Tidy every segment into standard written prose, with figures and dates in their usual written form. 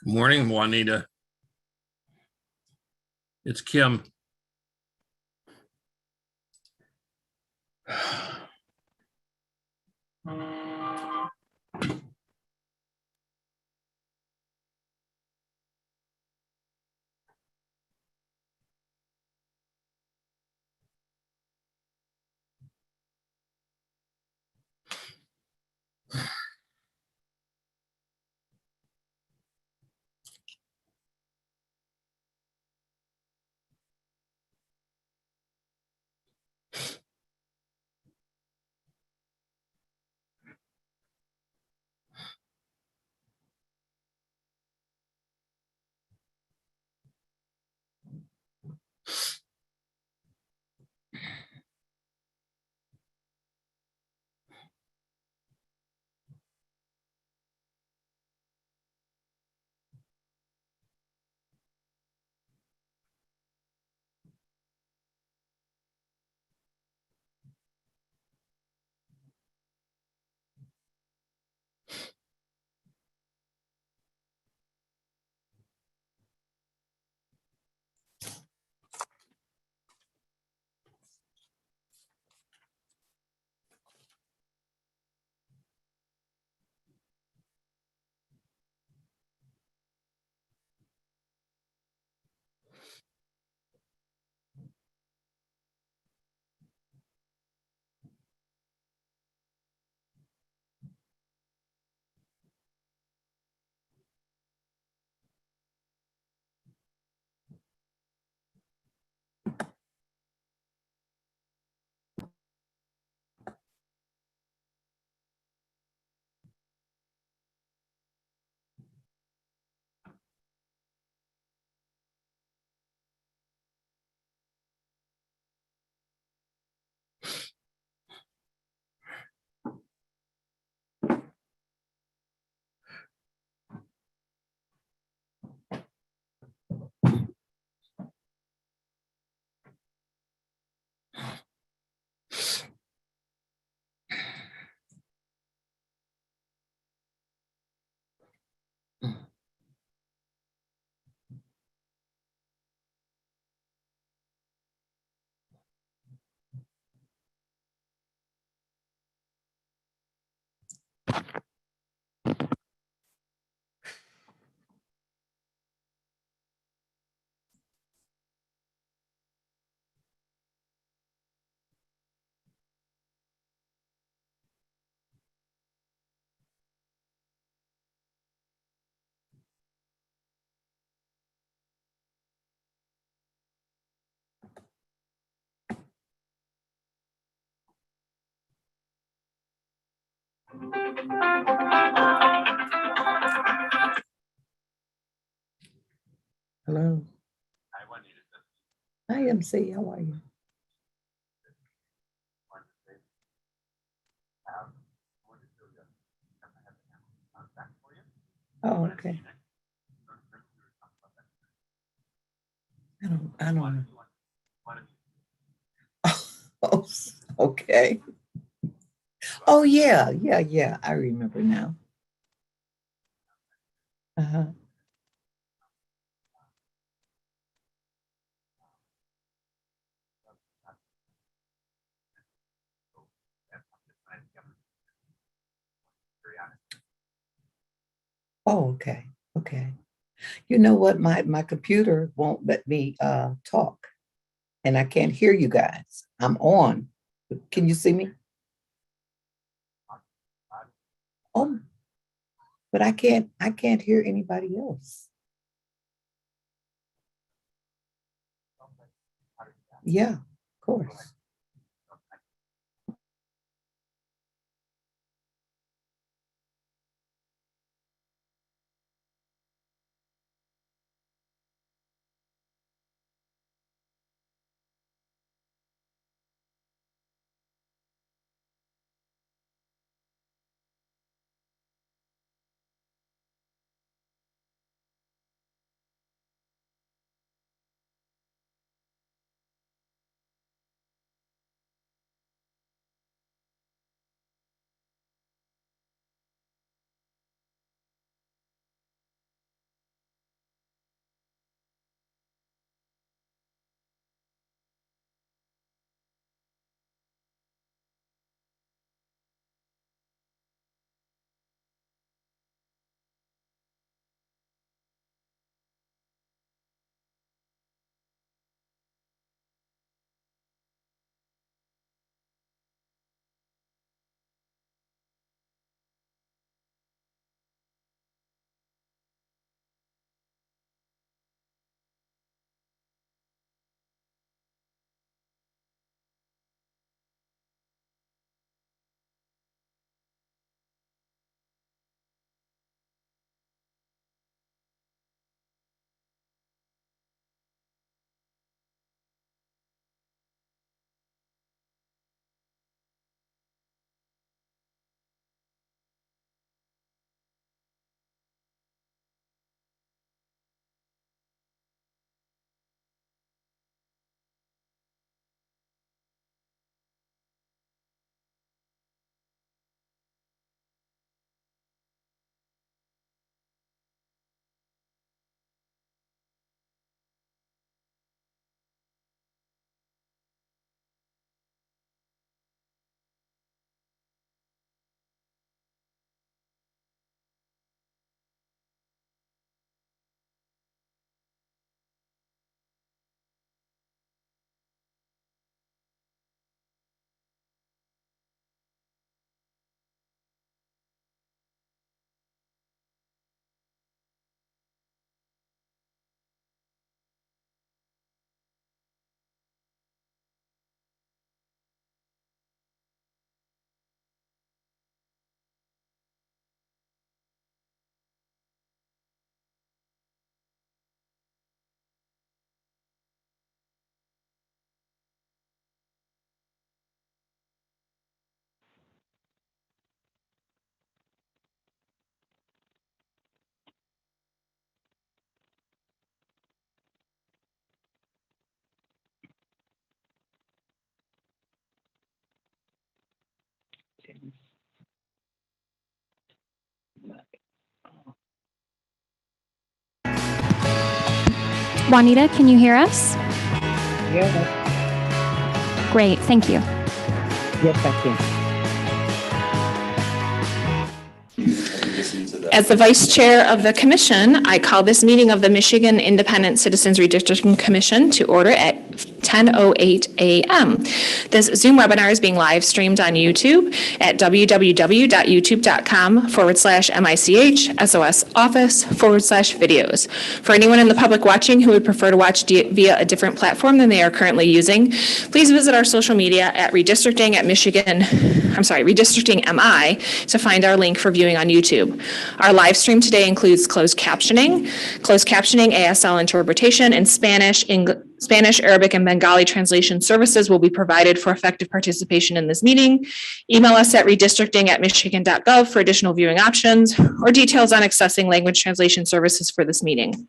Good morning, Juanita. It's Kim. Hello. Hi, MC. How are you? Oh, okay. I don't know. Oh, okay. Oh, yeah. I remember now. Uh-huh. Oh, okay. Okay. You know what? My computer won't let me talk, and I can't hear you guys. I'm on. Can you see me? Oh, but I can't hear anybody else. Yeah, of course. Juanita, can you hear us? Yeah, Great, thank you. yes, I can. As the Vice Chair of the Commission, I call this meeting of the Michigan Independent Citizens Redistricting Commission to order at 10:08 a.m. This Zoom webinar is being live streamed on YouTube at www.youtube.com/MICH/SOS Office/videos. For anyone in the public watching who would prefer to watch via a different platform than they are currently using, please visit our social media at Redistricting MI to find our link for viewing on YouTube. Our live stream today includes closed captioning, ASL interpretation, and Spanish, Arabic, and Bengali translation services will be provided for effective participation in this meeting. Email us at redistricting@michigan.gov for additional viewing options or details on accessing language translation services for this meeting.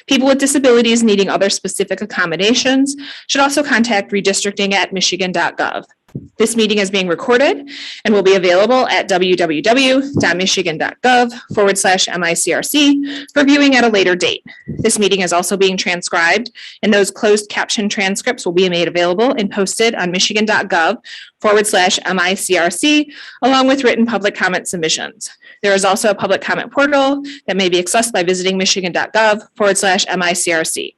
People with disabilities needing other specific accommodations should also contact redistricting@michigan.gov. This meeting is being recorded and will be available at www.michigan.gov/MICRC for viewing at a later date. This meeting is also being transcribed, and those closed caption transcripts will be made available and posted on michigan.gov/MICRC, along with written public comment submissions. There is also a public comment portal that may be accessed by visiting michigan.gov/MICRC.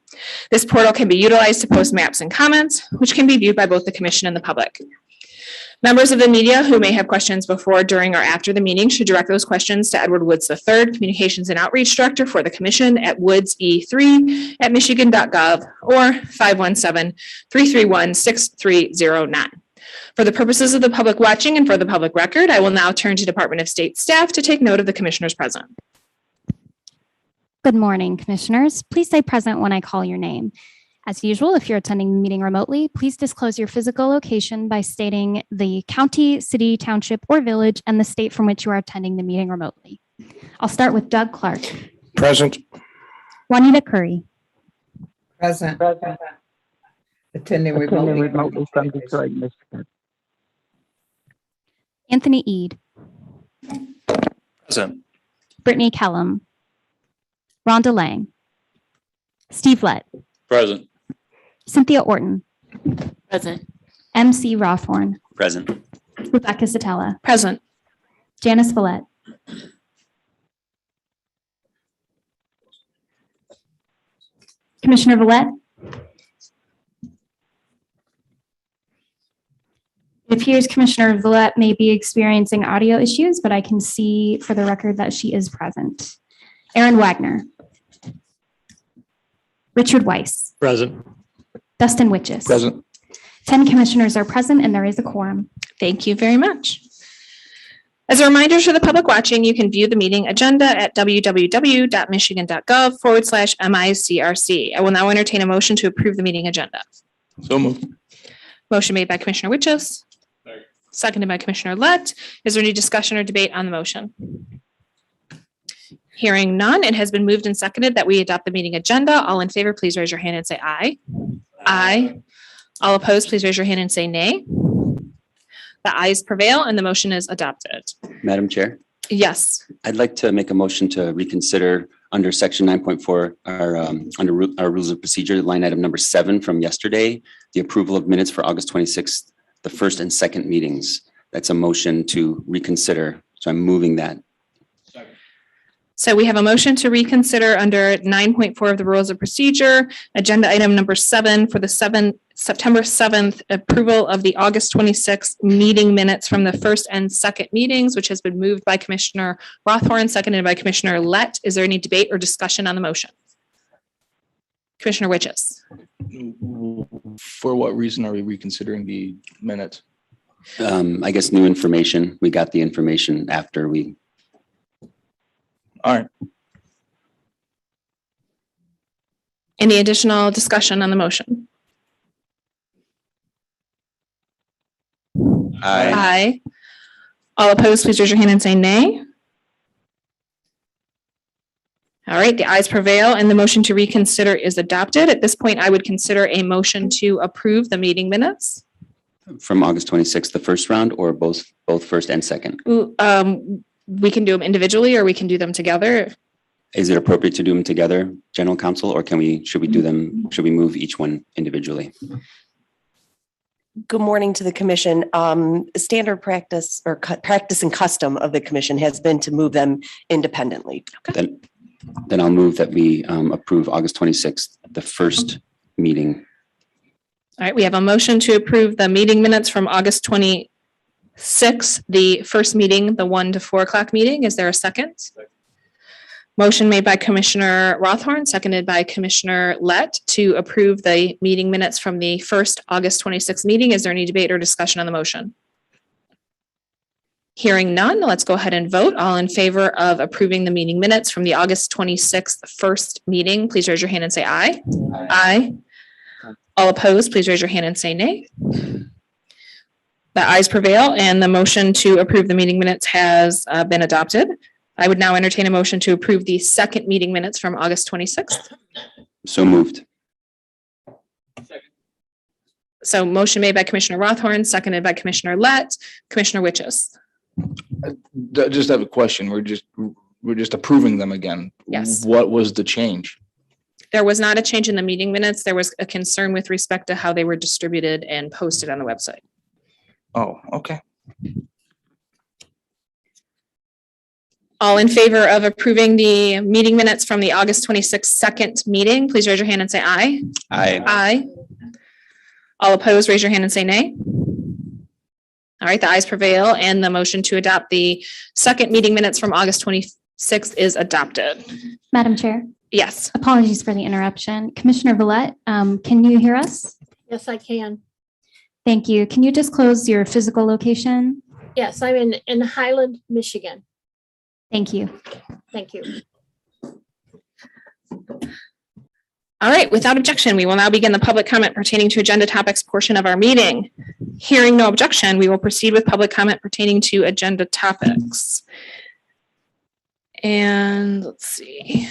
This portal can be utilized to post maps and comments, which can be viewed by both the Commission and the public. Members of the media who may have questions before, during, or after the meeting should direct those questions to Edward Woods III, Communications and Outreach Director for the Commission at woodse3@michigan.gov or 517-331-6309. For the purposes of the public watching and for the public record, I will now turn to Department of State staff to take note of the commissioners present. Good morning, commissioners. Please say present when I call your name. As usual, if you're attending the meeting remotely, please disclose your physical location by stating the county, city, township, or village and the state from which you are attending the meeting remotely. I'll start with Doug Clark. Present. Juanita Curry. Present. Attending remotely from Detroit, Michigan. Anthony Eade. Present. Brittany Kellum. Rhonda Lang. Steve Lett. Present. Cynthia Orton. Present. MC Rothorn. Present. Rebecca Satella. Present. Janice Villette. Commissioner Villette. It appears Commissioner Villette may be experiencing audio issues, but I can see for the record that she is present. Aaron Wagner. Richard Weiss. Present. Dustin Witches. Present. 10 commissioners are present and there is a quorum. Thank you very much. As a reminder to the public watching, you can view the meeting agenda at www.michigan.gov/MICRC. I will now entertain a motion to approve the meeting agenda. So moved. Motion made by Commissioner Witches. Seconded by Commissioner Lett. Is there any discussion or debate on the motion? Hearing none, it has been moved and seconded that we adopt the meeting agenda. All in favor, please raise your hand and say aye. Aye. All opposed, please raise your hand and say nay. The ayes prevail and the motion is adopted. Madam Chair, Yes. I'd like to make a motion to reconsider under section 9.4, under our rules of procedure, line item number 7 from yesterday, the approval of minutes for August 26th, the first and second meetings. That's a motion to reconsider. So I'm moving that. So we have a motion to reconsider under 9.4 of the rules of procedure, agenda item number 7 for the September 7th approval of the August 26th meeting minutes from the first and second meetings, which has been moved by Commissioner Rothorn, seconded by Commissioner Lett. Is there any debate or discussion on the motion? Commissioner Witches. For what reason are we reconsidering the minutes? I guess new information. We got the information after we. All right. Any additional discussion on the motion? Aye. Aye. All opposed, please raise your hand and say nay. All right, the ayes prevail and the motion to reconsider is adopted. At this point, I would consider a motion to approve the meeting minutes. From August 26th, the first round, or both first and second? We can do them individually or we can do them together. Is it appropriate to do them together, General Counsel, or should we move each one individually? Good morning to the commission. Standard practice or practice and custom of the commission has been to move them independently. Then I'll move that we approve August 26th, the first meeting. All right, we have a motion to approve the meeting minutes from August 26th, the first meeting, the 1 to 4 o'clock meeting. Is there a second? Motion made by Commissioner Rothorn, seconded by Commissioner Lett to approve the meeting minutes from the first August 26th meeting. Is there any debate or discussion on the motion? Hearing none, let's go ahead and vote. All in favor of approving the meeting minutes from the August 26th first meeting, please raise your hand and say aye. Aye. All opposed, please raise your hand and say nay. The ayes prevail and the motion to approve the meeting minutes has been adopted. I would now entertain a motion to approve the second meeting minutes from August 26th. So moved. So motion made by Commissioner Rothorn, seconded by Commissioner Lett. Commissioner Witches. I just have a question. We're just approving them again. Yes. What was the change? There was not a change in the meeting minutes. There was a concern with respect to how they were distributed and posted on the website. Oh, okay. All in favor of approving the meeting minutes from the August 26th second meeting, please raise your hand and say aye. Aye. Aye. All opposed, raise your hand and say nay. All right, the ayes prevail and the motion to adopt the second meeting minutes from August 26th is adopted. Madam Chair, Yes. apologies for the interruption. Commissioner Villette, can you hear us? Yes, I can. Thank you. Can you disclose your physical location? Yes, I'm in Highland, Michigan. Thank you. Thank you. All right, without objection, we will now begin the public comment pertaining to agenda topics portion of our meeting. Hearing no objection, we will proceed with public comment pertaining to agenda topics. And let's see.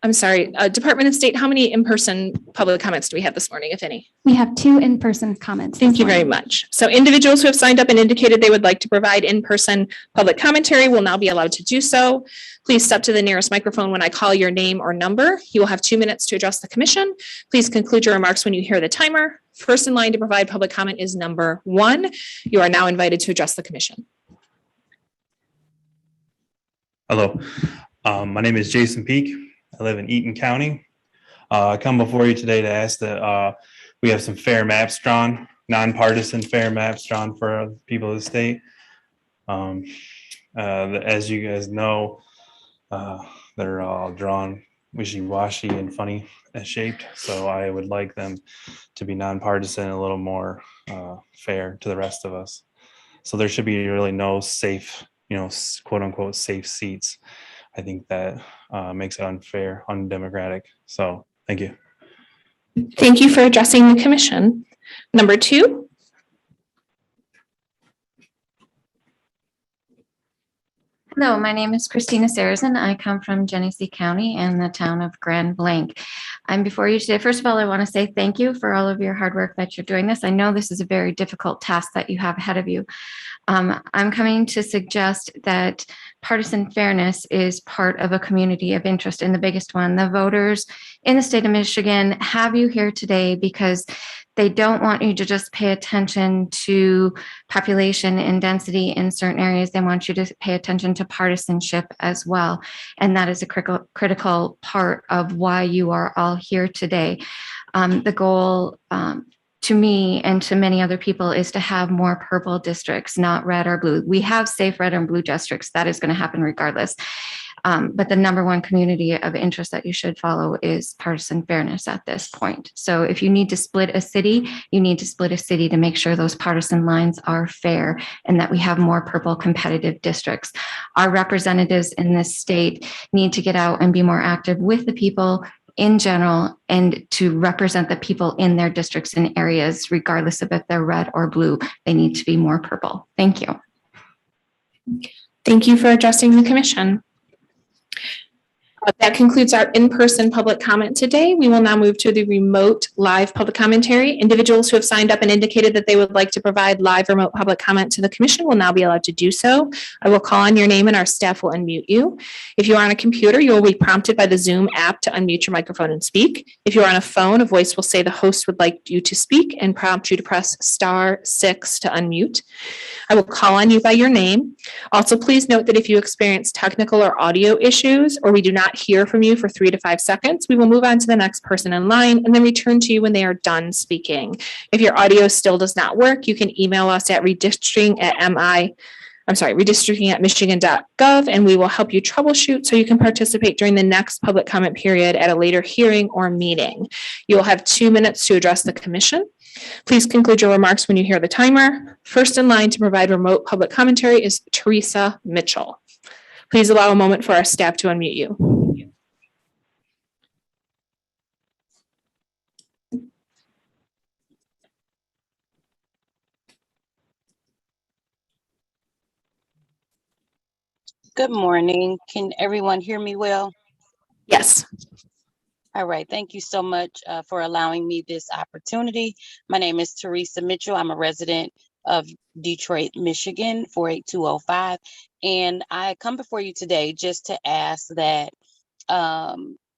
I'm sorry, Department of State, how many in-person public comments do we have this morning, if any? We have 2 in-person comments. Thank this you very morning. much. So individuals who have signed up and indicated they would like to provide in-person public commentary will now be allowed to do so. Please step to the nearest microphone when I call your name or number. You will have 2 minutes to address the commission. Please conclude your remarks when you hear the timer. First in line to provide public comment is number 1. You are now invited to address the commission. Hello, my name is Jason Peak. I live in Eaton County. I come before you today to ask that we have some fair maps drawn, nonpartisan fair maps drawn for people of the state. As you guys know, they're all drawn wishy-washy and funny shaped. So I would like them to be nonpartisan and a little more fair to the rest of us. So there should be really no safe, quote unquote, safe seats. I think that makes it unfair, undemocratic. So thank you. Thank you for addressing the commission. Number 2. Hello, my name is Christina Sarrazin. I come from Genesee County and the town of Grand Blanc. I'm before you today. First of all, I want to say thank you for all of your hard work that you're doing this. I know this is a very difficult task that you have ahead of you. I'm coming to suggest that partisan fairness is part of a community of interest, and the biggest one. The voters in the state of Michigan have you here today because they don't want you to just pay attention to population and density in certain areas. They want you to pay attention to partisanship as well. And that is a critical part of why you are all here today. The goal to me and to many other people is to have more purple districts, not red or blue. We have safe red and blue districts. That is going to happen regardless. But the number one community of interest that you should follow is partisan fairness at this point. So if you need to split a city, you need to split a city to make sure those partisan lines are fair and that we have more purple competitive districts. Our representatives in this state need to get out and be more active with the people in general and to represent the people in their districts and areas, regardless of if they're red or blue. They need to be more purple. Thank you. Thank you for addressing the commission. That concludes our in-person public comment today. We will now move to the remote live public commentary. Individuals who have signed up and indicated that they would like to provide live remote public comment to the commission will now be allowed to do so. I will call on your name and our staff will unmute you. If you are on a computer, you will be prompted by the Zoom app to unmute your microphone and speak. If you are on a phone, a voice will say the host would like you to speak and prompt you to press *6 to unmute. I will call on you by your name. Also, please note that if you experience technical or audio issues, or we do not hear from you for 3 to 5 seconds, we will move on to the next person in line and then return to you when they are done speaking. If your audio still does not work, you can email us at redistricting@michigan.gov, and we will help you troubleshoot so you can participate during the next public comment period at a later hearing or meeting. You will have 2 minutes to address the commission. Please conclude your remarks when you hear the timer. First in line to provide remote public commentary is Teresa Mitchell. Please allow a moment for our staff to unmute you. Good morning. Can everyone hear me well? Yes. All right. Thank you so much for allowing me this opportunity. My name is Teresa Mitchell. I'm a resident of Detroit, Michigan, 48205. And I come before you today just to ask that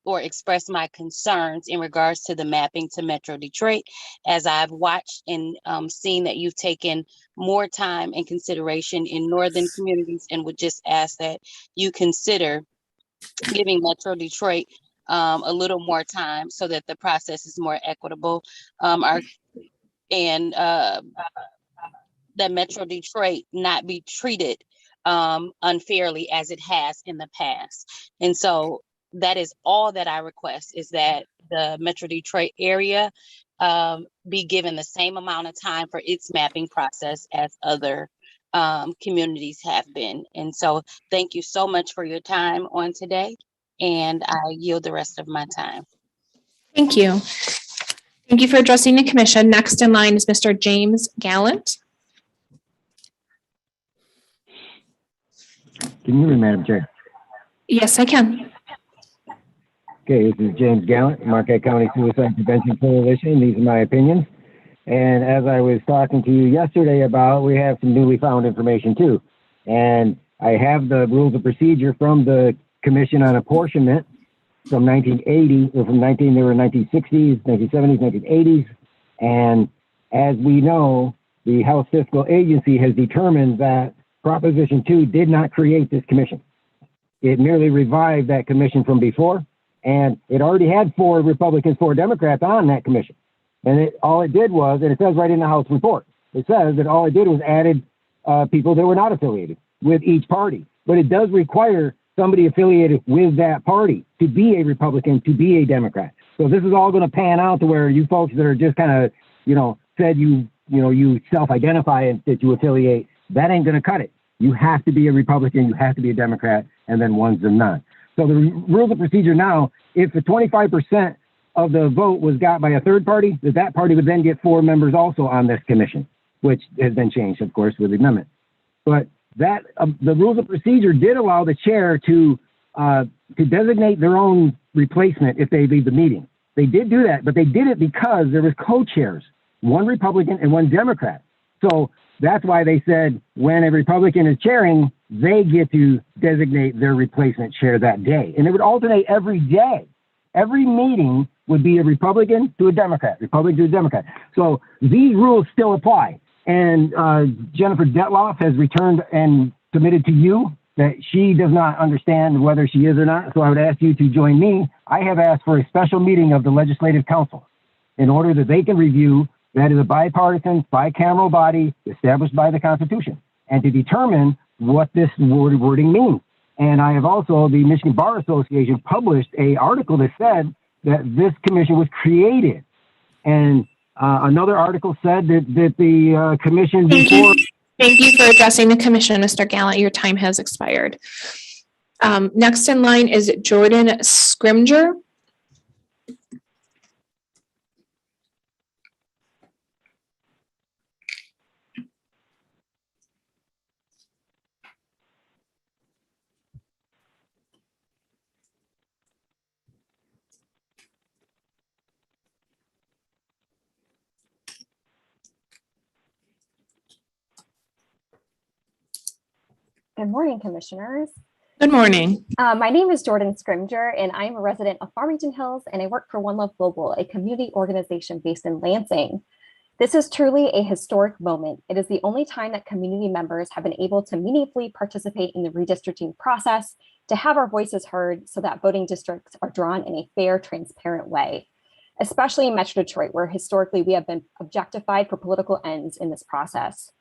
or express my concerns in regards to the mapping to Metro Detroit, as I've watched and seen that you've taken more time and consideration in northern communities, and would just ask that you consider giving Metro Detroit a little more time so that the process is more equitable, that Metro Detroit not be treated unfairly as it has in the past. And so that is all that I request, is that the Metro Detroit area be given the same amount of time for its mapping process as other communities have been. And so thank you so much for your time on today, and I yield the rest of my time. Thank you. Thank you for addressing the commission. Next in line is Mr. James Gallant. Can you hear me, Madam Chair? Yes, I can. Okay, this is James Gallant, Marquette County Suicide Prevention Coalition. These are my opinions. And as I was talking to you yesterday about, we have some newly found information too. And I have the rules of procedure from the Commission on Apportionment from 1980, or from they were 1960s, 1970s, 1980s. And as we know, the House Fiscal Agency has determined that Proposition 2 did not create this commission. It merely revived that commission from before, and it already had 4 Republicans, 4 Democrats on that commission. And all it did was, and it says right in the House report, it says that all it did was added people that were not affiliated with each party. But it does require somebody affiliated with that party to be a Republican, to be a Democrat. So this is all going to pan out to where you folks that are just kind of, said you self-identify and that you affiliate, that ain't going to cut it. You have to be a Republican, you have to be a Democrat, and then one's a none. So the rules of procedure now, if the 25% of the vote was got by a third party, that party would then get 4 members also on this commission, which has been changed, of course, with the amendment. But that the rules of procedure did allow the chair to designate their own replacement if they leave the meeting. They did do that, but they did it because there was co-chairs, 1 Republican and 1 Democrat. So that's why they said when a Republican is chairing, they get to designate their replacement chair that day. And it would alternate every day. Every meeting would be a Republican to a Democrat, Republican to a Democrat. So these rules still apply. And Jennifer Detloff has returned and submitted to you that she does not understand whether she is or not. So I would ask you to join me. I have asked for a special meeting of the Legislative Council in order that they can review. That is a bipartisan, bicameral body established by the Constitution, and to determine what this wording means. And I have also, the Michigan Bar Association published an article that said that this commission was created. And another article said that the commission before. Thank you for addressing the commission, Mr. Gallant. Your time has expired. Next in line is Jordan Scrimger. Good morning, commissioners. Good morning. My name is Jordan Scrimger, and I'm a resident of Farmington Hills, and I work for One Love Global, a community organization based in Lansing. This is truly a historic moment. It is the only time that community members have been able to meaningfully participate in the redistricting process, to have our voices heard so that voting districts are drawn in a fair, transparent way, especially in Metro Detroit, where historically we have been objectified for political ends in this process.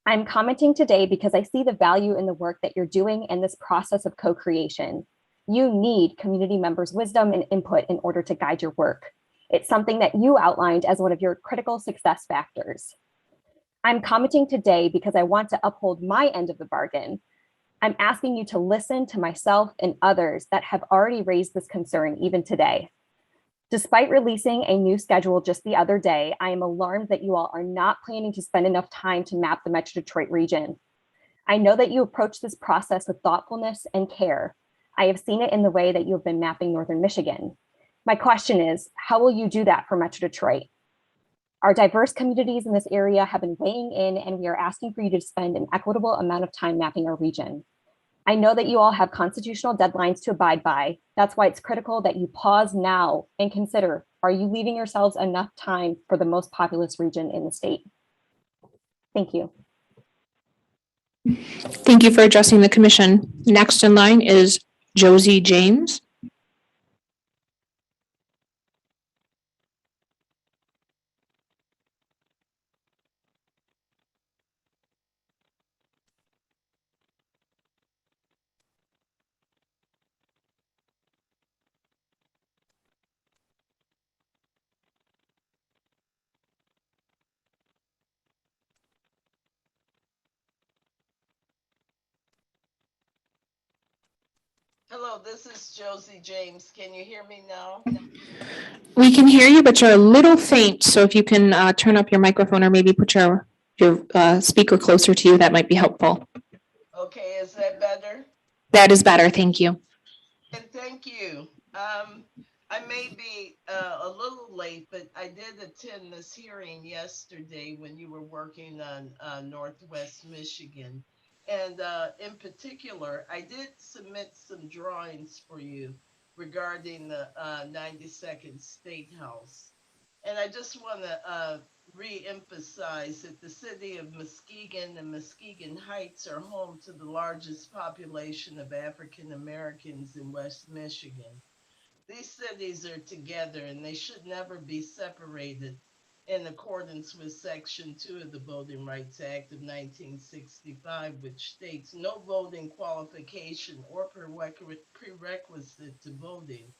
I'm commenting today because I see the value in the work that you're doing in this process of co-creation. You need community members' wisdom and input in order to guide your work. It's something that you outlined as one of your critical success factors. I'm commenting today because I want to uphold my end of the bargain. I'm asking you to listen to myself and others that have already raised this concern even today. Despite releasing a new schedule just the other day, I am alarmed that you all are not planning to spend enough time to map the Metro Detroit region. I know that you approach this process with thoughtfulness and care. I have seen it in the way that you have been mapping Northern Michigan. My question is, how will you do that for Metro Detroit? Our diverse communities in this area have been weighing in, and we are asking for you to spend an equitable amount of time mapping our region. I know that you all have constitutional deadlines to abide by. That's why it's critical that you pause now and consider, are you leaving yourselves enough time for the most populous region in the state? Thank you. Thank you for addressing the commission. Next in line is Josie James. Hello, this is Josie James. Can you hear me now? We can hear you, but you're a little faint. So if you can turn up your microphone or maybe put your speaker closer to you, that might be helpful. Okay, is that better? That is better. Thank you. And thank you. I may be a little late, but I did attend this hearing yesterday when you were working on Northwest Michigan. And in particular, I did submit some drawings for you regarding the 92nd State House. And I just want to re-emphasize that the city of Muskegon and Muskegon Heights are home to the largest population of African Americans in West Michigan. These cities are together and they should never be separated in accordance with Section 2 of the Voting Rights Act of 1965, which states no voting qualification or prerequisite to voting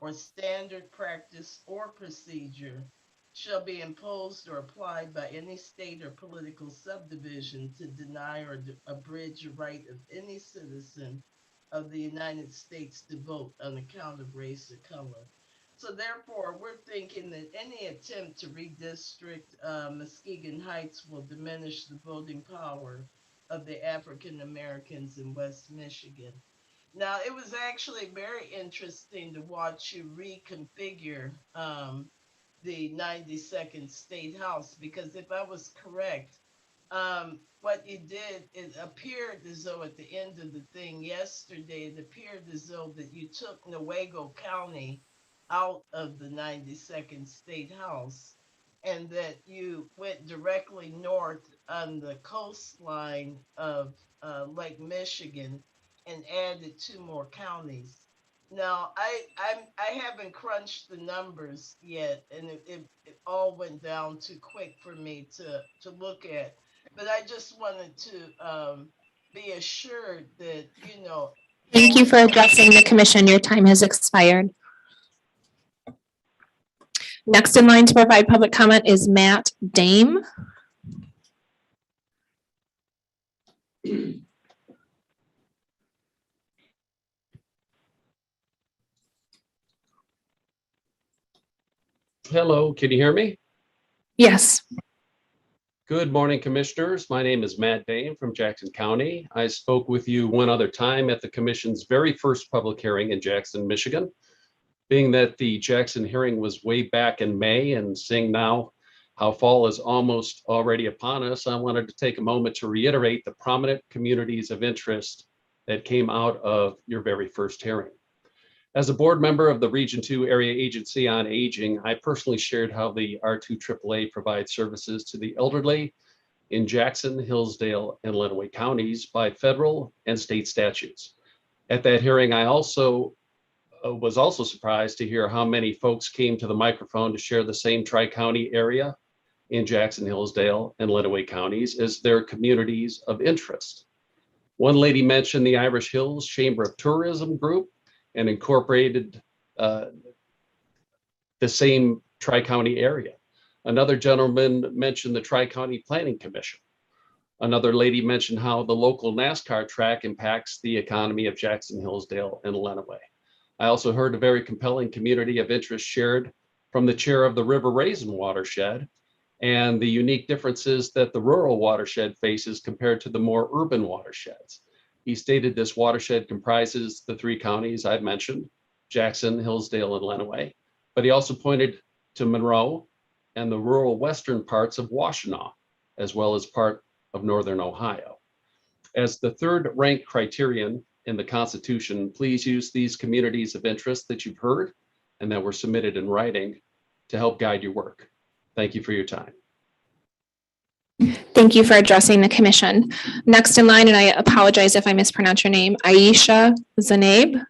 or standard practice or procedure shall be imposed or applied by any state or political subdivision to deny or abridge the right of any citizen of the United States to vote on account of race or color. So therefore, we're thinking that any attempt to redistrict Muskegon Heights will diminish the voting power of the African Americans in West Michigan. Now, it was actually very interesting to watch you reconfigure the 92nd State House, because if I was correct, what you did, it appeared as though at the end of the thing yesterday, it appeared as though that you took Newaygo County out of the 92nd State House and that you went directly north on the coastline of Lake Michigan and added 2 more counties. Now, I haven't crunched the numbers yet, and it all went down too quick for me to look at. But I just wanted to be assured that, you know. Thank you for addressing the commission. Your time has expired. Next in line to provide public comment is Matt Dame. Hello, can you hear me? Yes. Good morning, commissioners. My name is Matt Dame from Jackson County. I spoke with you one other time at the commission's very first public hearing in Jackson, Michigan. Being that the Jackson hearing was way back in May and seeing now how fall is almost already upon us, I wanted to take a moment to reiterate the prominent communities of interest that came out of your very first hearing. As a board member of the Region 2 Area Agency on Aging, I personally shared how the R2 AAA provides services to the elderly in Jackson, Hillsdale, and Lenawee counties by federal and state statutes. At that hearing, I was also surprised to hear how many folks came to the microphone to share the same tri-county area in Jackson, Hillsdale, and Lenawee counties as their communities of interest. One lady mentioned the Irish Hills Chamber of Tourism group and incorporated the same tri-county area. Another gentleman mentioned the Tri-County Planning Commission. Another lady mentioned how the local NASCAR track impacts the economy of Jackson, Hillsdale, and Lenawee. I also heard a very compelling community of interest shared from the chair of the River Raisin watershed and the unique differences that the rural watershed faces compared to the more urban watersheds. He stated this watershed comprises the three counties I've mentioned, Jackson, Hillsdale, and Lenawee, but he also pointed to Monroe and the rural western parts of Washtenaw, as well as part of northern Ohio. As the third ranked criterion in the Constitution, please use these communities of interest that you've heard and that were submitted in writing to help guide your work. Thank you for your time. Thank you for addressing the commission. Next in line, and I apologize if I mispronounce your name, Aisha Zanab.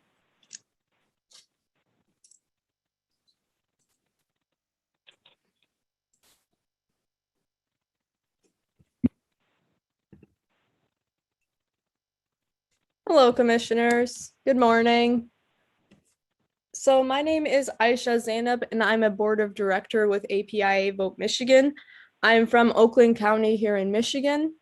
Hello, commissioners. Good morning. So my name is Aisha Zainab, and I'm a board of director with APIA Vote Michigan. I'm from Oakland County here in Michigan.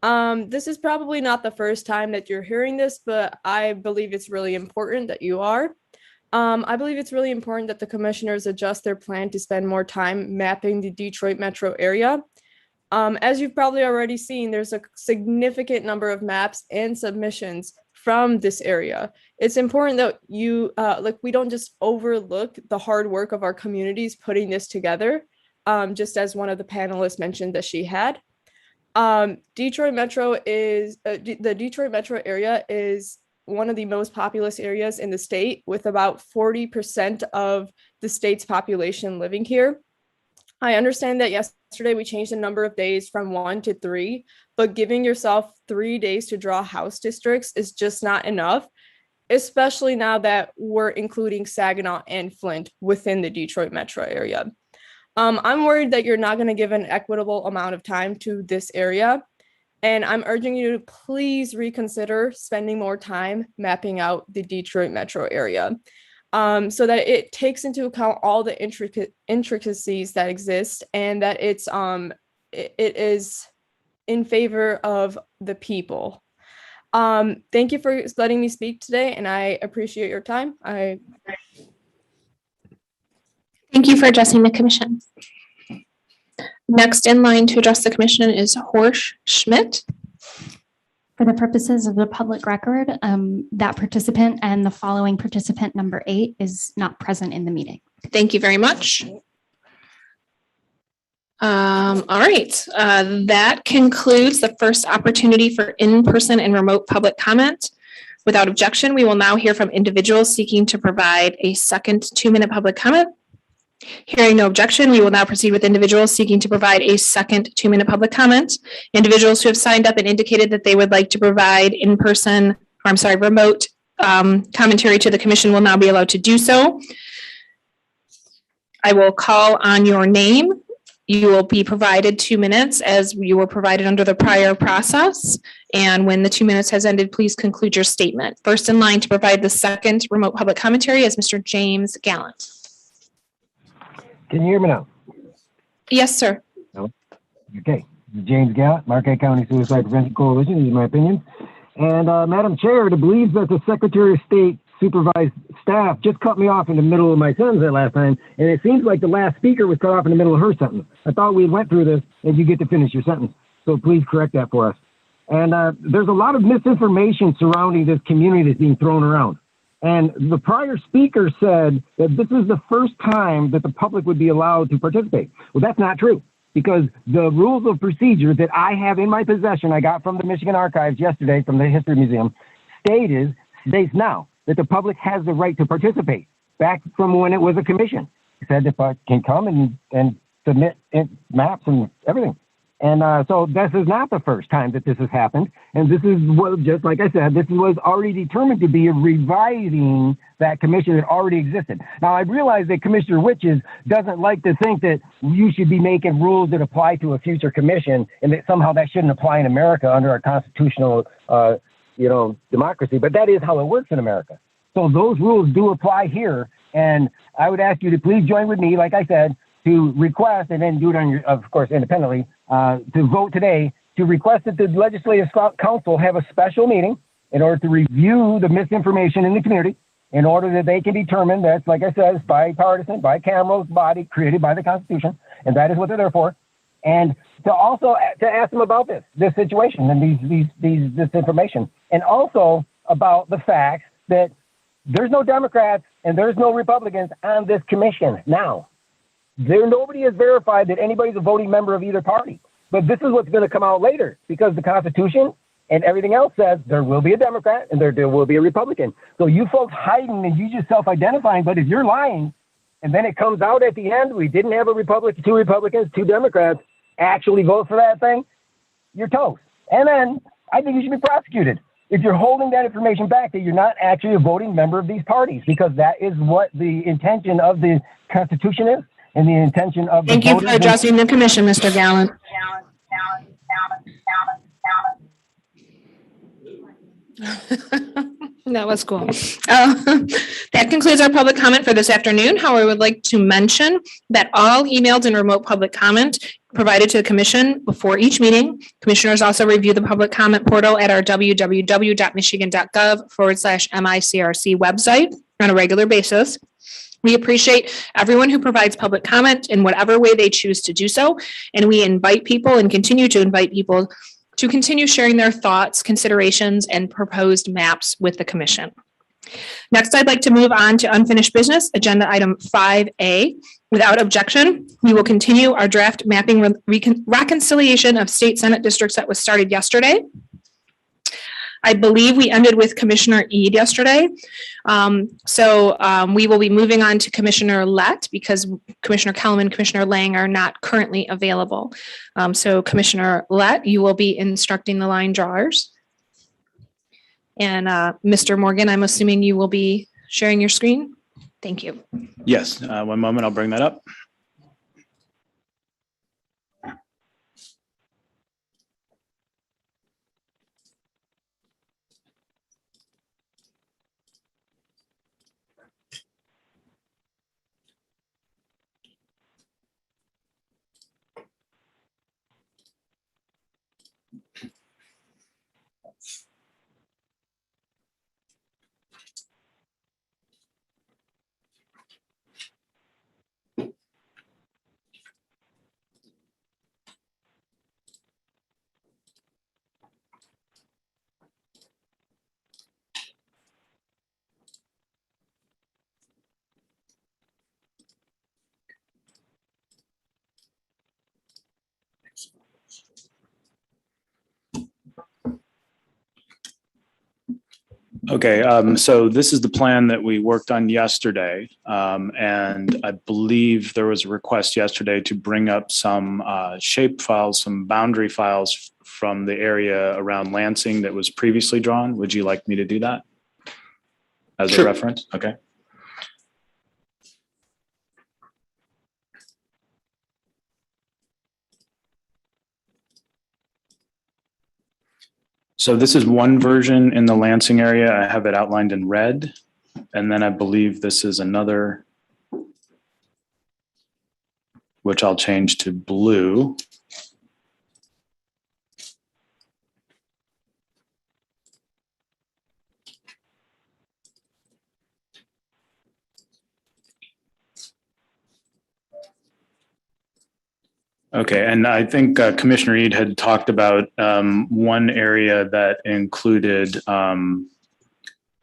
This is probably not the first time that you're hearing this, but I believe it's really important that you are. I believe it's really important that the commissioners adjust their plan to spend more time mapping the Detroit metro area. As you've probably already seen, there's a significant number of maps and submissions from this area. It's important that we don't just overlook the hard work of our communities putting this together, just as one of the panelists mentioned that she had. Detroit Metro is, the Detroit metro area is one of the most populous areas in the state, with about 40% of the state's population living here. I understand that yesterday we changed the number of days from 1 to 3, but giving yourself 3 days to draw house districts is just not enough, especially now that we're including Saginaw and Flint within the Detroit metro area. I'm worried that you're not going to give an equitable amount of time to this area, and I'm urging you to please reconsider spending more time mapping out the Detroit metro area. So that it takes into account all the intricacies that exist, and that it is in favor of the people. Thank you for letting me speak today, and I appreciate your time. Thank you for addressing the commission. Next in line to address the commission is Horst Schmidt. For the purposes of the public record, that participant and the following participant number 8 is not present in the meeting. Thank you very much. All right, that concludes the first opportunity for in-person and remote public comment. Without objection, we will now hear from individuals seeking to provide a second 2-minute public comment. Hearing no objection, we will now proceed with individuals seeking to provide a second 2-minute public comment. Individuals who have signed up and indicated that they would like to provide remote commentary to the commission will now be allowed to do so. I will call on your name. You will be provided 2 minutes as you were provided under the prior process. And when the 2 minutes has ended, please conclude your statement. First in line to provide the second remote public commentary is Mr. James Gallant. Can you hear me now? Yes, sir. Okay. James Gallant, Marquette County Suicide Prevention Coalition. These are my opinions. And Madam Chair, to believe that the Secretary of State supervised staff just cut me off in the middle of my sentence that last time, and it seems like the last speaker was cut off in the middle of her sentence. I thought we went through this and you get to finish your sentence. So please correct that for us. And there's a lot of misinformation surrounding this community that's being thrown around. And the prior speaker said that this is the first time that the public would be allowed to participate. Well, that's not true. because the rules of procedure that I have in my possession, I got from the Michigan Archives yesterday from the History Museum, states now that the public has the right to participate back from when it was a commission. It said the public can come and submit maps and everything. And so this is not the first time that this has happened. And this is what, just like I said, this was already determined to be reviving that commission that already existed. Now, I realize that Commissioner Witches doesn't like to think that you should be making rules that apply to a future commission and that somehow that shouldn't apply in America under our constitutional, democracy. But that is how it works in America. So those rules do apply here. And I would ask you to please join with me, like I said, to request and then do it on your, of course, independently, to vote today to request that the Legislative Council have a special meeting in order to review the misinformation in the community, in order that they can determine that's, like I said, bipartisan, bicameral body created by the Constitution, and that is what they're there for. And to also to ask them about this situation and this information, and also about the fact that there's no Democrats and there's no Republicans on this commission now. Nobody has verified that anybody's a voting member of either party. But this is what's going to come out later, because the Constitution and everything else says there will be a Democrat and there will be a Republican. So you folks hiding and you just self-identifying, but if you're lying and then it comes out at the end, we didn't have two Republicans, 2 Democrats actually vote for that thing, you're toast. And then I think you should be prosecuted if you're holding that information back, that you're not actually a voting member of these parties, because that is what the intention of the Constitution is. And the intention of Thank you for addressing the commission, Mr. Gallant. That was cool. That concludes our public comment for this afternoon. However, I would like to mention that all emailed and remote public comment provided to the commission before each meeting. Commissioners also review the public comment portal at our www.michigan.gov/MICRC website on a regular basis. We appreciate everyone who provides public comment in whatever way they choose to do so. And we invite people and continue to invite people to continue sharing their thoughts, considerations, and proposed maps with the commission. Next, I'd like to move on to unfinished business, agenda item 5A. Without objection, we will continue our draft mapping reconciliation of state Senate districts that was started yesterday. I believe we ended with Commissioner Eid yesterday. We will be moving on to Commissioner Lett because Commissioner Kellman, Commissioner Lang are not currently available. So Commissioner Lett, you will be instructing the line drawers. And Mr. Morgan, I'm assuming you will be sharing your screen. Thank you. Yes, one moment, I'll bring that up. Okay, so this is the plan that we worked on yesterday. And I believe there was a request yesterday to bring up some shape files, some boundary files from the area around Lansing that was previously drawn. Would you like me to do that as a reference? Okay. So this is one version in the Lansing area. I have it outlined in red. And then I believe this is another, which I'll change to blue. Okay, and I think Commissioner Eid had talked about one area that included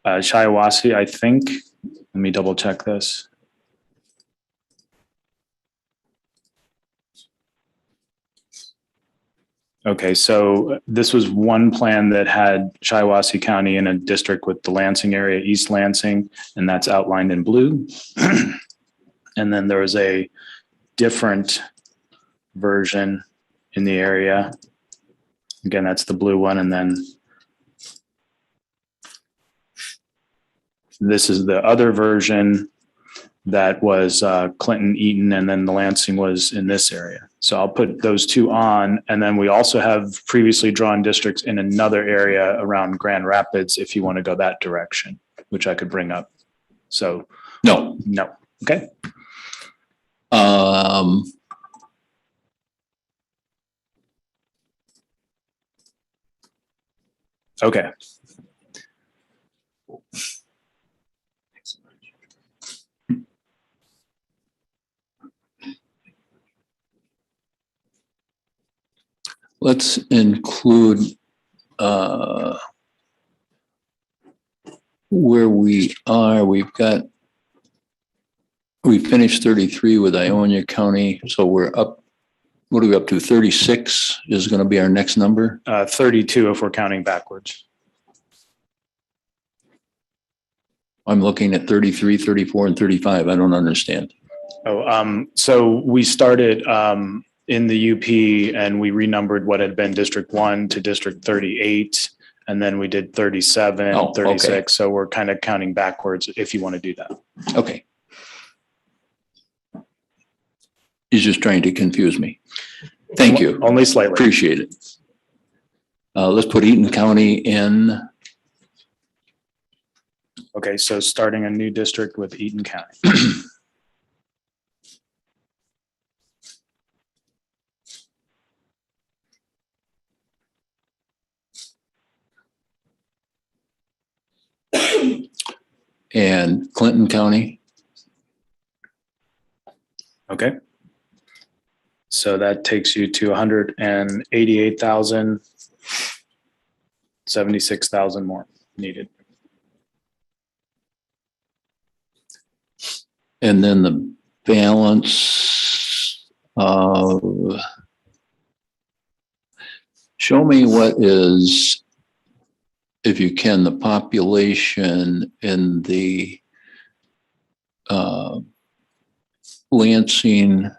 Shiawassee, I think. Let me double check this. Okay, so this was one plan that had Shiawassee County in a district with the Lansing area, East Lansing, and that's outlined in blue. And then there was a different version in the area. Again, that's the blue one. And then this is the other version that was Clinton, Eaton, and then the Lansing was in this area. So I'll put those two on. And then we also have previously drawn districts in another area around Grand Rapids if you want to go that direction, which I could bring up. So No. Okay. Okay. Let's include where we are. We finished 33 with Ionia County, so we're up. What are we up to? 36 is going to be our next number. 32 if we're counting backwards. I'm looking at 33, 34, and 35. I don't understand. So we started in the UP and we renumbered what had been District 1 to District 38. And then we did 37, 36. Okay. So we're kind of counting backwards if you want to do that. Okay. He's just trying to confuse me. Thank you. Only slightly. Appreciate it. Let's put Eaton County in. Okay, so starting a new district with Eaton County. And Clinton County. Okay. So that takes you to 188,000, 76,000 more needed. And then the balance of, show me what is, if you can, the population in the Lansing.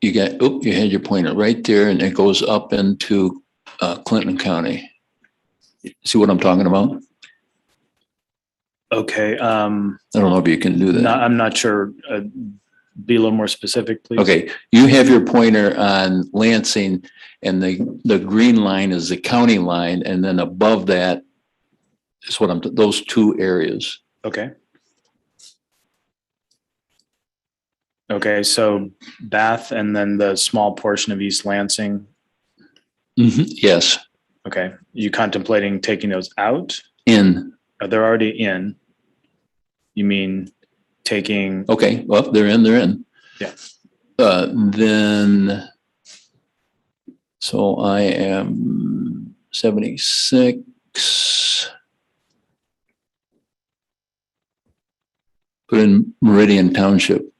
You got, you had your pointer right there and it goes up into Clinton County. See what I'm talking about? Okay. I don't know if you can do that. I'm not sure. Be a little more specific, please. Okay, you have your pointer on Lansing and the green line is the county line. And then above that is what those two areas. Okay. Okay, so Bath and then the small portion of East Lansing. Yes. Okay, you contemplating taking those out? In. They're already in. You mean taking? Okay, well, they're in. Yeah. Then, so I am 76. Put in Meridian Township.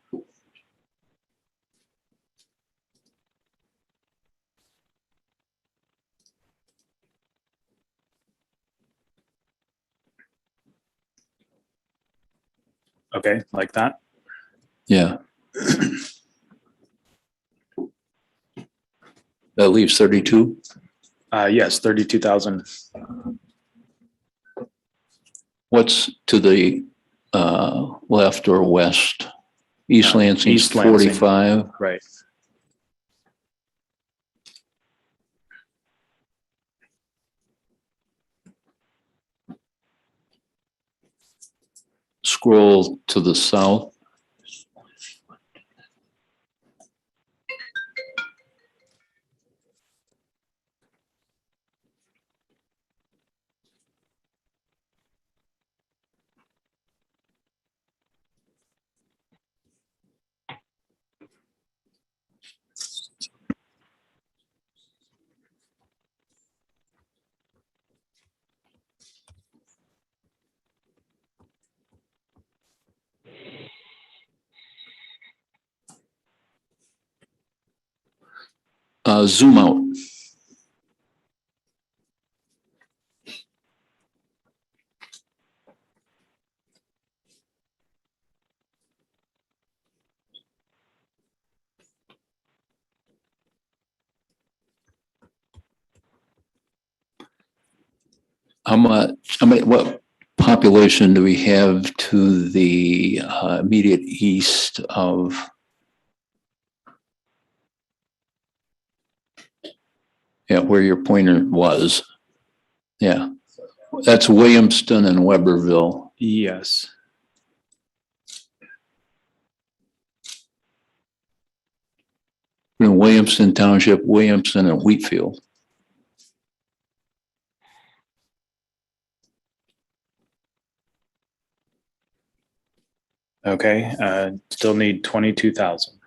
Okay, like that? Yeah. That leaves 32? Yes, 32,000. What's to the left or west? East Lansing, East Lansing. 45. Right. Scroll to the south. Zoom out. What population do we have to the immediate east of? Yeah, where your pointer was. Yeah, that's Williamston and Weberville. Yes. In Williamston Township, Williamston and Wheatfield. Okay, still need 22,000.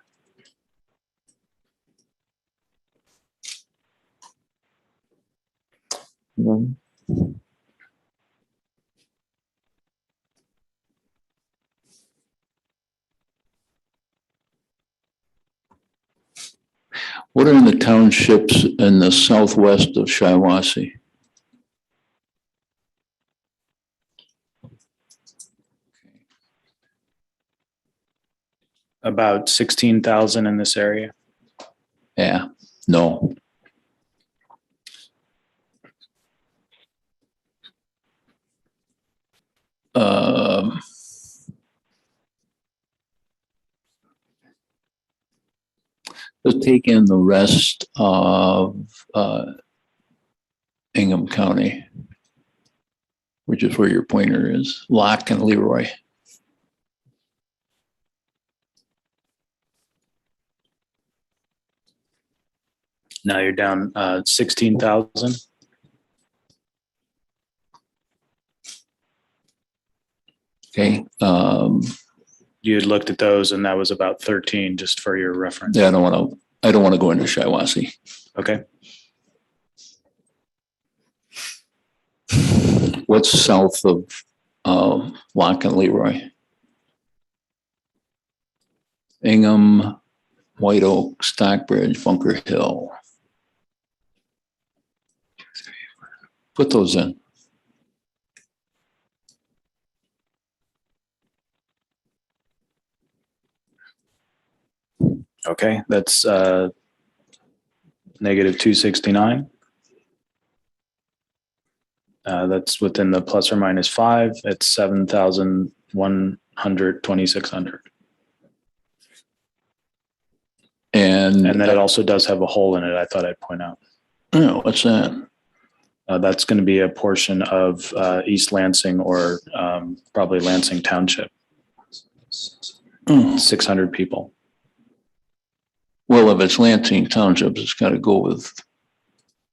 What are the townships in the southwest of Shiawassee? About 16,000 in this area. Yeah, no. Let's take in the rest of Ingham County, which is where your pointer is, Locke and Leroy. Now you're down 16,000. Okay. You had looked at those and that was about 13, just for your reference. Yeah, I don't want to go into Shiawassee. Okay. What's south of Locke and Leroy? Ingham, White Oak, Stockbridge, Bunker Hill. Put those in. Okay, that's negative 269. That's within the plus or minus 5. It's 7,100, 2,600. And then it also does have a hole in it, I thought I'd point out. Oh, what's that? That's going to be a portion of East Lansing or probably Lansing Township. 600 people. Well, if it's Lansing Township, it's got to go with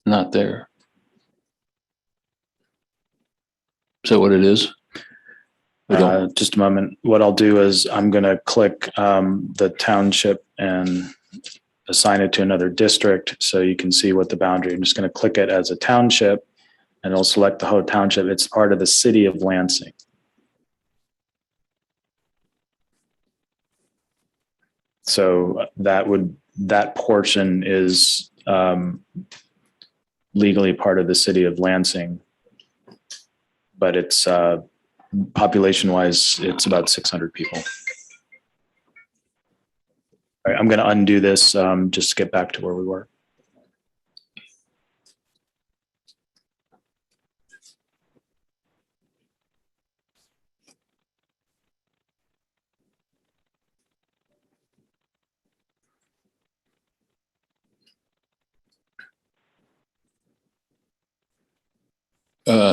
not there. Is that what it is? Just a moment. What I'll do is I'm going to click the township and assign it to another district so you can see what the boundary. I'm just going to click it as a township and it'll select the whole township. It's part of the city of Lansing. So that portion is legally part of the city of Lansing, but it's population wise, it's about 600 people. All right, I'm going to undo this just to get back to where we were.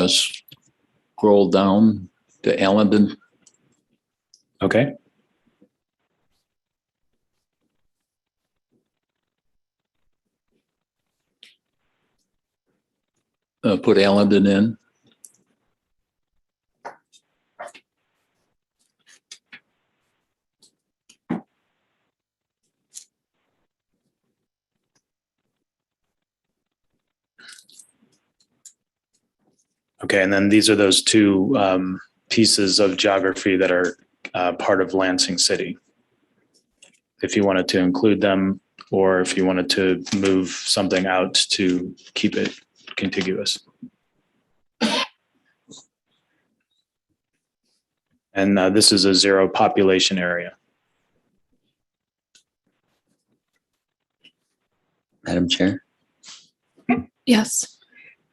Scroll down to Allendon. Okay. Put Allendon in. Okay, and then these are those two pieces of geography that are part of Lansing City. If you wanted to include them, or if you wanted to move something out to keep it contiguous. And this is a 0 population area. Madam Chair. Yes.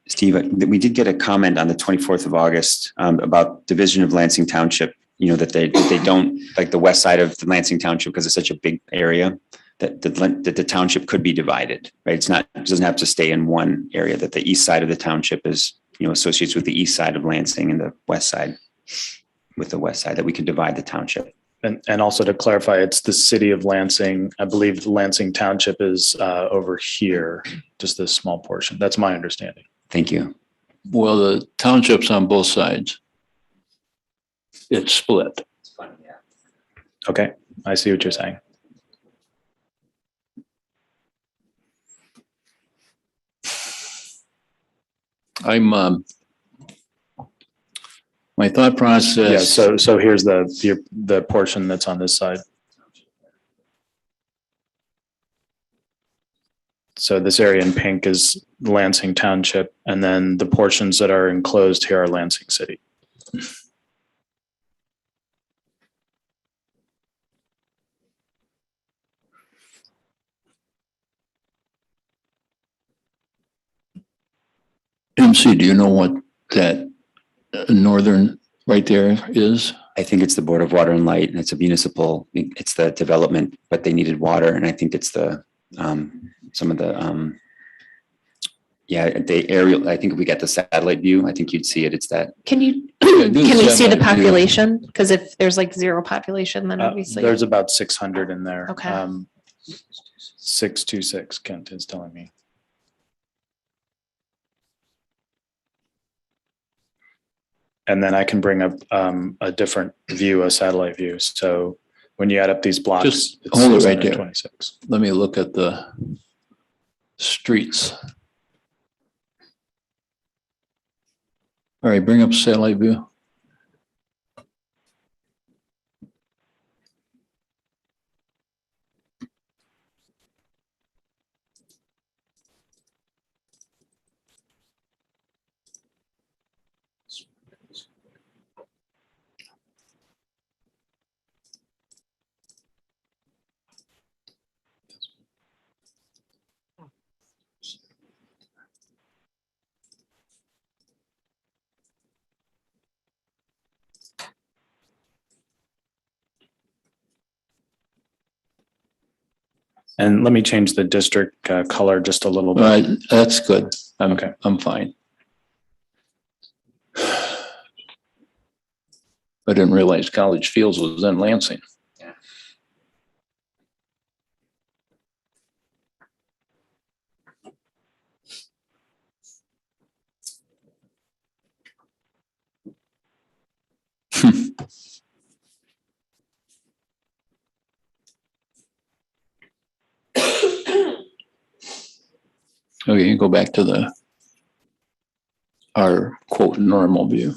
Steve, we did get a comment on the 24th of August about division of Lansing Township, that they don't like the west side of the Lansing Township because it's such a big area that the township could be divided, right? It doesn't have to stay in one area, that the east side of the township is, associates with the east side of Lansing and the west side with the west side, that we could divide the township. And also to clarify, it's the city of Lansing. I believe Lansing Township is over here, just this small portion. That's my understanding. Thank you. Well, the township's on both sides. It's split. Okay, I see what you're saying. My thought process. Yeah, so here's the portion that's on this side. So this area in pink is Lansing Township, and then the portions that are enclosed here are Lansing City. MC, do you know what that northern right there is? I think it's the Board of Water and Light, and it's a municipal, it's the development, but they needed water. And I think it's the, some of the, the aerial, I think if we get the satellite view, I think you'd see it. It's that. Can you, can we see the population? Because if there's like zero population, then obviously. There's about 600 in there. Okay. 626, Kent is telling me. And then I can bring up a different view, a satellite view. So when you add up these blocks, Just it's hold it right there. 626. Let me look at the streets. All right, bring up satellite view. And let me change the district color just a little bit. That's good. Okay. I'm fine. I didn't realize College Fields was in Lansing. Okay, go back to our quote normal view.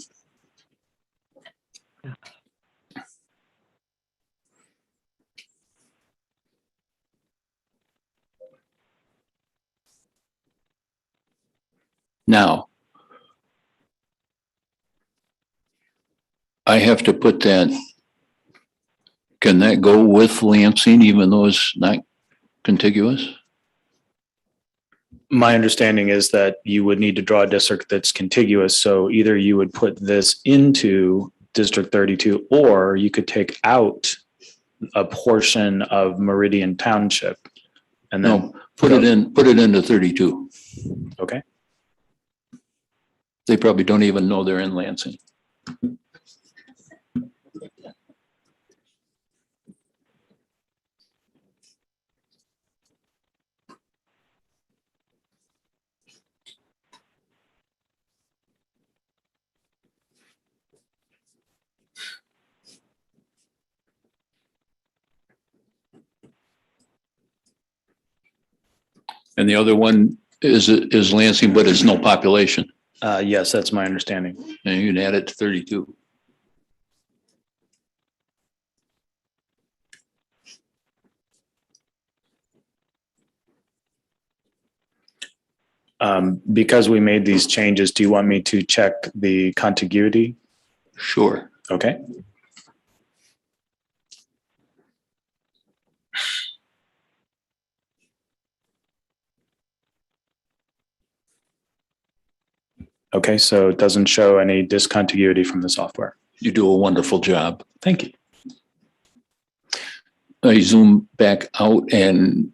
Now, I have to put that, can that go with Lansing even though it's not contiguous? My understanding is that you would need to draw a district that's contiguous. So either you would put this into District 32, or you could take out a portion of Meridian Township and then No, put it into 32. Okay. They probably don't even know they're in Lansing. And the other one is Lansing, but it's no population. Yes, that's my understanding. And you can add it to 32. Because we made these changes, do you want me to check the contiguity? Sure. Okay. Okay, so it doesn't show any discontinuity from the software. You do a wonderful job. Thank you. I zoom back out and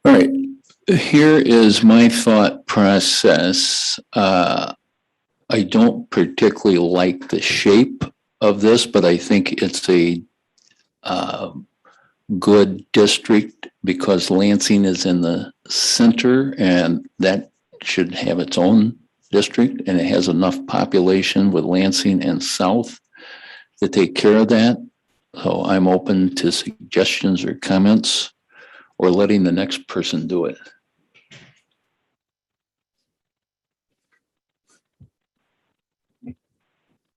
all right, here is my thought process. I don't particularly like the shape of this, but I think it's a good district because Lansing is in the center and that should have its own district, and it has enough population with Lansing and South to take care of that. So I'm open to suggestions or comments or letting the next person do it.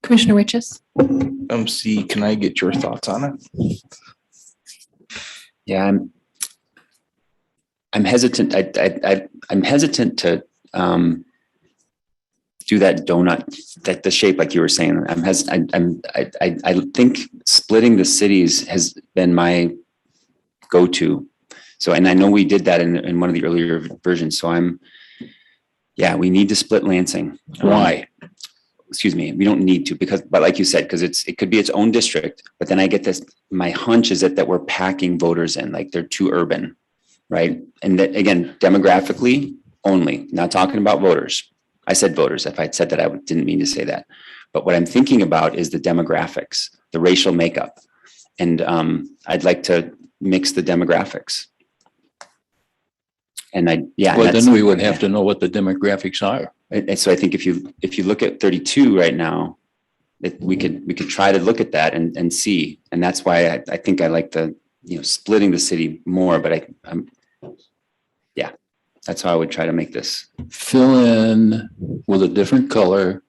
Commissioner Witches. MC, can I get your thoughts on it? Yeah, I'm hesitant. I'm hesitant to do that donut, that the shape like you were saying. I think splitting the cities has been my go-to. So, and I know we did that in one of the earlier versions. So we need to split Lansing. Why? Excuse me, we don't need to but like you said, because it could be its own district, but then I get this, my hunch is that we're packing voters in, like they're too urban, right? And that, again, demographically only, not talking about voters. I said voters. If I'd said that, I didn't mean to say that. But what I'm thinking about is the demographics, the racial makeup. And I'd like to mix the demographics. And Well, then we would have to know what the demographics are. And so I think if you look at 32 right now, we could try to look at that and see. And that's why I think I like the, splitting the city more, but that's how I would try to make this. Fill in with a different color,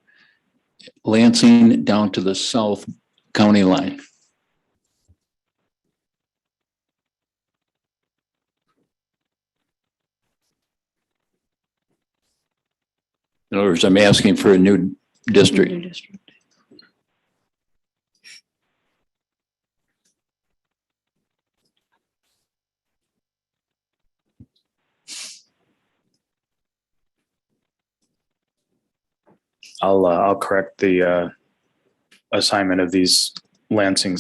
Lansing down to the south county line. In other words, I'm asking for a new district. I'll correct the assignment of these Lansing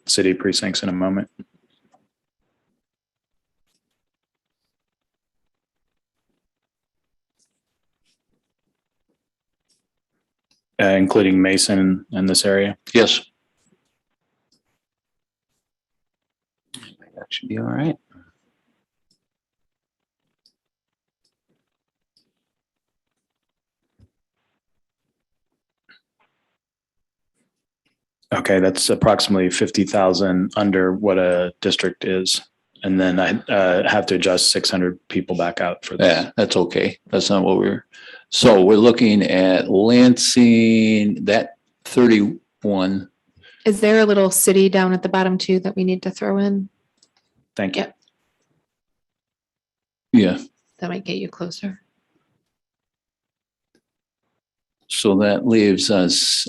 city precincts in a moment. Including Mason in this area. Yes. That should be all right. Okay, that's approximately 50,000 under what a district is. And then I have to adjust 600 people back out for this. Yeah, that's okay. That's not what so we're looking at Lansing, that 31. Is there a little city down at the bottom too that we need to throw in? Thank you. Yeah. That might get you closer. So that leaves us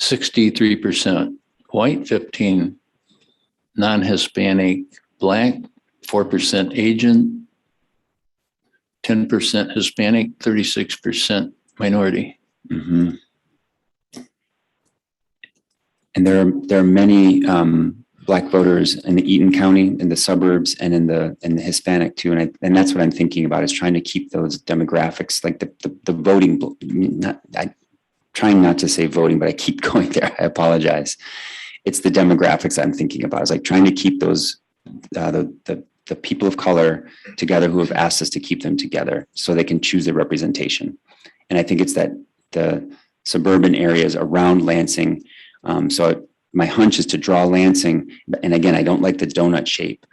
63% white, 15 non-Hispanic, Black, 4% Asian, 10% Hispanic, 36% minority. Mm-hmm. And there are many Black voters in the Eaton County, in the suburbs, and in the Hispanic too. And that's what I'm thinking about, is trying to keep those demographics, like the voting. Trying not to say voting, but I keep going there. I apologize. It's the demographics I'm thinking about. It's like trying to keep those the people of color together who have asked us to keep them together so they can choose their representation. And I think it's that the suburban areas around Lansing. So my hunch is to draw Lansing. And again, I don't like the donut shape.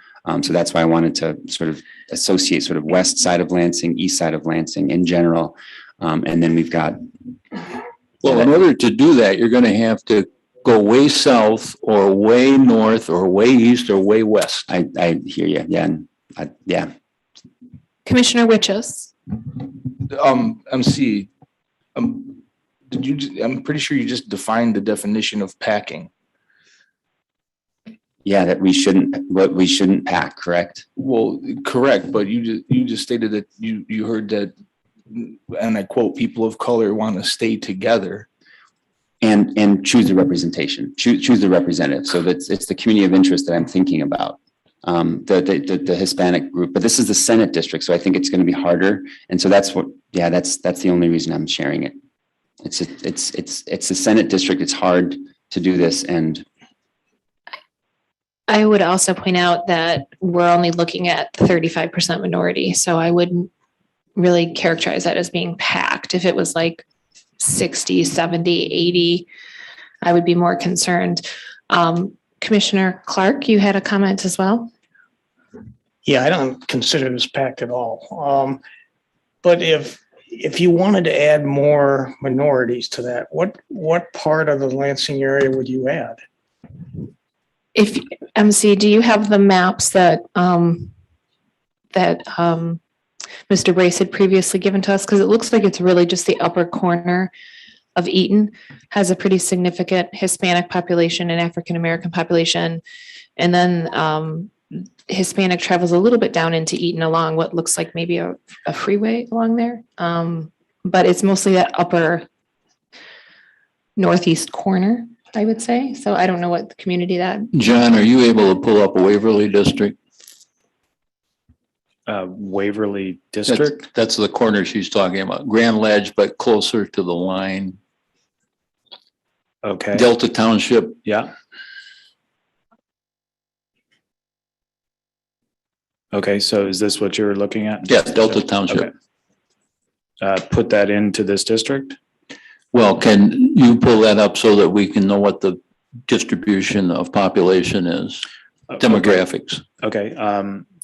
So that's why I wanted to sort of associate sort of west side of Lansing, east side of Lansing in general. And then we've got. Well, in order to do that, you're going to have to go way south or way north or way east or way west. I hear you. Yeah. Yeah. Commissioner Witches. MC, I'm pretty sure you just defined the definition of packing. Yeah, that we shouldn't pack, correct? Well, correct, but you just stated that you heard that, and I quote, people of color want to stay together. And choose the representation, choose the representative. So it's the community of interest that I'm thinking about. The Hispanic group, but this is the Senate district, so I think it's going to be harder. And so that's the only reason I'm sharing it. It's the Senate district. It's hard to do this, and I would also point out that we're only looking at 35% minority, so I wouldn't really characterize that as being packed. If it was like 60, 70, 80, I would be more concerned. Commissioner Clark, you had a comment as well? Yeah, I don't consider this packed at all. But if you wanted to add more minorities to that, what part of the Lansing area would you add? If MC, do you have the maps that Mr. Brace had previously given to us? Because it looks like it's really just the upper corner of Eaton has a pretty significant Hispanic population and African American population, and then Hispanic travels a little bit down into Eaton along what looks like maybe a freeway along there, but it's mostly that upper northeast corner, I would say. So I don't know what the community that. John, are you able to pull up a Waverly district? Waverly district? That's the corner she's talking about. Grand Ledge, but closer to the line. Okay. Delta Township. Yeah. Okay, so is this what you're looking at? Yes, Delta Township. Okay. Put that into this district? Well, can you pull that up so that we can know what the distribution of population is? Demographics. Okay,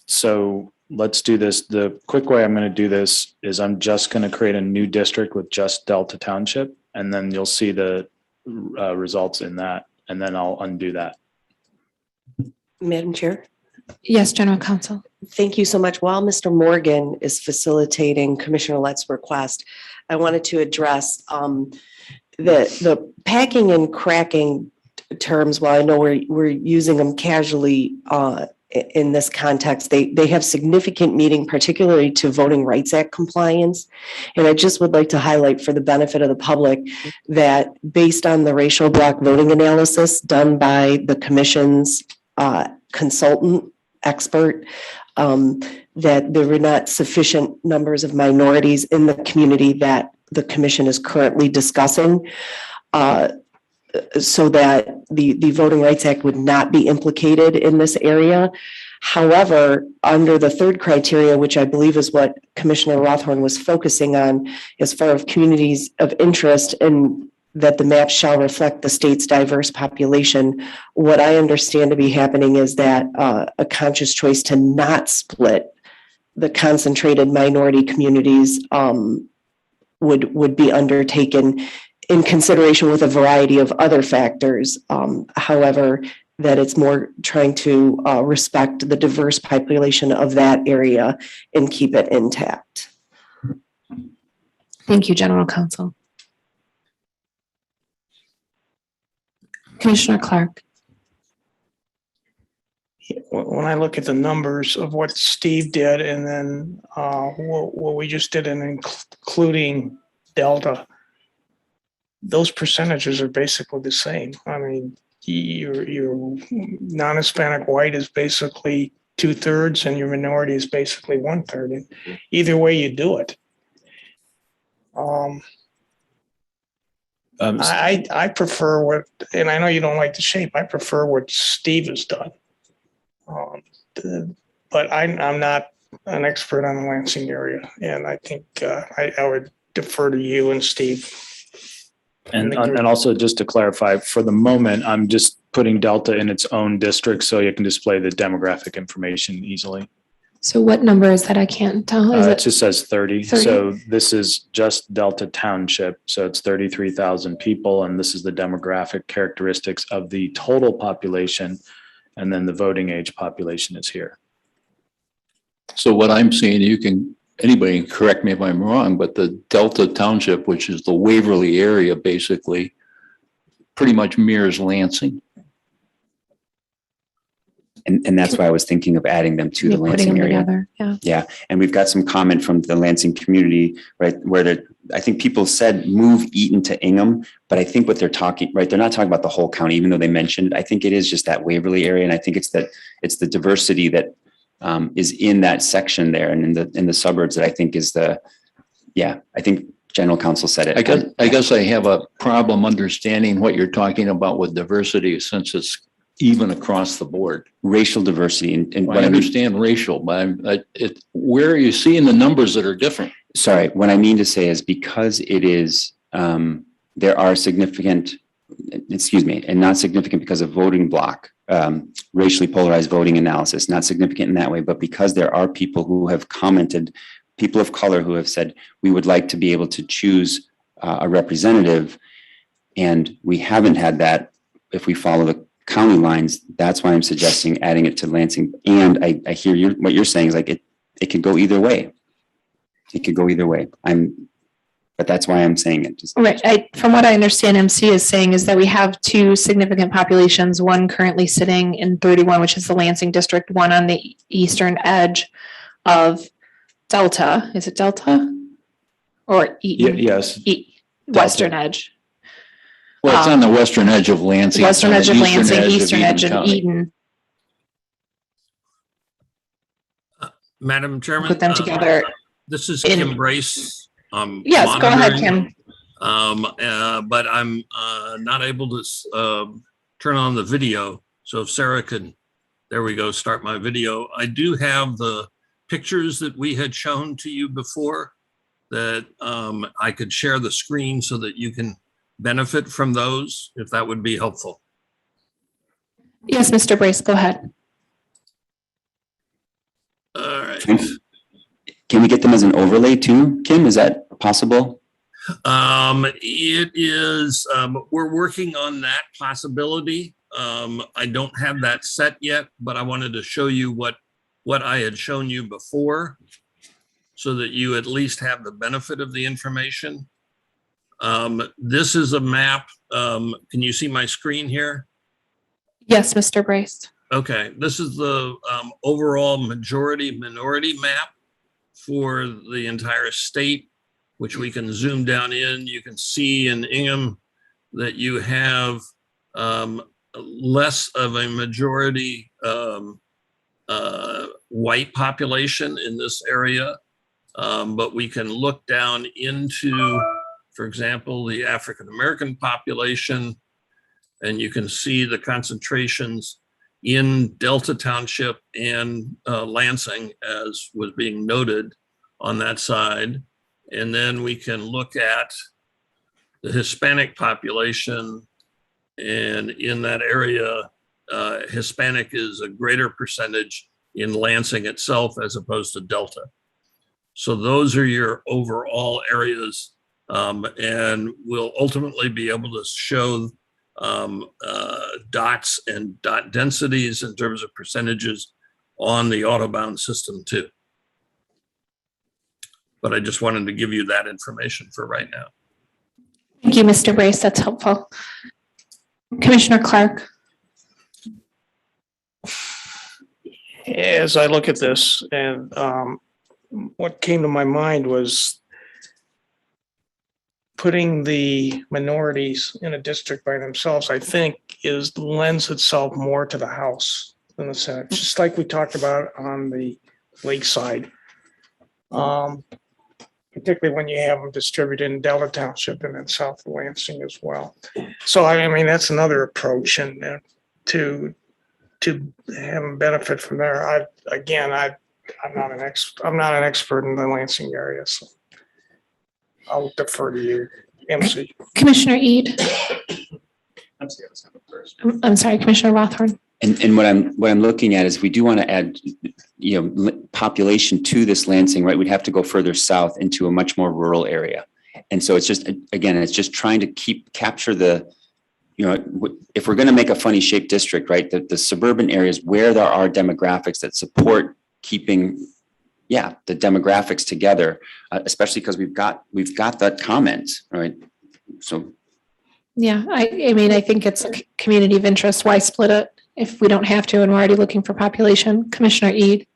so let's do this. The quick way I'm going to do this is I'm just going to create a new district with just Delta Township, and then you'll see the results in that, and then I'll undo that. Madam Chair. Yes, General Counsel. Thank you so much. While Mr. Morgan is facilitating Commissioner Lett's request, I wanted to address the packing and cracking terms. While I know we're using them casually in this context, they have significant meaning, particularly to Voting Rights Act compliance. And I just would like to highlight for the benefit of the public that based on the racial bloc voting analysis done by the Commission's consultant expert, that there were not sufficient numbers of minorities in the community that the Commission is currently discussing, so that the Voting Rights Act would not be implicated in this area. However, under the third criteria, which I believe is what Commissioner Rothhorn was focusing on, as far as communities of interest and that the map shall reflect the state's diverse population. What I understand to be happening is that a conscious choice to not split the concentrated minority communities would be undertaken in consideration with a variety of other factors. However, that it's more trying to respect the diverse population of that area and keep it intact. Thank you, General Counsel. Commissioner Clark. When I look at the numbers of what Steve did and then what we just did in including Delta, those percentages are basically the same. I mean, your non-Hispanic white is basically 2/3 and your minority is basically 1/3. And either way you do it. I prefer what, and I know you don't like the shape, I prefer what Steve has done. But I'm not an expert on the Lansing area, and I think I would defer to you and Steve. And also just to clarify, for the moment, I'm just putting Delta in its own district so you can display the demographic information easily. So what number is that? I can't tell. It just says 30. 30? So this is just Delta Township. So it's 33,000 people. And this is the demographic characteristics of the total population. And then the voting age population is here. So what I'm seeing, you can anybody can correct me if I'm wrong, but the Delta Township, which is the Waverly area, basically pretty much mirrors Lansing. And that's why I was thinking of adding them to the Lansing area. Yeah, and we've got some comment from the Lansing community, right, where I think people said move Eaton to Ingham, but I think what they're talking, right, they're not talking about the whole county, even though they mentioned it. I think it is just that Waverly area, and I think it's the diversity that is in that section there and in the suburbs that I think is I think General Counsel said it. I guess I have a problem understanding what you're talking about with diversity, since it's even across the board. Racial diversity. And I understand racial, but where are you seeing the numbers that are different? Sorry, what I mean to say is because it is, there are significant, and not significant because of voting block, racially polarized voting analysis, not significant in that way, but because there are people who have commented, people of color who have said, we would like to be able to choose a representative, and we haven't had that if we follow the county lines. That's why I'm suggesting adding it to Lansing. And I hear what you're saying is like it could go either way. It could go either way. But that's why I'm saying it. Right. From what I understand, MC is saying is that we have two significant populations, one currently sitting in 31, which is the Lansing district, one on the eastern edge of Delta. Is it Delta? Or Eaton? Yes. Western edge. Well, it's on the western edge of Lansing. Western edge of Lansing, eastern edge of Eaton. Madam Chairman. Put them together. This is Kim Brace. Yes, go ahead, Kim. But I'm not able to turn on the video. So if Sarah could, there we go, start my video. I do have the pictures that we had shown to you before that I could share the screen so that you can benefit from those, if that would be helpful. Yes, Mr. Brace, go ahead. All right. Can we get them as an overlay too, Kim? Is that possible? It is, we're working on that possibility. I don't have that set yet, but I wanted to show you what I had shown you before so that you at least have the benefit of the information. This is a map. Can you see my screen here? Yes, Mr. Brace. Okay, this is the overall majority-minority map for the entire state, which we can zoom down in. You can see in Ingham that you have less of a majority white population in this area, but we can look down into, for example, the African-American population, and you can see the concentrations in Delta Township and Lansing, as was being noted on that side. And then we can look at the Hispanic population, and in that area, Hispanic is a greater percentage in Lansing itself as opposed to Delta. So those are your overall areas, and we'll ultimately be able to show dots and dot densities in terms of percentages on the Autobound system too. But I just wanted to give you that information for right now. Thank you, Mr. Brace. That's helpful. Commissioner Clark. As I look at this, and what came to my mind was putting the minorities in a district by themselves, I think, lends itself more to the House than the Senate, just like we talked about on the lakeside. Particularly when you have them distributed in Delta Township and in South Lansing as well. So I mean, that's another approach, and to have them benefit from there. I'm not an expert in the Lansing area, so I'll defer to you, MC. Commissioner Eid. I'm sorry, Commissioner Rothorn. And what I'm looking at is we do want to add, population to this Lansing, right? We'd have to go further south into a much more rural area. And so it's just, again, it's just trying to capture the, if we're going to make a funny shaped district, right? The suburban areas where there are demographics that support keeping yeah, the demographics together, especially because we've got that comment, right? So Yeah, I mean, I think it's a community of interest. Why split it if we don't have to and we're already looking for population? Commissioner Eid?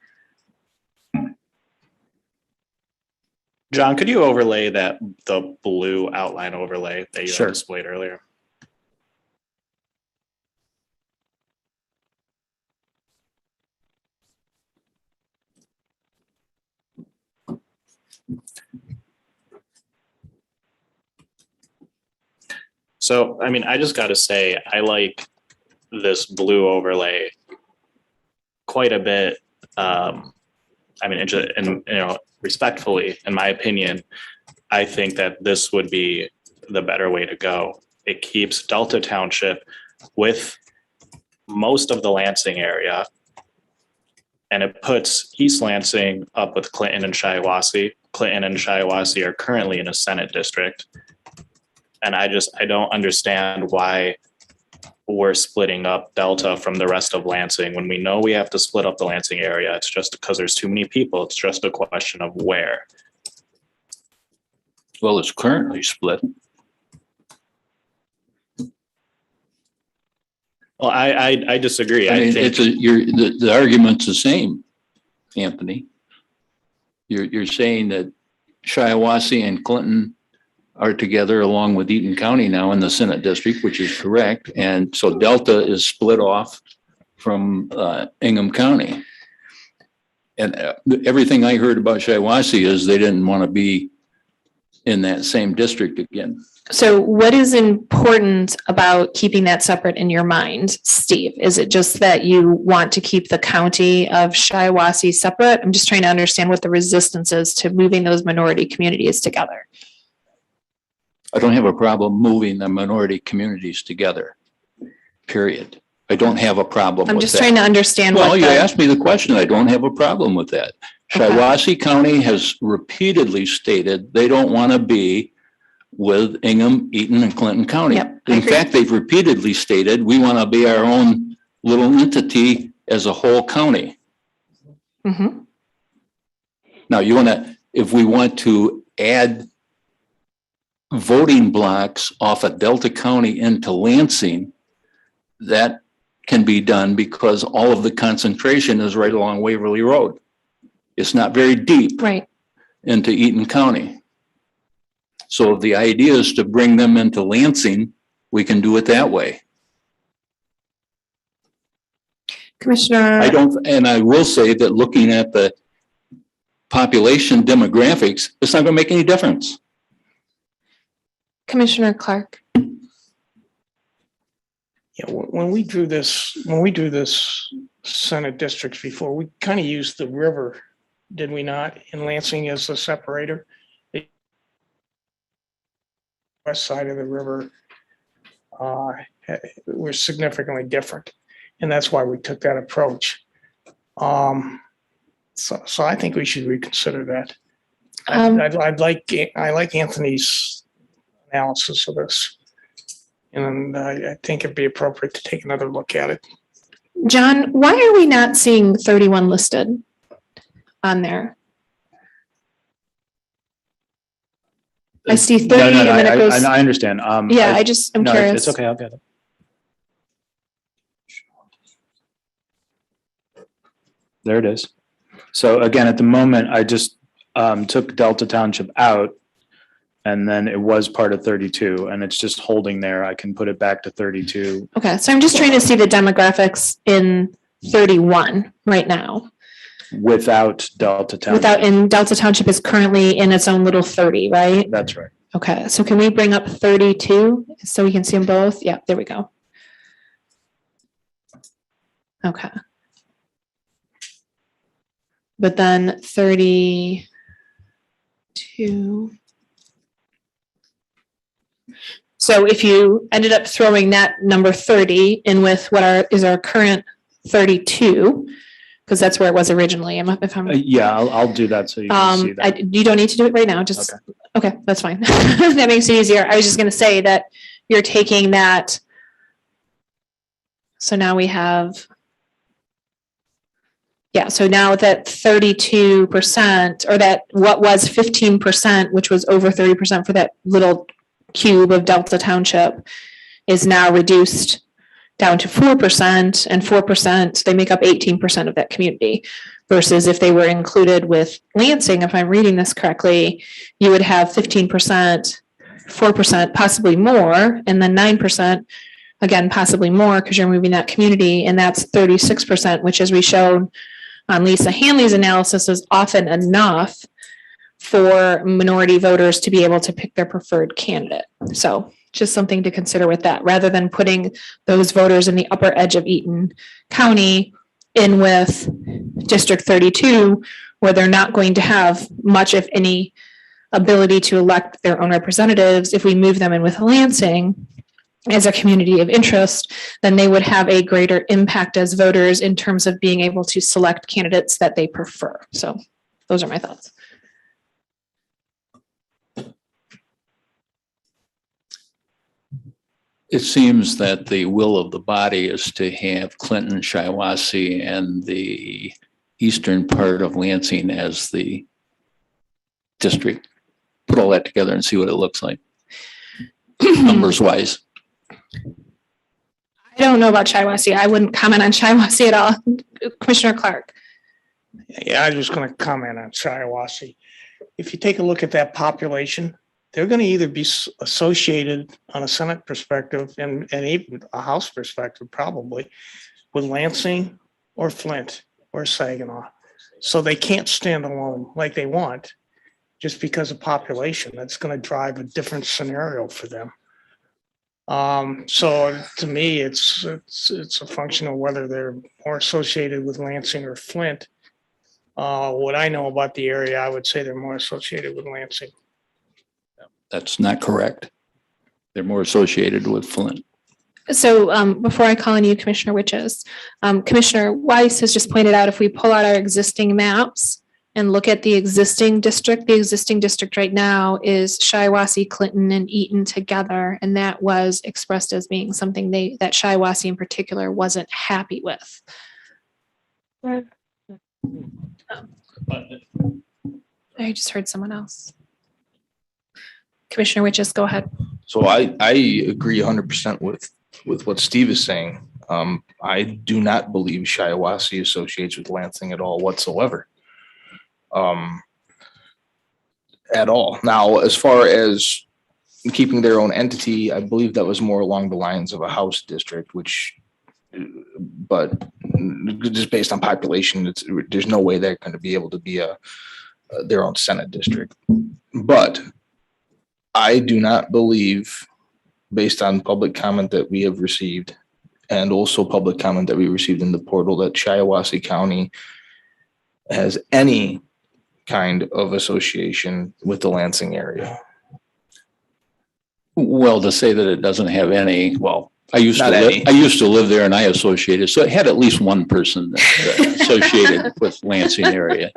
John, could you overlay the blue outline overlay that you Sure. had displayed earlier? So, I mean, I just got to say, I like this blue overlay quite a bit. I mean, and respectfully, in my opinion, I think that this would be the better way to go. It keeps Delta Township with most of the Lansing area, and it puts East Lansing up with Clinton and Shiawassee. Clinton and Shiawassee are currently in a Senate district. And I don't understand why we're splitting up Delta from the rest of Lansing when we know we have to split up the Lansing area. It's just because there's too many people. It's just a question of where. Well, it's currently split. Well, I disagree. I mean, think the argument's the same, Anthony. You're saying that Shiawassee and Clinton are together along with Eaton County now in the Senate district, which is correct. And so Delta is split off from Ingham County. And everything I heard about Shiawassee is they didn't want to be in that same district again. So what is important about keeping that separate in your mind, Steve? Is it just that you want to keep the county of Shiawassee separate? I'm just trying to understand what the resistance is to moving those minority communities together. I don't have a problem moving the minority communities together, period. I don't have a problem with that. I'm just trying to understand. Well, you asked me the question. I don't have a problem with that. Shiawassee County has repeatedly stated they don't want to be with Ingham, Eaton, and Clinton County. Yep, in fact, they've repeatedly stated we want to be our own little entity as a whole county. Mm-hmm. Now, if we want to add voting blocks off of Delta County into Lansing, that can be done because all of the concentration is right along Waverly Road. It's not very deep into Eaton County. So if the idea is to bring them into Lansing, we can do it that way. Commissioner. And I will say that looking at the population demographics, it's not going to make any difference. Commissioner Clark. Yeah, when we do this Senate districts before, we kind of used the river, did we not, in Lansing as the separator? The west side of the river were significantly different, and that's why we took that approach. So I think we should reconsider that. I like Anthony's analysis of this. And I think it'd be appropriate to take another look at it. John, why are we not seeing 31 listed on there? I see 30 and then it goes. I understand. I'm curious. It's okay. I'll get it. There it is. So again, at the moment, I just took Delta Township out. And then it was part of 32 and it's just holding there. I can put it back to 32. Okay. So I'm just trying to see the demographics in 31 right now. Without Delta Township. And Delta Township is currently in its own little 30, right? That's right. Okay. So can we bring up 32 so we can see them both? Yeah, there we go. Okay. But then 32. So if you ended up throwing that number 30 in with what is our current 32, because that's where it was originally. Yeah, I'll do that so you can see that. You don't need to do it right now. Just okay, that's fine. That makes it easier. I was just going to say that you're taking that. So now we have Yeah, so now that 32%, or that what was 15%, which was over 30% for that little cube of Delta Township, is now reduced down to 4%, and 4%, they make up 18% of that community. Versus if they were included with Lansing, if I'm reading this correctly, you would have 15%, 4%, possibly more, and then 9%, again, possibly more, because you're moving that community, and that's 36%, which, as we showed on Lisa Hanley's analysis, is often enough for minority voters to be able to pick their preferred candidate. So just something to consider with that, rather than putting those voters in the upper edge of Eaton County in with District 32, where they're not going to have much, if any, ability to elect their own representatives. If we move them in with Lansing as a community of interest, then they would have a greater impact as voters in terms of being able to select candidates that they prefer. So those are my thoughts. It seems that the will of the body is to have Clinton, Shiawassee, and the eastern part of Lansing as the district. Put all that together and see what it looks like, numbers wise. I don't know about Shiawassee. I wouldn't comment on Shiawassee at all. Commissioner Clark. Yeah, I was just going to comment on Shiawassee. If you take a look at that population, they're going to either be associated on a Senate perspective and even a House perspective, probably, with Lansing or Flint or Saginaw. So they can't stand alone like they want just because of population. That's going to drive a different scenario for them. So to me, it's a function of whether they're more associated with Lansing or Flint. What I know about the area, I would say they're more associated with Lansing. That's not correct. They're more associated with Flint. So before I call on you, Commissioner Witches, Commissioner Weiss has just pointed out, if we pull out our existing maps and look at the existing district right now is Shiawassee, Clinton, and Eaton together. And that was expressed as being something that Shiawassee in particular wasn't happy with. I just heard someone else. Commissioner Witches, go ahead. So I agree 100% with what Steve is saying. I do not believe Shiawassee associates with Lansing at all whatsoever. At all. Now, as far as keeping their own entity, I believe that was more along the lines of a House district, but just based on population, there's no way they're going to be able to be their own Senate district. But I do not believe, based on public comment that we have received, and also public comment that we received in the portal, that Shiawassee County has any kind of association with the Lansing area. Well, to say that it doesn't have any, well, I used to live there and I associated, so it had at least one person that associated with Lansing area.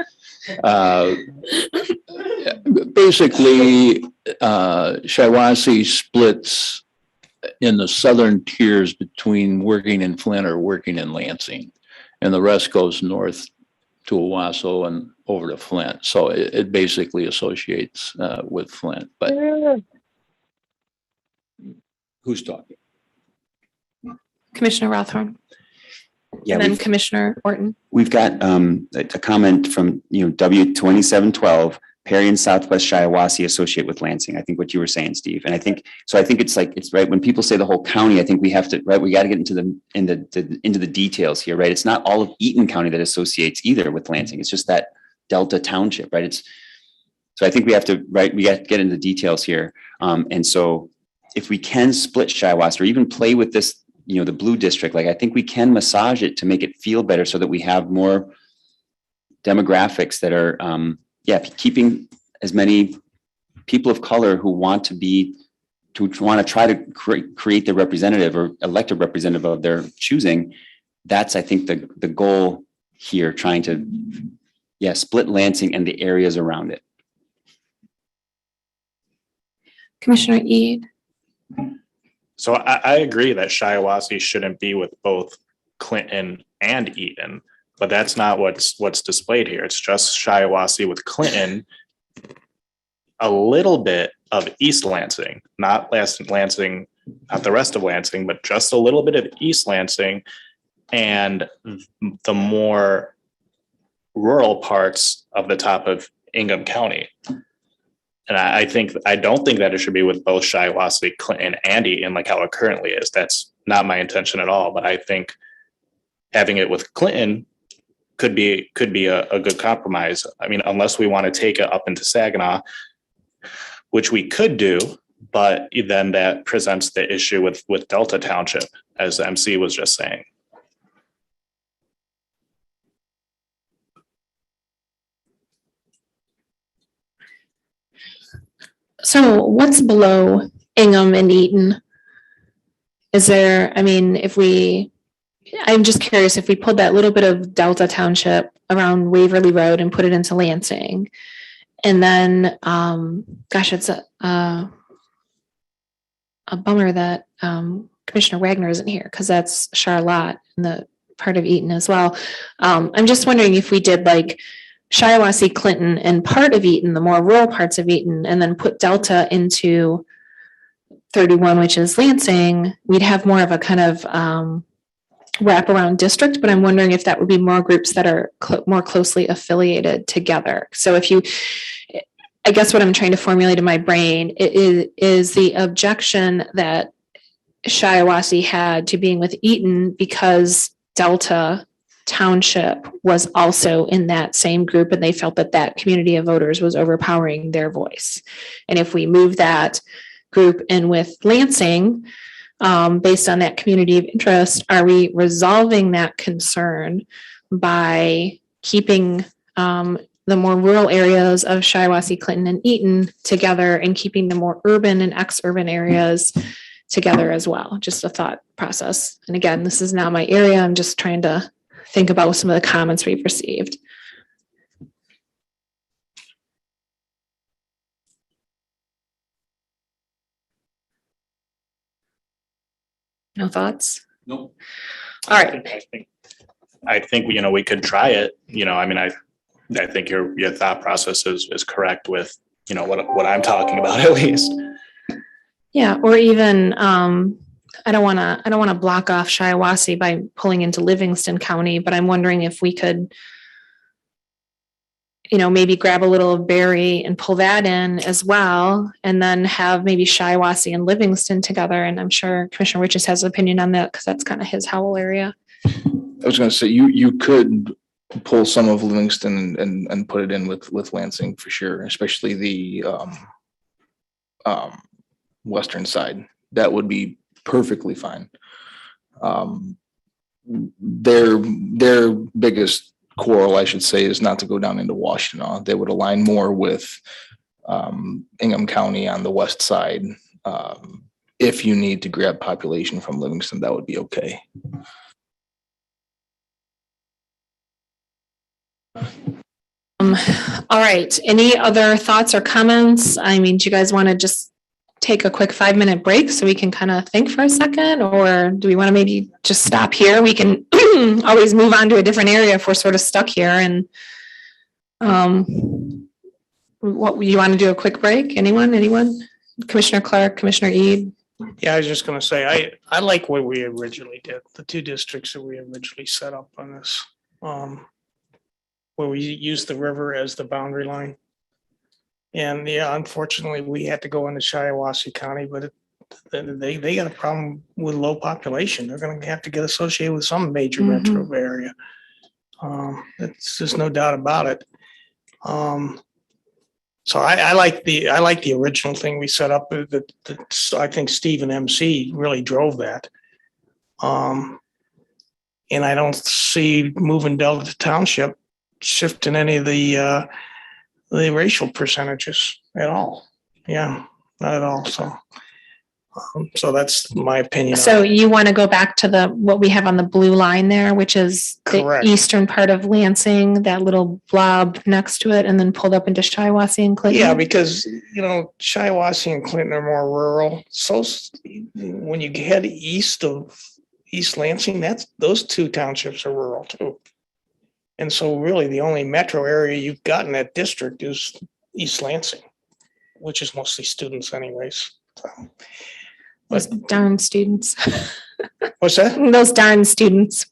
Basically, Shiawassee splits in the southern tiers between working in Flint or working in Lansing, and the rest goes north to Owasso and over to Flint. So it basically associates with Flint. But who's talking? Commissioner Rothhorn. Yeah, and then Commissioner Orton. We've got a comment from W2712. Perry and Southwest Shiawassee associate with Lansing. I think what you were saying, Steve. And I think it's right when people say the whole county. I think we have to we got to get into the details here, right? It's not all of Eaton County that associates either with Lansing. It's just that Delta Township, right? So I think we have to get into the details here. And so if we can split Shiawassee or even play with this, the blue district, I think we can massage it to make it feel better so that we have more demographics that are keeping as many people of color who want to try to create the representative or elect a representative of their choosing. That's, I think, the goal here, trying to, split Lansing and the areas around it. Commissioner Eade. So I agree that Shiawassee shouldn't be with both Clinton and Eaton. but that's not what's displayed here. It's just Shiawassee with Clinton, a little bit of East Lansing, not Lansing, not the rest of Lansing, but just a little bit of East Lansing, and the more rural parts of the top of Ingham County. And I don't think that it should be with both Shiawassee, Clinton, and Eaton like how it currently is. That's not my intention at all. But I think having it with Clinton could be a good compromise. I mean, unless we want to take it up into Saginaw, which we could do, but then that presents the issue with Delta Township, as MC was just saying. So what's below Ingham and Eaton? Is there, I mean, I'm just curious if we pulled that little bit of Delta Township around Waverly Road and put it into Lansing. And then, gosh, it's a bummer that Commissioner Wagner isn't here because that's Charlotte and the part of Eaton as well. I'm just wondering if we did like Shiawassee, Clinton, and part of Eaton, the more rural parts of Eaton, and then put Delta into 31, which is Lansing, we'd have more of a kind of wraparound district, but I'm wondering if that would be more groups that are more closely affiliated together. So I guess what I'm trying to formulate in my brain is the objection that Shiawassee had to being with Eaton because Delta Township was also in that same group and they felt that community of voters was overpowering their voice. And if we move that group in with Lansing, based on that community of interest, are we resolving that concern by keeping the more rural areas of Shiawassee, Clinton, and Eaton together and keeping the more urban and ex-urban areas together as well? Just a thought process. And again, this is not my area. I'm just trying to think about some of the comments we've received. No thoughts? Nope. All right. I think we could try it. I mean, I think your thought process is correct with what I'm talking about at least. Yeah, or even I don't want to block off Shiawassee by pulling into Livingston County, but I'm wondering if we could maybe grab a little of Berry and pull that in as well, and then have maybe Shiawassee and Livingston together. And I'm sure Commissioner Riches has an opinion on that because that's kind of his Howell area. I was going to say you could pull some of Livingston and put it in with Lansing for sure, especially the western side. That would be perfectly fine. Their biggest quarrel, I should say, is not to go down into Washington. They would align more with Ingham County on the west side. If you need to grab population from Livingston, that would be okay. All right. Any other thoughts or comments? I mean, do you guys want to just take a quick 5-minute break so we can kind of think for a second, or do we want to maybe just stop here? We can always move on to a different area if we're sort of stuck here. And what you want to do? A quick break? Anyone? Commissioner Clark, Commissioner Ede? Yeah, I was just going to say, I like what we originally did, the 2 districts that we originally set up on this, where we used the river as the boundary line. And yeah, unfortunately, we had to go into Shiawassee County, but they got a problem with low population. They're going to have to get associated with some major metro area. It's just no doubt about it. So I like the original thing we set up. That I think Steve and MC really drove that. And I don't see moving Delta Township shifting any of the racial percentages at all. Yeah, not at all. So that's my opinion. So you want to go back to what we have on the blue line there, which is Correct. The eastern part of Lansing, that little blob next to it, and then pulled up into Shiawassee and Clinton? Yeah, because, Shiawassee and Clinton are more rural. So when you head east of East Lansing, those 2 townships are rural too. And so really the only metro area you've got in that district is East Lansing, which is mostly students anyways. So, Those darn students. what's that? Those darn students.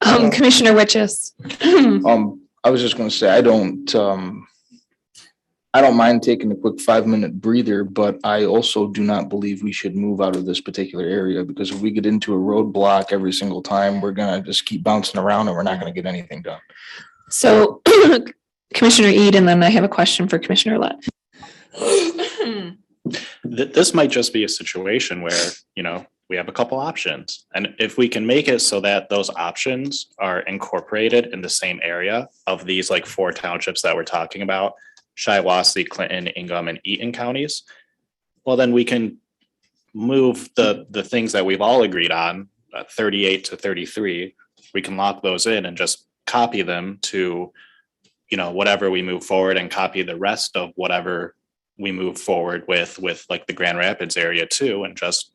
Commissioner Witches. I was just gonna say, I don't mind taking a quick 5-minute breather, but I also do not believe we should move out of this particular area, because if we get into a roadblock every single time, we're gonna just keep bouncing around and we're not gonna get anything done. So Commissioner Ede, and then I have a question for Commissioner Lett. This might just be a situation where, we have a couple options. And if we can make it so that those options are incorporated in the same area of these like 4 townships that we're talking about, Shiawassee, Clinton, Ingham, and Eaton counties, well, then we can move the things that we've all agreed on, 38 to 33. We can lock those in and just copy them to, whatever we move forward, and copy the rest of whatever we move forward with like the Grand Rapids area too. And just,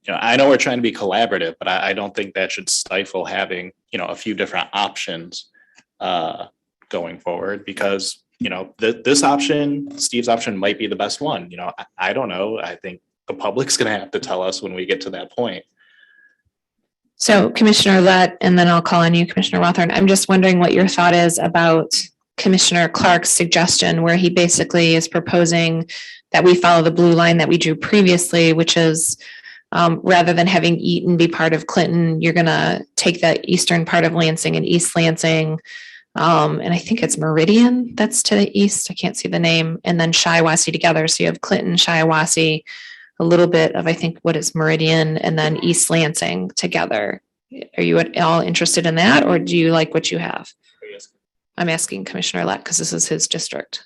I know we're trying to be collaborative, but I don't think that should stifle having, a few different options going forward, because this option, Steve's option, might be the best one. I don't know. I think the public's going to have to tell us when we get to that point. So Commissioner Lett, and then I'll call on you, Commissioner Rothorn. I'm just wondering what your thought is about Commissioner Clark's suggestion, where he basically is proposing that we follow the blue line that we drew previously, which is rather than having Eaton be part of Clinton, you're going to take the eastern part of Lansing and East Lansing. And I think it's Meridian that's to the east. I can't see the name. And then Shiawassee together. So you have Clinton, Shiawassee, a little bit of, I think, what is Meridian, and then East Lansing together. Are you at all interested in that, or do you like what you have? I'm asking Commissioner Lett because this is his district.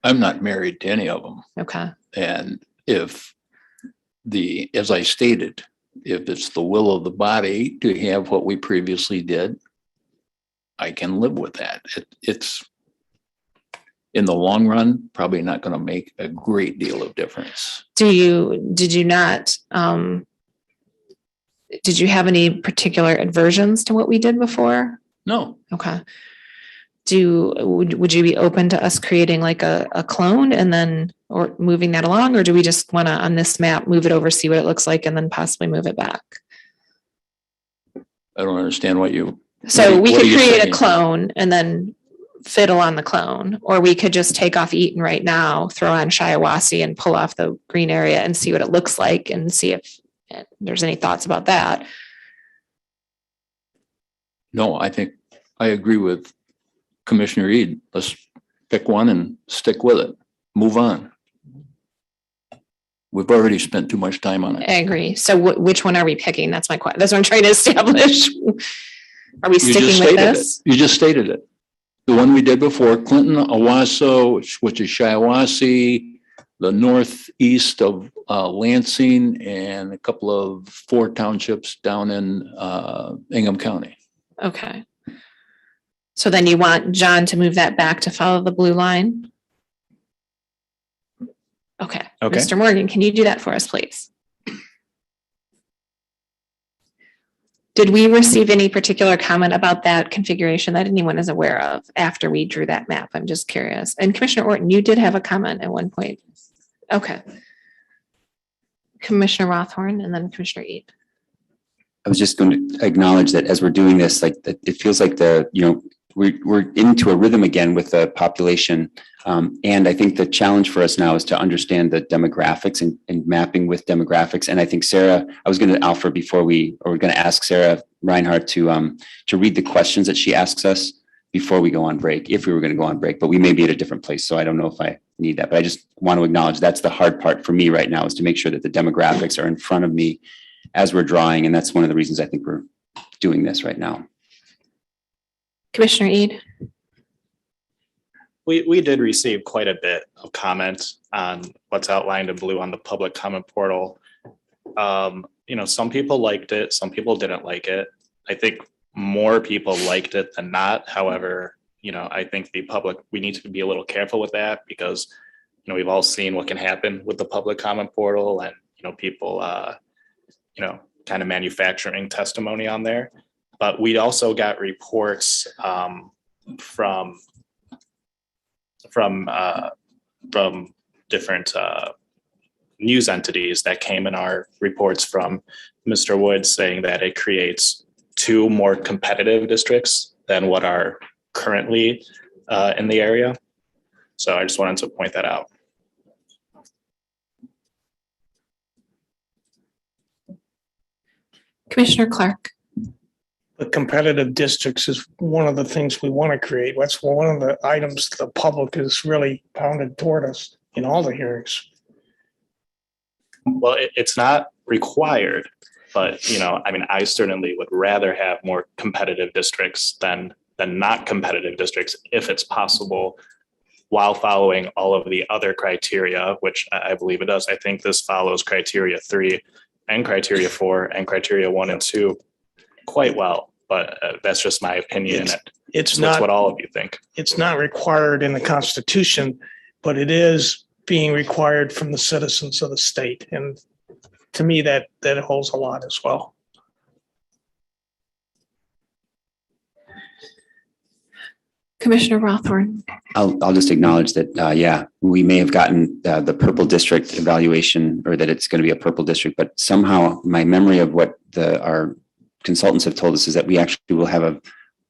I'm not married to any of them. Okay. And as I stated, if it's the will of the body to have what we previously did, I can live with that. It's in the long run, probably not going to make a great deal of difference. Did you have any particular aversions to what we did before? No. Okay. Would you be open to us creating like a clone and then, or moving that along, or do we just want to, on this map, move it over, see what it looks like, and then possibly move it back? I don't understand what you. So we could create a clone and then fiddle on the clone, or we could just take off Eaton right now, throw on Shiawassee and pull off the green area and see what it looks like, and see if there's any thoughts about that. No, I think I agree with Commissioner Ede. Let's pick one and stick with it. Move on. We've already spent too much time on it. I agree. So which one are we picking? That's my question. That's what I'm trying to establish. Are we sticking with this? You just stated it. The one we did before, Clinton, Owasso, which is Shiawassee, the northeast of Lansing, and a couple of 4 townships down in Ingham County. Okay. So then you want John to move that back to follow the blue line? Okay. Mr. Morgan, can you do that for us, please? Did we receive any particular comment about that configuration that anyone is aware of after we drew that map? I'm just curious. And Commissioner Orton, you did have a comment at one point. Okay. Commissioner Rothorn and then Commissioner Ede. I was just going to acknowledge that as we're doing this, like it feels like we're into a rhythm again with the population. And I think the challenge for us now is to understand the demographics and mapping with demographics. And I think Sarah, I was going to offer before we're going to ask Sarah Reinhardt to read the questions that she asks us before we go on break, if we were going to go on break, but we may be at a different place. So I don't know if I need that, but I just want to acknowledge that's the hard part for me right now, is to make sure that the demographics are in front of me as we're drawing. And that's one of the reasons I think we're doing this right now. Commissioner Ede. We did receive quite a bit of comments on what's outlined in blue on the public comment portal. Some people liked it, some people didn't like it. I think more people liked it than not. However, I think we need to be a little careful with that, because, we've all seen what can happen with the public comment portal, and, people, kind of manufacturing testimony on there. But we also got reports from different news entities that came in our reports from Mr. Woods saying that it creates 2 more competitive districts than what are currently in the area. So I just wanted to point that out. Commissioner Clark. The competitive districts is one of the things we want to create. That's one of the items the public has really pounded toward us in all the hearings. Well, it's not required, but I mean, I certainly would rather have more competitive districts than not competitive districts if it's possible, while following all of the other criteria, which I believe it does. I think this follows criteria 3 and criteria 4 and criteria 1 and 2 quite well, but that's just my opinion. It's That's not what all of you think. It's not required in the Constitution, but it is being required from the citizens of the state. And to me, that holds a lot as well. Commissioner Rothorn. I'll just acknowledge that, yeah, we may have gotten the purple district evaluation, or that it's going to be a purple district, but somehow my memory of what our consultants have told us is that we actually will have a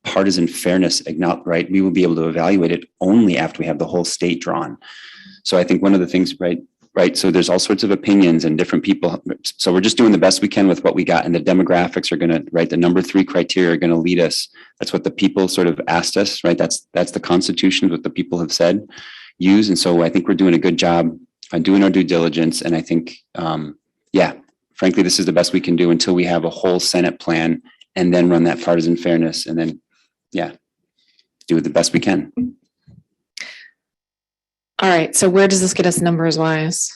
partisan fairness, right? We will be able to evaluate it only after we have the whole state drawn. So I think one of the things, right? So there's all sorts of opinions and different people. So we're just doing the best we can with what we got, and the demographics are going to, right? The number 3 criteria are going to lead us. That's what the people sort of asked us, right? That's the Constitution, what the people have said, use. And so I think we're doing a good job on doing our due diligence. And I think, yeah, frankly, this is the best we can do until we have a whole Senate plan, and then run that partisan fairness, and then, yeah, do the best we can. All right. So where does this get us numbers wise?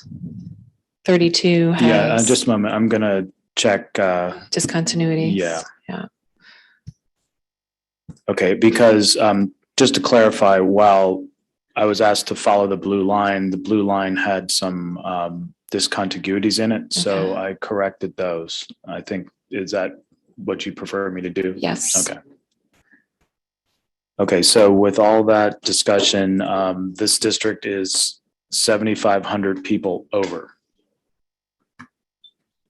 32 has. Yeah, just a moment. I'm going to check. Discontinuity. Yeah. Yeah. Okay, because just to clarify, while I was asked to follow the blue line had some discontinuities in it. So I corrected those. I think, is that what you prefer me to do? Yes. Okay. Okay, so with all that discussion, this district is 7,500 people over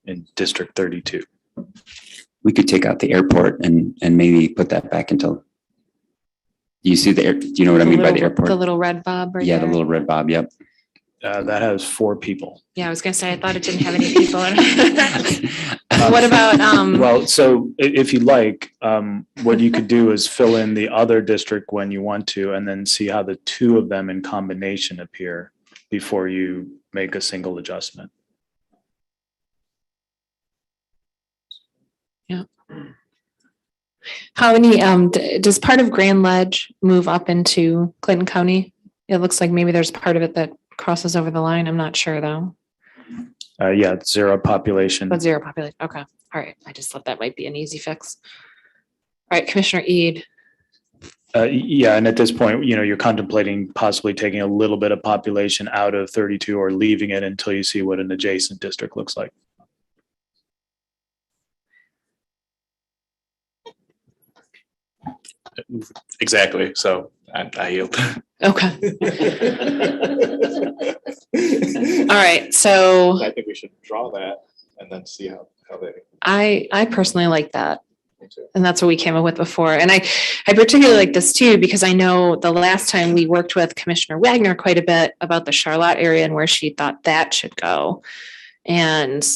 in District 32. We could take out the airport and maybe put that back into. You see do you know what I mean by the airport? The little red bob right Yeah, there. the little red bob. Yep. That has 4 people. Yeah, I was gonna say, I thought it didn't have any people in it. What about Well, so if you like, what you could do is fill in the other district when you want to, and then see how the 2 of them in combination appear before you make a single adjustment. Yeah. How many does part of Grand Ledge move up into Clinton County? It looks like maybe there's part of it that crosses over the line. I'm not sure though. Yeah, 0 population. But 0 population. Okay. All right. I just thought that might be an easy fix. All right, Commissioner Eid. Yeah, and at this point, you're contemplating possibly taking a little bit of population out of 32 or leaving it until you see what an adjacent district looks like. Exactly. So I yield. Okay. All right. So I think we should draw that and then see how they. I personally like that. And that's what we came up with before. And I particularly like this too, because I know the last time we worked with Commissioner Wagner quite a bit about the Charlotte area and where she thought that should go. And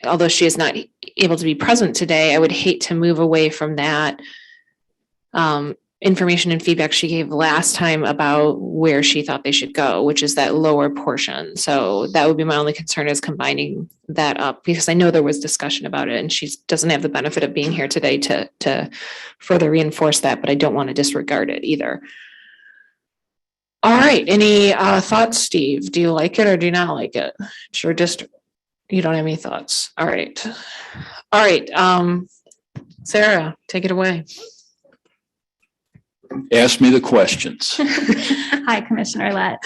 although she is not able to be present today, I would hate to move away from that information and feedback she gave last time about where she thought they should go, which is that lower portion. So that would be my only concern, is combining that up, because I know there was discussion about it and she doesn't have the benefit of being here today to further reinforce that, but I don't want to disregard it either. All right. Any thoughts, Steve? Do you like it or do you not like it? It's your district. You don't have any thoughts. All right. All right. Sarah, take it away. Ask me the questions. Hi, Commissioner Lett.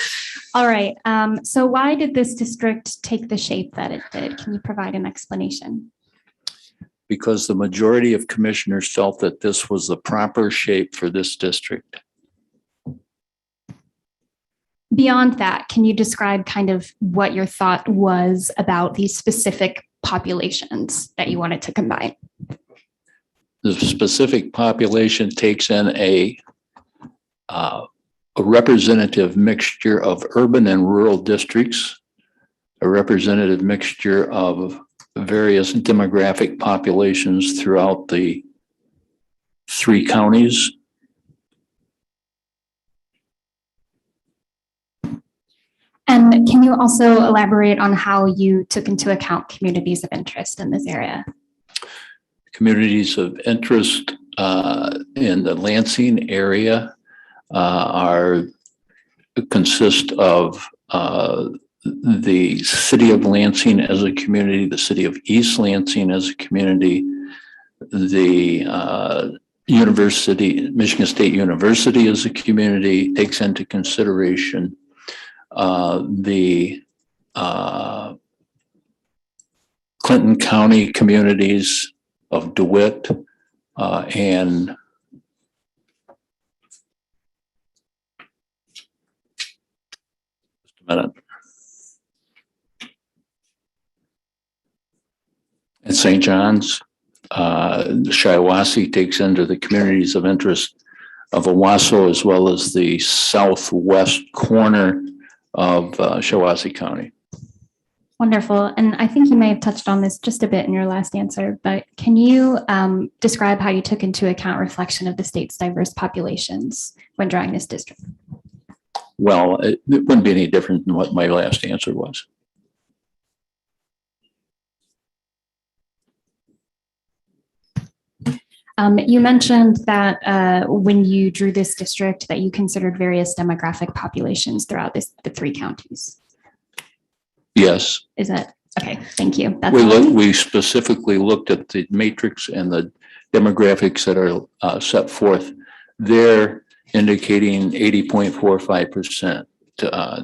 All right. So why did this district take the shape that it did? Can you provide an explanation? because the majority of commissioners felt that this was the proper shape for this district. Beyond that, can you describe kind of what your thought was about these specific populations that you wanted to combine? The specific population takes in a representative mixture of urban and rural districts, a representative mixture of various demographic populations throughout the 3 counties. And can you also elaborate on how you took into account communities of interest in this area? Communities of interest in the Lansing area consist of the city of Lansing as a community, the city of East Lansing as a community, the university, Michigan State University as a community takes into consideration the Clinton County communities of DeWitt and just a minute. And St. John's. Shiawassee takes into the communities of interest of Owasso as well as the southwest corner of Shiawassee County. Wonderful. And I think you may have touched on this just a bit in your last answer, but can you describe how you took into account reflection of the state's diverse populations when drawing this district? Well, it wouldn't be any different than what my last answer was. You mentioned that when you drew this district that you considered various demographic populations throughout the 3 counties. Yes. Is that okay? Thank you. That's We specifically looked at the matrix and the demographics that are set forth there, indicating 80.45%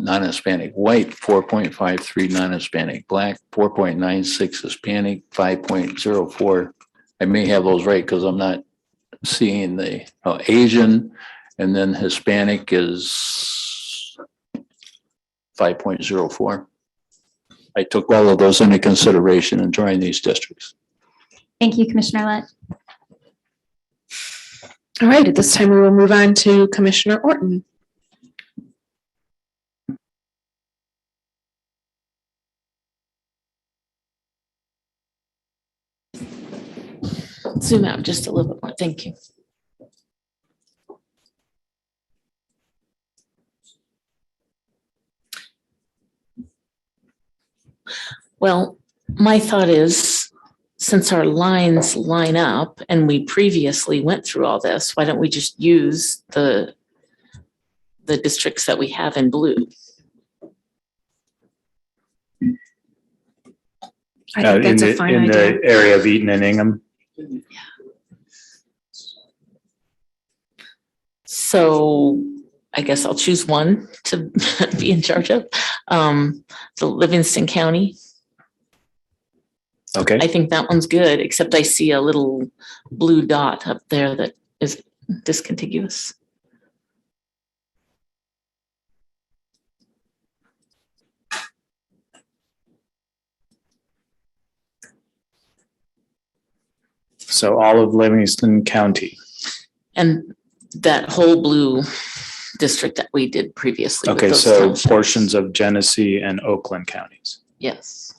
non-Hispanic, white 4.53, non-Hispanic, black 4.96, Hispanic 5.04. I may have those right because I'm not seeing the Asian, and then Hispanic is 5.04. I took all of those into consideration in drawing these districts. Thank you, Commissioner Lett. All right, at this time, we will move on to Commissioner Orton. Zoom out just a little bit more. Thank you. Well, my thought is, since our lines line up and we previously went through all this, why don't we just use the districts that we have in blue? I think that's a fine idea. In the area of Eaton and Ingham. So I guess I'll choose one to be in charge of. The Livingston County. Okay. I think that one's good, except I see a little blue dot up there that is discontiguous. So all of Livingston County. And that whole blue district that we did previously. Okay, so portions of Genesee and Oakland counties. Yes.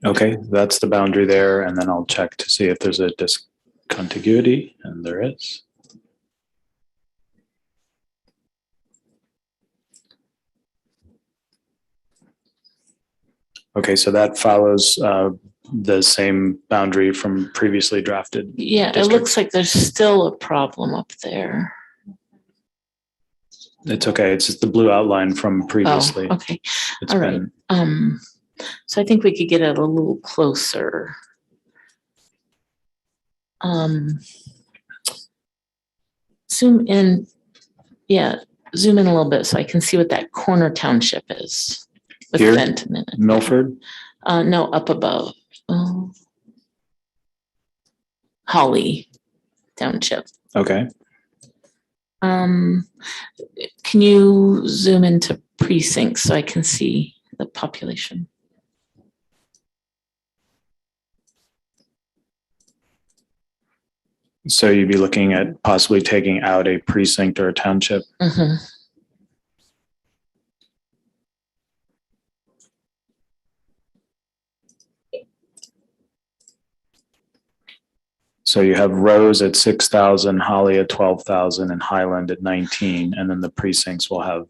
Okay, that's the boundary there, and then I'll check to see if there's a discontiguity, and there is. Okay, so that follows the same boundary from previously drafted. Yeah, it districts. looks like there's still a problem up there. It's okay. It's just the blue outline from previously. Oh, okay. It's All right. been- So I think we could get it a little closer. Zoom in. Yeah, zoom in a little bit so I can see what that corner township is. With Here? Fenton in it. Milford? No, up above. Holly Township. Okay. Can you zoom into precincts so I can see the population? So you'd be looking at possibly taking out a precinct or a township. Mm-hmm. So you have Rose at 6,000, Holly at 12,000, and Highland at 19, and then the precincts will have,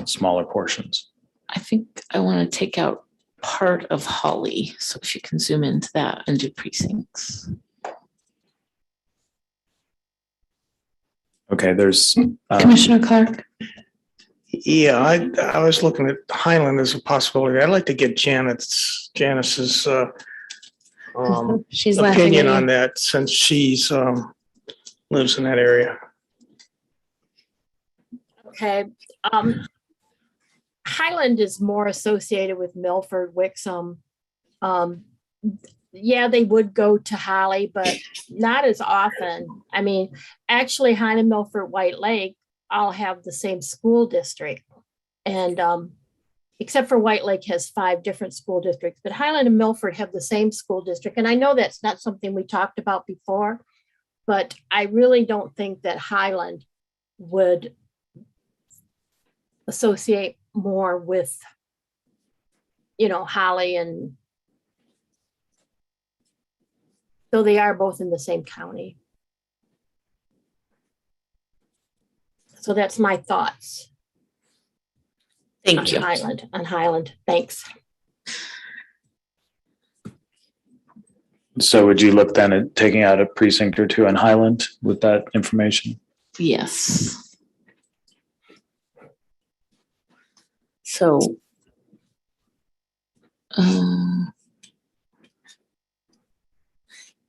smaller portions. I think I want to take out part of Holly. So if you can zoom into that and do precincts. Okay, there's Commissioner Clark. Yeah, I was looking at Highland as a possibility. I'd like to get Janice's She's laughing opinion at you. on that since she's lives in that area. Okay. Highland is more associated with Milford, Wixom. Yeah, they would go to Holly, but not as often. I mean, actually, Highland, Milford, White Lake all have the same school district. And except for White Lake has 5 different school districts, but Highland and Milford have the same school district. And I know that's not something we talked about before, but I really don't think that Highland would associate more with, Holly, and though they are both in the same county. So that's my thoughts. Thank you. On Highland. Thanks. So would you look then at taking out a precinct or 2 in Highland with that information? Yes. So,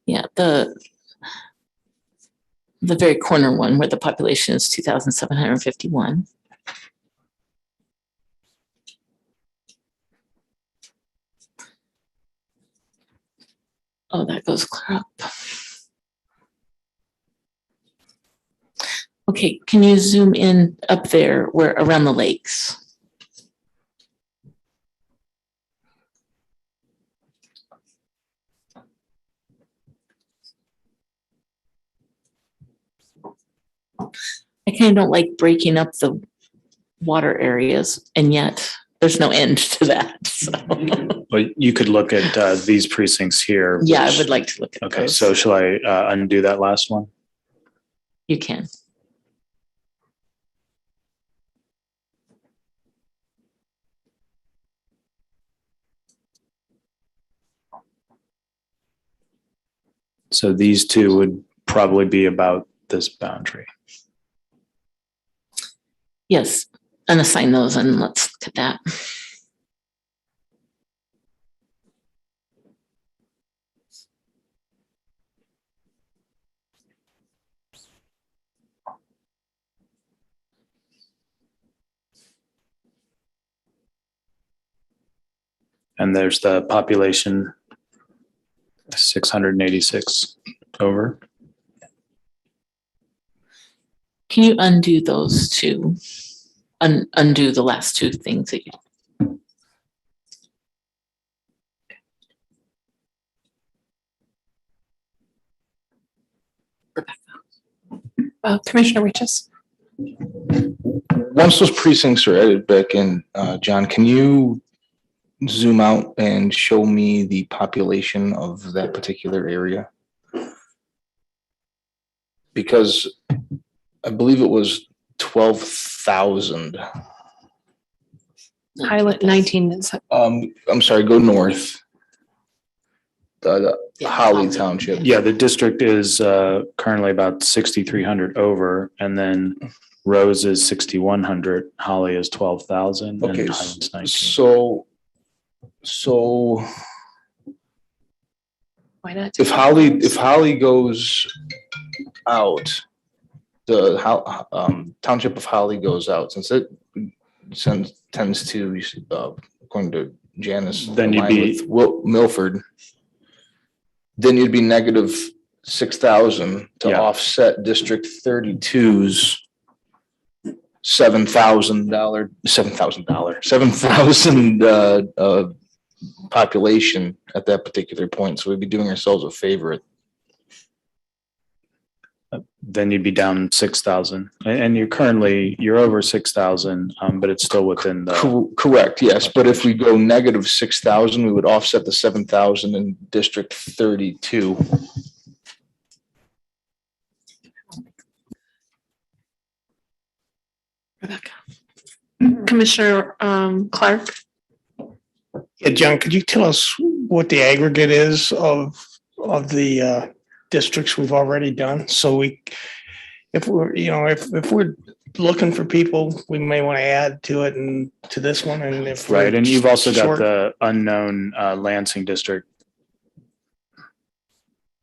yeah, the very corner one where the population is 2,751. Oh, that goes clear up. Okay, can you zoom in up there where around the lakes? I kind of don't like breaking up the water areas, and yet there's no end to that. So. But you could look at these precincts here. Yeah, I would like to look at Okay, those. so shall I undo that last one? You can. So these 2 would probably be about this boundary. Yes, unassign those and let's look at that. And there's the population 686 over. Can you undo those 2? Undo the last 2 things that you. Commissioner Riches. Once those precincts are edited back in, John, can you zoom out and show me the population of that particular area? Because I believe it was 12,000 Highlight 19 is I'm sorry, go north. The Holly Township. Yeah, the district is currently about 6,300 over, and then Rose is 6,100, Holly is 12,000. Okay, and Highland's 19. so why not? if Holly goes out, the Township of Holly goes out, since it tends to, according to Janice, Then you'd align be- with Milford, then you'd be negative 6,000 to Yeah. offset District 32's $7,000 population at that particular point. So we'd be doing ourselves a favor. Then you'd be down 6,000, and you're over 6,000, but it's still within the. Correct, yes. But if we go negative 6,000, we would offset the 7,000 in District 32. Commissioner Clark. Yeah, John, could you tell us what the aggregate is of the districts we've already done? So if we're looking for people, we may want to add to it and to this one. And if we're Right, and you've also got short- the unknown Lansing district.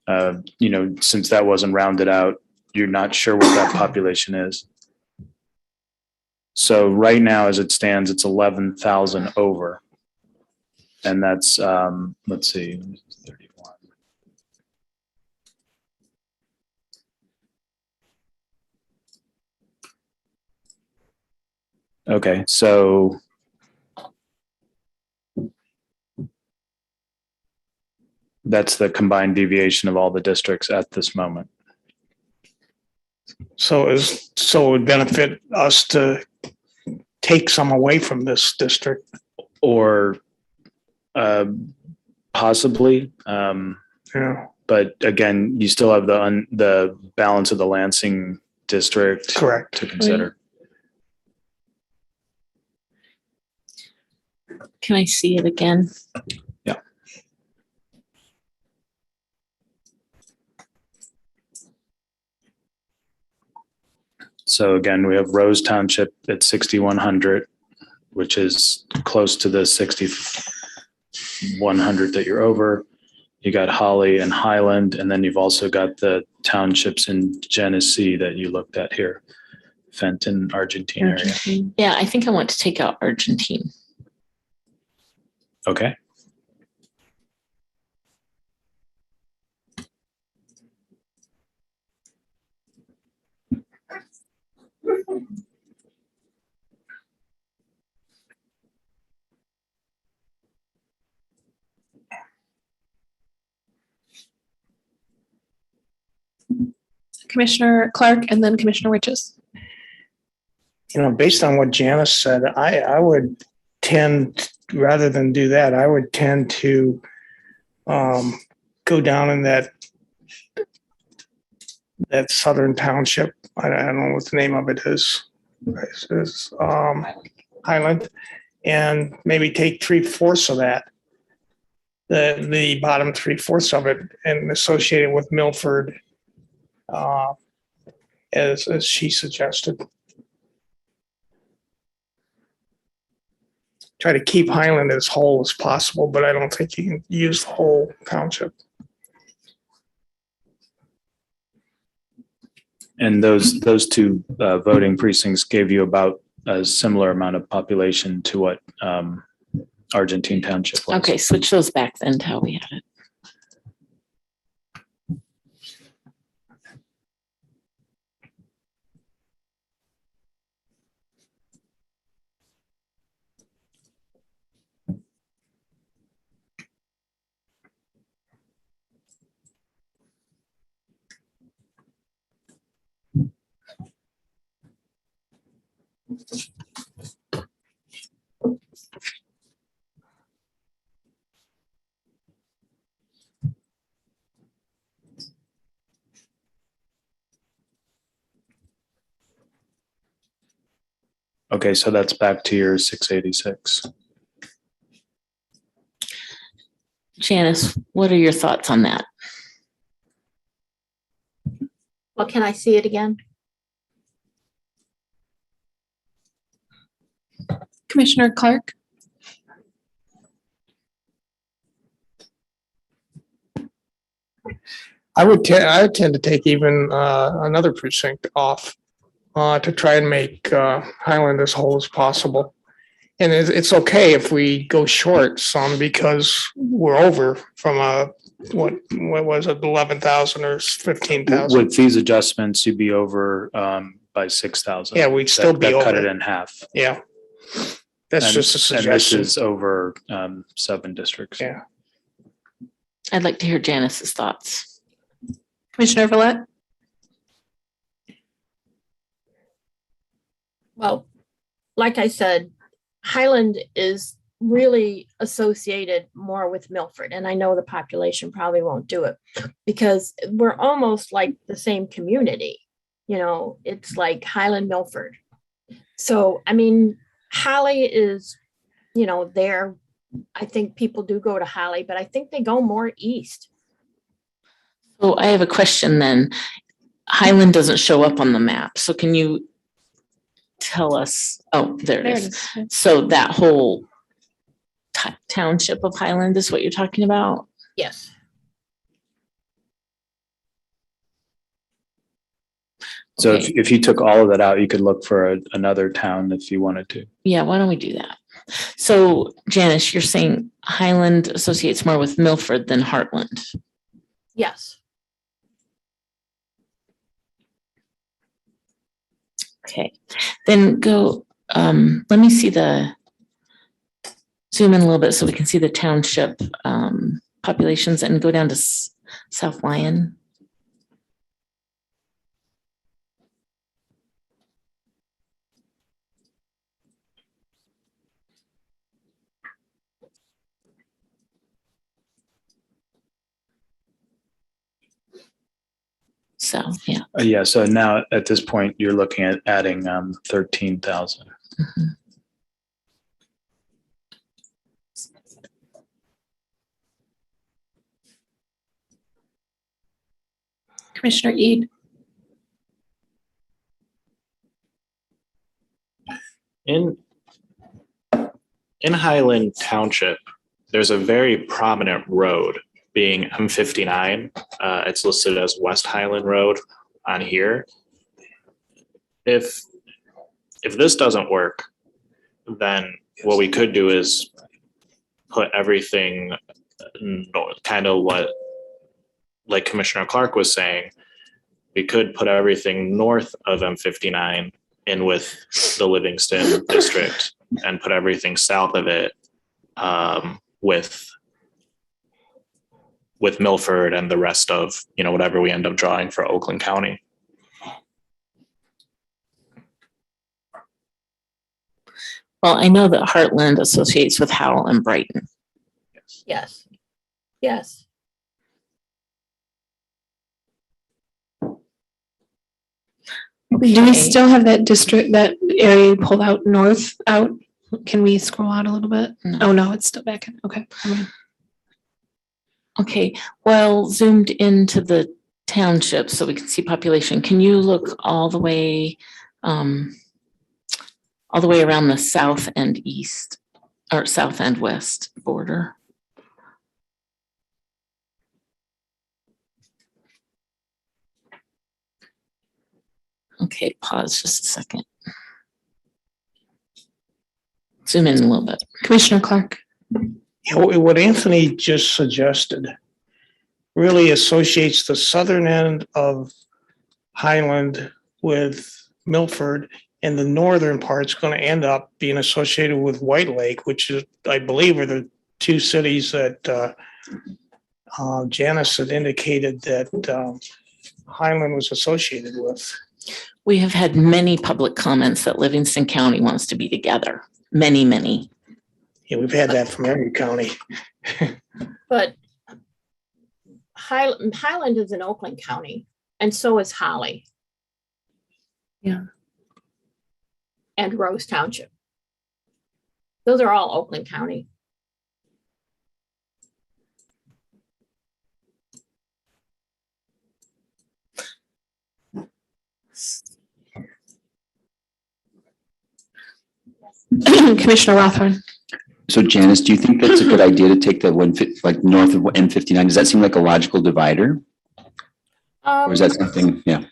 Since that wasn't rounded out, you're not sure what that population is. So right now, as it stands, it's 11,000 over. And that's, let's see, 31. Okay, so that's the combined deviation of all the districts at this moment. So it would benefit us to take some away from this district. Or possibly, Yeah. but again, you still have the balance of the Lansing district Correct. to consider. Can I see it again? Yeah. So again, we have Rose Township at 6,100, which is close to the 6,100 that you're over. You got Holly and Highland, and then you've also got the townships in Genesee that you looked at here, Fenton, Argentine area. Argentine. Yeah, I think I want to take out Argentine. Okay. Commissioner Clark and then Commissioner Riches. Based on what Janice said, I would tend, rather than do that, I would tend to go down in that southern township. I don't know what the name of it is. It's Highland, and maybe take 3/4 of that, the bottom 3/4 of it, and associate it with Milford, as she suggested. Try to keep Highland as whole as possible, but I don't think you can use the whole township. And those two voting precincts gave you about a similar amount of population to what Argentine Township was. Okay, switch those back then to how we had it. Okay, so that's back to your 686. Janice, what are your thoughts on that? Well, can I see it again? Commissioner Clark? I would tend to take even another precinct off to try and make Highland as whole as possible. And it's okay if we go short some because we're over from what was it, 11,000 or 15,000? With these adjustments, you'd be over by 6,000. Yeah, we'd still be Cut it over. in half. Yeah. That's And- just a And this suggestion. is over 7 districts. Yeah. I'd like to hear Janice's thoughts. Commissioner Villette? Well, like I said, Highland is really associated more with Milford, and I know the population probably won't do it because we're almost like the same community. You know, it's like Highland, Milford. So, I mean, Holly is, you know, there. I think people do go to Holly, but I think they go more east. So I have a question then. Highland doesn't show up on the map. So can you tell us? Oh, there it is. So that whole township of Highland is what you're talking about? Yes. So Okay. if you took all of that out, you could look for another town if you wanted to. Yeah, why don't we do that? So Janice, you're saying Highland associates more with Milford than Heartland. Yes. Okay, then go, let me see zoom in a little bit so we can see the township populations and go down to South Lyon. So, yeah. Yeah, so now at this point, you're looking at adding 13,000. Mm-hmm. Commissioner Ede? In Highland Township, there's a very prominent road being M59. It's listed as West Highland Road on here. If this doesn't work, then what we could do is put everything kind of what, like Commissioner Clark was saying, we could put everything north of M59 in with the Livingston district and put everything south of it with Milford and the rest of, you know, whatever we end up drawing for Oakland County. Well, I know that Heartland associates with Howell and Brighton. Yes. Yes. Do we still have that district, that area pulled out north out? Can we scroll out a little bit? No. Oh, no, it's still back in. Okay. Okay, well, zoomed into the township so we can see population. Can you look all the way around the south and east, or south and west border? Okay, pause just a second. Zoom in a little bit. Commissioner Clark? You know, what Anthony just suggested really associates the southern end of Highland with Milford, and the northern part's going to end up being associated with White Lake, which is, I believe, are the two cities that Janice had indicated that Highland was associated with. We have had many public comments that Livingston County wants to be together. Many, many. Yeah, we've had that from every county. But Highland is in Oakland County, and so is Holly. Yeah. and Rose Township. Those are all Oakland County. Commissioner Rothorn. So Janice, do you think that's a good idea to take the like north of M59? Does that seem like a logical divider? Or is that something, yeah?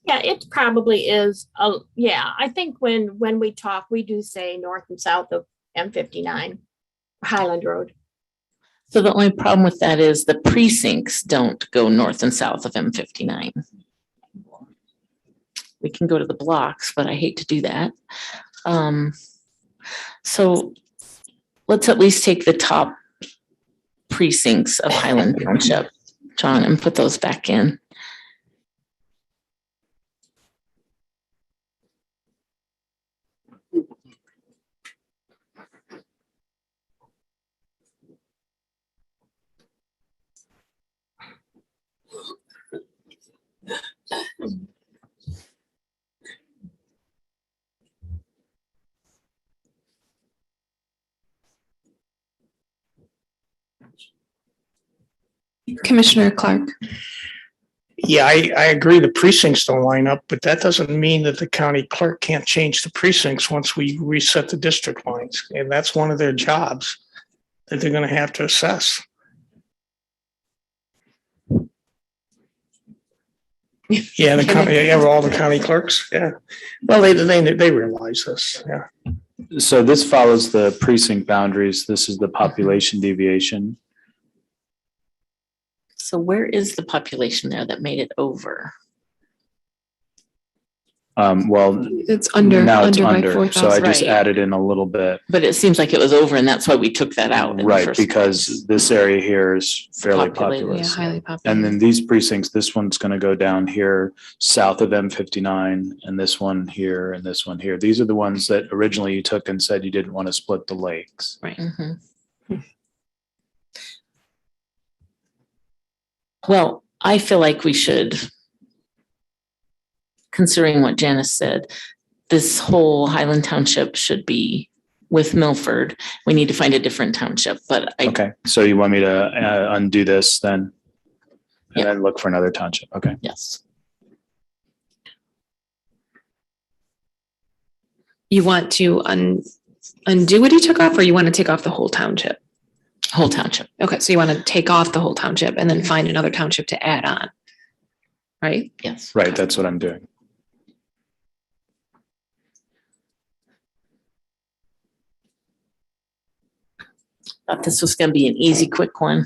Yeah, it probably is. Yeah, I think when we talk, we do say north and south of M59, Highland Road. So the only problem with that is the precincts don't go north and south of M59. We can go to the blocks, but I hate to do that. So let's at least take the top precincts of Highland Township, John, and put those back in. Commissioner Clark. Yeah, I agree the precincts don't line up, but that doesn't mean that the county clerk can't change the precincts once we reset the district lines. And that's one of their jobs that they're going to have to assess. Yeah, all the county clerks. Yeah. Well, they realize this. Yeah. So this follows the precinct boundaries. This is the population deviation. So where is the population there that made it over? Well, it's under. Now it's by under. 4,000. So I just Right. added in a little bit. But it seems like it was over, and that's why we took that out. In the Right, first because place. this area here is fairly Populated, populous. Yeah, highly populated. And then these precincts, this one's going to go down here south of M59, and this one here, and this one here. These are the ones that originally you took and said you didn't want to split the lakes. Right. Well, I feel like we should, considering what Janice said, this whole Highland Township should be with Milford. We need to find a different township, but Okay, so you want me to undo this then? And then look for another township, okay. Yes. You want to undo what he took off, or you want to take off the whole township? Whole township. Okay, so you want to take off the whole township and then find another township to add on, right? Yes. Right, that's what I'm doing. Thought this was going to be an easy, quick one.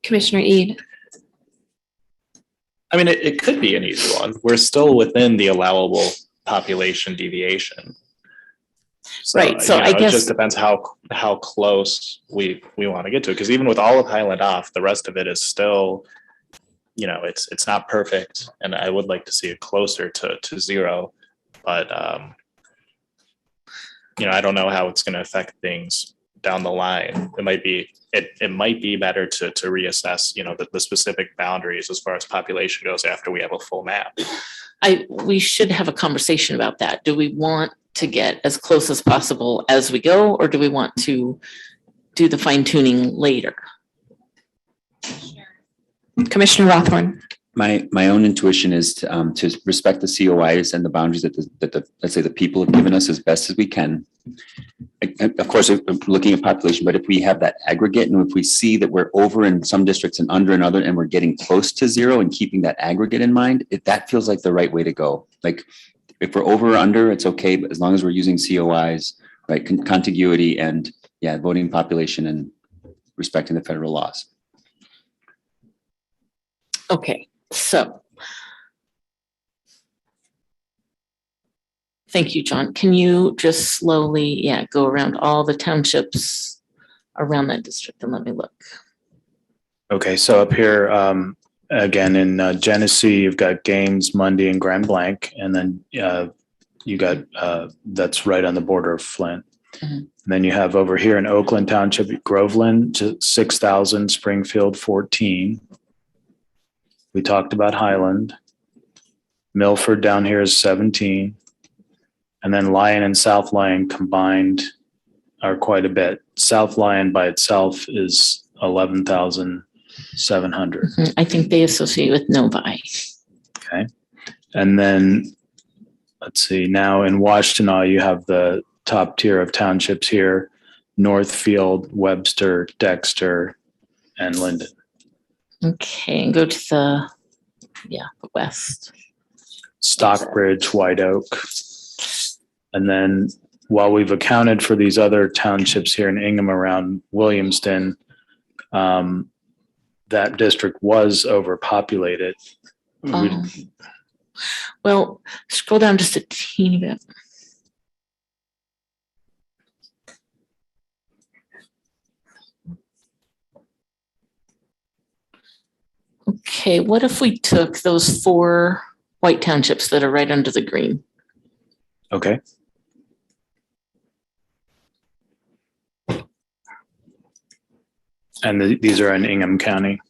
Commissioner Ede. I mean, it could be an easy one. We're still within the allowable population deviation. So, Right, so you know, I guess- it just depends how close we want to get to it. Because even with all of Highland off, the rest of it is still, you know, it's not perfect, and I would like to see it closer to zero. But you know, I don't know how it's going to affect things down the line. It might be better to reassess, you know, the specific boundaries as far as population goes after we have a full map. We should have a conversation about that. Do we want to get as close as possible as we go, or do we want to do the fine tuning later? Commissioner Rothorn. My own intuition is to respect the COIs and the boundaries that the let's say the people have given us as best as we can. Of course, I'm looking at population, but if we have that aggregate and if we see that we're over in some districts and under in other, and we're getting close to zero and keeping that aggregate in mind, that feels like the right way to go. Like if we're over or under, it's okay, but as long as we're using COIs, right, contiguity and voting population and respecting the federal laws. Okay, so. Thank you, John. Can you just slowly, go around all the townships around that district and let me look. Okay, so up here, again, in Genesee, you've got Gaines, Mundy, and Grand Blanc, and then you got, that's right on the border of Flint. Then you have over here in Oakland Township, Groveland to 6,000, Springfield 14. We talked about Highland. Milford down here is 17. And then Lyon and South Lyon combined are quite a bit. South Lyon by itself is 11,700. I think they associate with Novi. Okay. And then let's see, now in Washtenaw, you have the top tier of townships here: Northfield, Webster, Dexter, and Linden. Okay, and go to the west. Stockbridge, White Oak. And then while we've accounted for these other townships here in Ingham around Williamston, that district was overpopulated. Well, scroll down just a teeny bit. Okay, what if we took those 4 white townships that are right under the green? Okay. And these are in Ingham County.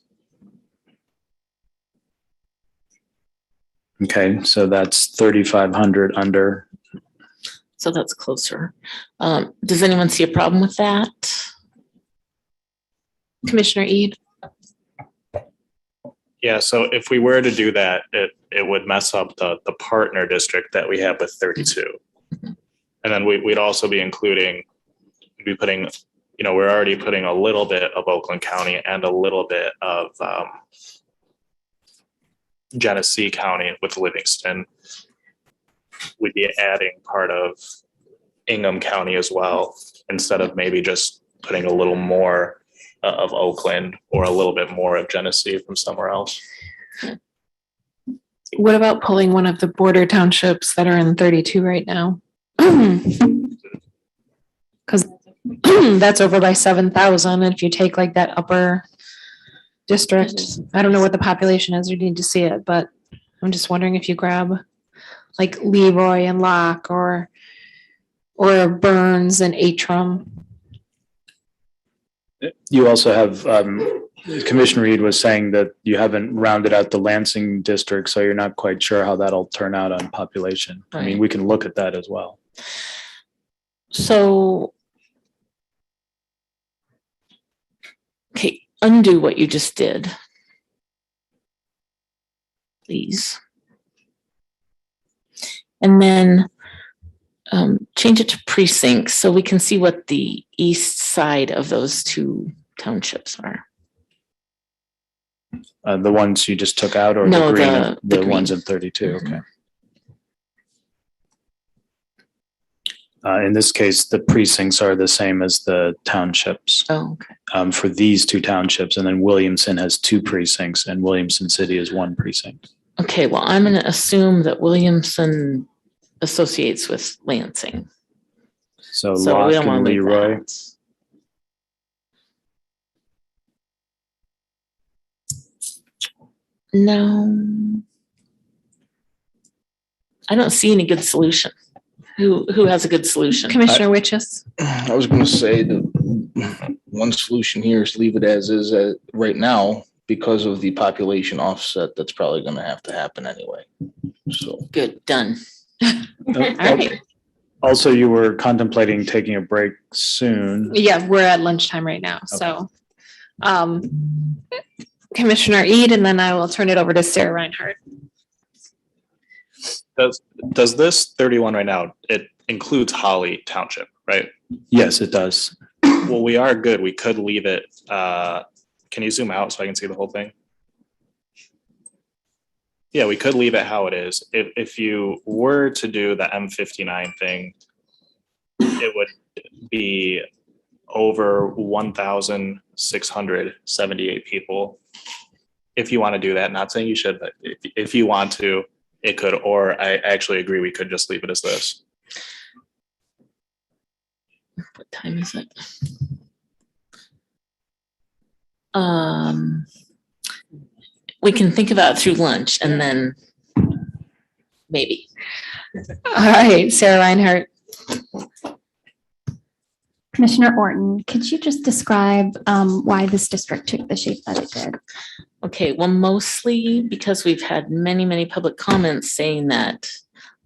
Okay, so that's 3,500 under. So that's closer. Does anyone see a problem with that? Commissioner Eid? Yeah, so if we were to do that, it would mess up the partner district that we have with 32. And then we'd also be putting, we're already putting a little bit of Oakland County and a little bit of Genesee County with Livingston. We'd be adding part of Ingham County as well, instead of maybe just putting a little more of Oakland or a little bit more of Genesee from somewhere else. What about pulling one of the border townships that are in 32 right now? Because that's over by 7,000. And if you take like that upper district, I don't know what the population is, you need to see it, but I'm just wondering if you grab like Leroy and Locke or Burns and Atrum. You also have, Commissioner Reed was saying that you haven't rounded out the Lansing district, so you're not quite sure how that'll turn out on population. I mean, we can look at that as well. So, okay, undo what you just did, please. And then change it to precincts so we can see what the east side of those 2 townships are. The ones you just took out, or No, the green, the the ones green. in 32, okay. In this case, the precincts are the same as the townships. Oh, okay. For these 2 townships, and then Williamson has 2 precincts, and Williamson City is 1 precinct. Okay, well, I'm going to assume that Williamson associates with Lansing. So we Locke don't wanna and leave Leroy. that. No. I don't see any good solution. Who has a good solution? Commissioner Witches. I was going to say the one solution here is leave it as is right now, because of the population offset that's probably going to have to happen anyway. So good, done. All right. Also, you were contemplating taking a break soon. Yeah, we're at lunchtime right now. So Commissioner Eid, and then I will turn it over to Sarah Reinhardt. Does this 31 right now, it includes Holly Township, right? Yes, it does. Well, we are good. We could leave it. Can you zoom out so I can see the whole thing? Yeah, we could leave it how it is. If you were to do the M59 thing, it would be over 1,678 people. If you want to do that, not saying you should, but if you want to, it could, or I actually agree, we could just leave it as this. What time is it? We can think about it through lunch and then maybe. All right, Sarah Reinhardt. Commissioner Orton, could you just describe why this district took the shape that it did? Okay, well, mostly because we've had many, many public comments saying that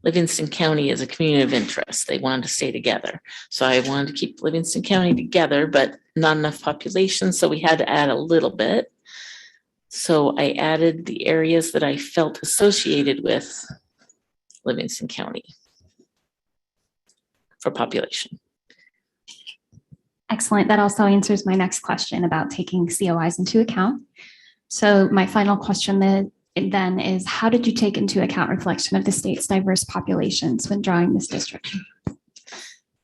Livingston County is a community of interest. They wanted to stay together. So I wanted to keep Livingston County together, but not enough population, so we had to add a little bit. So I added the areas that I felt associated with Livingston County for population. Excellent. That also answers my next question about taking COIs into account. So my final question then is, how did you take into account reflection of the state's diverse populations when drawing this district? I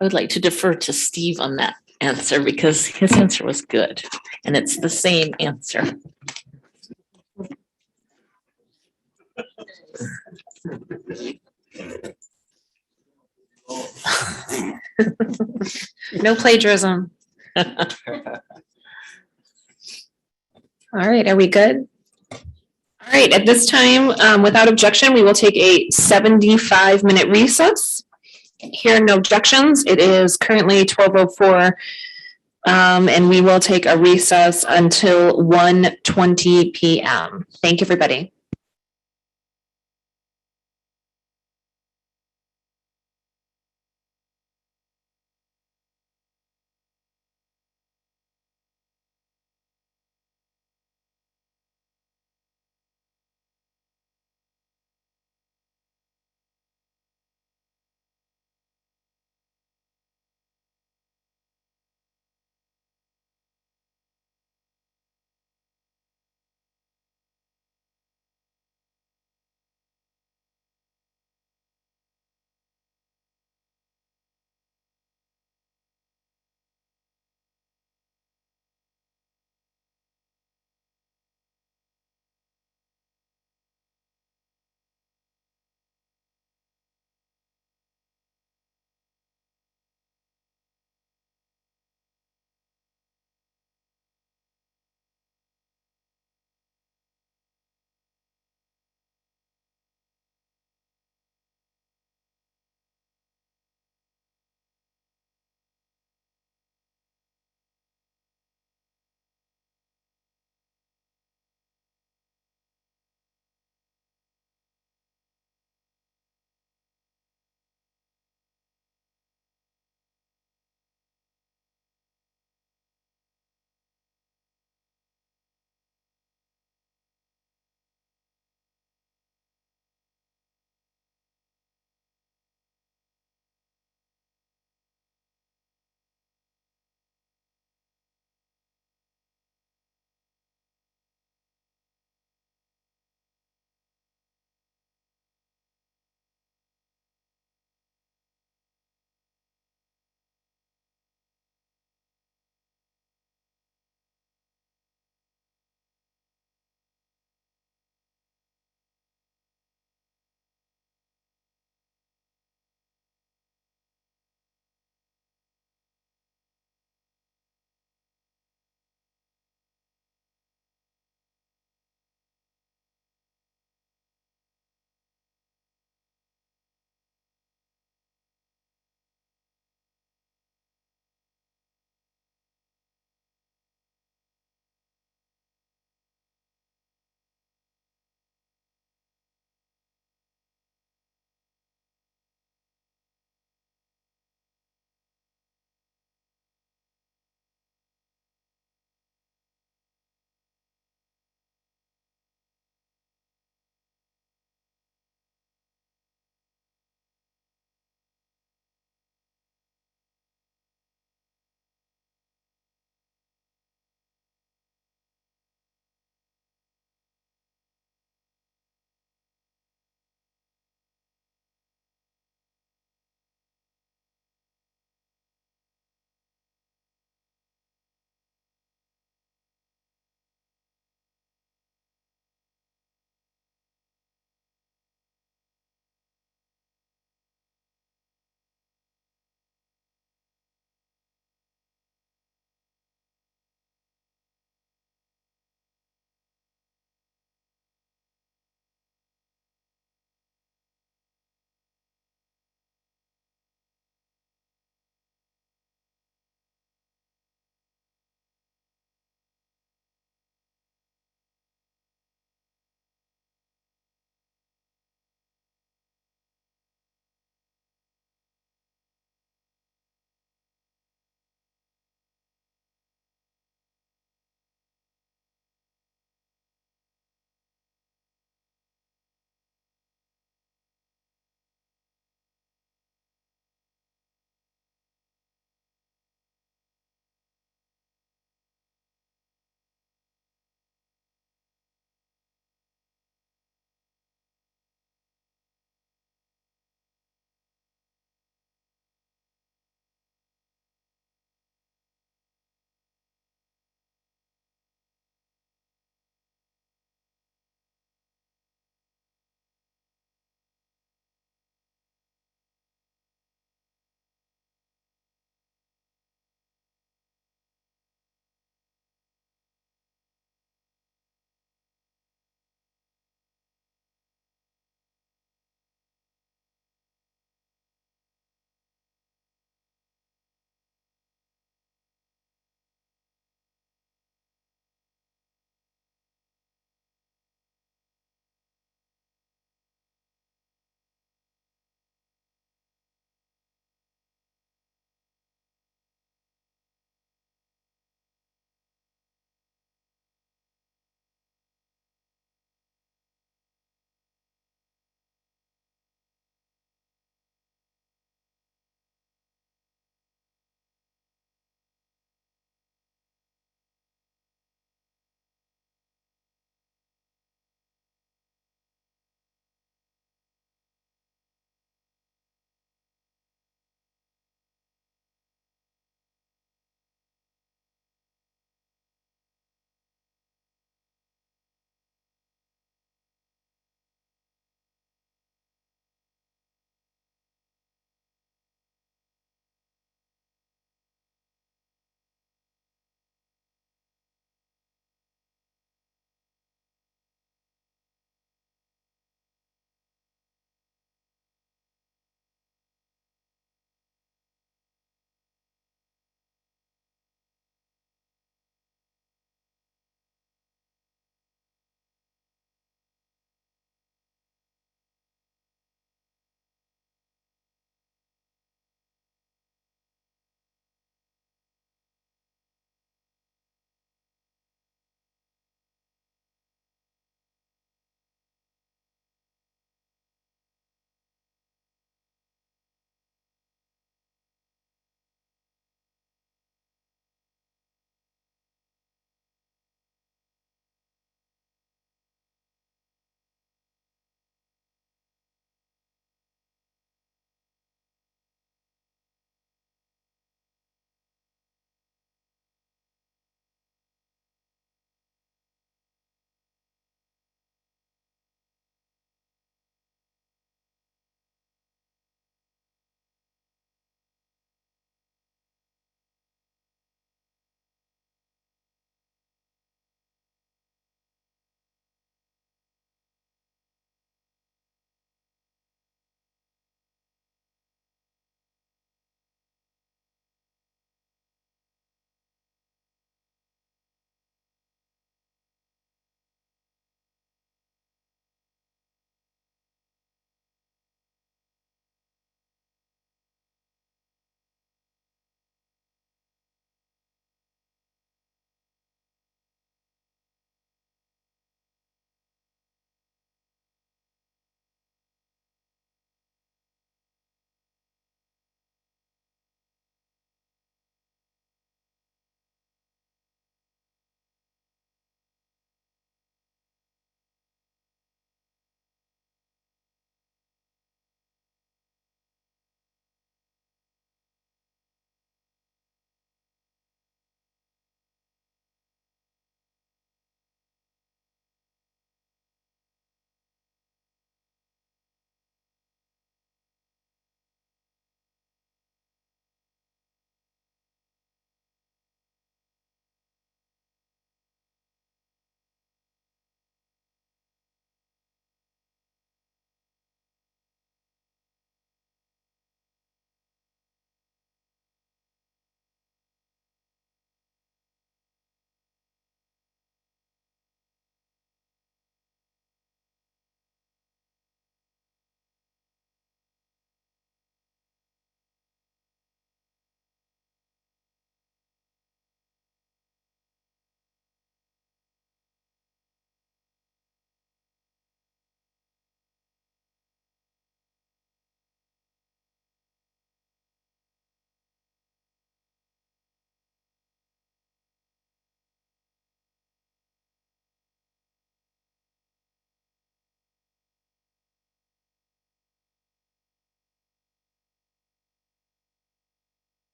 would like to defer to Steve on that answer because his answer was good and it's the same answer. No plagiarism. All right, are we good? All right, at this time, without objection, we will take a 75-minute recess. Hearing no objections, it is currently 12:04, and we will take a recess until 1:20 p.m. Thank you, everybody.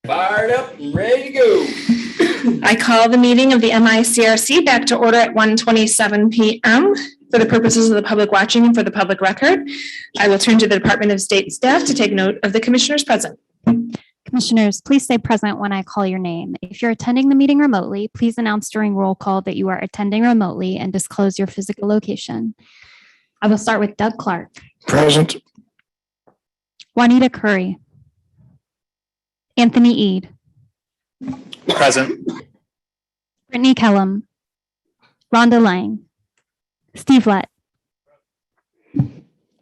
Fired up and ready to go. I call the meeting of the MICRC back to order at 1:27 p.m. For the purposes of the public watching and for the public record, I will turn to the Department of State staff to take note of the commissioners present. Commissioners, please stay present when I call your name. If you're attending the meeting remotely, please announce during roll call that you are attending remotely and disclose your physical location. I will start with Doug Clark. Present. Juanita Curry. Anthony Eade. Present. Brittany Kellum. Rhonda Lang. Steve Lett.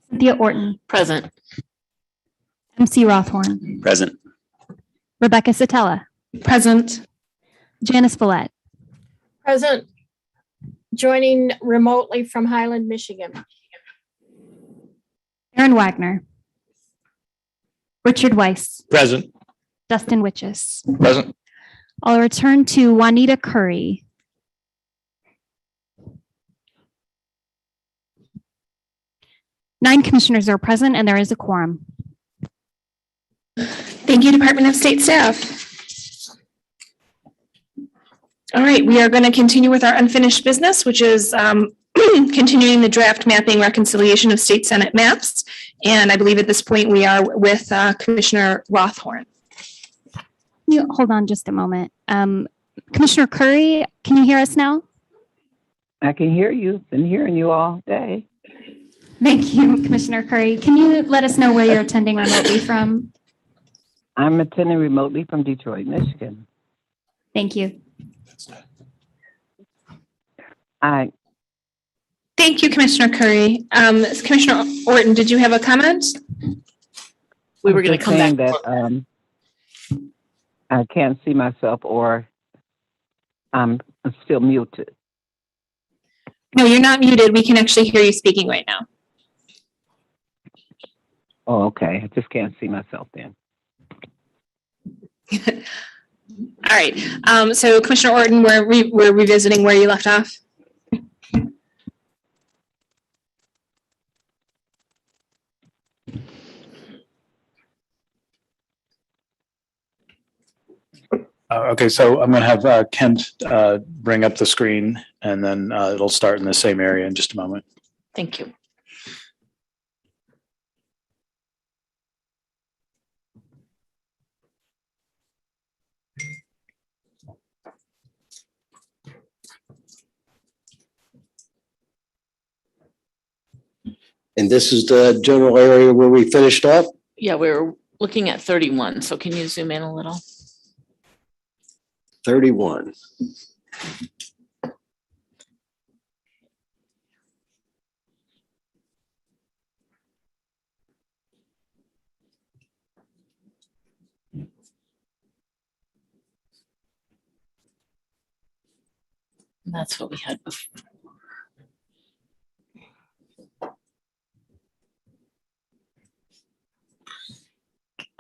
Cynthia Orton. Present. MC Rothhorn. Present. Rebecca Satella. Present. Janice Follett. Present. Joining remotely from Highland, Michigan. Aaron Wagner. Richard Weiss. Present. Dustin Witches. Present. I'll return to Juanita Curry. Nine commissioners are present and there is a quorum. Thank you, Department of State staff. All right, we are going to continue with our unfinished business, which is continuing the draft mapping reconciliation of state Senate maps. And I believe at this point we are with Commissioner Rothhorn. You hold on just a moment. Commissioner Curry, can you hear us now? I can hear you. Been hearing you all day. Thank you, Commissioner Curry. Can you let us know where you're attending remotely from? I'm attending remotely from Detroit, Michigan. Thank you. Thank you, Commissioner Curry. Commissioner Orton, did you have a comment? We were going to come back. That, I can't see myself or I'm still muted. No, you're not muted. We can actually hear you speaking right now. Oh, okay. I just can't see myself then. All right. So Commissioner Orton, we're revisiting where you left off. Okay, so I'm going to have Kent bring up the screen and then it'll start in the same area in just a moment. Thank you. And this is the general area where we finished up. Yeah, we were looking at 31. So can you zoom in a little? 31. That's what we had before.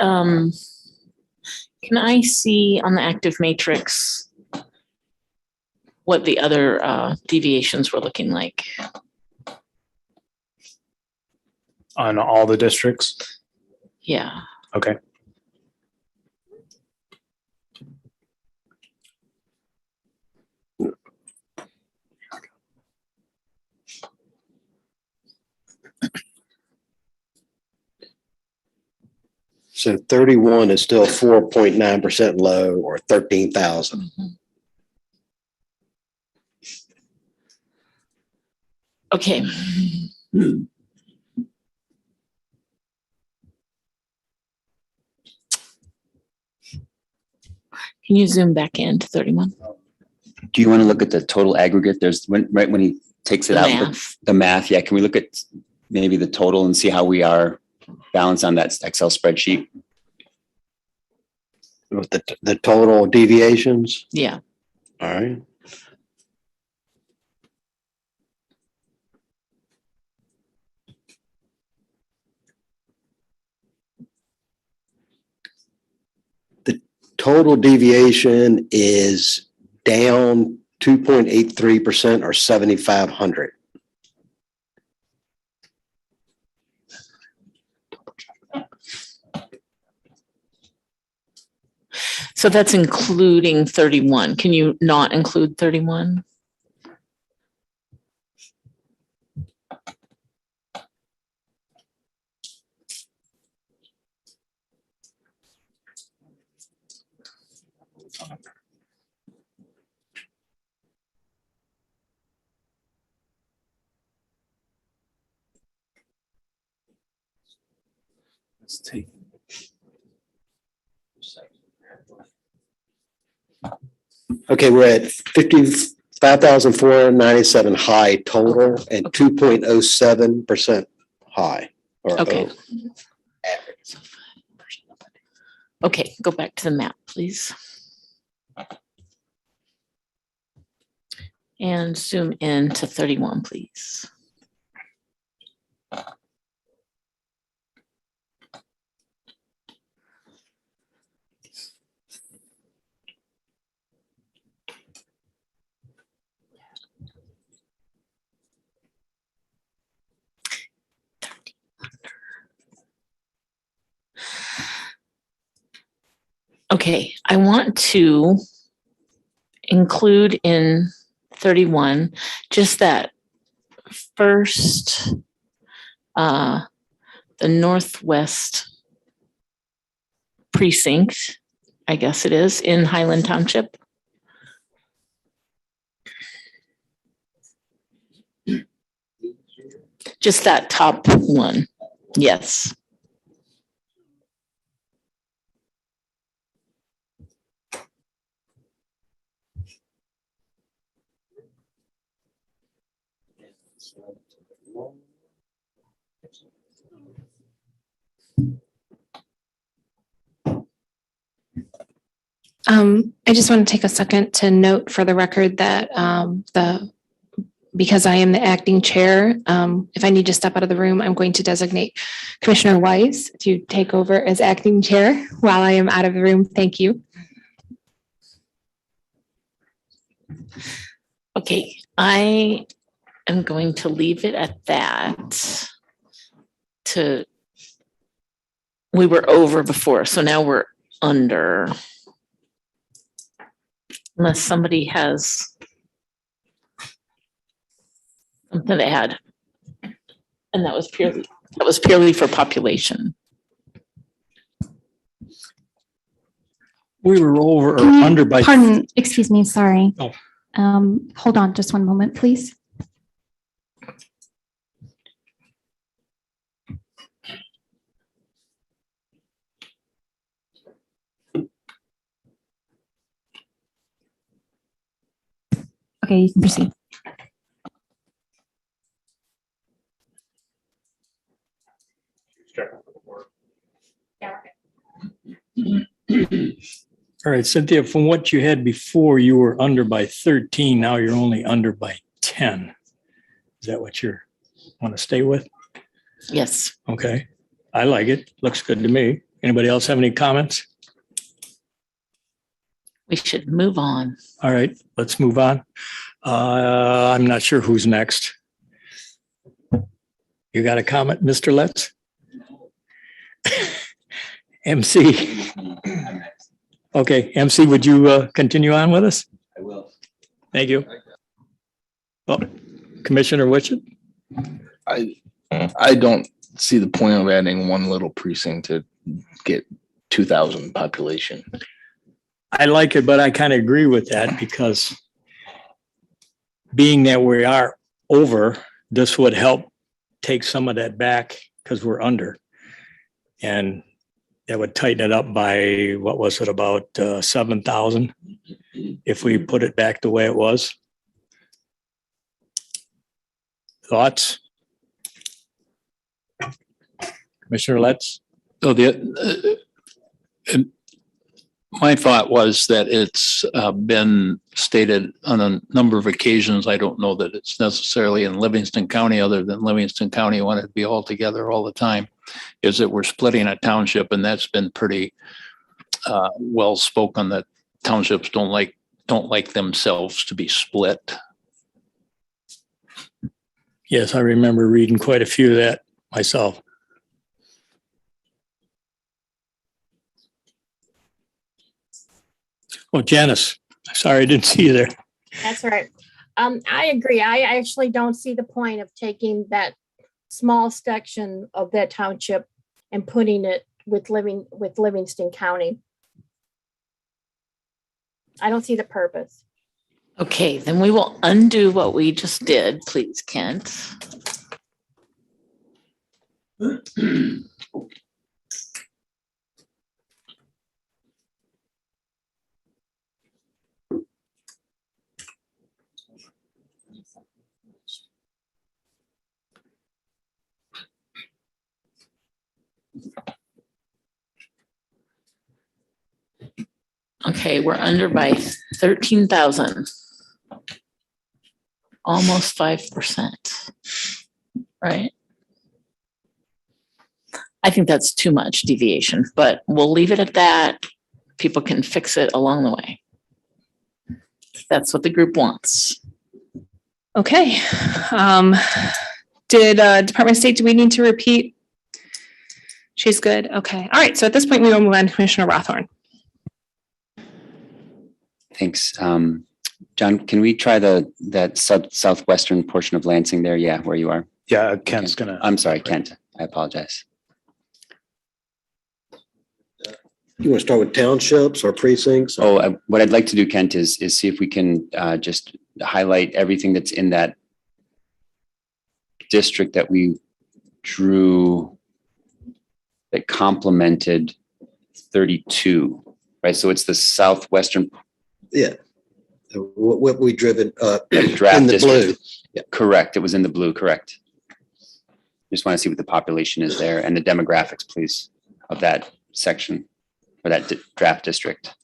Can I see on the active matrix what the other deviations were looking like? On all the districts? Yeah. Okay. So 31 is still 4.9% low or 13,000. Mm-hmm. Okay. Can you zoom back into 31? Do you want to look at the total aggregate? There's right when he takes it The out, math. the math. Yeah. Can we look at maybe the total and see how we are balanced on that Excel spreadsheet? With the total deviations? Yeah. All right. The total deviation is down 2.83% or 7,500. So that's including 31. Can you not include 31? Let's take. Okay, we're at 55,497 high total and 2.07% high. Or Okay. O. Okay, go back to the map, please. And zoom in to 31, please. Okay, I want to include in 31 just that first, the northwest precinct, I guess it is, in Highland Township. Just that top one, yes. I just want to take a second to note for the record that because I am the acting chair, if I need to step out of the room, I'm going to designate Commissioner Weiss to take over as acting chair while I am out of the room. Thank you. Okay, I am going to leave it at that. We were over before, so now we're under. Unless somebody has something to add. And that was purely for population. We were over or under by. Pardon, excuse me, sorry. Oh. Hold on just one moment, please. Okay, you can proceed. All right, Cynthia, from what you had before, you were under by 13. Now you're only under by 10. Is that what you want to stay with? Yes. Okay, I like it. Looks good to me. Anybody else have any comments? We should move on. All right, let's move on. I'm not sure who's next. You got a comment, Mr. Letts? MC. Okay, MC, would you continue on with us? I will. Thank you. Oh, Commissioner Witchett? I don't see the point of adding one little precinct to get 2,000 population. I like it, but I kind of agree with that because being that we are over, this would help take some of that back because we're under. And that would tighten it up by, what was it, about 7,000 if we put it back the way it was. Thoughts? Commissioner Letts? So my thought was that it's been stated on a number of occasions. I don't know that it's necessarily in Livingston County, other than Livingston County wanted to be all together all the time, is that we're splitting a township, and that's been pretty well spoken, that townships don't like themselves to be split. Yes, I remember reading quite a few of that myself. Oh, Janice, sorry, I didn't see you there. That's right. I agree. I actually don't see the point of taking that small section of that township and putting it with Livingston County. I don't see the purpose. Okay, then we will undo what we just did, please, Kent. Okay, we're under by 13,000. Almost 5%, right? I think that's too much deviation, but we'll leave it at that. People can fix it along the way. That's what the group wants. Okay. Did Department of State, do we need to repeat? She's good. Okay. All right. So at this point, we will move on to Commissioner Rothorn. Thanks. John, can we try that southwestern portion of Lansing there? Yeah, where you are. Yeah, Kent's gonna. I'm sorry, Kent. I apologize. You want to start with townships or precincts? Oh, what I'd like to do, Kent, is see if we can just highlight everything that's in that district that we drew that complemented 32, right? So it's the southwestern. Yeah. What we driven draft in the district. blue. Yeah. Correct. It was in the blue. Correct. Just want to see what the population is there and the demographics, please, of that section or that draft district.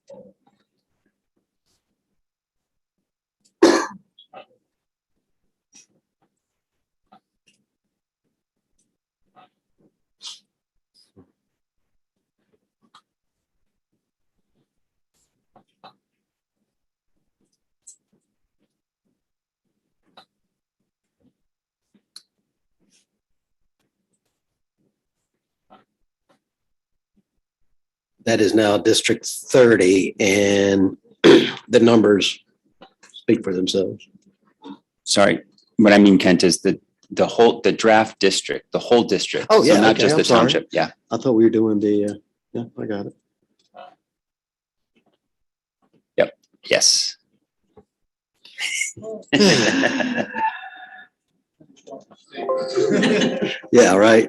That is now District 30, and the numbers speak for themselves. Sorry, what I mean, Kent, is the draft district, the whole district. Oh, yeah. So not okay, just I'm the sorry. township. Yeah. I thought we were doing the, yeah, I got it. Yep. Yes. Yeah, right.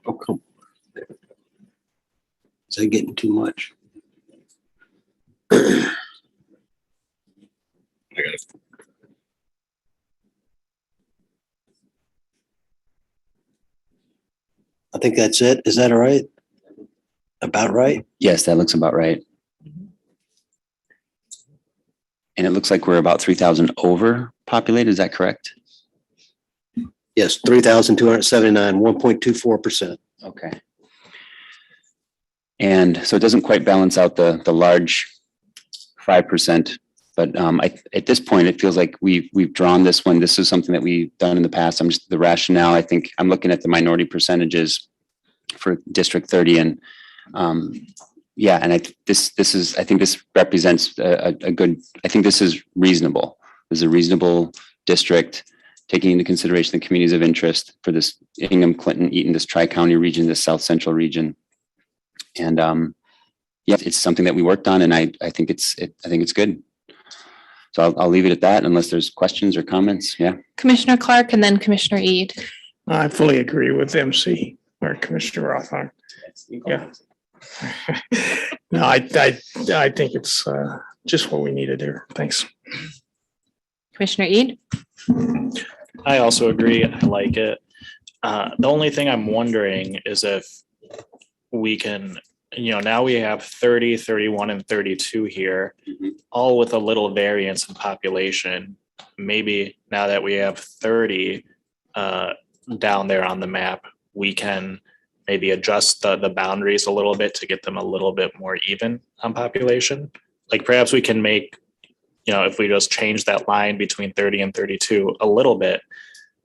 Oh, come on. Is that getting too much? I got it. I think that's it. Is that all right? About right? Yes, that looks about right. And it looks like we're about 3,000 over populated. Is that correct? Yes, 3,279, 1.24%. Okay. And so it doesn't quite balance out the large 5%, but at this point, it feels like we've drawn this one. This is something that we've done in the past. The rationale, I think I'm looking at the minority percentages for District 30 and yeah, and I think this represents a good, I think this is reasonable. This is a reasonable district taking into consideration the communities of interest for this Ingham, Clinton, Eaton, this tri-county region, this South Central region. And yeah, it's something that we worked on, and I think it's good. So I'll leave it at that unless there's questions or comments. Yeah. Commissioner Clark and then Commissioner Eid. I fully agree with MC or Commissioner Rothorn. Yeah. No, I think it's just what we needed there. Thanks. Commissioner Eid. I also agree. I like it. The only thing I'm wondering is if we can, now we have 30, 31, and 32 here, all with a little variance in population. Maybe now that we have 30 down there on the map, we can maybe adjust the boundaries a little bit to get them a little bit more even on population. Like perhaps we can make, if we just change that line between 30 and 32 a little bit,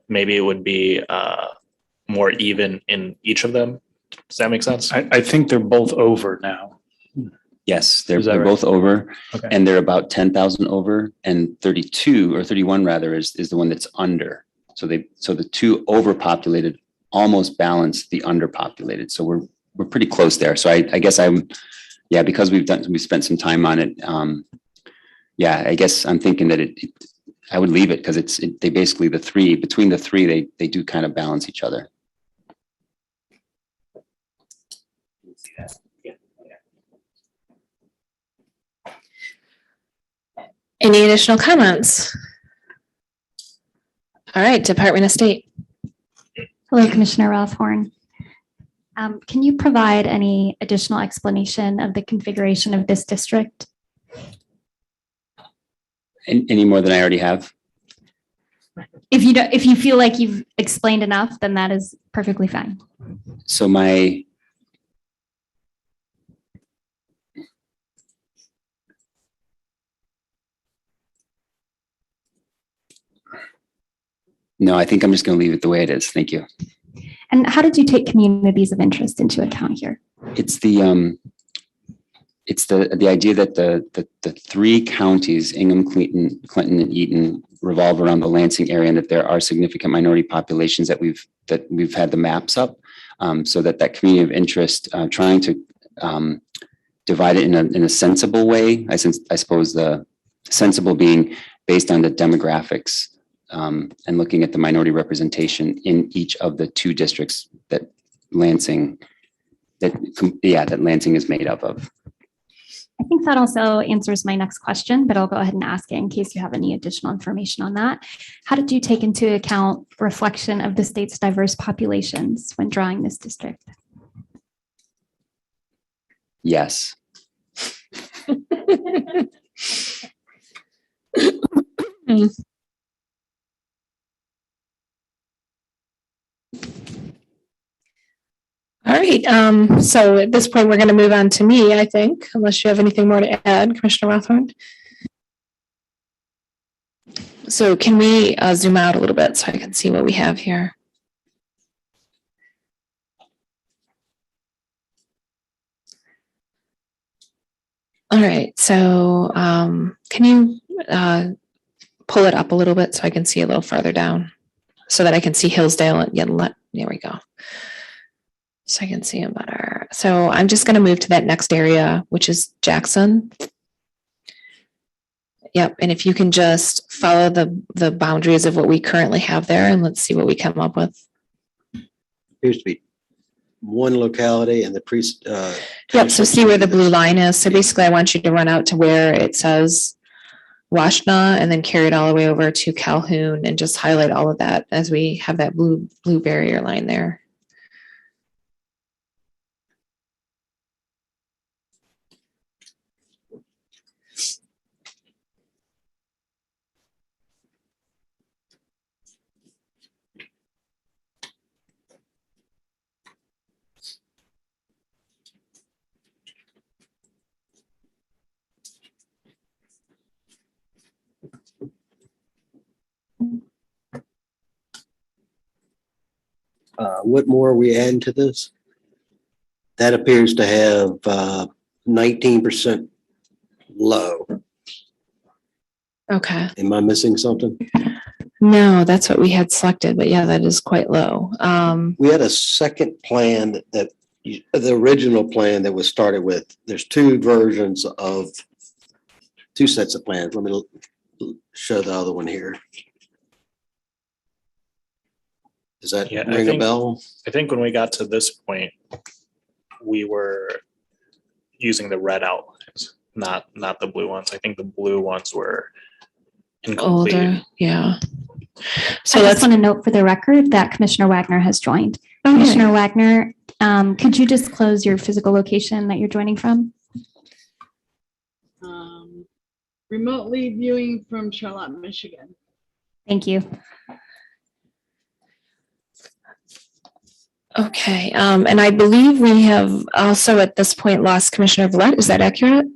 maybe it would be more even in each of them. Does that make sense? I think they're both over now. Yes, they're Is that right? both over, Okay. and they're about 10,000 over, and 32 or 31 rather is the one that's under. So the two overpopulated almost balance the underpopulated. So we're pretty close there. So I guess because we spent some time on it. I guess I'm thinking that I would leave it because they basically between the three, they do kind of balance each other. Any additional comments? All right, Department of State. Hello, Commissioner Rothorn. Can you provide any additional explanation of the configuration of this district? Any more than I already have? If you feel like you've explained enough, then that is perfectly fine. So no, I think I'm just going to leave it the way it is. Thank you. And how did you take communities of interest into account here? It's the idea that the three counties, Ingham, Clinton, and Eaton, revolve around the Lansing area, and that there are significant minority populations that we've had the maps up, so that community of interest, trying to divide it in a sensible way. I suppose the sensible being based on the demographics. And looking at the minority representation in each of the two districts that Lansing is made up of. I think that also answers my next question, but I'll go ahead and ask it in case you have any additional information on that. How did you take into account reflection of the state's diverse populations when drawing this district? Yes. All right, so at this point, we're going to move on to me, I think, unless you have anything more to add, Commissioner Rothorn. So can we zoom out a little bit so I can see what we have here? All right, so can you pull it up a little bit so I can see a little farther down so that I can see Hillsdale and there we go. So I can see them better. So I'm just going to move to that next area, which is Jackson. Yep. And if you can just follow the boundaries of what we currently have there, and let's see what we come up with. Appears to be one locality and the Yep. So see where the blue line is. So basically I want you to run out to where it says Washtenaw and then carry it all the way over to Calhoun and just highlight all of that as we have that blue barrier line there. What more are we adding to this? That appears to have 19% low. Okay. Am I missing something? No, that's what we had selected, but yeah, that is quite low. We had a second plan that the original plan that was started with, there's two sets of plans. Let me show the other one here. Does that ring a bell? I think when we got to this point, we were using the red outlines, not the blue ones. I think the blue ones were incomplete. Older, yeah. So I just want to note for the record that Commissioner Wagner has joined. Okay. Commissioner Wagner, could you disclose your physical location that you're joining from? Remotely viewing from Charlotte, Michigan. Thank you. Okay, and I believe we have also at this point lost Commissioner Villette. Is that accurate?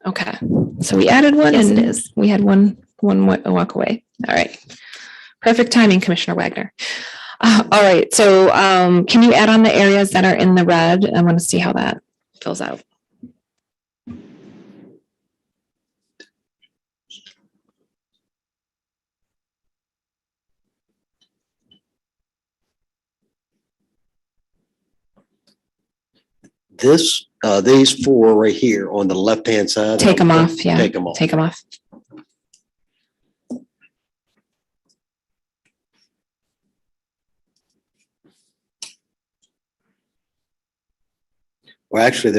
Okay, so we added one. Yes, and it is. We had one walk away. All right. Perfect timing, Commissioner Wagner. All right, so can you add on the areas that are in the red? I want to see how that fills out. These four right here on the left-hand side. Take them off, yeah. Take them off. Take them off. Well, actually,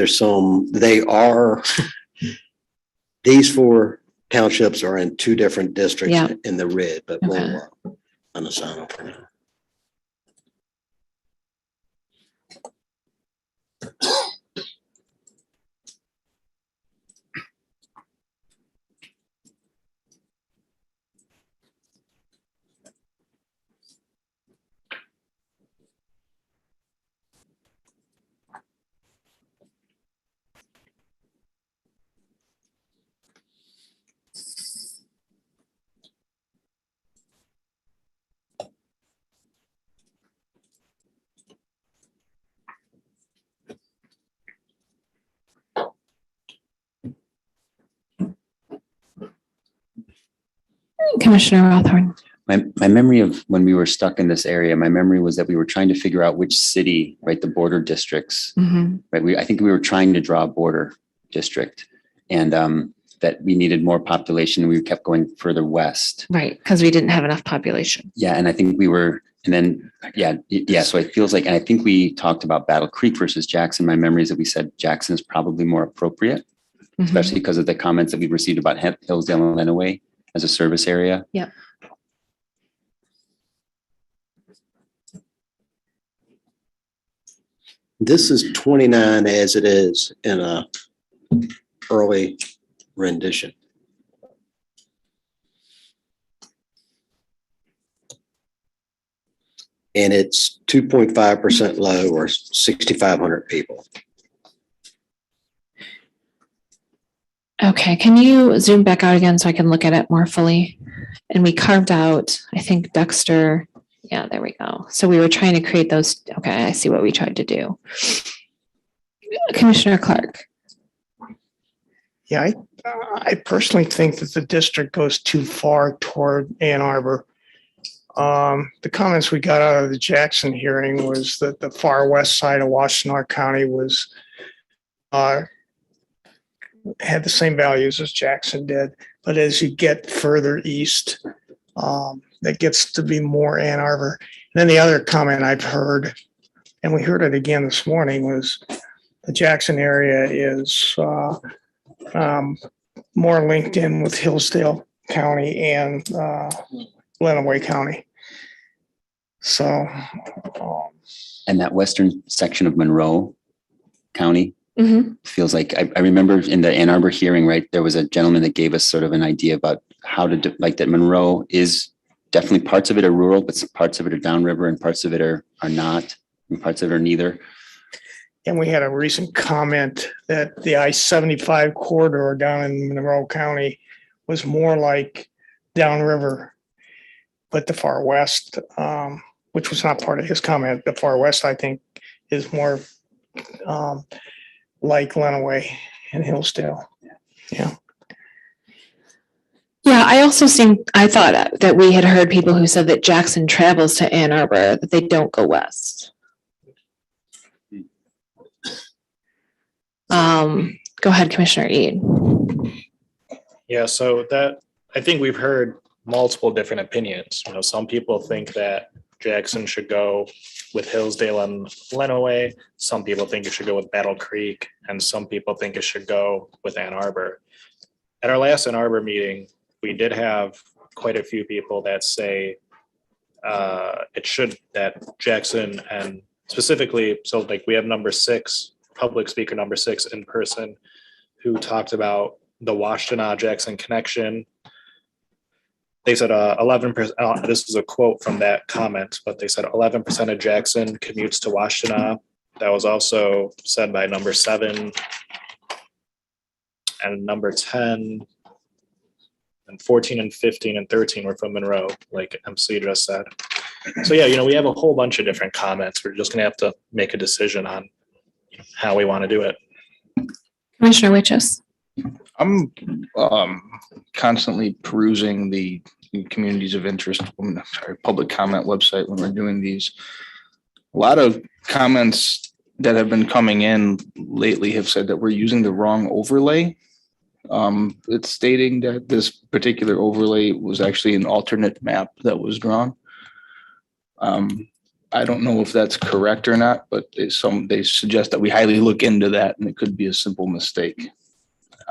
these four townships are in two different districts Yeah. in the red, but Okay. we'll unassign them for now. Commissioner Rothorn. My memory of when we were stuck in this area, my memory was that we were trying to figure out which city, right, the border districts, right? I think we were trying to draw a border district and that we needed more population. We kept going further west. Right, because we didn't have enough population. Yeah, and I think we were, and then, yeah. So it feels like, and I think we talked about Battle Creek versus Jackson. My memory is that we said Jackson is probably more appropriate, especially because of the comments that we've received about Hillsdale and Lenawee as a service area. Yeah. This is 29 as it is in a early rendition. And it's 2.5% low or 6,500 people. Okay, can you zoom back out again so I can look at it more fully? And we carved out, I think, Dexter. Yeah, there we go. So we were trying to create those. Okay, I see what we tried to do. Commissioner Clark. Yeah, I personally think that the district goes too far toward Ann Arbor. The comments we got out of the Jackson hearing was that the far west side of Washtenaw County was had the same values as Jackson did, but as you get further east, that gets to be more Ann Arbor. And then the other comment I've heard, and we heard it again this morning, was the Jackson area is more linked in with Hillsdale County and Lenawee County. So. And that western section of Monroe County feels like, I remember in the Ann Arbor hearing, right, there was a gentleman that gave us sort of an idea about how to do, like that Monroe is definitely, parts of it are rural, but parts of it are downriver and parts of it are not, and parts of it are neither. And we had a recent comment that the I-75 corridor down in Monroe County was more like downriver, but the far west, which was not part of his comment, the far west, I think, is more like Lenawee and Hillsdale. Yeah. Yeah, I also I thought that we had heard people who said that Jackson travels to Ann Arbor, that they don't go west. Go ahead, Commissioner Eid. Yeah, so that, I think we've heard multiple different opinions. You know, some people think that Jackson should go with Hillsdale and Lenawee. Some people think it should go with Battle Creek, and some people think it should go with Ann Arbor. At our last Ann Arbor meeting, we did have quite a few people that say that Jackson, and specifically, so like we have number 6, public speaker number 6 in person, who talked about the Washtenaw Jackson connection. They said 11%, this is a quote from that comment, but they said 11% of Jackson commutes to Washtenaw. That was also said by number 7 and number 10, and 14 and 15 and 13 were from Monroe, like MC just said. So yeah, you know, we have a whole bunch of different comments. We're just gonna have to make a decision on how we want to do it. Commissioner Witches. I'm constantly perusing the communities of interest, public comment website when we're doing these. A lot of comments that have been coming in lately have said that we're using the wrong overlay. It's stating that this particular overlay was actually an alternate map that was drawn. I don't know if that's correct or not, but they suggest that we highly look into that, and it could be a simple mistake.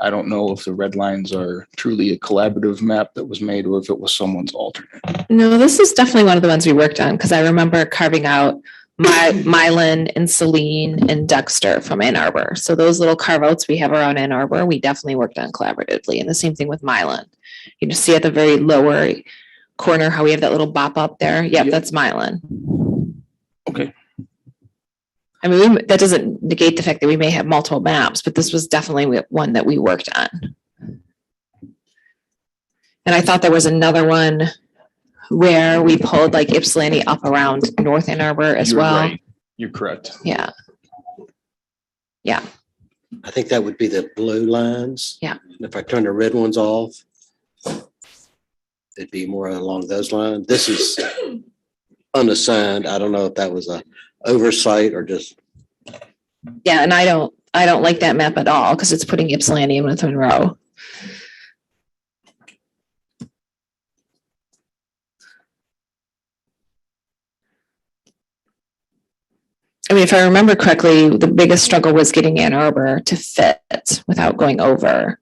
I don't know if the red lines are truly a collaborative map that was made or if it was someone's alternate. No, this is definitely one of the ones we worked on because I remember carving out Milan and Celine and Dexter from Ann Arbor. So those little carve outs we have around Ann Arbor, we definitely worked on collaboratively. And the same thing with Milan. You just see at the very lower corner how we have that little bop up there. Yep, that's Milan. Okay. I mean, that doesn't negate the fact that we may have multiple maps, but this was definitely one that we worked on. And I thought there was another one where we pulled like Ypsilanti up around North Ann Arbor as well. Right. You're correct. Yeah. Yeah. I think that would be the blue lines. Yeah. If I turn the red ones off, it'd be more along those lines. This is unassigned. I don't know if that was a oversight or just. Yeah, and I don't like that map at all because it's putting Ypsilanti in with Monroe. I mean, if I remember correctly, the biggest struggle was getting Ann Arbor to fit without going over,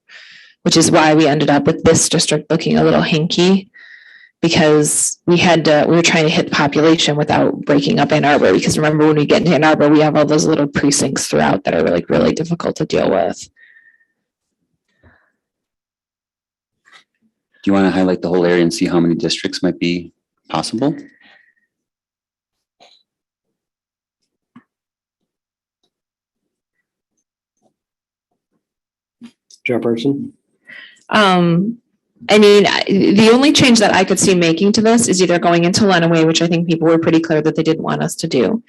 which is why we ended up with this district looking a little hinky because we were trying to hit population without breaking up Ann Arbor. Because remember, when we get into Ann Arbor, we have all those little precincts throughout that are like really difficult to deal with. Do you want to highlight the whole area and see how many districts might be possible? Chairperson? I mean, the only change that I could see making to this is either going into Lenawee, which I think people were pretty clear that they didn't want us to do,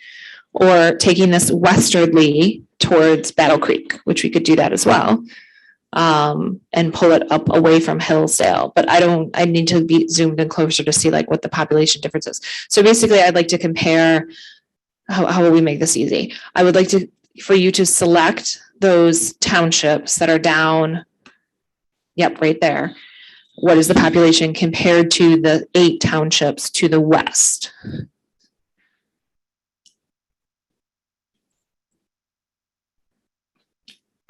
or taking this westwardly towards Battle Creek, which we could do that as well, and pull it up away from Hillsdale. But I need to be zoomed in closer to see like what the population difference is. So basically, I'd like to compare, how will we make this easy? I would like for you to select those townships that are down, yep, right there. What is the population compared to the 8 townships to the west?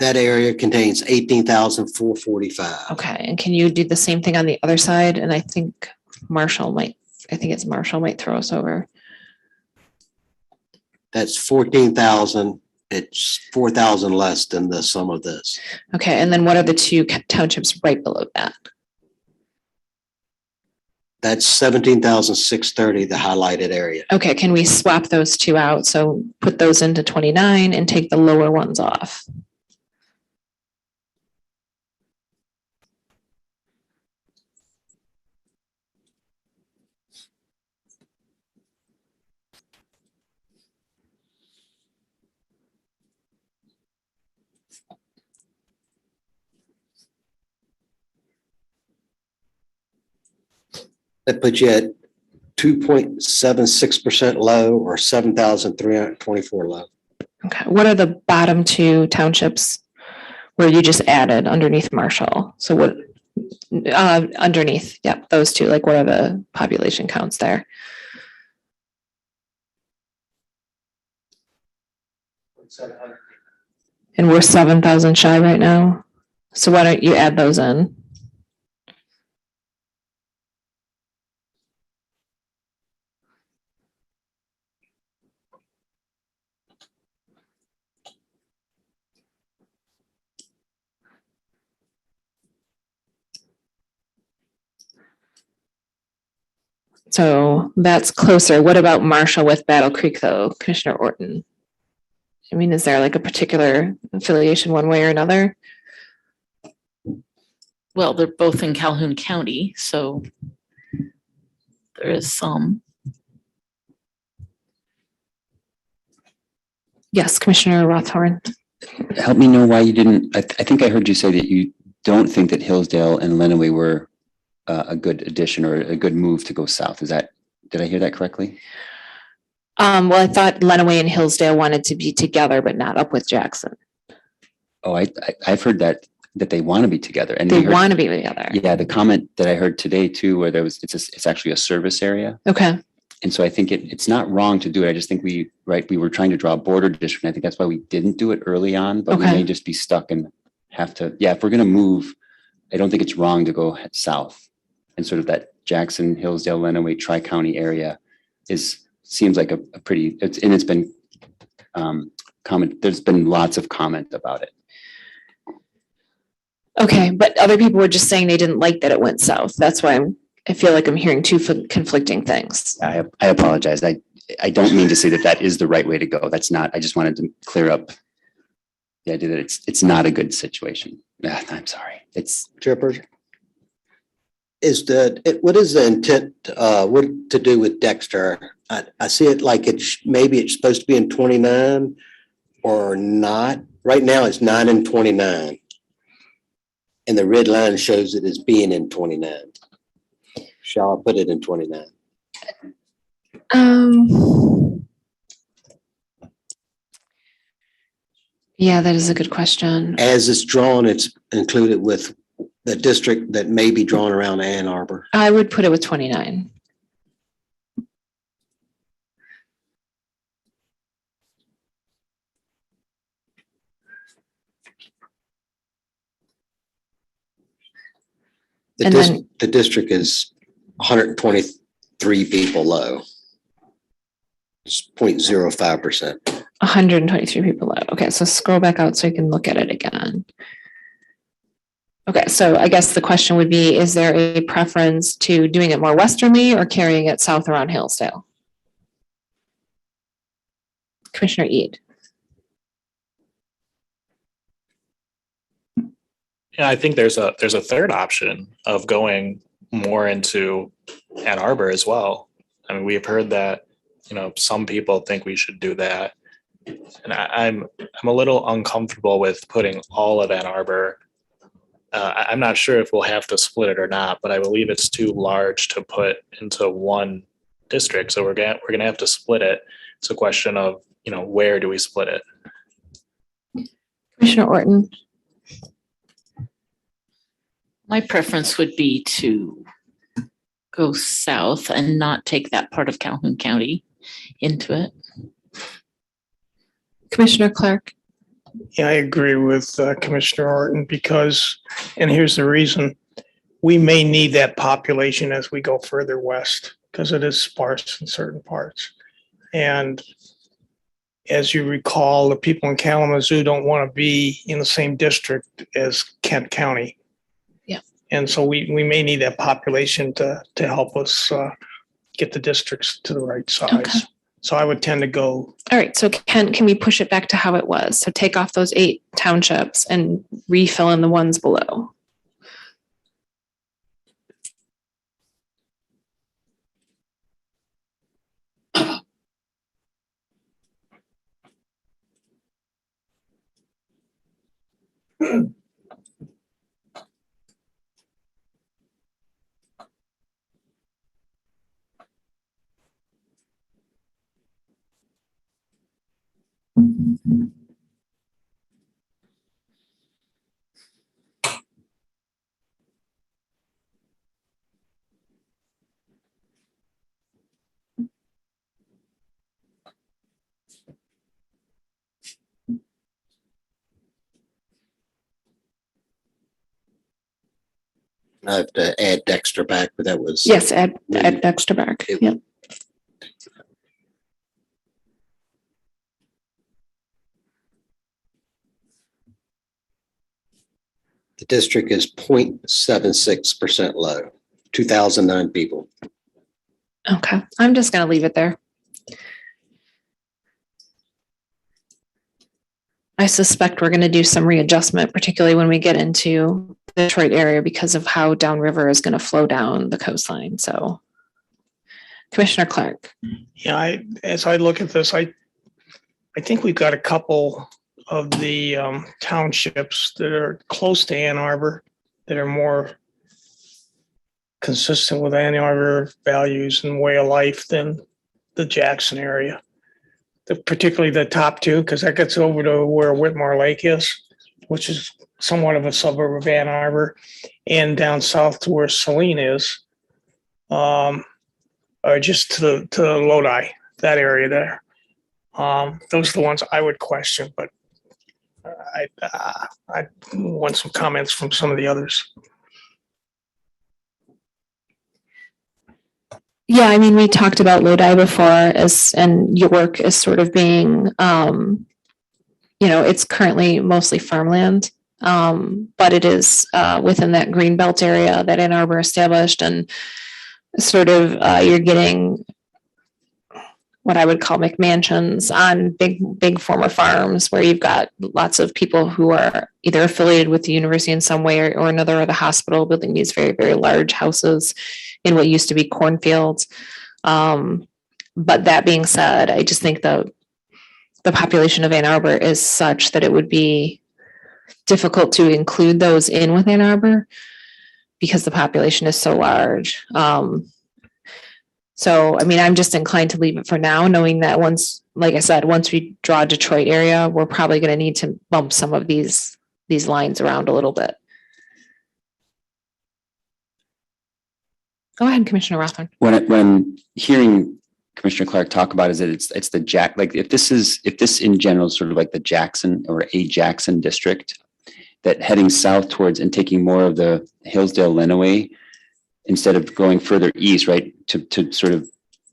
That area contains 18,445. Okay, and can you do the same thing on the other side? And I think Marshall might throw us over. That's 14,000. It's 4,000 less than the sum of this. Okay, and then what are the 2 townships right below that? That's 17,630, the highlighted area. Okay, can we swap those 2 out? So put those into 29 and take the lower ones off. That puts you at 2.76% low or 7,324 low. Okay, what are the bottom two townships where you just added underneath Marshall? So what, underneath, yep, those two, like what are the population counts there? And we're 7,000 shy right now. So why don't you add those in? So that's closer. What about Marshall with Battle Creek though, Commissioner Orton? I mean, is there like a particular affiliation one way or another? Well, they're both in Calhoun County, so there is some. Yes, Commissioner Rothhorn. Help me know why you didn't, I think I heard you say that you don't think that Hillsdale and Lenawee were a good addition or a good move to go south. Did I hear that correctly? Well, I thought Lenawee and Hillsdale wanted to be together, but not up with Jackson. Oh, I've heard that they want to be together and They want to be together. Yeah, the comment that I heard today too, where it's actually a service area. Okay. And so I think it's not wrong to do it. I just think we were trying to draw a border district. I think that's why we didn't do it early on, but we may just be stuck and have to, if we're going to move, I don't think it's wrong to go south. And sort of that Jackson, Hillsdale, Lenawee, Tri-County area seems like a pretty, it's been there's been lots of comment about it. Okay, but other people were just saying they didn't like that it went south. That's why I feel like I'm hearing two conflicting things. I apologize. I don't mean to say that is the right way to go. That's not, I just wanted to clear up the idea that it's not a good situation. I'm sorry. It's Chairperson. What is the intent, what to do with Dexter? I see it like maybe it's supposed to be in 29 or not. Right now it's 9 and 29. And the red line shows it as being in 29. Shall I put it in 29? Yeah, that is a good question. As it's drawn, it's included with the district that may be drawn around Ann Arbor. I would put it with 29. The district is 123 people low. It's 0.05%. 123 people low. Okay, so scroll back out so you can look at it again. Okay, so I guess the question would be, is there a preference to doing it more westernly or carrying it south around Hillsdale? Commissioner Eid. Yeah, I think there's a third option of going more into Ann Arbor as well. I mean, we've heard that, some people think we should do that. And I'm a little uncomfortable with putting all of Ann Arbor. I'm not sure if we'll have to split it or not, but I believe it's too large to put into one district. So we're gonna have to split it. It's a question of, where do we split it? Commissioner Orton. My preference would be to go south and not take that part of Calhoun County into it. Commissioner Clark. Yeah, I agree with Commissioner Orton because, and here's the reason, we may need that population as we go further west because it is sparse in certain parts. And as you recall, the people in Kalamazoo don't want to be in the same district as Kent County. Yeah. And so we may need that population to help us get the districts to the right size. Okay. So I would tend to go. All right, so can we push it back to how it was? So take off those 8 townships and refill in the ones below. I have to add Dexter back, but that was. Yes, add Dexter back. Yep. The district is 0.76% low, 2,009 people. Okay, I'm just gonna leave it there. I suspect we're gonna do some readjustment, particularly when we get into the Detroit area because of how downriver is gonna flow down the coastline, so. Commissioner Clark. Yeah, as I look at this, I think we've got a couple of the townships that are close to Ann Arbor that are more consistent with Ann Arbor values and way of life than the Jackson area. Particularly the top two, because that gets over to where Whitmore Lake is, which is somewhat of a suburb of Ann Arbor, and down south to where Saline is, or just to Lodi, that area there. Those are the ones I would question, but I want some comments from some of the others. Yeah, I mean, we talked about Lodi before and York is sort of being, it's currently mostly farmland. But it is within that greenbelt area that Ann Arbor established, and sort of you're getting what I would call McMansions on big former farms where you've got lots of people who are either affiliated with the university in some way or another, or the hospital, building these very, very large houses in what used to be cornfields. But that being said, I just think the population of Ann Arbor is such that it would be difficult to include those in with Ann Arbor because the population is so large. So, I mean, I'm just inclined to leave it for now, knowing that once we draw Detroit area, we're probably going to need to bump some of these lines around a little bit. Go ahead, Commissioner Rothman. When I'm hearing Commissioner Clark talk about is that it's the Jack, like if this in general is sort of like the Jackson or a Jackson district, that heading south towards and taking more of the Hillsdale Lenawee instead of going further east, right, to sort of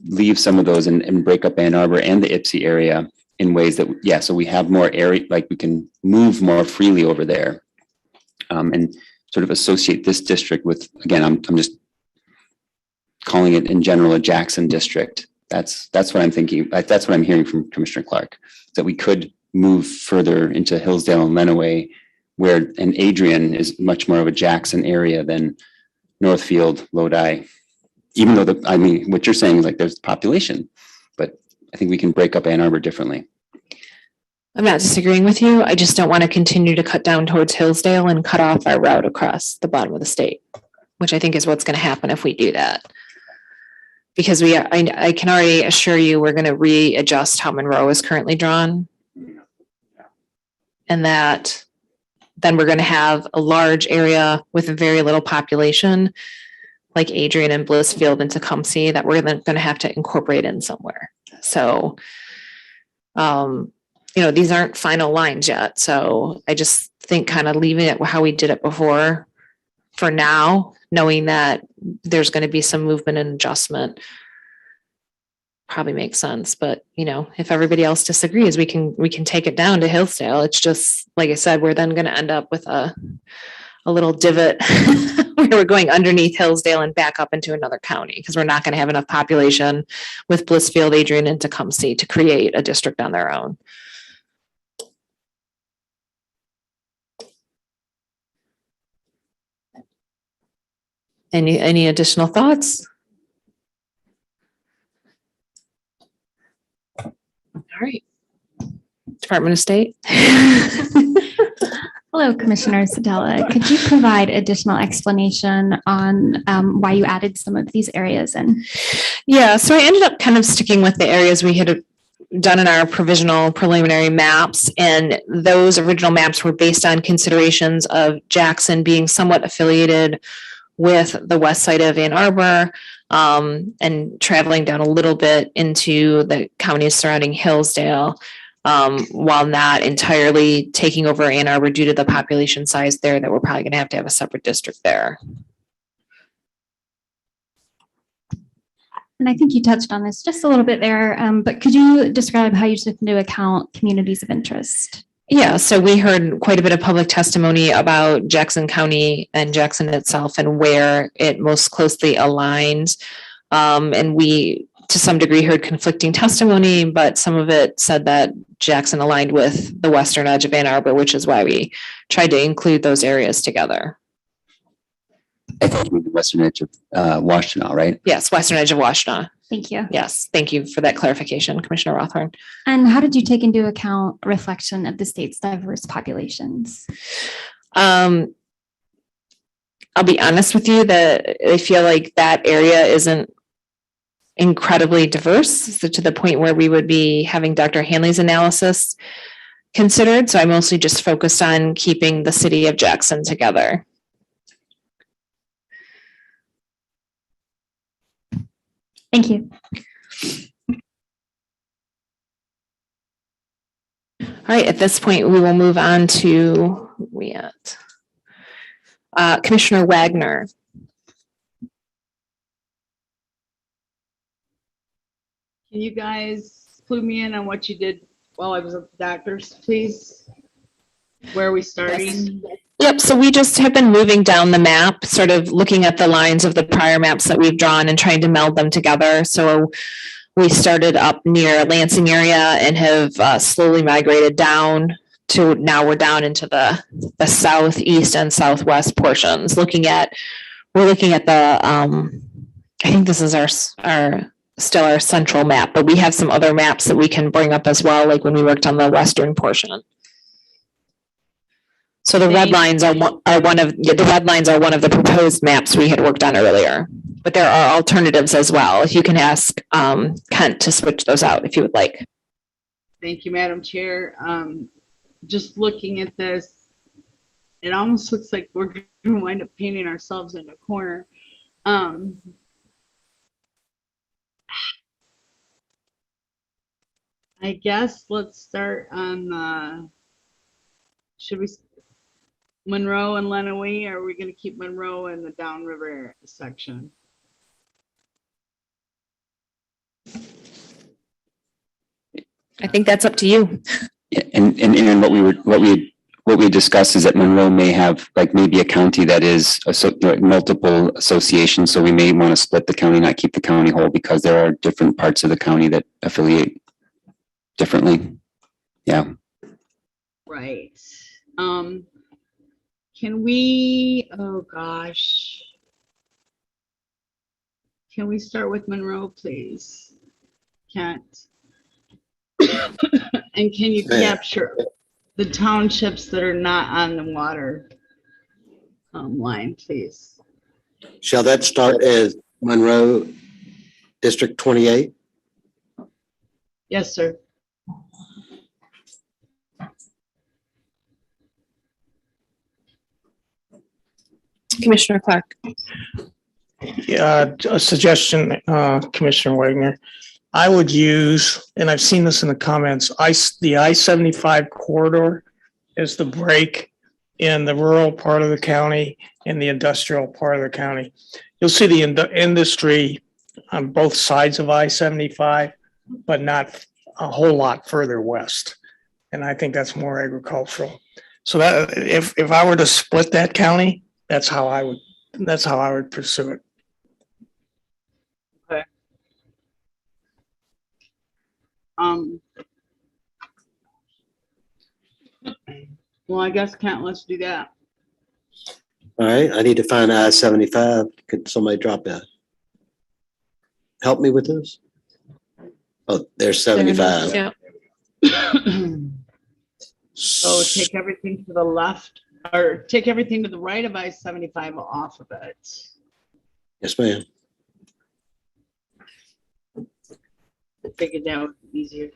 leave some of those and break up Ann Arbor and the Ypsi area in ways that, yeah, so we have more area, like we can move more freely over there, and sort of associate this district with, again, I'm just calling it in general a Jackson district. That's what I'm thinking. That's what I'm hearing from Commissioner Clark, that we could move further into Hillsdale and Lenawee, where an Adrian is much more of a Jackson area than Northfield, Lodi, even though what you're saying is like there's population, but I think we can break up Ann Arbor differently. I'm not disagreeing with you. I just don't want to continue to cut down towards Hillsdale and cut off our route across the bottom of the state, which I think is what's going to happen if we do that. Because I can already assure you we're going to readjust how Monroe is currently drawn. And that then we're going to have a large area with a very little population, like Adrian and Blissfield and Tecumseh, that we're going to have to incorporate in somewhere. So, these aren't final lines yet. So I just think kind of leaving it how we did it before for now, knowing that there's going to be some movement and adjustment, probably makes sense. But if everybody else disagrees, we can take it down to Hillsdale. It's just like I said, we're then going to end up with a little divot where we're going underneath Hillsdale and back up into another county, because we're not going to have enough population with Blissfield, Adrian, and Tecumseh to create a district on their own. Any additional thoughts? All right. Department of State. Hello, Commissioner Sadella. Could you provide additional explanation on why you added some of these areas in? Yeah, so I ended up kind of sticking with the areas we had done in our provisional preliminary maps, and those original maps were based on considerations of Jackson being somewhat affiliated with the west side of Ann Arbor, and traveling down a little bit into the counties surrounding Hillsdale, while not entirely taking over Ann Arbor due to the population size there, that we're probably going to have a separate district there. And I think you touched on this just a little bit there, but could you describe how you took into account communities of interest? Yeah, so we heard quite a bit of public testimony about Jackson County and Jackson itself and where it most closely aligns. And we, to some degree, heard conflicting testimony, but some of it said that Jackson aligned with the western edge of Ann Arbor, which is why we tried to include those areas together. I think the western edge of Washtenaw, right? Yes, western edge of Washtenaw. Thank you. Yes, thank you for that clarification, Commissioner Rothorn. And how did you take into account reflection of the state's diverse populations? I'll be honest with you that I feel like that area isn't incredibly diverse, so to the point where we would be having Dr. Hanley's analysis considered. So I mostly just focused on keeping the city of Jackson together. Thank you. All right, at this point, we will move on to Commissioner Wagner. Can you guys clue me in on what you did while I was at the doctor's, please? Where are we starting? Yep, so we just have been moving down the map, sort of looking at the lines of the prior maps that we've drawn and trying to meld them together. So we started up near Lansing area and have slowly migrated down to now we're down into the southeast and southwest portions. We're looking at the I think this is our still our central map, but we have some other maps that we can bring up as well, like when we worked on the western portion. So the red lines are one of the proposed maps we had worked on earlier, but there are alternatives as well. If you can ask Kent to switch those out if you would like. Thank you, Madam Chair. Just looking at this, it almost looks like we're going to wind up painting ourselves in a corner. I guess let's start on should we Monroe and Lenawee, or are we going to keep Monroe in the downriver section? I think that's up to you. Yeah, and Aaron, what we discussed is that Monroe may have like maybe a county that is multiple associations. So we may want to split the county, not keep the county whole, because there are different parts of the county that affiliate differently. Yeah. Right. Can we, oh gosh. Can we start with Monroe, please? Kent. And can you capture the townships that are not on the water line, please? Shall that start as Monroe District 28? Yes, sir. Commissioner Clark. Yeah, a suggestion, Commissioner Wagner. I would use, and I've seen this in the comments, the I-75 corridor is the break in the rural part of the county and the industrial part of the county. You'll see the industry on both sides of I-75, but not a whole lot further west. And I think that's more agricultural. So that if I were to split that county, that's how I would pursue it. Okay. Well, I guess let's do that. All right, I need to find I-75. Could somebody drop that? Help me with this? Oh, there's 75. Yeah. So take everything to the left, or take everything to the right of I-75 off of it. Yes, ma'am. I figured that would be easier.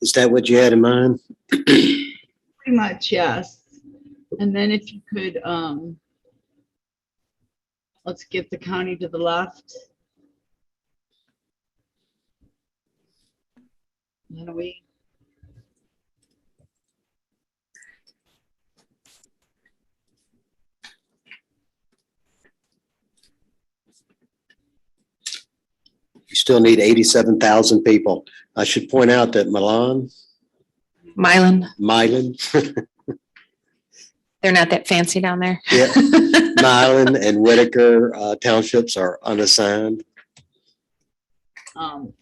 Is that what you had in mind? Pretty much, yes. And then if you could, let's get the county to the left. Then we, You still need 87,000 people. I should point out that Milan, Milan, They're not that fancy down there. yeah, Milan and Whitaker townships are unassigned.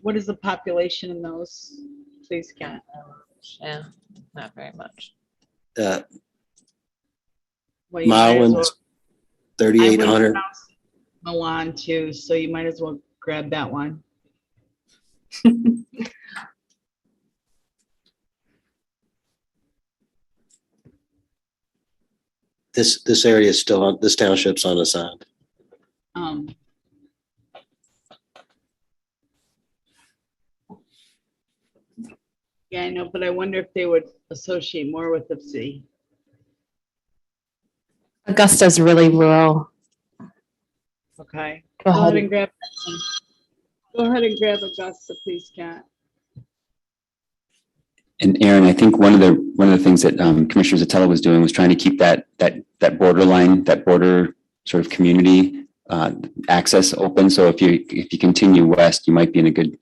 what is the population in those? Please, Kat. Yeah, not very much. Uh, Well, you might as Milan's well- 3,800. Milan too, so you might as well grab that one. This area is still on, this township's unassigned. Yeah, I know, but I wonder if they would associate more with the city. Augusta's really rural. Okay. Go Go ahead. ahead and grab. Go ahead and grab Augusta, please, Kat. And Aaron, I think one of the things that Commissioner Zatella was doing was trying to keep that borderline, that border sort of community access open. So if you continue west, you might be in a good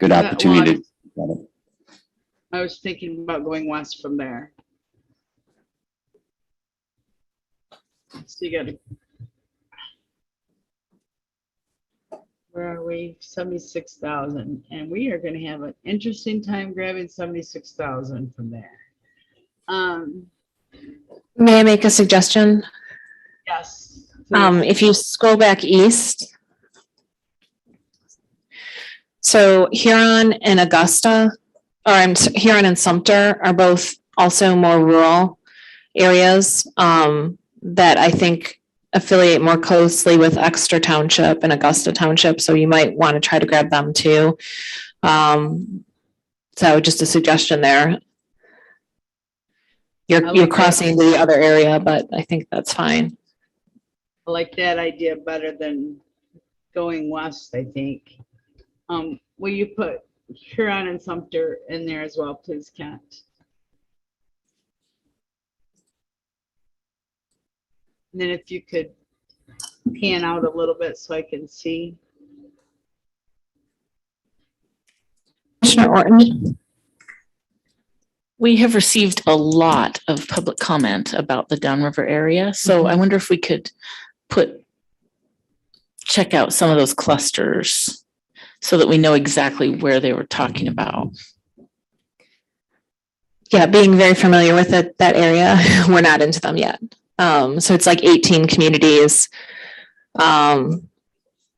Yeah, opportunity well, to. I was thinking about going west from there. So you gotta. Where are we? 76,000. And we are gonna have an interesting time grabbing 76,000 from there. May I make a suggestion? Yes. If you scroll back east. So Huron and Augusta, Huron and Sumter are both also more rural areas that I think affiliate more closely with Exeter Township and Augusta Township. So you might want to try to grab them too. So just a suggestion there. You're crossing the other area, but I think that's fine. I like that idea better than going west, I think. Will you put Huron and Sumter in there as well, please, Kat? And then if you could pan out a little bit so I can see. Commissioner Orton. We have received a lot of public comment about the downriver area, so I wonder if we could check out some of those clusters so that we know exactly where they were talking about. Yeah, being very familiar with that area, we're not into them yet. So it's like 18 communities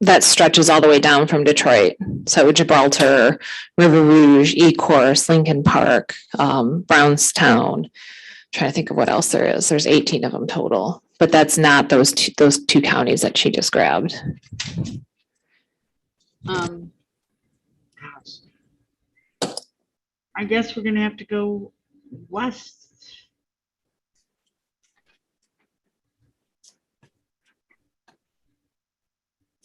that stretches all the way down from Detroit. So Gibraltar, River Rouge, Ecorse, Lincoln Park, Brownstown. Trying to think of what else there is. There's 18 of them total, but that's not those two counties that she just grabbed. I guess we're gonna have to go west.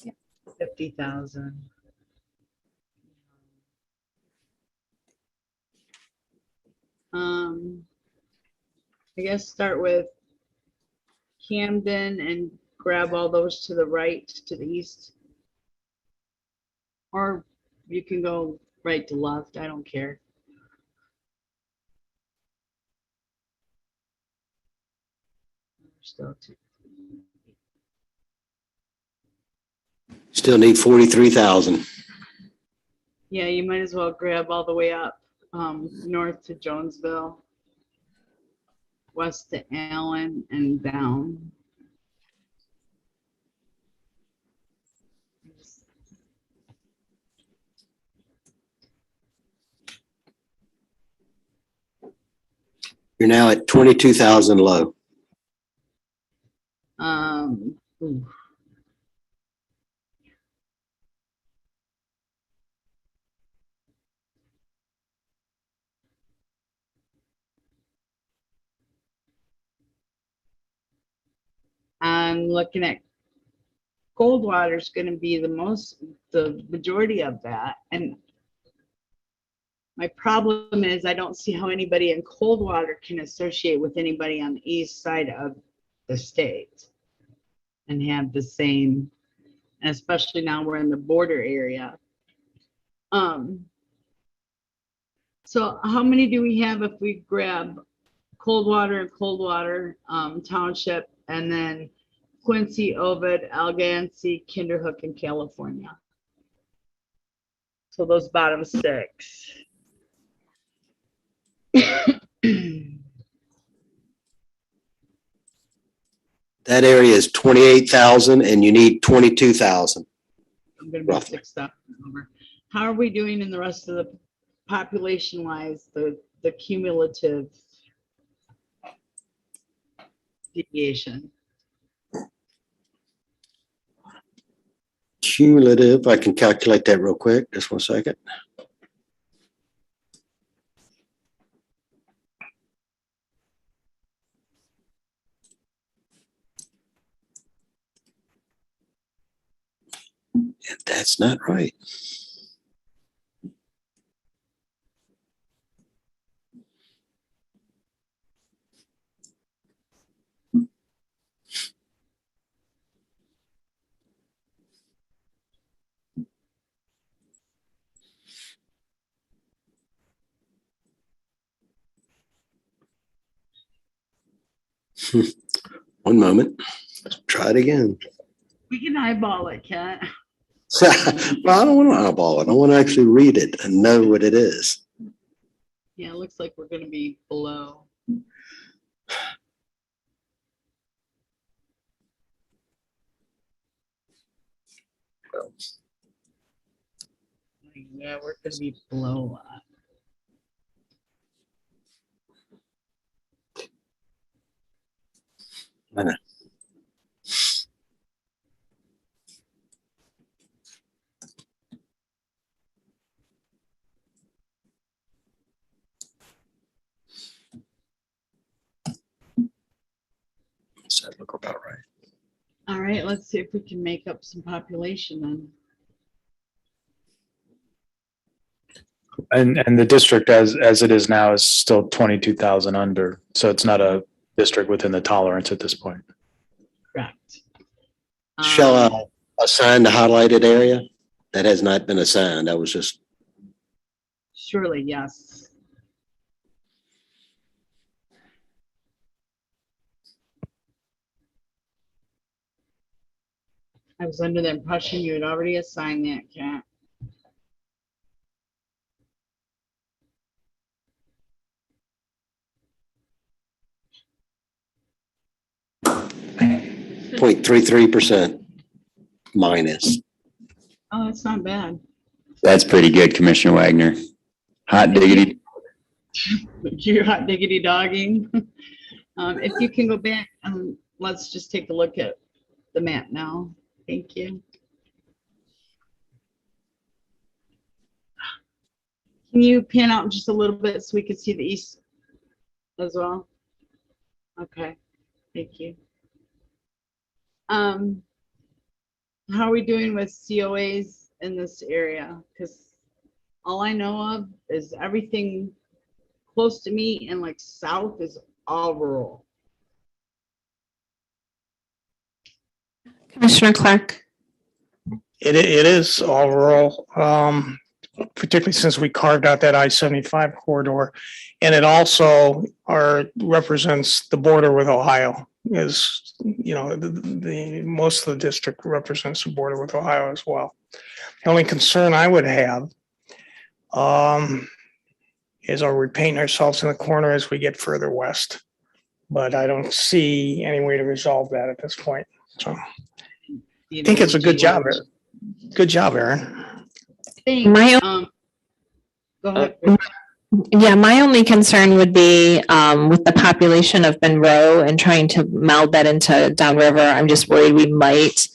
Yeah. 50,000. I guess start with Camden and grab all those to the right, to the east. Or you can go right to left, I don't care. Still two. Still need 43,000. Yeah, you might as well grab all the way up. north to Jonesville, west to Allen and down. You're now at 22,000 low. Ooh. I'm looking at Coldwater is going to be the majority of that. And my problem is I don't see how anybody in Coldwater can associate with anybody on the east side of the state and have the same, and especially now we're in the border area. So how many do we have if we grab Coldwater and Coldwater Township, and then Quincy, Ovid, Algansett, Kinderhook, and California? So those bottom six. That area is 28,000 and you need 22,000. I'm gonna be 6,000 over. How are we doing in the rest of the population wise, the cumulative deviation? Cumulative, I can calculate that real quick. Just 1 second. That's not right. One moment. Let's try it again. We can eyeball it, Kat. Well, I don't want to eyeball it. I want to actually read it and know what it is. Yeah, it looks like we're gonna be below. Yeah, we're gonna be below. I know. Does that look about right? All right, let's see if we can make up some population then. And the district as it is now is still 22,000 under. So it's not a district within the tolerance at this point. Correct. Shall I assign the highlighted area? That has not been assigned. That was just. Surely, yes. I was under the impression you had already assigned that, Kat. .33% minus. Oh, that's not bad. That's pretty good, Commissioner Wagner. Hot diggity. You're hot diggity dogging. If you can go back and let's just take a look at the map now. Thank you. Can you pan out just a little bit so we can see the east as well? Okay, thank you. How are we doing with COAs in this area? Because all I know of is everything close to me and like south is all rural. Commissioner Clark. It is all rural, particularly since we carved out that I-75 corridor. And it also represents the border with Ohio. Is, the most of the district represents the border with Ohio as well. The only concern I would have is are we painting ourselves in the corner as we get further west? But I don't see any way to resolve that at this point. So I think it's a good job. Good job, Aaron. My Go ahead. Yeah, my only concern would be with the population of Monroe and trying to meld that into downriver. I'm just worried we might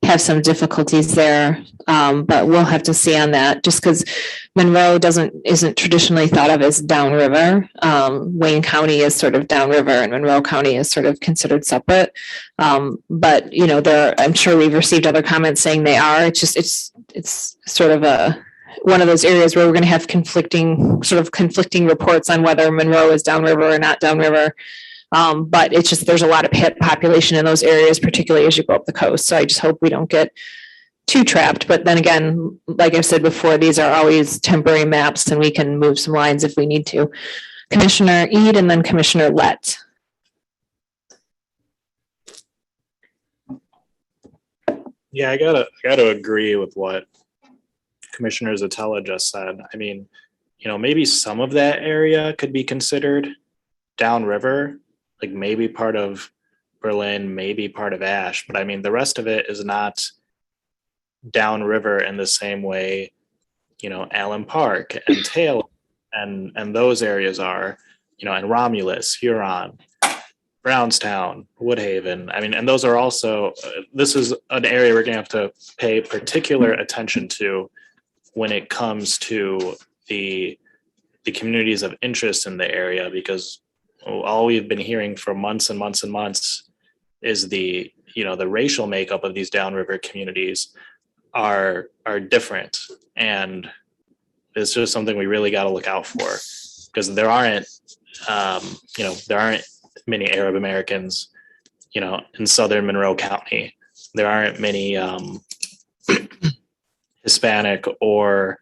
have some difficulties there. But we'll have to see on that, just because Monroe isn't traditionally thought of as downriver. Wayne County is sort of downriver and Monroe County is sort of considered separate. But you know, I'm sure we've received other comments saying they are. It's sort of one of those areas where we're going to have conflicting reports on whether Monroe is downriver or not downriver. But it's just, there's a lot of pit population in those areas, particularly as you go up the coast. So I just hope we don't get too trapped. But then again, like I've said before, these are always temporary maps and we can move some lines if we need to. Commissioner Eid and then Commissioner Lett. Yeah, I gotta agree with what Commissioner Zatella just said. I mean, you know, maybe some of that area could be considered downriver, like maybe part of Berlin, maybe part of Ash, but I mean, the rest of it is not downriver in the same way, you know, Allen Park and Taylor and those areas are, you know, and Romulus, Huron, Brownstown, Woodhaven. I mean, and those are also, this is an area we're gonna have to pay particular attention to when it comes to the communities of interest in the area, because all we've been hearing for months and months and months is the racial makeup of these downriver communities are different. And it's just something we really got to look out for, because there aren't many Arab Americans, you know, in Southern Monroe County. There aren't many Hispanic or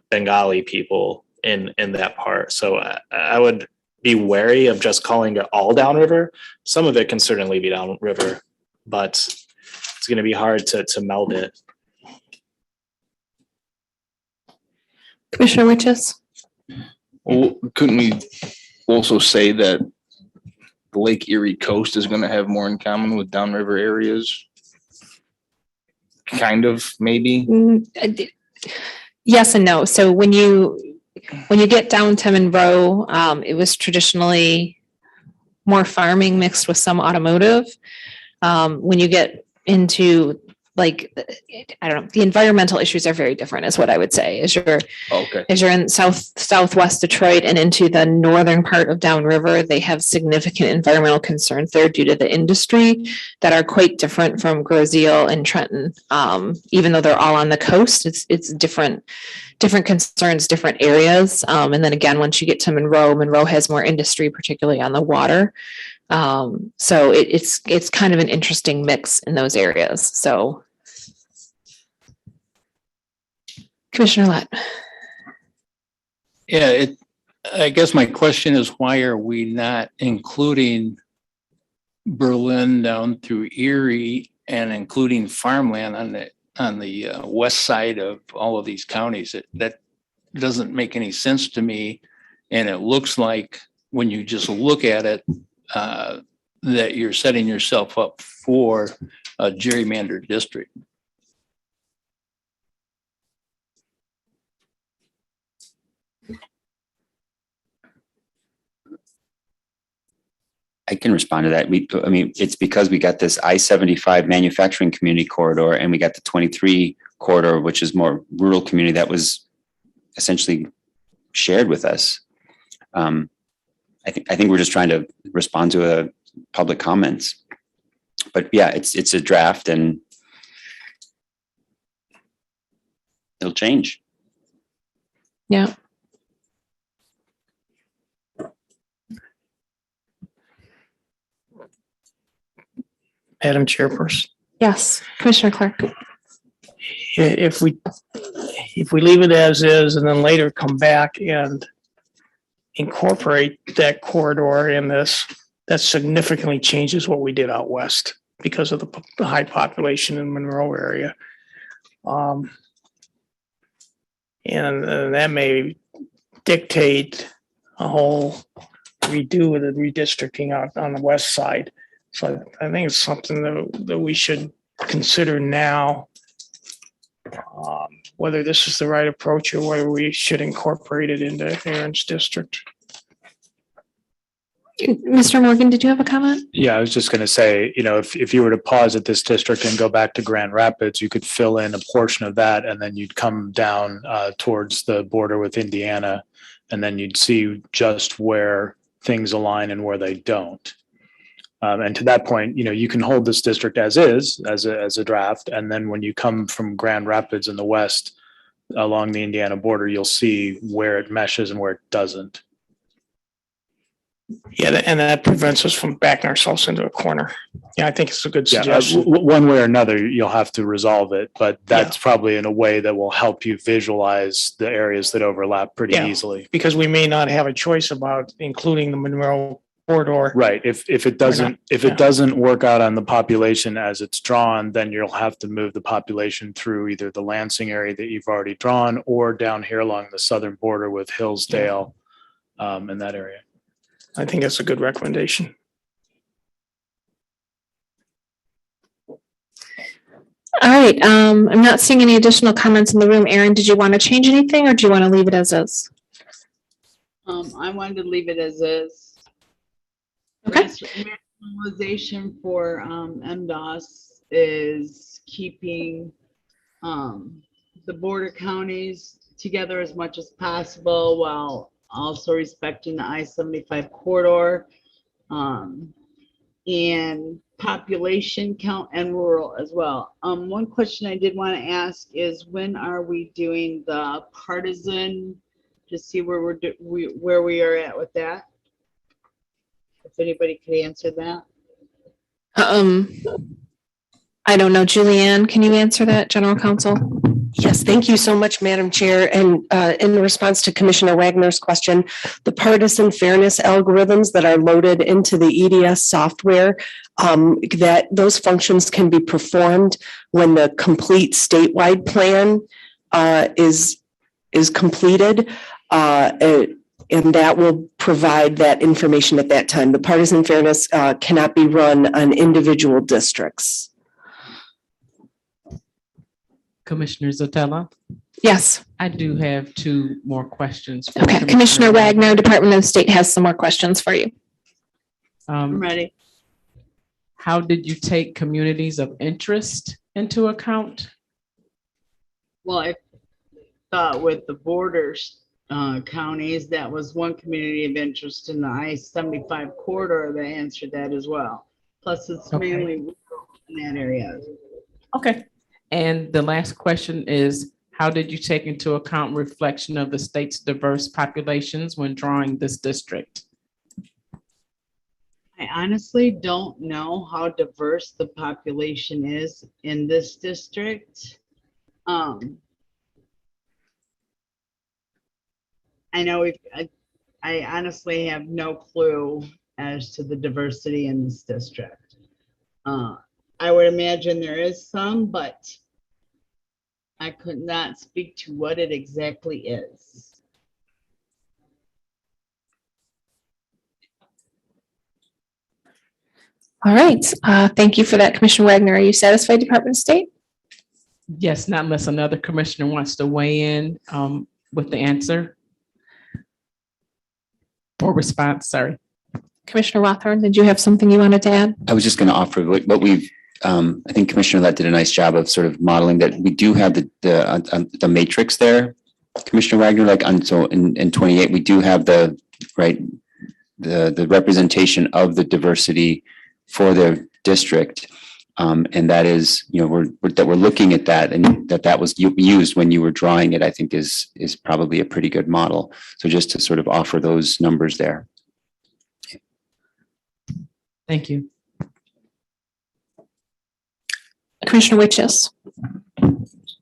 Bengali people in that part. So I would be wary of just calling it all downriver. Some of it can certainly be downriver, but it's going to be hard to meld it. Commissioner Witches. Well, couldn't we also say that the Lake Erie coast is going to have more in common with downriver areas? Kind of, maybe. Yes and no. So when you get down to Monroe, it was traditionally more farming mixed with some automotive. When you get into like, I don't know, the environmental issues are very different is what I would say. As you're in southwest Detroit and into the northern part of downriver, they have significant environmental concerns there due to the industry that are quite different from Groseal and Trenton. Even though they're all on the coast, it's different concerns, different areas. And then again, once you get to Monroe has more industry, particularly on the water. So it's kind of an interesting mix in those areas. So Commissioner Lett. Yeah, I guess my question is, why are we not including Berlin down through Erie and including farmland on the west side of all of these counties? That doesn't make any sense to me. And it looks like when you just look at it, that you're setting yourself up for a gerrymandered district. I can respond to that. It's because we got this I-75 manufacturing community corridor, and we got the 23 corridor, which is more rural community that was essentially shared with us. I think we're just trying to respond to public comments. But yeah, it's a draft and it'll change. Yeah. Madam Chairperson. Yes, Commissioner Clark. If we leave it as is and then later come back and incorporate that corridor in this, that significantly changes what we did out west because of the high population in Monroe area. And that may dictate a whole redo of the redistricting out on the west side. So I think it's something that we should consider now. Whether this is the right approach or whether we should incorporate it into Aaron's district. Mr. Morgan, did you have a comment? Yeah, I was just going to say, if you were to pause at this district and go back to Grand Rapids, you could fill in a portion of that, and then you'd come down towards the border with Indiana, and then you'd see just where things align and where they don't. And to that point, you can hold this district as is, as a draft, and then when you come from Grand Rapids in the west along the Indiana border, you'll see where it meshes and where it doesn't. Yeah, and that prevents us from backing ourselves into a corner. Yeah, I think it's a good suggestion. One way or another, you'll have to resolve it, but that's probably in a way that will help you visualize the areas that overlap pretty easily. Because we may not have a choice about including the Monroe corridor. Right. If it doesn't work out on the population as it's drawn, then you'll have to move the population through either the Lansing area that you've already drawn or down here along the southern border with Hillsdale in that area. I think that's a good recommendation. All right. I'm not seeing any additional comments in the room. Aaron, did you want to change anything or do you want to leave it as is? I wanted to leave it as is. Okay. Rationalization for MDOS is keeping the border counties together as much as possible while also respecting the I-75 corridor and population count and rural as well. One question I did want to ask is when are we doing the partisan to see where where we are at with that? If anybody could answer that. I don't know. Julianne, can you answer that, General Counsel? Yes, thank you so much, Madam Chair. And in response to Commissioner Wagner's question, the partisan fairness algorithms that are loaded into the EDS software, that those functions can be performed when the complete statewide plan is completed. And that will provide that information at that time. The partisan fairness cannot be run on individual districts. Commissioner Zotella? Yes. I do have two more questions. Okay, Commissioner Wagner, Department of State has some more questions for you. I'm ready. How did you take communities of interest into account? Well, I thought with the borders counties, that was one community of interest in the I-75 corridor that answered that as well. Plus it's mainly in that area. Okay. And the last question is, how did you take into account reflection of the state's diverse populations when drawing this district? I honestly don't know how diverse the population is in this district. I know I honestly have no clue as to the diversity in this district. I would imagine there is some, but I could not speak to what it exactly is. All right. Thank you for that, Commissioner Wagner. Are you satisfied, Department of State? Yes, not unless another commissioner wants to weigh in with the answer or response, sorry. Commissioner Rothorn, did you have something you wanted to add? I was just going to offer what we've, I think Commissioner Lett did a nice job of sort of modeling that we do have the matrix there, Commissioner Wagner, like in 28, we do have the representation of the diversity for the district. And that is, we're looking at that, and that was used when you were drawing it, I think is probably a pretty good model. So just to sort of offer those numbers there. Thank you. Commissioner Witches.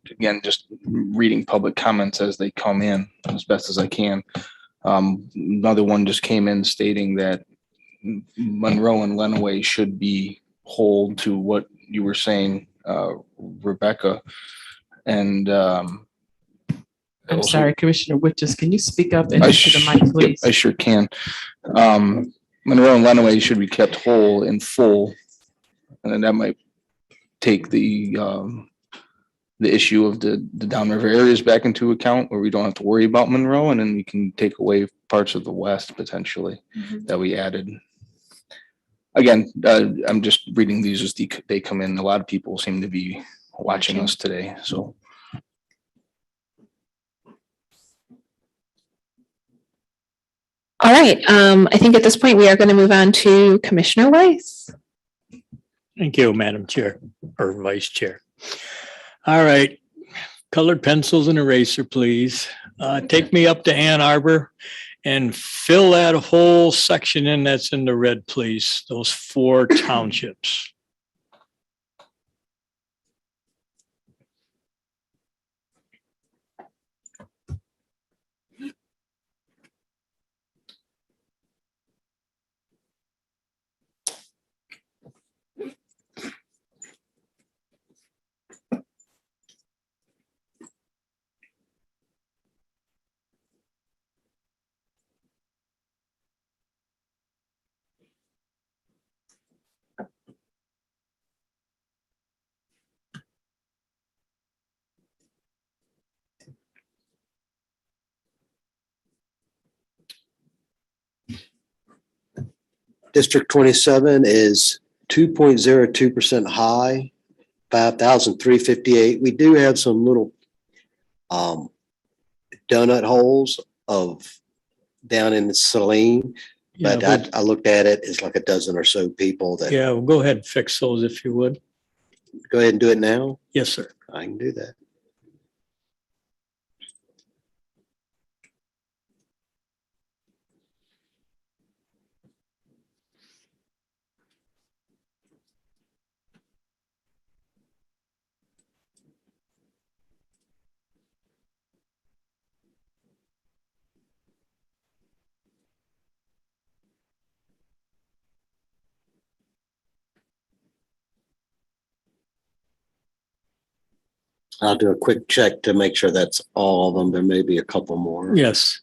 Again, just reading public comments as they come in as best as I can. Another one just came in stating that Monroe and Lenawee should be hold to what you were saying, Rebecca. And I'm Also- sorry, Commissioner Witches, can you speak up I into the mic, yep, please? I sure can. Monroe and Lenawee should be kept whole and full. And then that might take the issue of the downriver areas back into account where we don't have to worry about Monroe, and then we can take away parts of the west potentially that we added. Again, I'm just reading these as they come in. A lot of people seem to be watching us today, so. All right, I think at this point we are going to move on to Commissioner Weiss. Thank you, Madam Chair or Vice Chair. All right, colored pencils and eraser, please. Take me up to Ann Arbor and fill that whole section in that's in the red, please. Those 4 townships. District 27 is 2.02% high, 5,358. We do have some little donut holes of down in Saline, Yeah, but I looked at it, it's like a dozen or so people that. Yeah, well, go ahead and fix those if you would. Go ahead and do it now. Yes, sir. I can do that. I'll do a quick check to make sure that's all of them. There may be a couple more. Yes.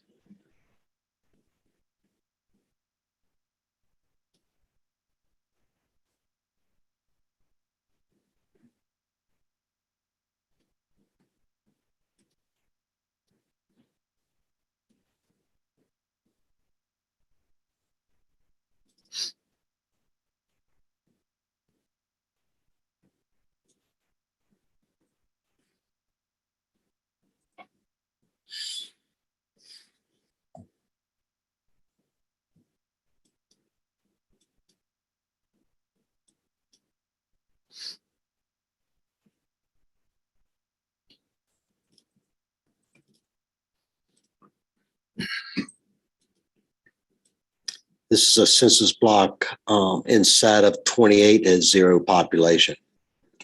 This is a census block inside of 28 is 0 population.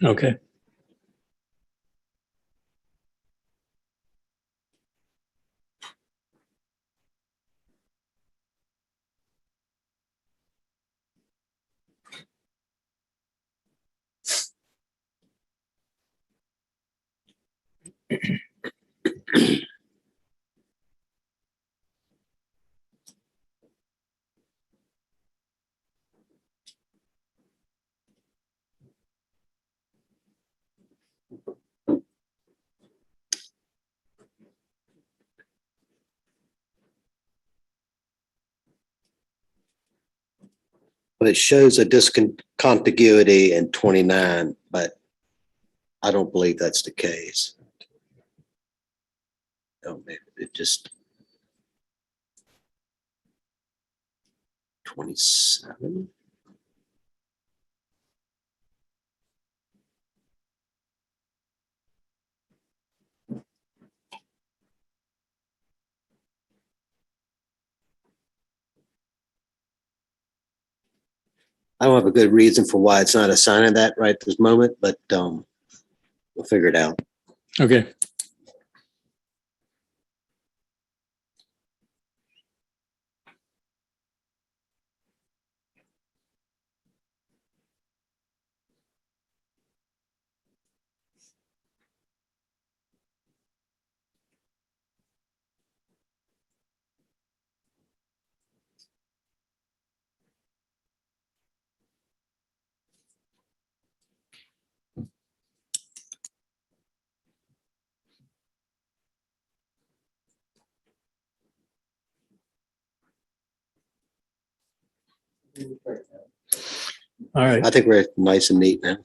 Okay. But it shows a discontiguity in 29, but I don't believe that's the case. Oh, maybe it just 27. I don't have a good reason for why it's not assigning that right this moment, but we'll figure it out. Okay. All right. I think we're nice and neat now.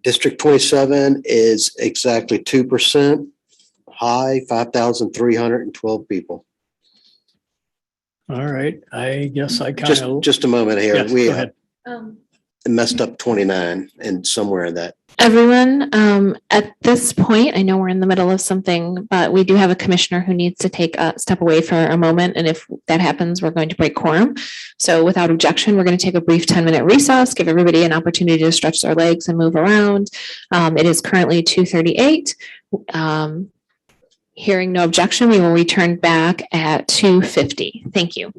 District 27 is exactly 2% high, 5,312 people. All right. I guess I kind of. Just a moment here. Yes, We go ahead. messed up 29 and somewhere in that. Everyone, at this point, I know we're in the middle of something, but we do have a commissioner who needs to take a step away for a moment. And if that happens, we're going to break quorum. So without objection, we're going to take a brief 10-minute recess, give everybody an opportunity to stretch their legs and move around. It is currently 2:38. Hearing no objection, we will return back at 2:50. Thank you.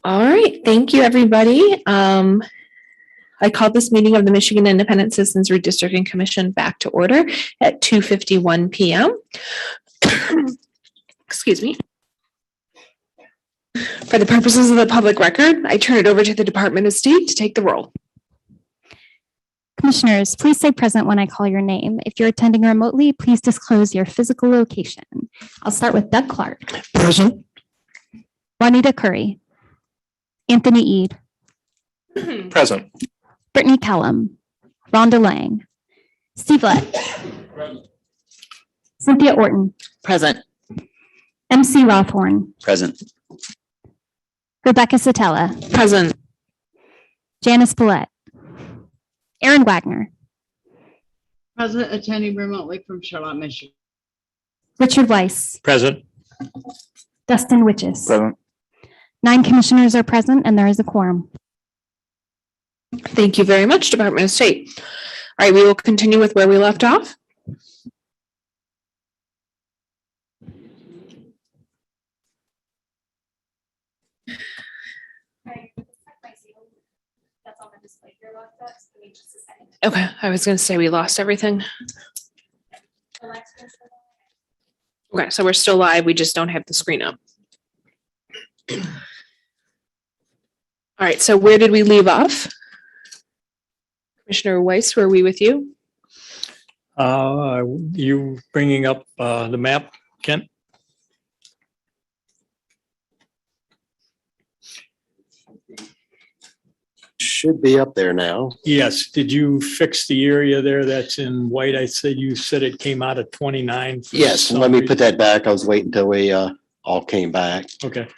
All right, thank you, everybody. I called this meeting of the Michigan Independent Citizens Redistricting Commission back to order at 2:51 p.m. Excuse me. For the purposes of the public record, I turn it over to the Department of State to take the roll. Commissioners, please say present when I call your name. If you're attending remotely, please disclose your physical location. I'll start with Doug Clark. Present. Juanita Curry. Anthony Eade. Present. Brittany Kellum. Rhonda Lang. Steve Lett. Cynthia Orton. Present. MC Rothhorn. Present. Rebecca Satella. Present. Janice Paulette. Aaron Wagner. Present, attending remotely from Charlotte, Michigan. Richard Weiss. Present. Dustin Witches. Present. 9 commissioners are present and there is a quorum. Thank you very much, Department of State. All right, we will continue with where we left off. Okay, I was going to say we lost everything. Okay, so we're still live. We just don't have the screen up. All right, so where did we leave off? Commissioner Weiss, were we with you? You bringing up the map, Kent? Should be up there now. Yes. Did you fix the area there that's in white? You said it came out of 29. Yes, let me put that back. I was waiting until we all came back. Okay.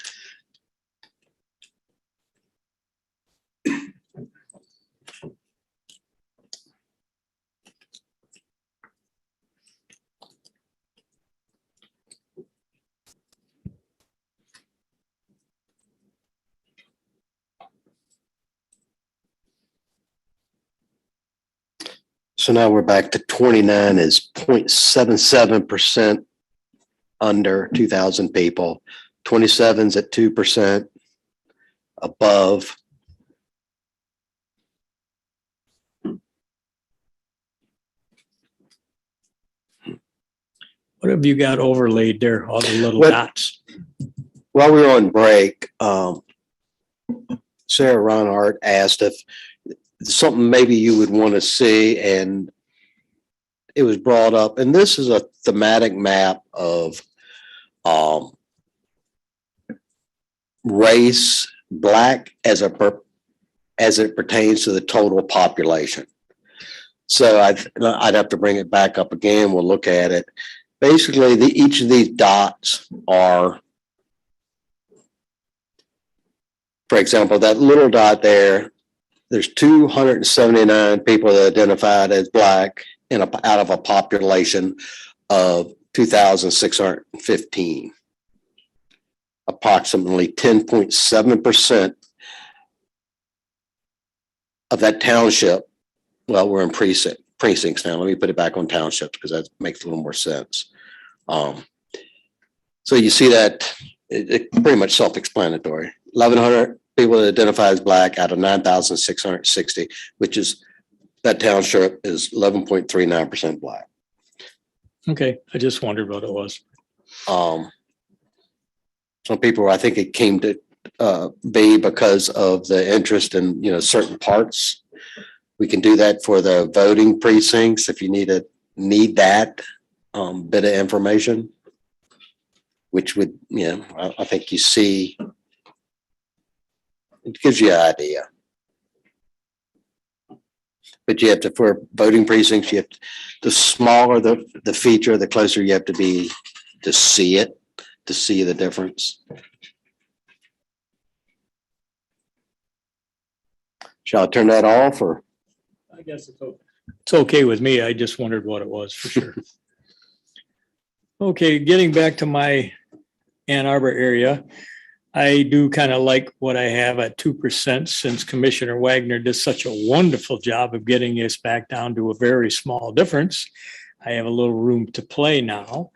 So now we're back to 29 is 0.77% under 2,000 people. 27's at 2% above. What have you got overlaid there? All the little dots? While we were on break, Sarah Ronhart asked if something maybe you would want to see, and it was brought up, and this is a thematic map of race, Black as it pertains to the total population. So I'd have to bring it back up again. We'll look at it. Basically, each of these dots are, for example, that little dot there, there's 279 people that identified as Black out of a population of 2,615. Approximately 10.7% of that township. Well, we're in precincts now. Let me put it back on townships because that makes a little more sense. So you see that it's pretty much self-explanatory. 1,100 people that identify as Black out of 9,660, which is, that township is 11.39% Black. Okay, I just wondered what it was. Some people, I think it came to be because of the interest in, certain parts. We can do that for the voting precincts if you need that bit of information, which would, I think you see, it gives you an idea. But you have to, for voting precincts, you have to, the smaller the feature, the closer you have to be to see it, to see the difference. Shall I turn that off, or? I guess it's okay with me. I just wondered what it was for sure. Okay, getting back to my Ann Arbor area, I do kind of like what I have at 2% since Commissioner Wagner did such a wonderful job of getting us back down to a very small difference. I have a little room to play now.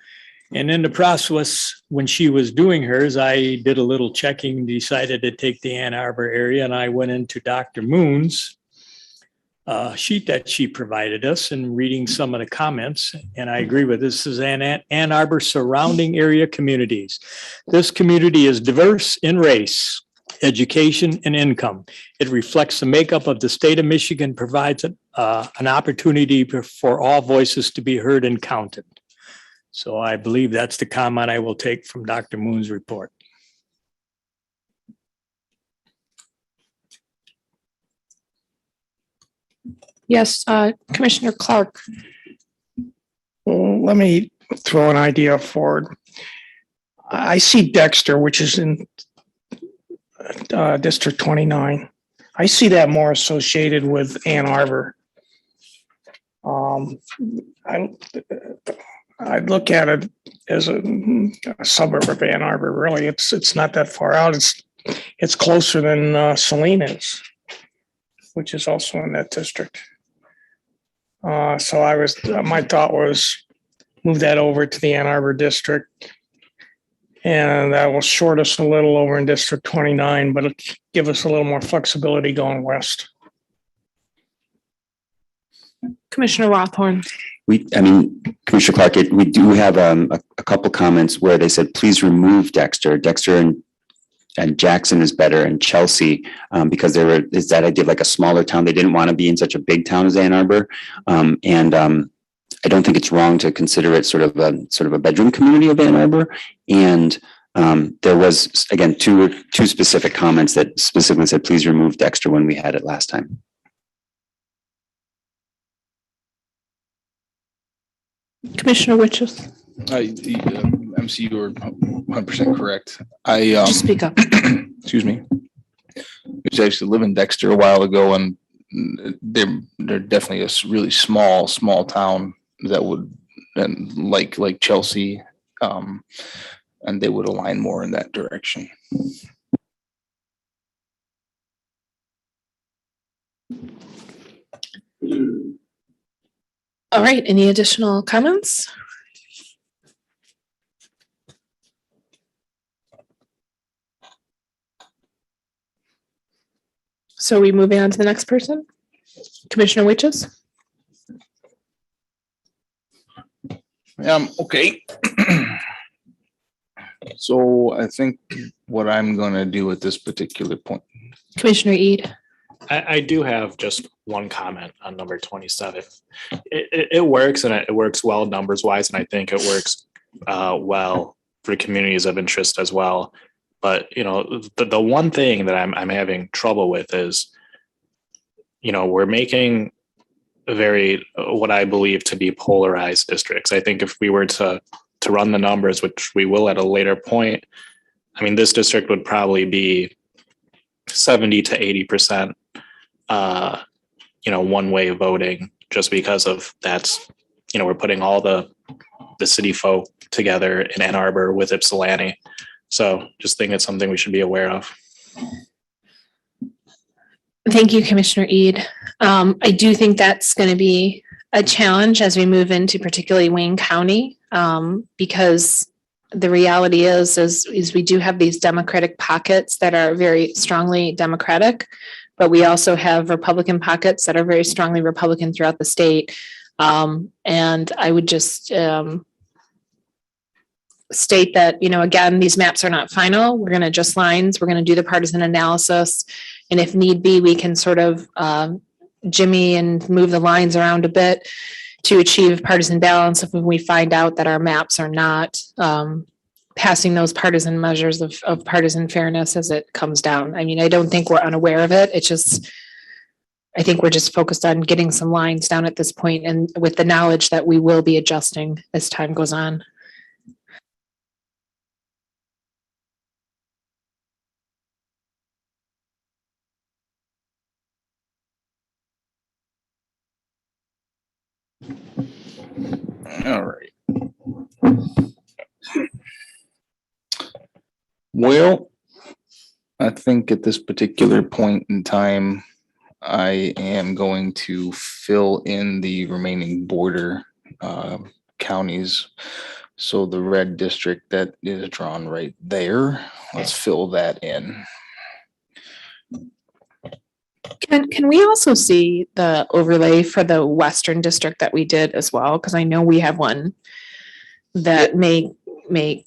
And in the process, when she was doing hers, I did a little checking, decided to take the Ann Arbor area, and I went into Dr. Moon's sheet that she provided us and reading some of the comments. And I agree with this is Ann Arbor surrounding area communities. This community is diverse in race, education, and income. It reflects the makeup of the state of Michigan, provides an opportunity for all voices to be heard and counted. So I believe that's the comment I will take from Dr. Moon's report. Yes, Commissioner Clark. Well, let me throw an idea forward. I see Dexter, which is in District 29. I see that more associated with Ann Arbor. I'd look at it as a suburb of Ann Arbor. Really, it's not that far out. It's closer than Saline is, which is also in that district. So my thought was move that over to the Ann Arbor district, and that will short us a little over in District 29, but it'll give us a little more flexibility going west. Commissioner Rothorn. Commissioner Clark, we do have a couple comments where they said, please remove Dexter. Dexter and Jackson is better, and Chelsea, because is that idea of like a smaller town. They didn't want to be in such a big town as Ann Arbor. I don't think it's wrong to consider it sort of a bedroom community of Ann Arbor. And there was, again, two specific comments that specifically said, please remove Dexter when we had it last time. Commissioner Witches. MC, you were 100% correct. Just speak up. Excuse me. I used to live in Dexter a while ago, and they're definitely a really small town that would, and like Chelsea, and they would align more in that direction. All right, any additional comments? So are we moving on to the next person? Commissioner Witches? Okay. So I think what I'm going to do at this particular point. Commissioner Eid. I do have just one comment on number 27. It works, and it works well numbers wise, and I think it works well for communities of interest as well. But the one thing that I'm having trouble with is, we're making very what I believe to be polarized districts. I think if we were to run the numbers, which we will at a later point, this district would probably be 70 to 80%. One-way voting, just because of that's, we're putting all the city folk together in Ann Arbor with Ypsilanti. So just think it's something we should be aware of. Thank you, Commissioner Eid. I do think that's going to be a challenge as we move into particularly Wayne County, because the reality is we do have these Democratic pockets that are very strongly Democratic, but we also have Republican pockets that are very strongly Republican throughout the state. And I would just state that, again, these maps are not final. We're going to adjust lines. We're going to do the partisan analysis. And if need be, we can sort of jimmy and move the lines around a bit to achieve partisan balance if we find out that our maps are not passing those partisan measures of partisan fairness as it comes down. I don't think we're unaware of it. It's just, I think we're just focused on getting some lines down at this point, and with the knowledge that we will be adjusting as time goes on. All right. Well, I think at this particular point in time, I am going to fill in the remaining border counties. So the red district that is drawn right there, let's fill that in. Can we also see the overlay for the Western District that we did as well? Because I know we have one that may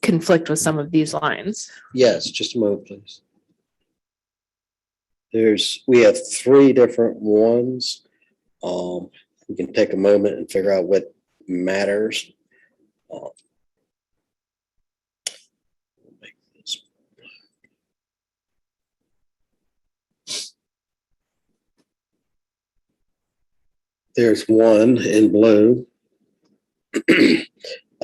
conflict with some of these lines. Yes, just a moment, please. We have 3 different ones. We can take a moment and figure out what matters. There's one in blue. I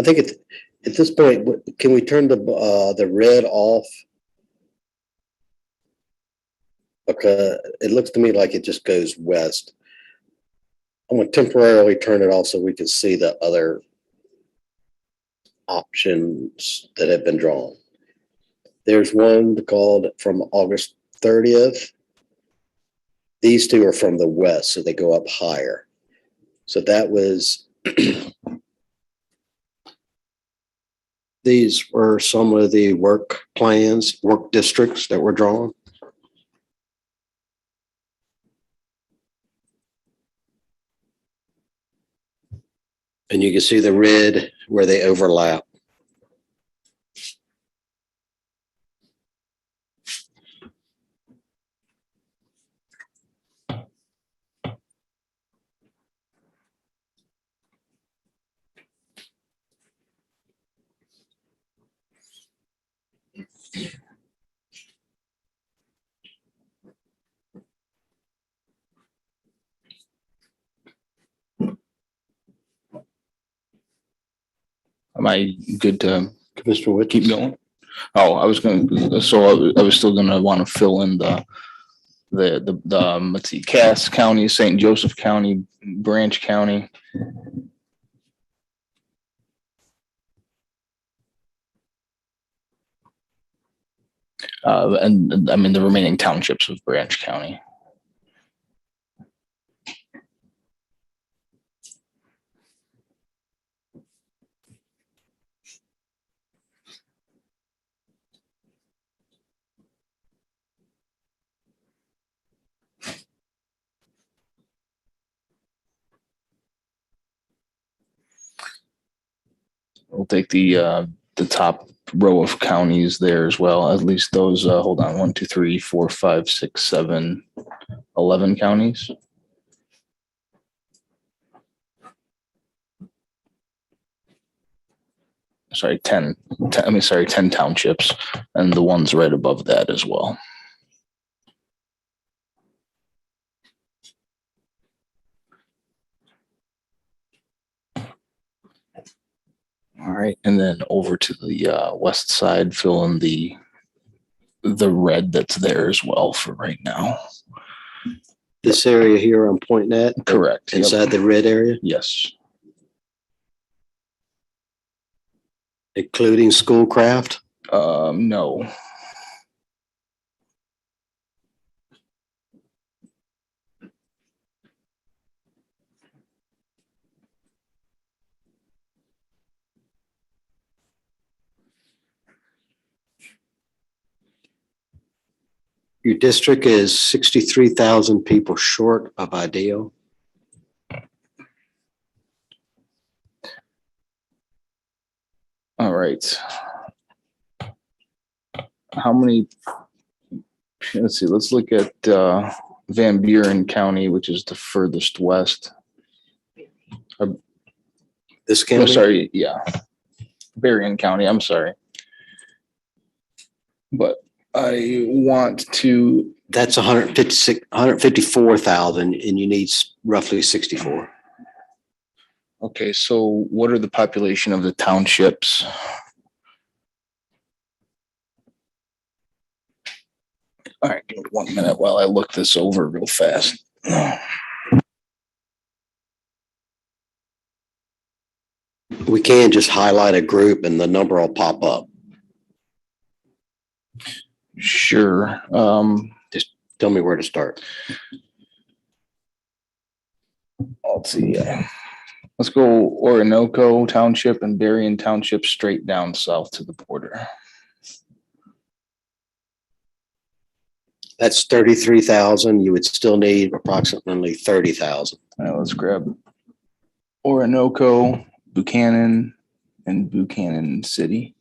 think at this point, can we turn the red off? Because it looks to me like it just goes west. I'm going to temporarily turn it off so we can see the other options that have been drawn. There's one called from August 30th. These 2 are from the west, so they go up higher. So that was, these were some of the work plans, work districts that were drawn. And you can see the red where they overlap. Am I good to Commissioner Wood? keep going? Oh, I was still gonna want to fill in the let's see, Cass County, St. Joseph County, Branch County. And I mean the remaining townships of Branch County. We'll take the top row of counties there as well. At least those, hold on, 1, 2, 3, 4, 5, 6, 7, 11 counties. Sorry, 10 townships, and the ones right above that as well. All right, and then over to the west side, fill in the red that's there as well for right now. This area here I'm pointing at? Correct. Inside the red area? Yes. Including Schoolcraft? No. Your district is 63,000 people short of ideal. All right. How many? Let's see. Let's look at Van Buren County, which is the furthest west. This county? Oh, sorry. Yeah. Berrien County. I'm sorry. But I want to. That's 154,000 and you need roughly 64. Okay. So what are the population of the townships? All right. Give me 1 minute while I look this over real fast. We can just highlight a group and the number will pop up. Sure. Just tell me where to start. Let's see. Let's go Orinoco Township and Berrien Township straight down south to the border. That's 33,000. You would still need approximately 30,000. All right, let's grab Orinoco, Buchanan, and Buchanan City.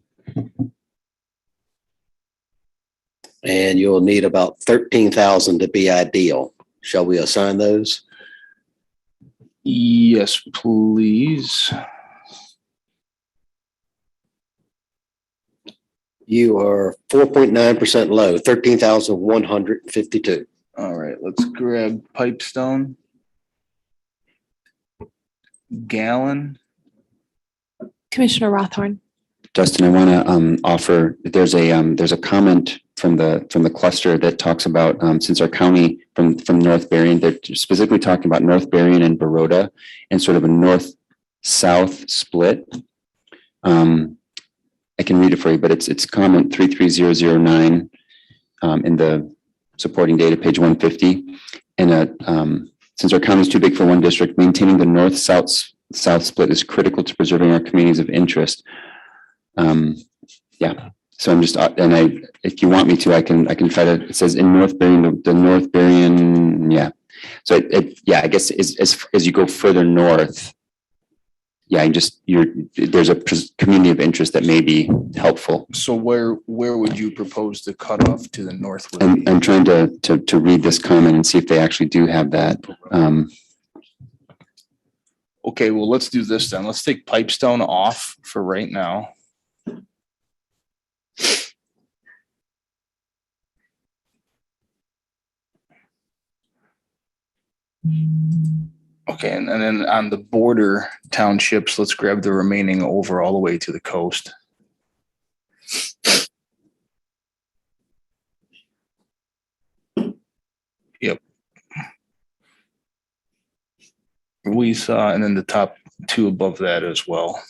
And you'll need about 13,000 to be ideal. Shall we assign those? Yes, please. You are 4.9% low, 13,152. All right, let's grab Pipestone, Gallon. Commissioner Rothorn. Justin, I want to offer, there's a comment from the cluster that talks about, since our county from North Berrien, they're specifically talking about North Berrien and Baroda and sort of a north-south split. I can read it for you, but it's comment 33009 in the supporting data, page 150. And since our county is too big for one district, maintaining the north-south split is critical to preserving our communities of interest. Yeah, so I'm just, if you want me to, I can try to, it says in North Berrien, the North Berrien, yeah. So I guess as you go further north, yeah, there's a community of interest that may be helpful. So where would you propose the cutoff to the north? I'm trying to read this comment and see if they actually do have that. Okay, well, let's do this then. Let's take Pipestone off for right now. Okay, and then on the border townships, let's grab the remaining over all the way to the coast. Yep. We saw, and then the top two above that as well.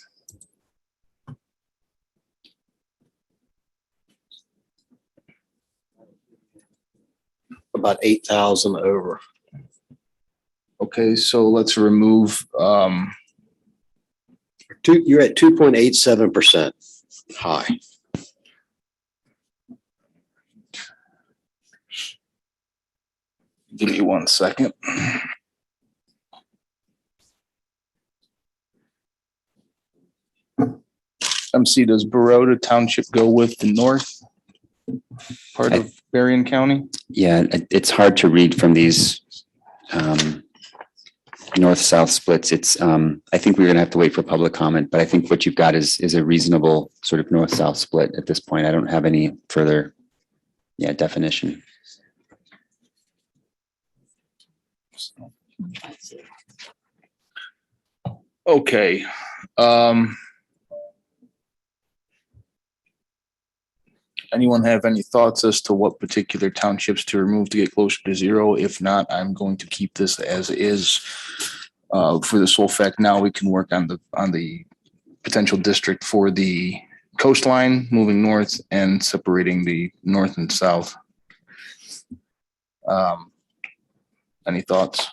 About 8,000 over. Okay, so let's remove. You're at 2.87% high. Give me 1 second. MC, does Baroda Township go with the north part of Berrien County? Yeah, it's hard to read from these north-south splits. It's I think we're gonna have to wait for public comment, but I think what you've got is a reasonable sort of north-south split at this point. I don't have any further definition. Okay. Anyone have any thoughts as to what particular townships to remove to get closer to zero? If not, I'm going to keep this as is. For the sole fact, now we can work on the potential district for the coastline moving north and separating the north and south. Any thoughts?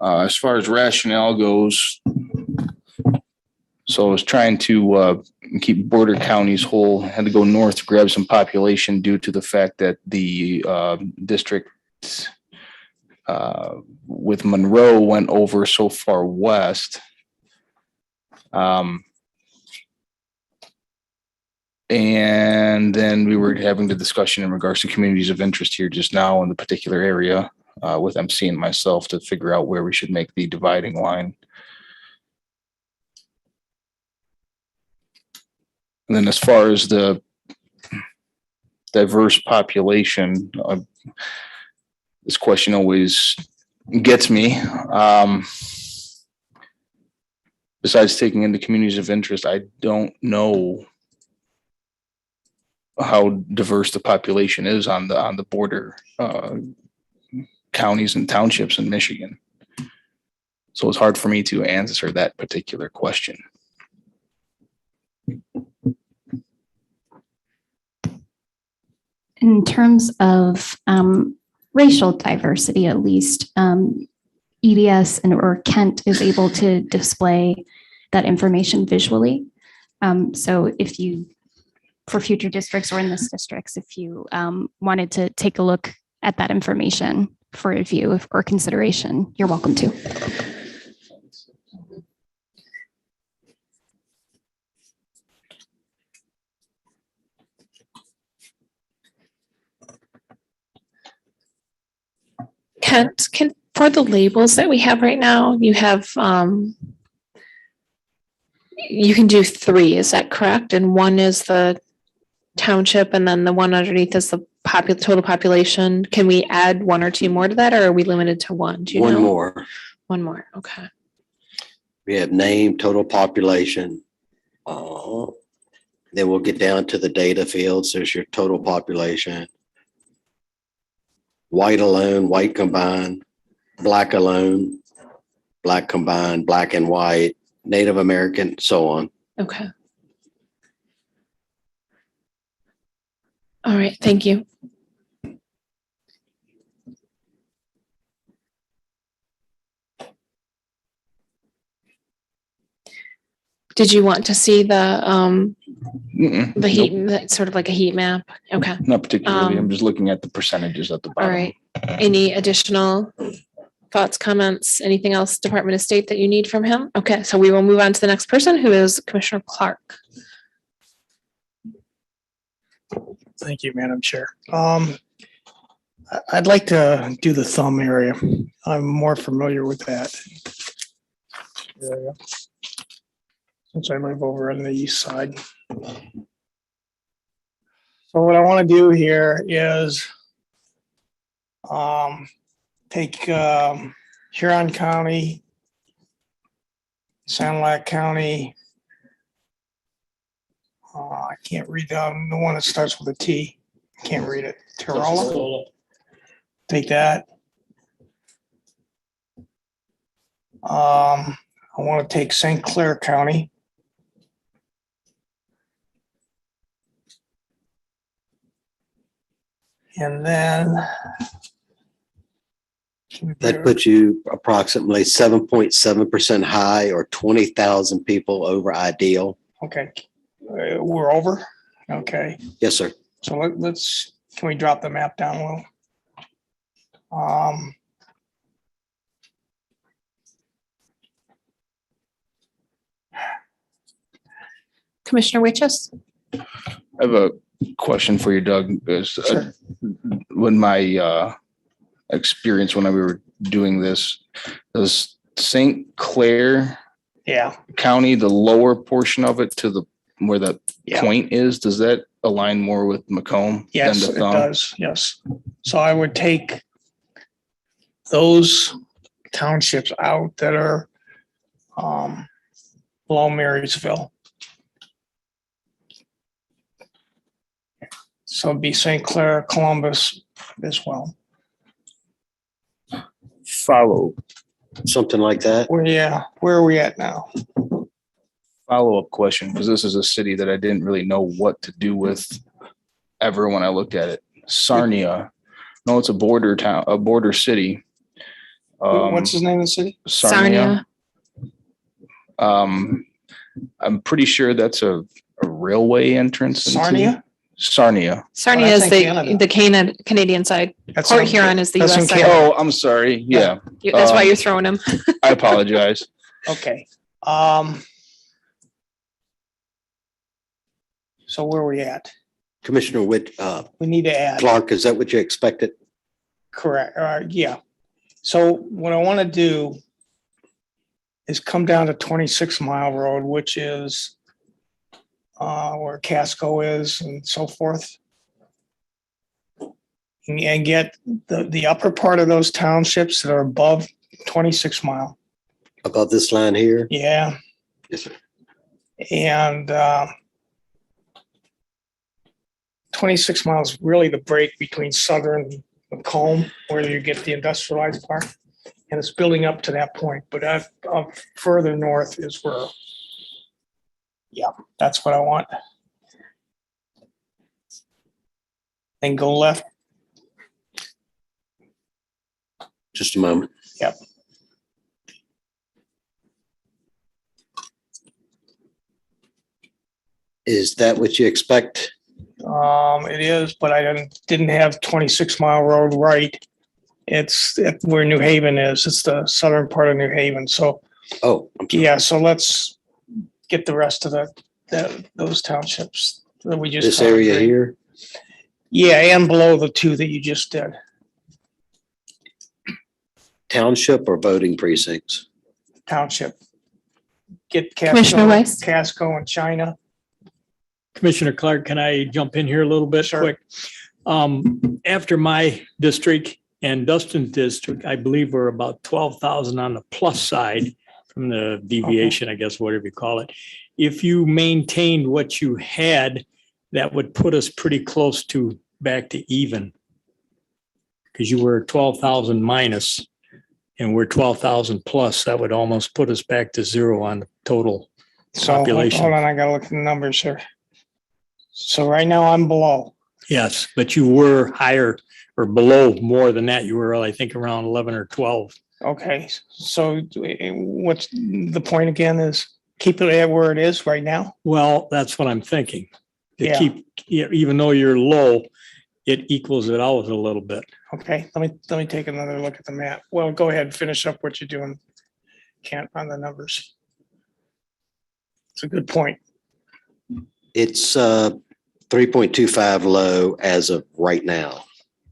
As far as rationale goes, so I was trying to keep border counties whole, had to go north to grab some population due to the fact that the district with Monroe went over so far west. And then we were having the discussion in regards to communities of interest here just now in the particular area with MC and myself to figure out where we should make the dividing line. And then as far as the diverse population, this question always gets me. Besides taking into communities of interest, I don't know how diverse the population is on the border counties and townships in Michigan. So it's hard for me to answer that particular question. in terms of racial diversity, at least, EDS or Kent is able to display that information visually. So if you, for future districts or in this districts, if you wanted to take a look at that information for review or consideration, you're welcome to. Kent, for the labels that we have right now, you have, you can do 3, is that correct? And one is the township, and then the one underneath is the total population. Can we add 1 or 2 more to that, or are we limited to 1? Do you know? One more. 1 more, okay. We have name, total population. Then we'll get down to the data fields. There's your total population. White alone, white combined, black alone, black combined, black and white, Native American, so on. Okay. All right, thank you. Did you want to see the heat, sort of like a heat map? Okay. Not particularly. I'm just looking at the percentages at the bottom. All right. Any additional thoughts, comments, anything else, Department of State, that you need from him? Okay, so we will move on to the next person, who is Commissioner Clark. Thank you, Madam Chair. I'd like to do the thumb area. I'm more familiar with that area, since I live over on the east side. So what I want to do here is take Huron County, Sanilac County. I can't read the one that starts with a T. Can't read it. Torola. Take that. I want to take St. Clair County. And then That puts you approximately 7.7% high, or 20,000 people over ideal. okay, we're over. Okay, Yes, sir. so let's, can we drop the map down a little? Commissioner Witches? I have a question for you, Doug. Sure. When my experience when we were doing this, does St. Clair Yeah, County, the lower portion of it to the where the Yeah. point is, does that align more with Macomb than yes, the it thumb? does, yes. So I would take those townships out that are below Marysville. So it'd be St. Clair, Columbus as well. Follow Something like that. Where are we at now? follow-up question, because this is a city that I didn't really know what to do with ever when I looked at it. Sarnia. No, it's a border town, a border city. What's the name of the city? Sarnia. I'm pretty sure that's a railway entrance. into- Sarnia? Sarnia. Sarnia that's is in the Canadian side. That's Port in- Huron is the that's in US side. Canada. Oh, I'm sorry. Yeah. That's why you're throwing them. I apologize. Okay. So where are we at? Commissioner We need to add. Clark, is that what you expected? Correct. Yeah. So what I want to do is come down to 26 Mile Road, which is where Casco is and so forth. And get the upper part of those townships that are above 26 Mile. Above this line here? Yeah. Yes, sir. And 26 miles really the break between Southern and Macomb, where you get the industrialized part. And it's building up to that point, but up further north is where, yeah, that's what I want. then go left. Just a moment. Yep. Is that what you expect? It is, but I didn't have 26 Mile Road right. It's where New Haven is. It's the southern part of New Haven. So, Oh, yeah, so let's get the rest of those townships that we just. This area here? Yeah, and below the two that you just did. Township or voting precincts? Township. Get Casco, Commissioner Weiss? Casco and China. Commissioner Clark, can I jump in here a little bit quick? After my district and Dustin's district, I believe we're about 12,000 on the plus side from the deviation, I guess, whatever you call it. If you maintained what you had, that would put us pretty close to back to even. Because you were 12,000 minus and we're 12,000 plus, that would almost put us back to zero on the total population. Hold on, I gotta look at the numbers here. So right now I'm below. Yes, but you were higher or below more than that. You were, I think, around 11 or 12. Okay, so what's the point again is keep it at where it is right now? Well, that's what I'm thinking. To Yeah. keep, even though you're low, it equals it out a little bit. Okay, let me take another look at the map. Well, go ahead and finish up what you're doing. Can't run the numbers. It's a good point. It's 3.25 low as of right now,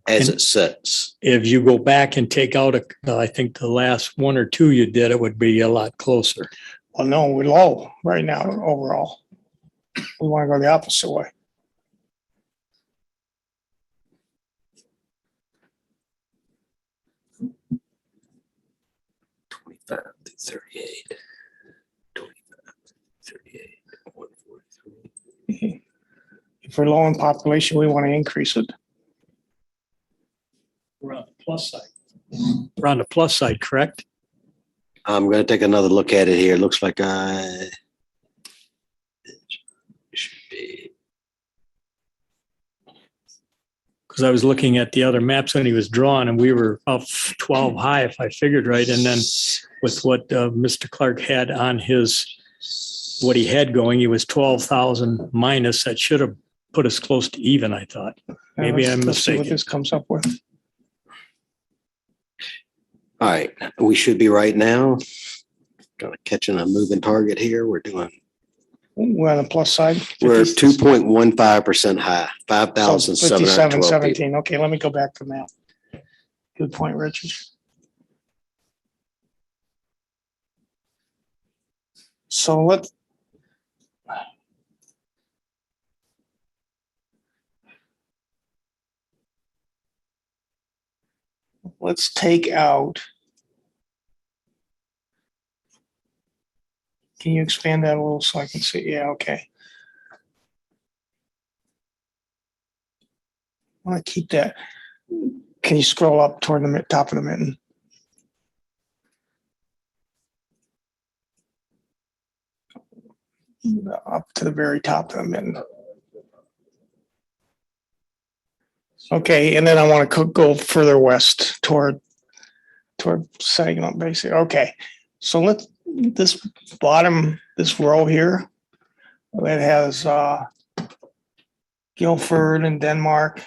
as it sits. If you go back and take out, I think the last one or two you did, it would be a lot closer. Well, no, we're low right now overall. We want to go the opposite way. If we're low in population, we want to increase it. We're on the plus side. We're on the plus side, correct? I'm going to take another look at it here. Looks like Because I was looking at the other maps when he was drawn and we were up 12 high, if I figured right. And then with what Mr. Clark had on what he had going, he was 12,000 minus. That should have put us close to even, I thought. Maybe I'm Let's see what mistaken. this comes up with. all right, we should be right now. Kind of catching a moving target here. We're We're on the plus side. 2.15% high, 5,712 people. 5717. Okay, let me go back to the map. Good point, Richard. So let's take out. Can you expand that a little so I can see? Yeah, okay. I want to keep that. Can you scroll up toward the top of the mitten? Up to the very top of the mitten. Okay, and then I want to go further west toward Saginaw, basically. Okay, so this row here that has Guilford and Denmark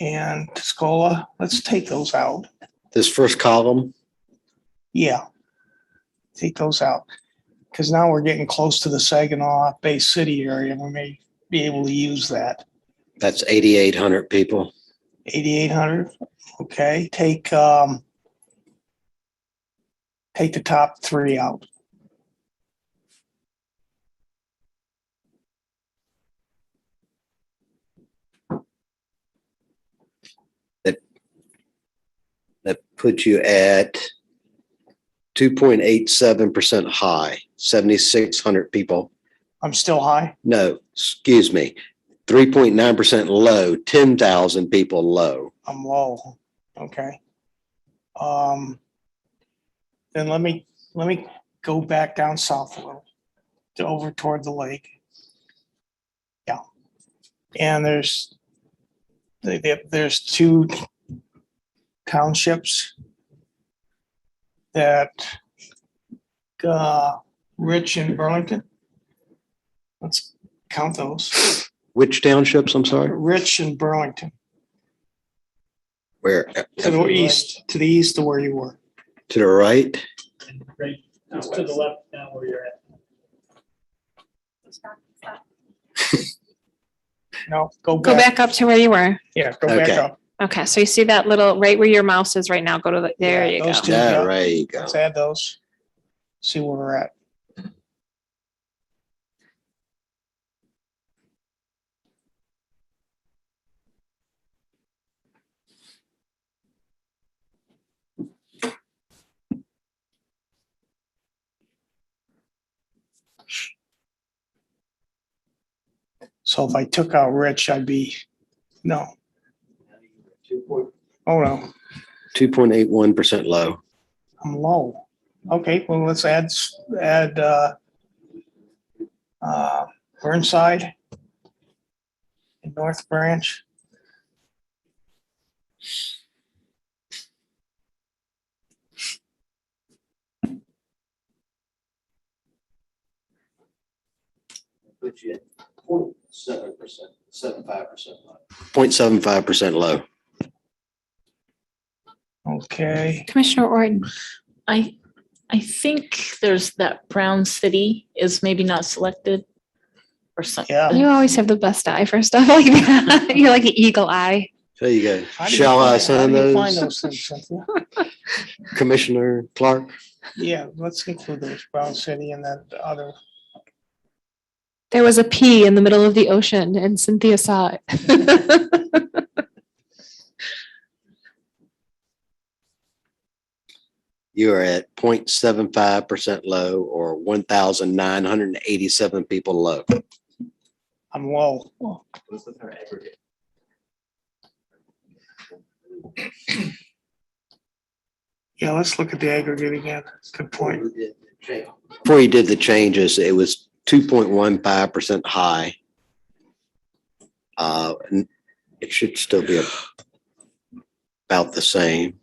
and Tuscola. Let's take those out. This first column? Yeah, take those out. Because now we're getting close to the Saginaw Bay City area. We may be able to use that. That's 8,800 people. 8,800. Okay, take the top three out. That puts you at 2.87% high, 7,600 people. I'm still high? No, excuse me. 3.9% low, 10,000 people low. I'm low. Okay. Then let me go back down south a little to over toward the lake. Yeah. And there's there's two townships that, Rich and Burlington. Let's count those. Which townships, I'm sorry? Rich and Burlington, Where? to the east of where you were. To the right? Right, just to the left now where you're at. No, go Go back. back up to where you were. Yeah, go back Okay. up. Okay, so you see that little, right where your mouse is right now, go to the, there Yeah, you those go. two. Yeah, Yeah. right, you go. Let's add those. See where we're at. So if I took out Rich, I'd be, no. Oh, no, 2.81% low. I'm low. Okay, well, let's add Burnside and North Branch. Put you at 0.7%, 75% low. 0.75% low. Okay, Commissioner Ord, I think there's that Brown City is maybe not selected or something. yeah. you always have the best eye for stuff like that. You're like an eagle eye. There you go. How do you Shall I find- how sign do you find those? those things, Cynthia? Commissioner Clark? Yeah, let's include those, Brown City and that other. There was a P in the middle of the ocean and Cynthia saw it. You are at 0.75% low, or 1,987 people low. I'm low. Yeah, let's look at the aggregate again. Good point. Before you did the changes, it was 2.15% high. And it should still be about the same.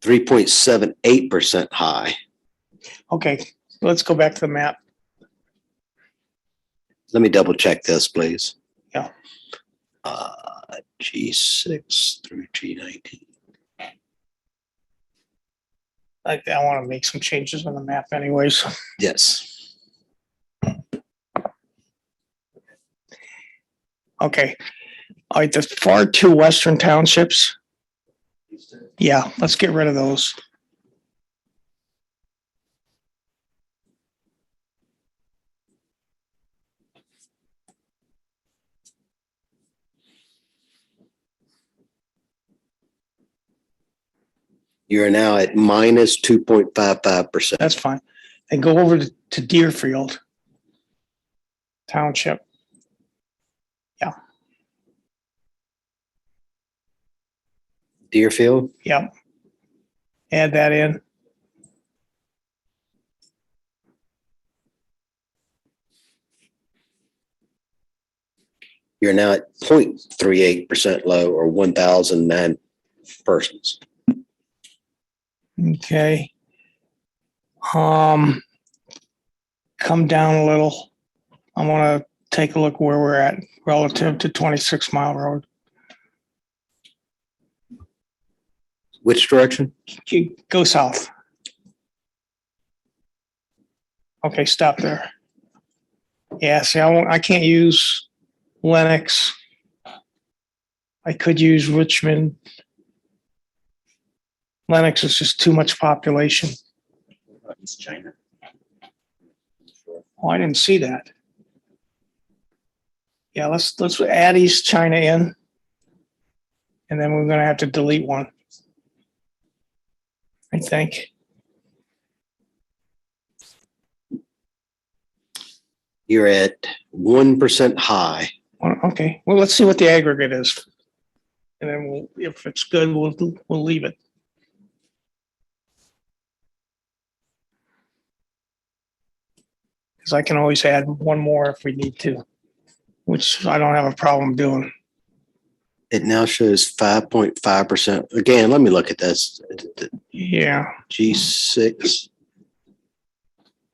.78% high. Okay, let's go back to the map. Let me double check this, please. Yeah. G6 through G19. I want to make some changes on the map anyways. Yes. Okay. All right, the far two western townships. Yeah, let's get rid of those. You're now at minus 2.55%. That's fine. And go over to Deerfield Township. Yeah, Deerfield, yeah. Add that in. you're now at 0.38% low, or 1,009 persons. Okay. Come down a little. I want to take a look where we're at relative to 26 Mile Road. Which direction? Go south. Okay, stop there. Yeah, see, I can't use Lennox. I could use Richmond. Lennox is just too much population. It's China. Oh, I didn't see that. Yeah, let's add East China in. And then we're gonna have to delete one. I think. You're at 1% high. Okay, well, let's see what the aggregate is. And then if it's good, we'll leave it. Because I can always add one more if we need to, which I don't have a problem doing. It now shows 5.5%. Again, let me look at this. Yeah. G6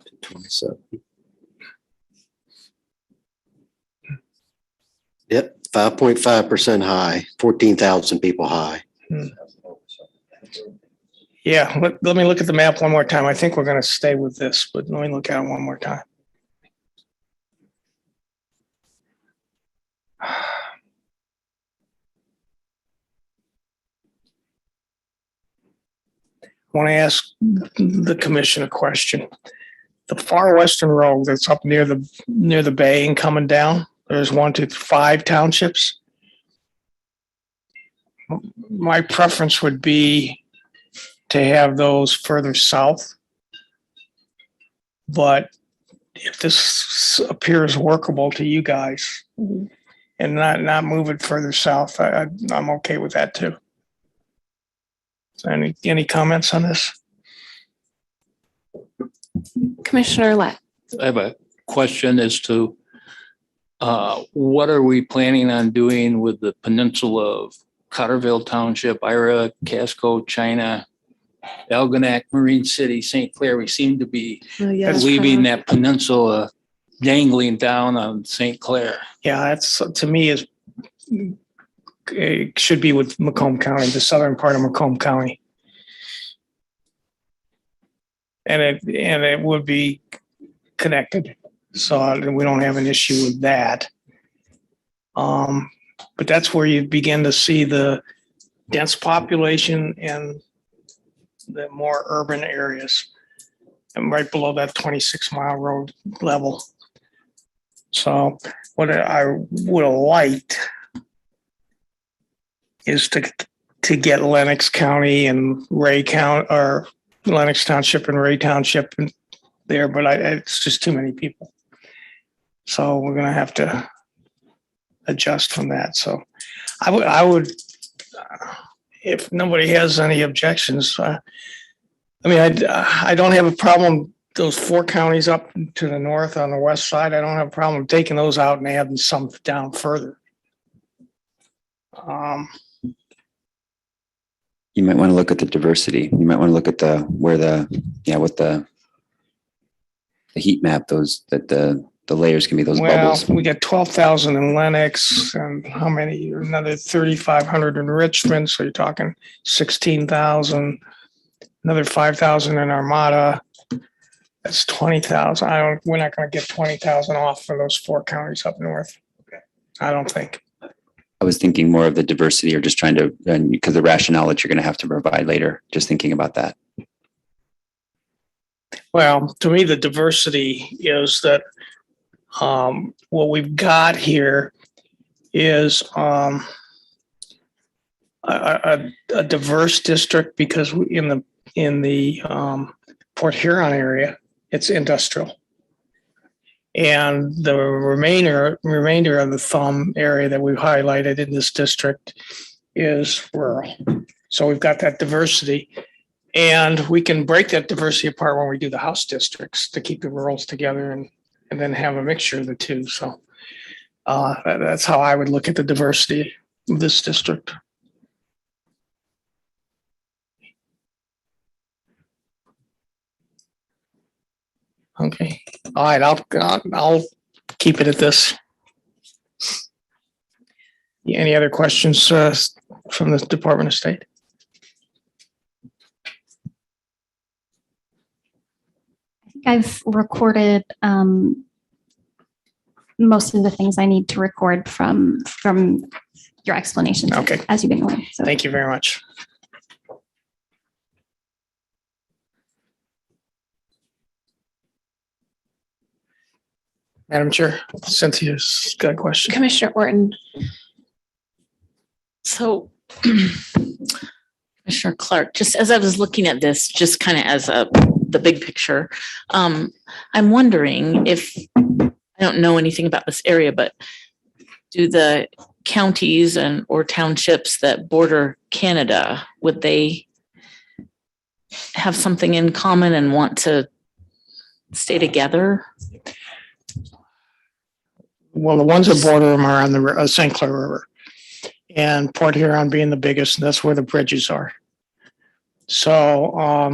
to 27. Yep, 5.5% high, 14,000 people high. Yeah, let me look at the map one more time. I think we're going to stay with this, but let me look at it one more time. I want to ask the commission a question. The far western road that's up near the bay and coming down, there's 1, 2, 5 townships. My preference would be to have those further south. But if this appears workable to you guys and not move it further south, I'm okay with that too. So any comments on this? Commissioner Lett. I have a question as to what are we planning on doing with the peninsula of Cotterville Township, Ira, Casco, China, Algonac, Marine City, St. Clair? We seem to be leaving that peninsula dangling down on St. Clair. Yeah, that's to me it should be with Macomb County, the southern part of Macomb County. And it would be connected. So we don't have an issue with that. But that's where you begin to see the dense population and the more urban areas. And right below that 26-mile road level. So what I would have liked is to get Lennox County and Ray County, or Lennox Township and Ray Township there, but it's just too many people. So we're going to have to adjust from that. So I would, if nobody has any objections, I don't have a problem. Those 4 counties up to the north on the west side, I don't have a problem taking those out and adding some down further. You might want to look at the diversity. You might want to look at with the heat map, the layers can be those bubbles. We got 12,000 in Lennox and how many? Another 3,500 in Richmond. So you're talking 16,000, another 5,000 in Armada. That's 20,000. We're not going to get 20,000 off for those 4 counties up north. Okay. I don't think. I was thinking more of the diversity, or just trying to, because the rationale that you're going to have to provide later, just thinking about that. Well, to me, the diversity is that what we've got here is a diverse district, because in the Port Huron area, it's industrial. And the remainder of the thumb area that we've highlighted in this district is rural. So we've got that diversity, and we can break that diversity apart when we do the house districts to keep the rurals together and then have a mixture of the two. So that's how I would look at the diversity of this district. Okay. All right. I'll keep it at this. Any other questions from the Department of State? I think I've recorded most of the things I need to record from your explanations. Okay. As you've been going. So. Thank you very much. Madam Chair, Cynthia's got a question. Commissioner Orton. So, Commissioner Clark, just as I was looking at this, just kind of as the big picture, I'm wondering if, I don't know anything about this area, but do the counties or townships that border Canada, would they have something in common and want to stay together? Well, the ones that border them are on the St. Clair River. And Port Huron being the biggest, and that's where the bridges are. So,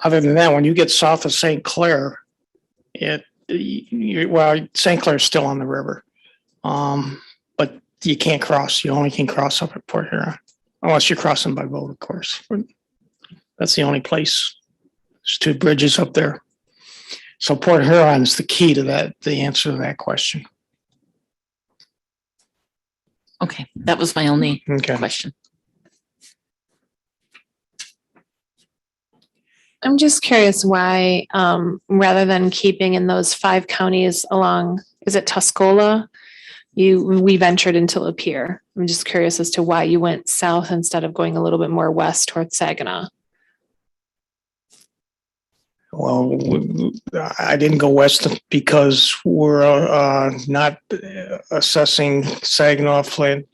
other than that, when you get south of St. Clair, St. Clair is still on the river. But you can't cross. You only can cross up at Port Huron, unless you're crossing by boat, of course. That's the only place. There's 2 bridges up there. So Port Huron is the key to that, the answer to that question. Okay, that was my only question. I'm just curious why, rather than keeping in those 5 counties along, is it Tuscola? We ventured into Lapeer. I'm just curious as to why you went south instead of going a little bit more west towards Saginaw. Well, I didn't go west because we're not assessing Saginaw, Flint,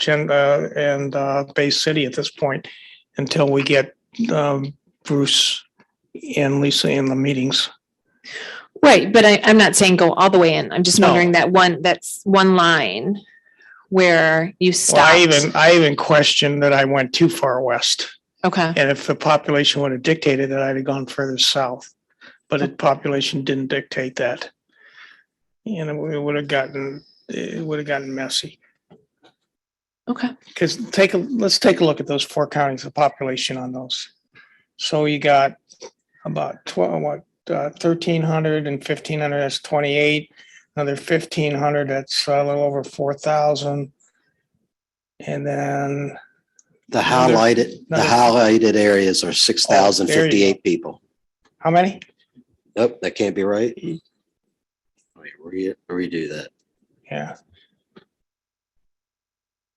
and Bay City at this point until we get Bruce and Lisa in the meetings. Right, but I'm not saying go all the way in. I'm just wondering that's one line where you stopped. Well, I even questioned that I went too far west. Okay. And if the population would have dictated that, I'd have gone further south. But the population didn't dictate that. And it would have gotten messy. Okay. Because let's take a look at those 4 counties, the population on those. So you got about 1,300 and 1,500, that's 28. Another 1,500, that's a little over 4,000. And then The highlighted areas are 6,058 people. How many? Nope, that can't be right. Wait, redo that. Yeah.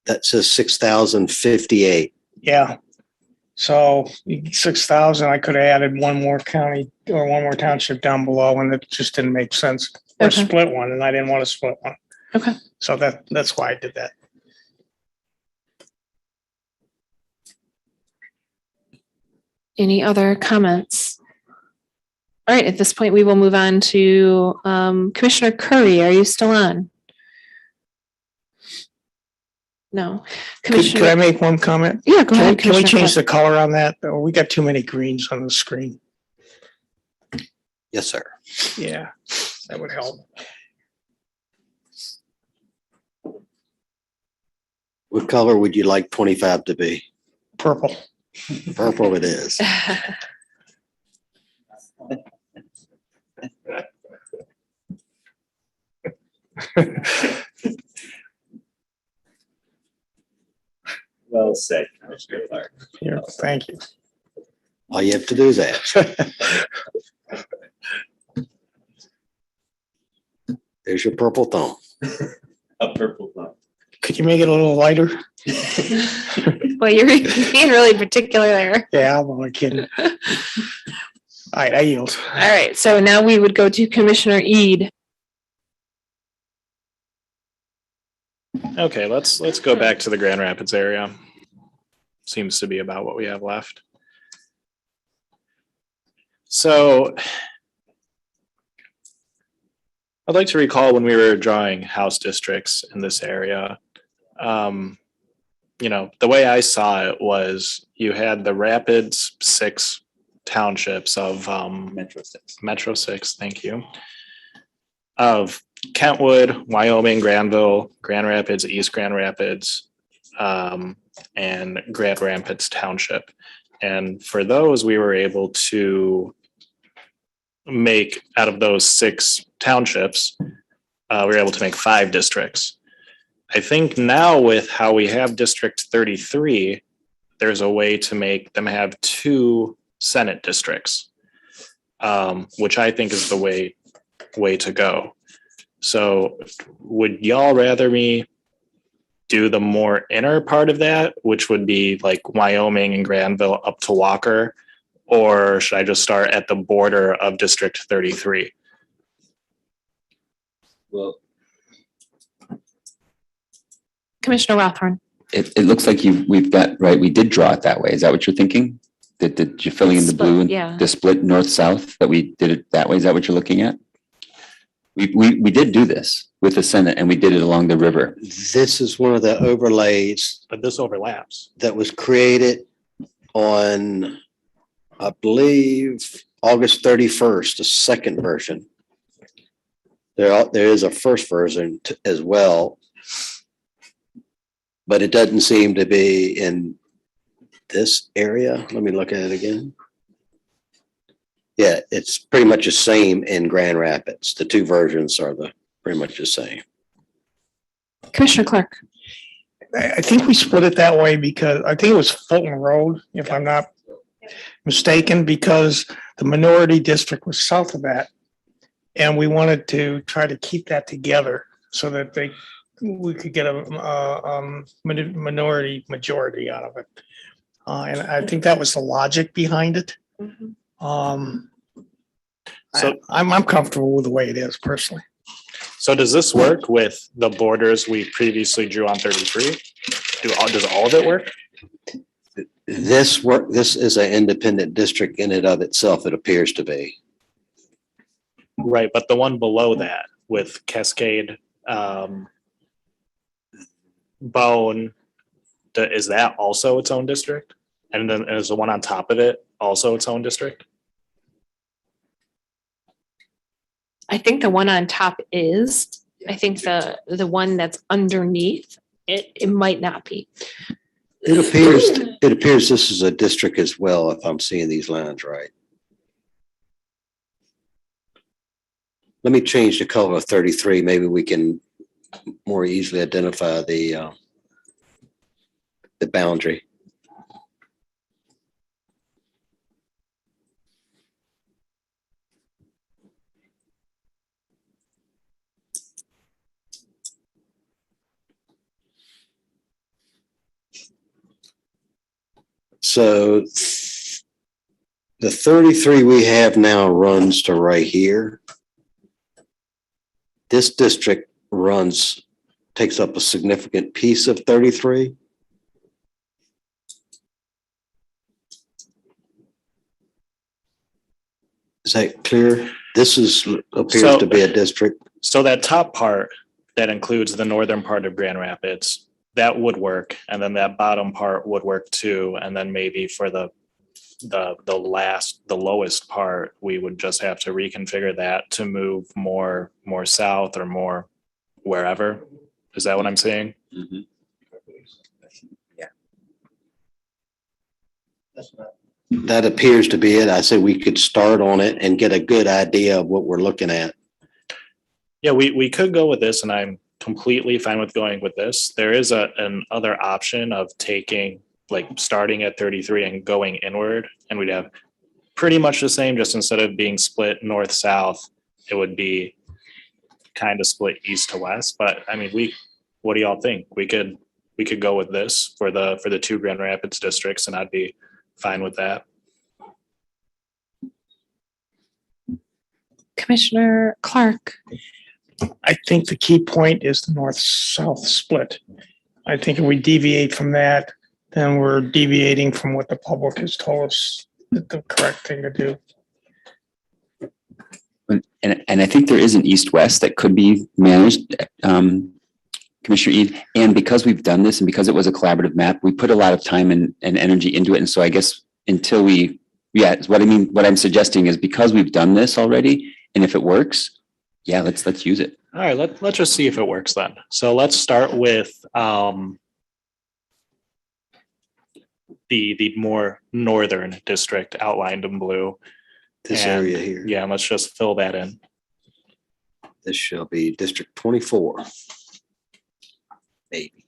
That says 6,058. Yeah. So 6,000, I could have added one more county or one more township down below, and it just didn't make sense. Or split one, and I didn't want to split one. Okay. So that's why I did that. Any other comments? All right, at this point, we will move on to Commissioner Curry. Are you still on? No. Could I make one comment? Yeah, go ahead. Can we Commissioner change the color on that? Oh, we got too many greens on the screen. Yes, sir. Yeah, that would help. What color would you like 25 to be? Purple. Purple it is. Well said, Commissioner Clark. Yeah, thank you. All you have to do is ask. There's your purple thumb. A purple thumb. Could you make it a little lighter? Well, you're being really particular there. Yeah, I'm only kidding. All right, I yield. All right, so now we would go to Commissioner Eid. Okay, let's go back to the Grand Rapids area. Seems to be about what we have left. So I'd like to recall when we were drawing house districts in this area. The way I saw it was you had the Rapids 6 townships of Metro 6, thank you, of Kentwood, Wyoming, Granville, Grand Rapids, East Grand Rapids, and Grand Rapids Township. And for those, we were able to make, out of those 6 townships, we were able to make 5 districts. I think now with how we have District 33, there's a way to make them have 2 Senate districts, which I think is the way to go. So would y'all rather me do the more inner part of that, which would be like Wyoming and Granville up to Walker, or should I just start at the border of District 33? Well, Commissioner Rothorn. it looks like we did draw it that way. Is that what you're thinking? That you're filling in the blue, yeah. the split north-south, that we did it that way? Is that what you're looking at? We did do this with the Senate and we did it along the river. This is one of the overlays But this overlaps. that was created on, I believe, August 31st, the second version. There is a first version as well, but it doesn't seem to be in this area. Let me look at it again. Yeah, it's pretty much the same in Grand Rapids. The two versions are pretty much the same. Commissioner Clark. I think we split it that way because I think it was Fulton Road, if I'm not mistaken, because the minority district was south of that. And we wanted to try to keep that together so that we could get a minority majority out of it. And I think that was the logic behind it. So I'm comfortable with the way it is personally. So does this work with the borders we previously drew on 33? Does all of it work? This is an independent district in and of itself, it appears to be. Right, but the one below that with Cascade, Bone, is that also its own district? And then is the one on top of it also its own district? I think the one on top is, I think the one that's underneath, it might not be. It appears this is a district as well, if I'm seeing these lines right. Let me change the color of 33. Maybe we can more easily identify the boundary. So the 33 we have now runs to right here. This district takes up a significant piece of 33. Is that clear? This appears to be a district. So that top part that includes the northern part of Grand Rapids, that would work. And then that bottom part would work too. And then maybe for the lowest part, we would just have to reconfigure that to move more south or more wherever. Is that what I'm saying? Mm-hmm. That appears to be it. I said we could start on it and get a good idea of what we're looking at. Yeah, we could go with this, and I'm completely fine with going with this. There is an other option of starting at 33 and going inward, and we'd have pretty much the same, just instead of being split north-south, it would be kind of split east to west. But I mean, what do y'all think? We could go with this for the two Grand Rapids districts, and I'd be fine with that. Commissioner Clark. I think the key point is the north-south split. I think if we deviate from that, then we're deviating from what the public has told us is the correct thing to do. And I think there is an east-west that could be managed, Commissioner Eid. And because we've done this and because it was a collaborative map, we put a lot of time and energy into it. And so I guess what I'm suggesting is because we've done this already, and if it works, yeah, let's use it. All right, let's just see if it works then. So let's start with the more northern district outlined in blue. This area here. Yeah, let's just fill that in. This shall be District 24. Maybe.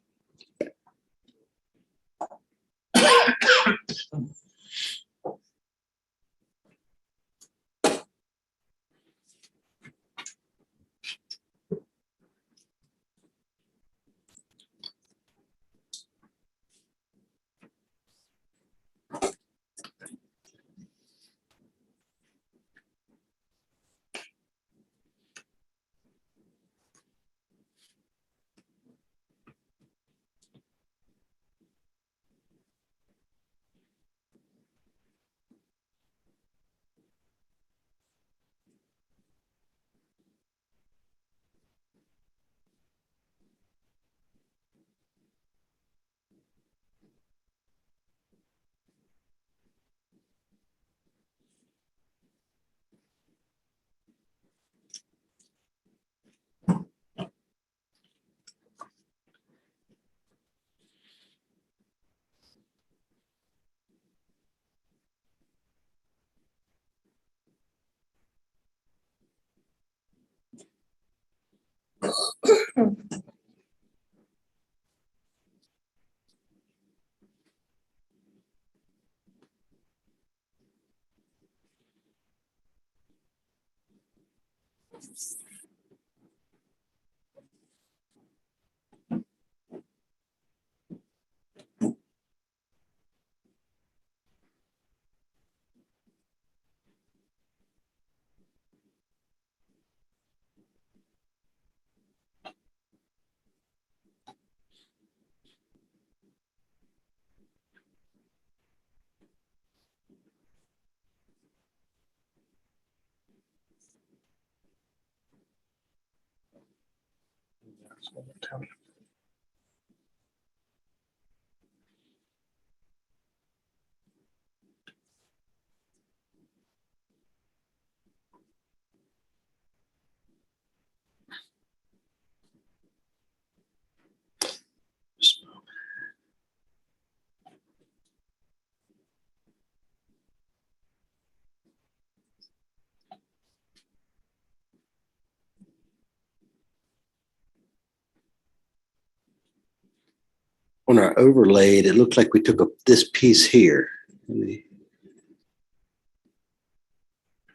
On our overlaid, it looked like we took this piece here.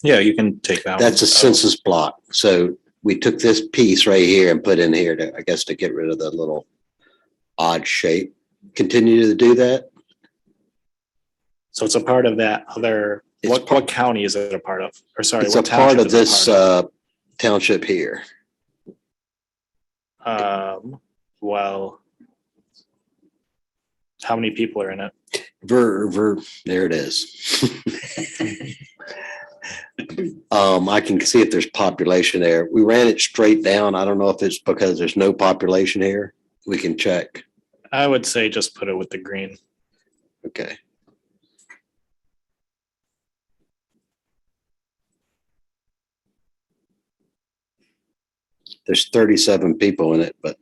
Yeah, you can take that. That's a one. census block. So we took this piece right here and put in here to, I guess, to get rid of the little odd shape. Continue to do that. So it's a part of that other, what county is it a part of? Or sorry, It's a what part township of is it a this part township here. Well, how many people are in it? There it is. I can see if there's population there. We ran it straight down. I don't know if it's because there's no population here. We can check. I would say just put it with the green. Okay. There's 37 people in it, but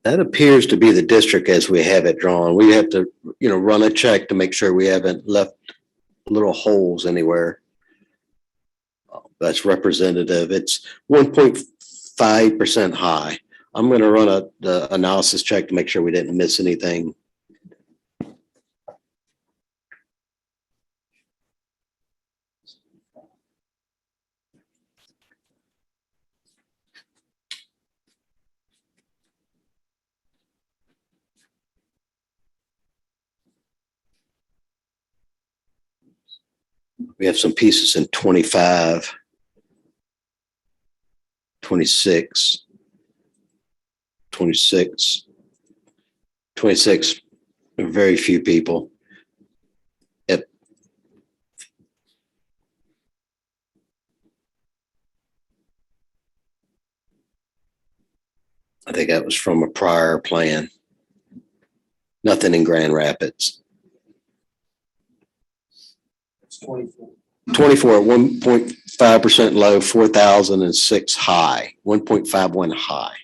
that appears to be the district as we have it drawn. We have to, run a check to make sure we haven't left little holes anywhere. That's representative. It's 1.5% high. I'm going to run the analysis check to make sure we didn't miss anything. We have some pieces in 25, 26, 26, 26, very few people. Yep. I think that was from a prior plan. Nothing in Grand Rapids. 24 at 1.5% low, 4,006 high, 1.51 high.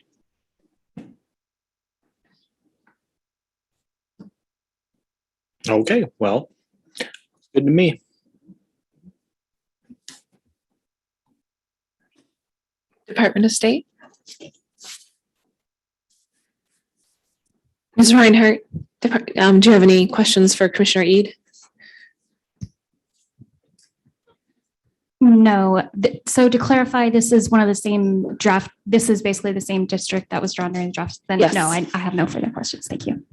Okay, well, good to me. Department of State. Ms. Reinhardt, do you have any questions for Commissioner Eid? No. So to clarify, this is one of the same draft. This is basically the same district that was drawn during the draft. Then Yes. no, I have no further questions. Thank you.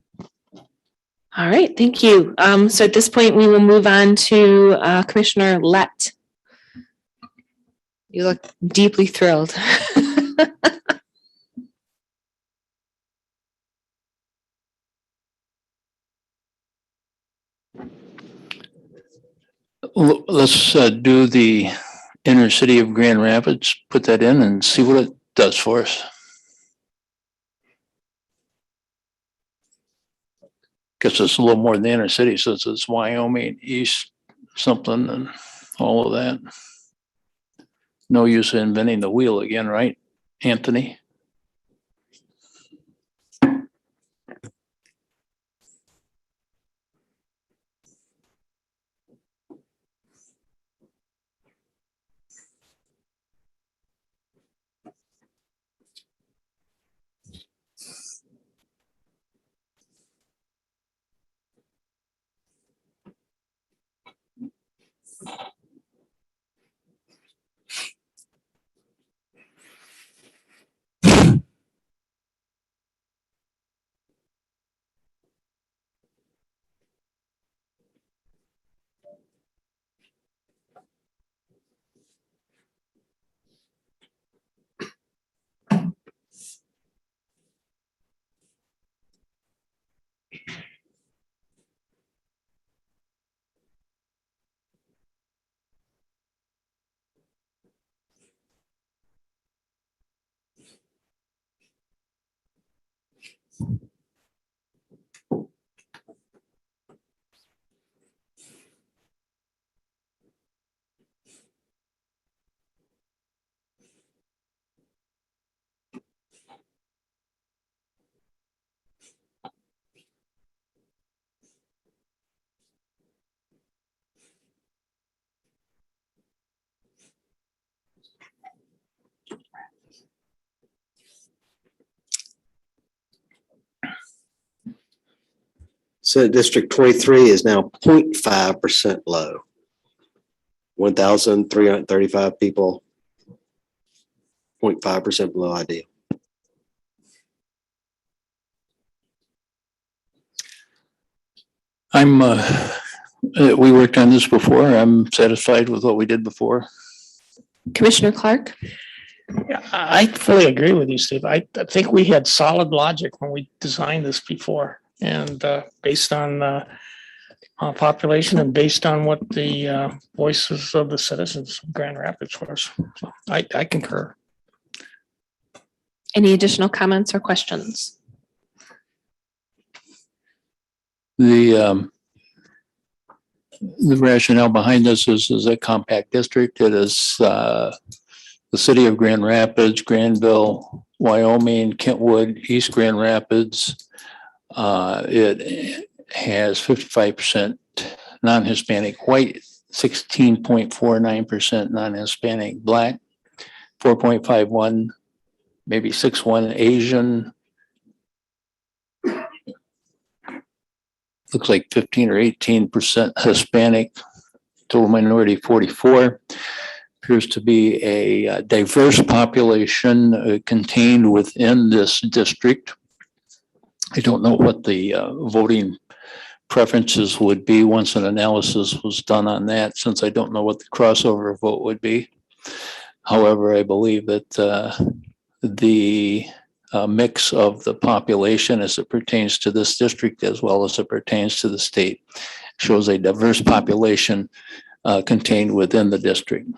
All right, thank you. So at this point, we will move on to Commissioner Lett. You look deeply thrilled. Let's do the inner city of Grand Rapids, put that in and see what it does for us. Guess it's a little more than the inner city since it's Wyoming, East something and all of that. No use in inventing the wheel again, right, Anthony? So District 23 is now 0.5% low. 1,335 people, 0.5% below ideal. We worked on this before. I'm satisfied with what we did before. Commissioner Clark? Yeah, I fully agree with you, Steve. I think we had solid logic when we designed this before, and based on population and based on what the voices of the citizens of Grand Rapids was. So I concur. Any additional comments or questions? The rationale behind this is a compact district. It is the city of Grand Rapids, Granville, Wyoming, Kentwood, East Grand Rapids. It has 55% non-Hispanic white, 16.49% non-Hispanic black, 4.51, maybe 6.1 Asian. Looks like 15 or 18% Hispanic, total minority 44. Appears to be a diverse population contained within this district. I don't know what the voting preferences would be once an analysis was done on that, since I don't know what the crossover vote would be. However, I believe that the mix of the population as it pertains to this district as well as it pertains to the state shows a diverse population contained within the district.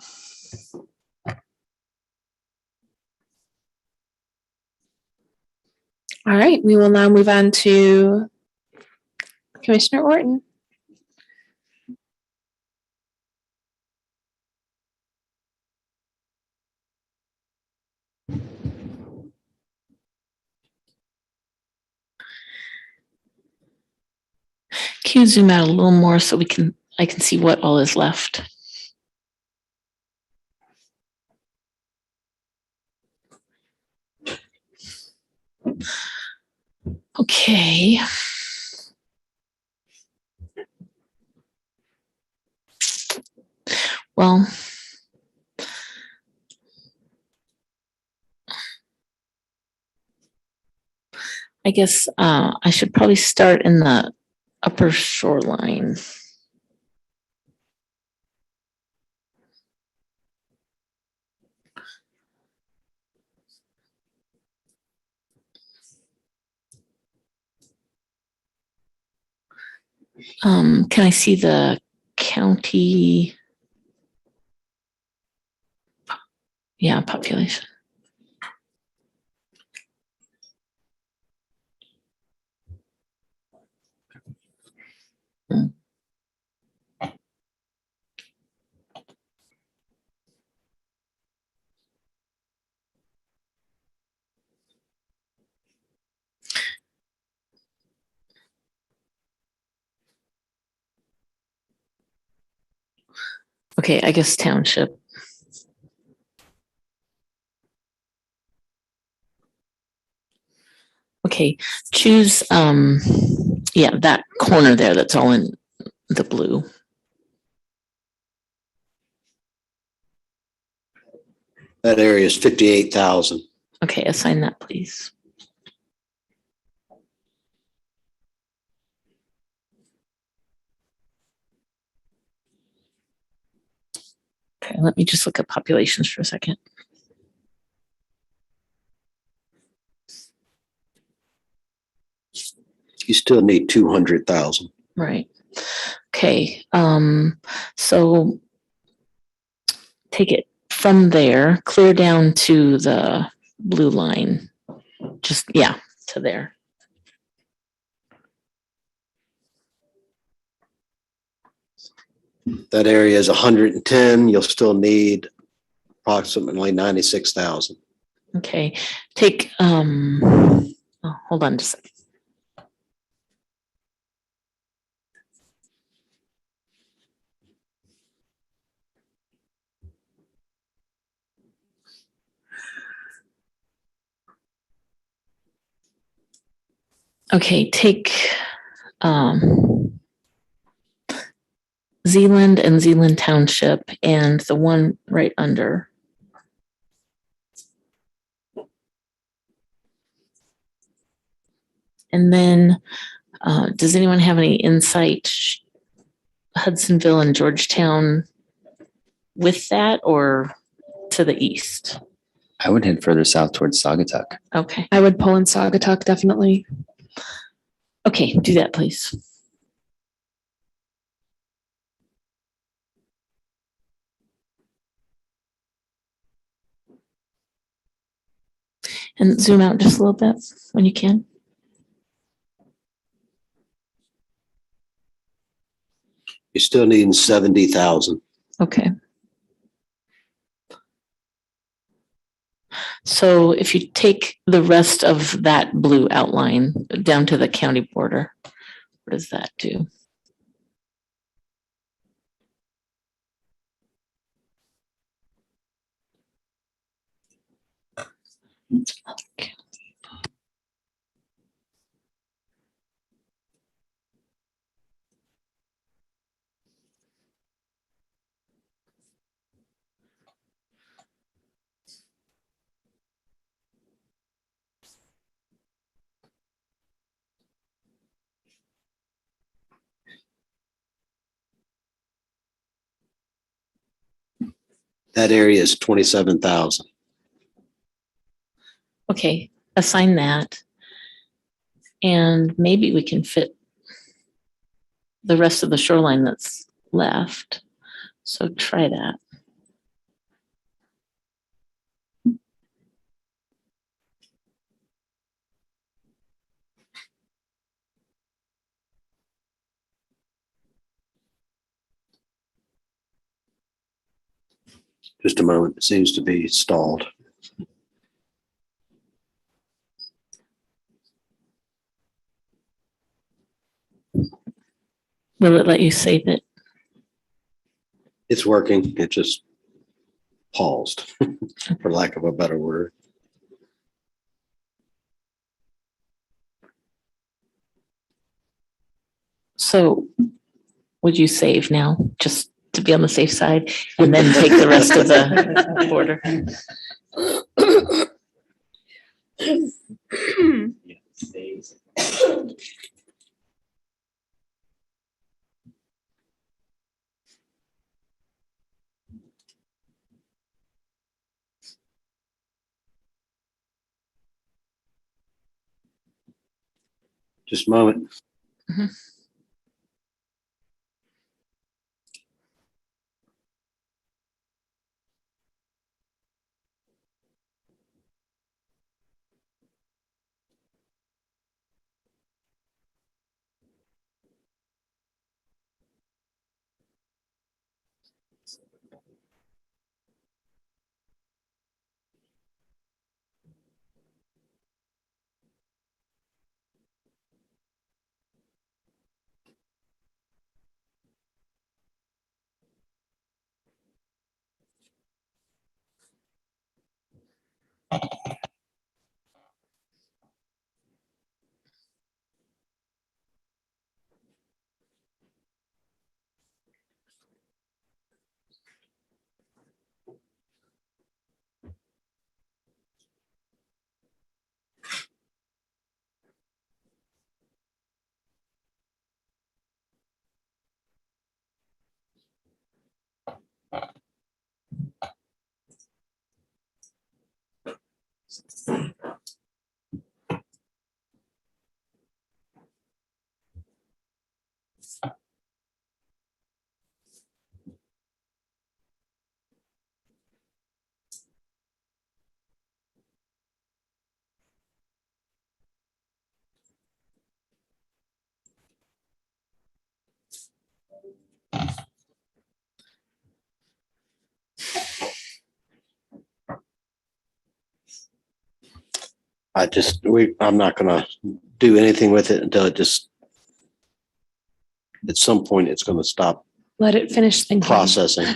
All right, we will now move on to Commissioner Orton. Can you zoom out a little more so I can see what all is left? Okay. Well, I guess I should probably start in the upper shoreline. Can I see the county? Yeah, population. Okay, I guess township. Okay, choose, yeah, that corner there that's all in the blue. That area is 58,000. Okay, assign that, please. Okay, let me just look at populations for a second. You still need 200,000. Right. Okay. So take it from there, clear down to the blue line. Just, yeah, to there. That area is 110. You'll still need approximately 96,000. Okay. Take, oh, hold on just a second. Okay, take Zealand and Zealand Township and the one right under. And then, does anyone have any insight, Hudsonville and Georgetown with that or to the east? I would head further south towards Saugatuck. Okay. I would pull in Saugatuck, definitely. Okay, do that, please. And zoom out just a little bit when you can. You're still needing 70,000. Okay. So if you take the rest of that blue outline down to the county border, what does that do? Okay. That area is 27,000. Okay, assign that. And maybe we can fit the rest of the shoreline that's left. So try that. Just a moment. It seems to be stalled. Will it let you save it? It's working. It just paused, for lack of a better word. So would you save now, just to be on the safe side, and then take the rest of the border? Just a moment. Mm-hmm. I'm not gonna do anything with it until it just, at some point, it's gonna stop Let it finish thinking. processing.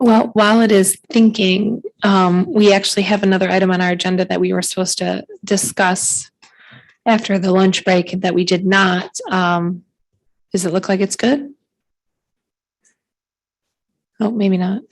Well, while it is thinking, we actually have another item on our agenda that we were supposed to discuss after the lunch break that we did not. Does it look like it's good? Oh, maybe not.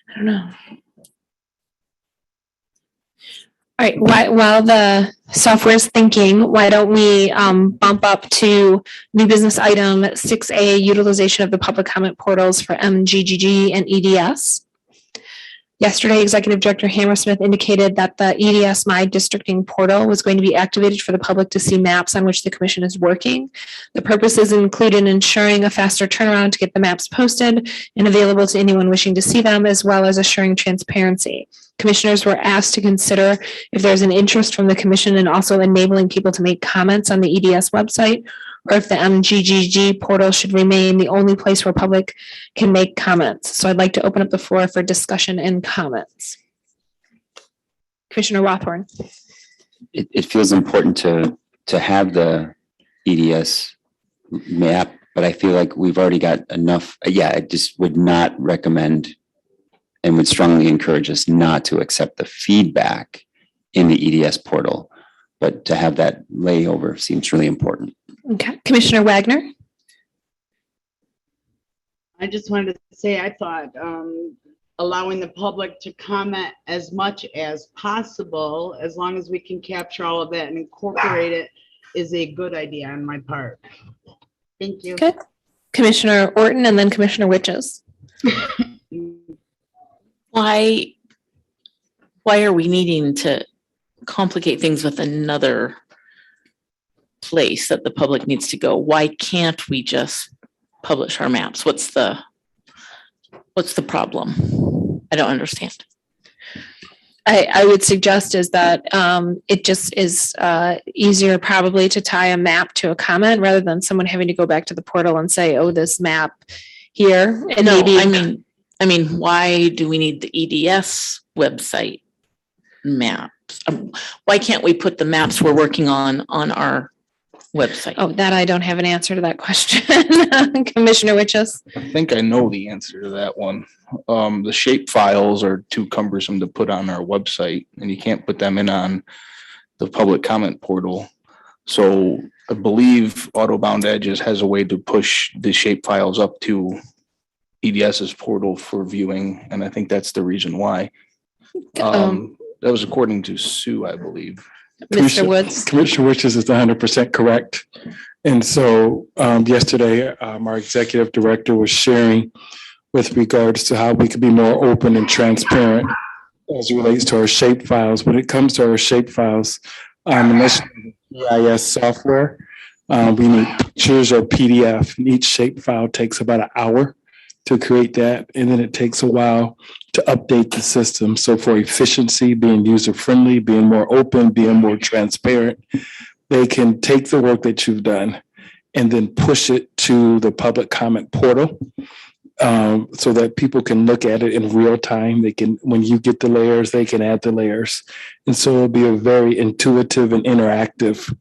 I don't know. All right, while the software's thinking, why don't we bump up to new business item 6A, utilization of the public comment portals for MGGG and EDS. Yesterday, Executive Director Hammersmith indicated that the EDS My Districting portal was going to be activated for the public to see maps on which the commission is working. The purposes include in ensuring a faster turnaround to get the maps posted and available to anyone wishing to see them, as well as assuring transparency. Commissioners were asked to consider if there's an interest from the commission in also enabling people to make comments on the EDS website, or if the MGGG portal should remain the only place where public can make comments. So I'd like to open up the floor for discussion and comments. Commissioner Rothorn. It feels important to have the EDS map, but I feel like we've already got enough. Yeah, I just would not recommend and would strongly encourage us not to accept the feedback in the EDS portal, but to have that layover seems really important. Okay, Commissioner Wagner. I just wanted to say, I thought allowing the public to comment as much as possible, as long as we can capture all of that and incorporate it, is a good idea on my part. Thank you. Good. Commissioner Orton and then Commissioner Witches. Why are we needing to complicate things with another place that the public needs to go? Why can't we just publish our maps? What's the problem? I don't understand. I would suggest is that it just is easier probably to tie a map to a comment rather than someone having to go back to the portal and say, oh, this map here. And No, maybe I mean, why do we need the EDS website maps? Why can't we put the maps we're working on our website? Oh, that I don't have an answer to that question. Commissioner Witches. I think I know the answer to that one. The shape files are too cumbersome to put on our website, and you can't put them in on the public comment portal. So I believe Autobound Edges has a way to push the shape files up to EDS's portal for viewing, and I think that's the reason why. That was according to Sue, I believe. Mr. Woods. Commissioner Witches is 100% correct. And so yesterday, our executive director was sharing with regards to how we could be more open and transparent as it relates to our shape files. When it comes to our shape files, unless GIS software, we need pictures or PDF, and each shape file takes about an hour to create that. And then it takes a while to update the system. So for efficiency, being user-friendly, being more open, being more transparent, they can take the work that you've done and then push it to the public comment portal so that people can look at it in real time. They can, when you get the layers, they can add the layers. And so it'll be a very intuitive and interactive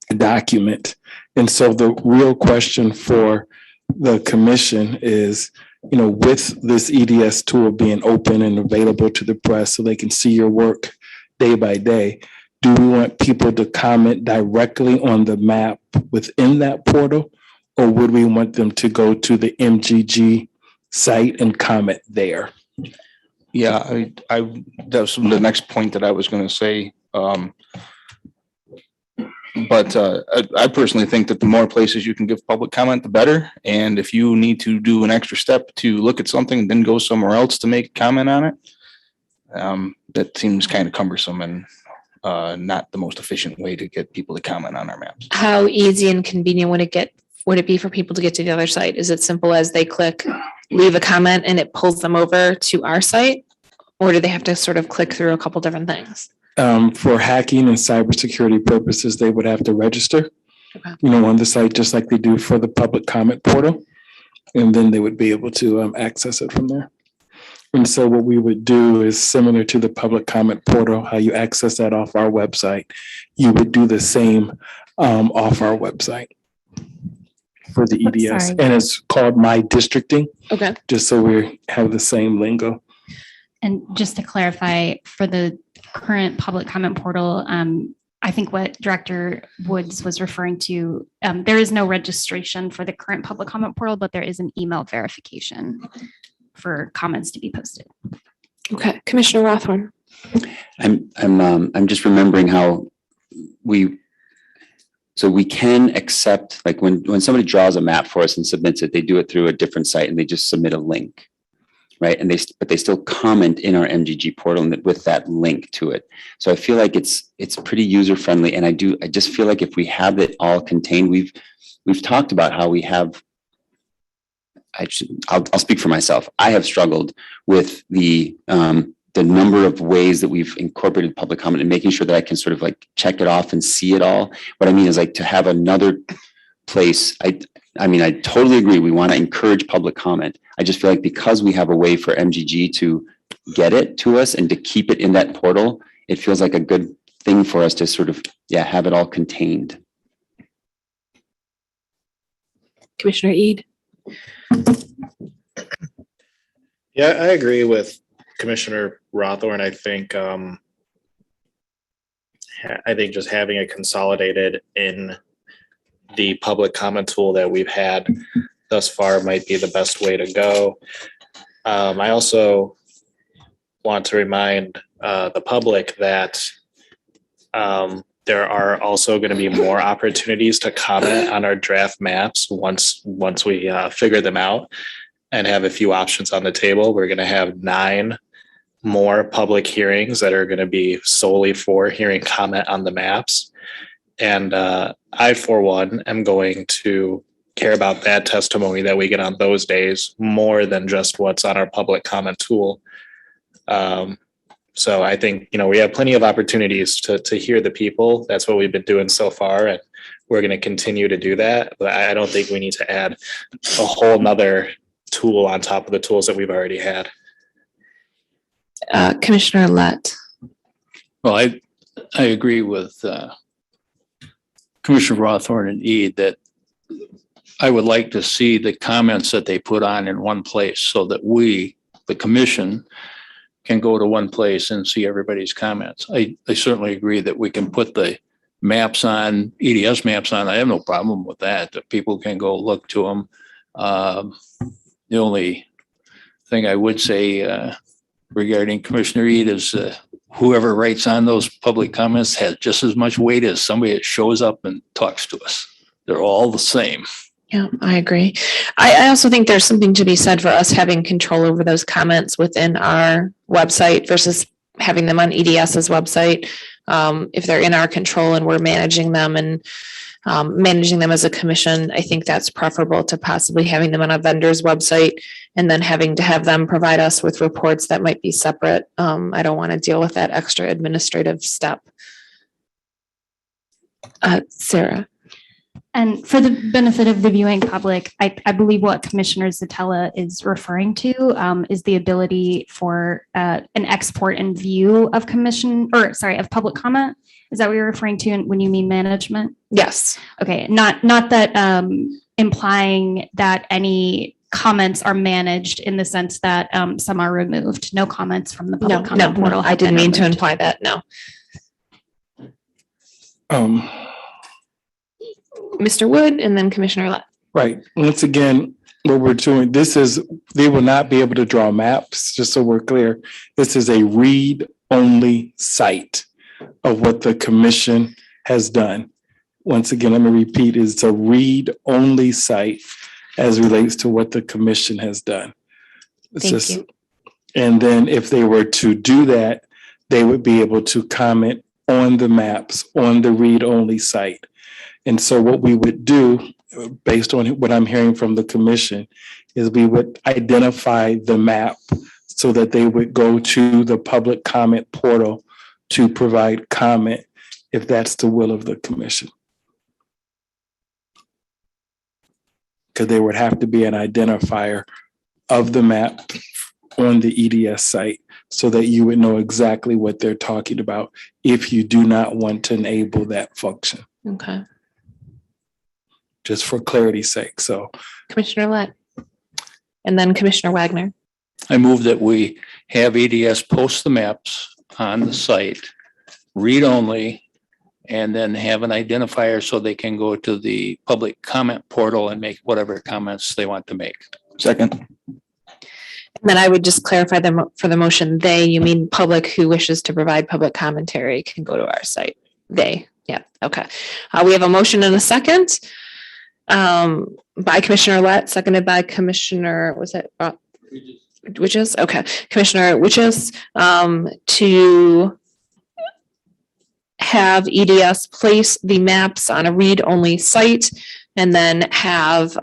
document. And so the real question for the commission is, you know, with this EDS tool being open and available to the press so they can see your work day by day, do we want people to comment directly on the map within that portal, or would we want them to go to the MGG site and comment there. Yeah, that was the next point that I was gonna say. But I personally think that the more places you can give public comment, the better. And if you need to do an extra step to look at something, then go somewhere else to make a comment on it, that seems kind of cumbersome and not the most efficient way to get people to comment on our maps. How easy and convenient would it be for people to get to the other site? Is it simple as they click, leave a comment and it pulls them over to our site? Or do they have to sort of click through a couple different things? For hacking and cybersecurity purposes, they would have to register, on the site, just like they do for the public comment portal. And then they would be able to access it from there. And so what we would do is similar to the public comment portal, how you access that off our website, you would do the same off our website for the EDS. Sorry. And it's called My Districting. Okay. Just so we have the same lingo. And just to clarify, for the current public comment portal, I think what Director Woods was referring to, there is no registration for the current public comment portal, but there is an email verification for comments to be posted. Okay, Commissioner Rothorn. I'm just remembering how we can accept, like when somebody draws a map for us and submits it, they do it through a different site and they just submit a link, right? And but they still comment in our MGG portal with that link to it. So I feel like it's pretty user friendly, and I just feel like if we have it all contained, we've talked about how we have. I'll speak for myself. I have struggled with the number of ways that we've incorporated public comment and making sure that I can sort of like check it off and see it all. What I mean is like to have another place. I mean, I totally agree. We want to encourage public comment. I just feel like because we have a way for MGG to get it to us and to keep it in that portal, it feels like a good thing for us to sort of, have it all contained. Commissioner Eid. Yeah, I agree with Commissioner Rothorn. I think just having it consolidated in the public comment tool that we've had thus far might be the best way to go. I also want to remind the public that there are also going to be more opportunities to comment on our draft maps once we figure them out and have a few options on the table. We're going to have 9 more public hearings that are going to be solely for hearing comment on the maps. And I, for one, am going to care about that testimony that we get on those days more than just what's on our public comment tool. So I think, we have plenty of opportunities to hear the people. That's what we've been doing so far. And we're going to continue to do that. But I don't think we need to add a whole nother tool on top of the tools that we've already had. Commissioner Lett. Well, I agree with Commissioner Rothorn and Eid that I would like to see the comments that they put on in one place so that we, the commission, can go to one place and see everybody's comments. I certainly agree that we can put the maps on, EDS maps on. I have no problem with that. That people can go look to them. The only thing I would say regarding Commissioner Eid is whoever writes on those public comments has just as much weight as somebody that shows up and talks to us. They're all the same. Yeah, I agree. I also think there's something to be said for us having control over those comments within our website versus having them on EDS's website. If they're in our control and we're managing them and managing them as a commission, I think that's preferable to possibly having them on a vendor's website and then having to have them provide us with reports that might be separate. I don't want to deal with that extra administrative step. Sarah. And for the benefit of the viewing public, I believe what Commissioner Zatella is referring to is the ability for an export and view of of public comment. Is that what you're referring to when you mean management? Yes. Okay. Not that implying that any comments are managed in the sense that some are removed. No comments from the public comment portal. I didn't mean to imply that. No. Mr. Wood and then Commissioner Lett. Right. Once again, what we're doing, they will not be able to draw maps, just so we're clear. This is a read-only site of what the commission has done. Once again, let me repeat, it's a read-only site as relates to what the commission has done. Thank you. And then if they were to do that, they would be able to comment on the maps on the read-only site. And so what we would do, based on what I'm hearing from the commission, is we would identify the map so that they would go to the public comment portal to provide comment if that's the will of the commission. Because there would have to be an identifier of the map on the EDS site so that you would know exactly what they're talking about if you do not want to enable that function. Okay. Just for clarity's sake. So Commissioner Lett. And then Commissioner Wagner. I move that we have EDS post the maps on the site, read only, and then have an identifier so they can go to the public comment portal and make whatever comments they want to make. Second. And then I would just clarify for the motion, you mean public who wishes to provide public commentary can go to our site. Yeah, okay. We have a motion and a second by Commissioner Lett, seconded by Commissioner, Witches? Okay, Commissioner Witches, to have EDS place the maps on a read-only site and then have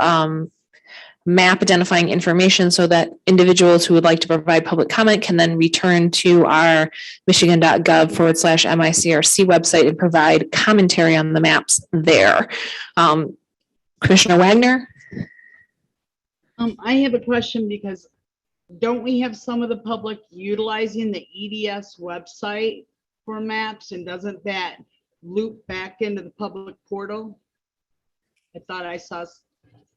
map identifying information so that individuals who would like to provide public comment can then return to our michigan.gov/MICRC website and provide commentary on the maps there. Commissioner Wagner? I have a question because don't we have some of the public utilizing the EDS website for maps, and doesn't that loop back into the public portal? I thought I saw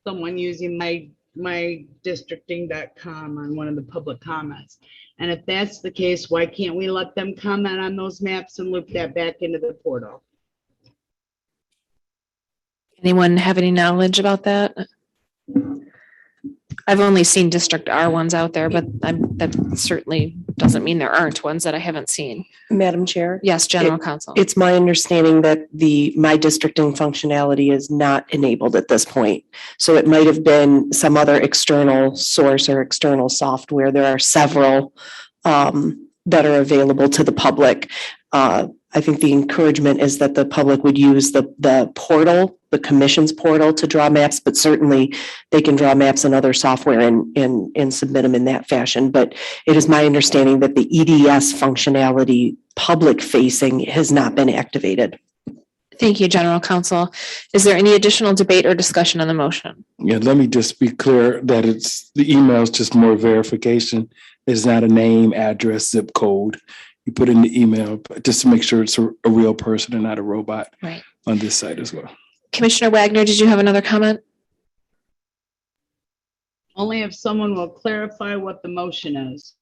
someone using my districting.com on one of the public comments. And if that's the case, why can't we let them comment on those maps and loop that back into the portal? Anyone have any knowledge about that? I've only seen District R ones out there, but that certainly doesn't mean there aren't ones that I haven't seen. Madam Chair? Yes, General Counsel. It's my understanding that my districting functionality is not enabled at this point. So it might have been some other external source or external software. There are several that are available to the public. I think the encouragement is that the public would use the portal, the commission's portal, to draw maps, but certainly they can draw maps in other software and submit them in that fashion. But it is my understanding that the EDS functionality, public facing, has not been activated. Thank you, General Counsel. Is there any additional debate or discussion on the motion? yeah, let me just be clear that the email is just more verification. It's not a name, address, zip code. You put in the email just to make sure it's a real person and not a robot on this site as well. Commissioner Wagner, did you have another comment? Only if someone will clarify what the motion is.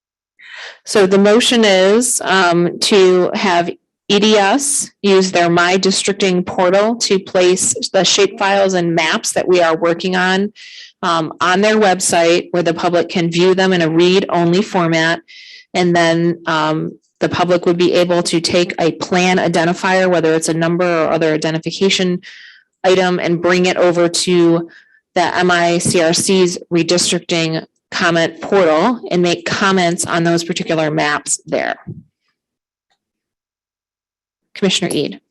So the motion is to have EDS use their My Districting portal to place the shapefiles and maps that we are working on their website where the public can view them in a read-only format. And then the public would be able to take a plan identifier, whether it's a number or other identification item, and bring it over to the MICRC's redistricting comment portal and make comments on those particular maps there. Commissioner Eid.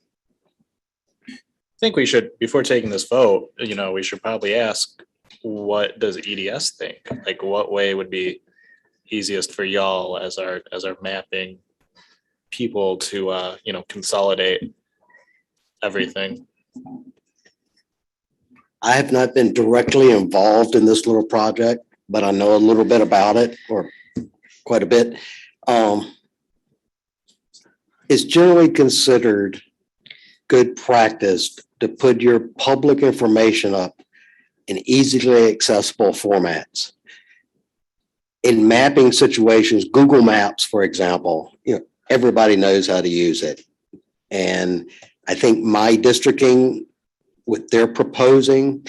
I think we should, before taking this vote, we should probably ask, what does EDS think? Like, what way would be easiest for y'all as our mapping people to consolidate everything? I have not been directly involved in this little project, but I know a little bit about it, or quite a bit. It's generally considered good practice to put your public information up in easily accessible formats. In mapping situations, Google Maps, for example, everybody knows how to use it. And I think My Districting, what they're proposing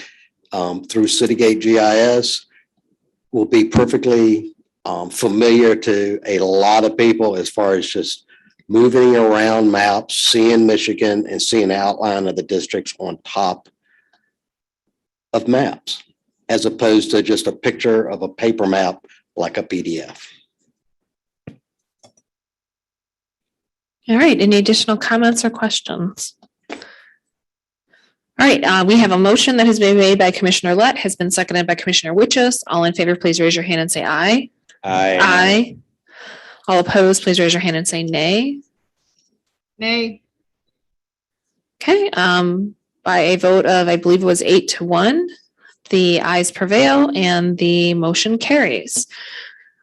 through Citygate GIS, will be perfectly familiar to a lot of people as far as just moving around maps, seeing Michigan and seeing the outline of the districts on top of maps, as opposed to just a picture of a paper map like a PDF. All right, any additional comments or questions? All right, we have a motion that has been made by Commissioner Lett, has been seconded by Commissioner Witches. All in favor, please raise your hand and say aye. Aye. Aye. All opposed, please raise your hand and say nay. Nay. Okay, by a vote of, I believe it was 8-1, the ayes prevail and the motion carries.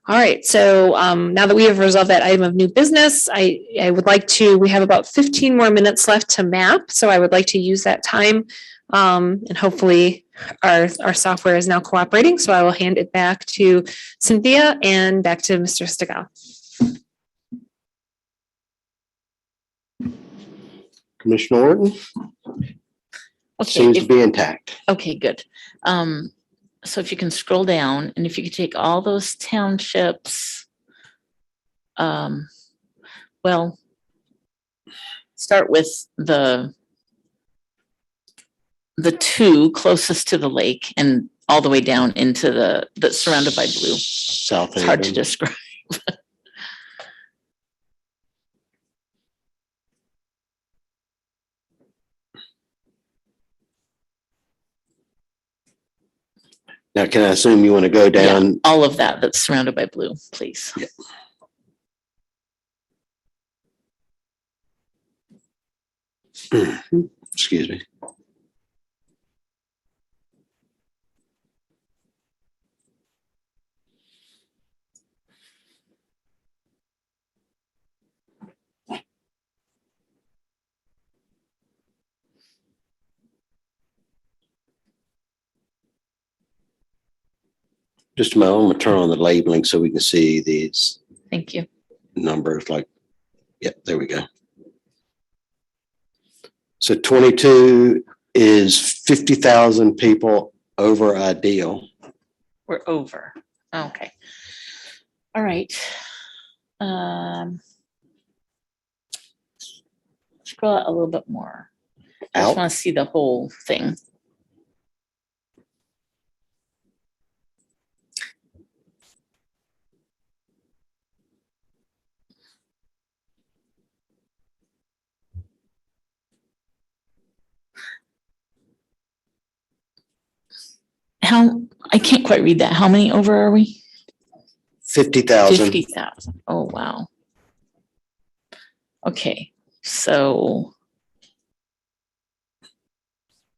All right, so now that we have resolved that item of new business, I would like to, we have about 15 more minutes left to map. So I would like to use that time and hopefully our software is now cooperating. So I will hand it back to Cynthia and back to Mr. Stigall. Commissioner Orton? Okay, Seems to be intact. Okay, good. So if you can scroll down and if you could take all those townships, well, start with the two closest to the lake and all the way down into that's surrounded by blue. South It's hard to Haven. describe. Now, can I assume you want to go down? Yeah, all of that that's surrounded by blue, please. Yeah. Excuse me. Just a moment, I'm gonna turn on the labeling so we can see these Thank you. numbers like, yep, there we go. So 22 is 50,000 people over ideal. We're over. Okay. All right. Scroll out a little bit more. I just Out. want to see the whole thing. I can't quite read that. How many over are we? 50,000. 50,000. Oh, wow. Okay, so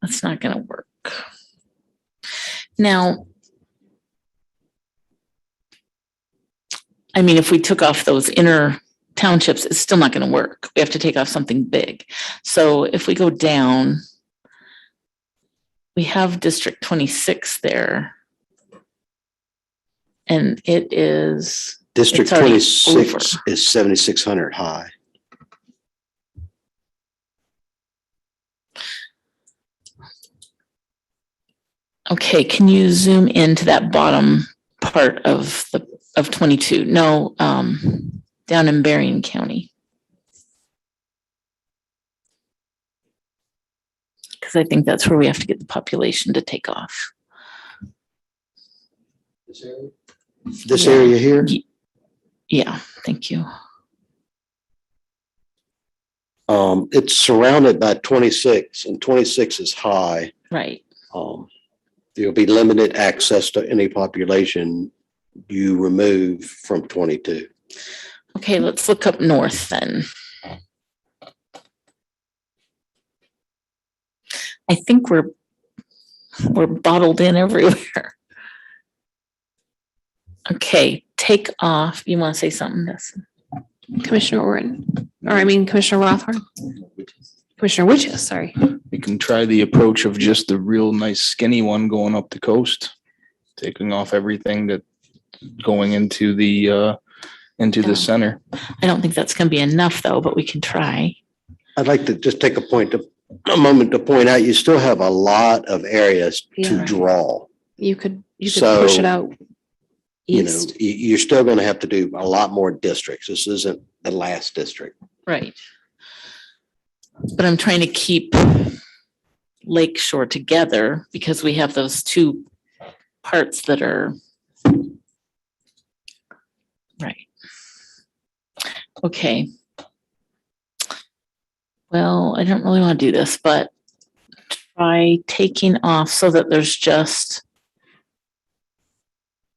that's not going to work. Now, I mean, if we took off those inner townships, it's still not going to work. We have to take off something big. So if we go down, we have District 26 there. And it is. District it's already 26 over. is 7,600 high. Okay, can you zoom into that bottom part of 22? No, down in Berrien County. Because I think that's where we have to get the population to take off. This area here? Yeah, thank you. It's surrounded by 26 and 26 is high. Right. There'll be limited access to any population you remove from 22. Okay, let's look up north then. I think we're bottled in everywhere. Okay, take off. You want to say something, Dustin? Commissioner Orton, or I mean Commissioner Rothorn. Commissioner Witches, sorry. We can try the approach of just the real nice skinny one going up the coast, taking off everything that going into the center. I don't think that's going to be enough though, but we can try. I'd like to just take a moment to point out, you still have a lot of areas to right. draw. You could So, push it out. East. you're still going to have to do a lot more districts. This isn't the last district. Right. But I'm trying to keep Lake Shore together because we have those two parts that are right. Okay. Well, I don't really want to do this, but try taking off so that there's just,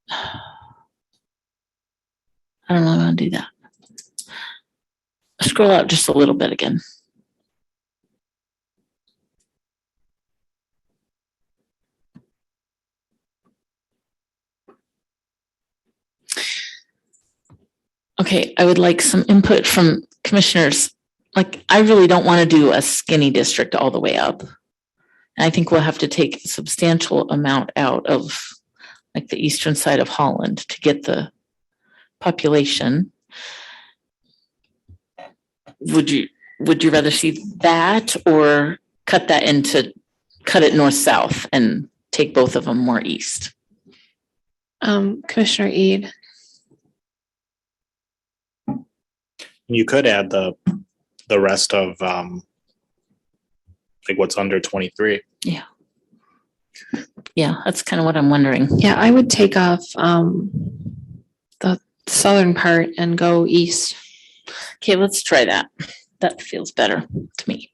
I don't really want to do that. Scroll out just a little bit again. Okay, I would like some input from commissioners. Like, I really don't want to do a skinny district all the way up. And I think we'll have to take a substantial amount out of like the eastern side of Holland to get the population. Would you rather see that or cut it north-south and take both of them more east? Commissioner Eid. You could add the rest of like what's under 23. Yeah. Yeah, that's kind of what I'm wondering. Yeah, I would take off the southern part and go east. Okay, let's try that. That feels better to me.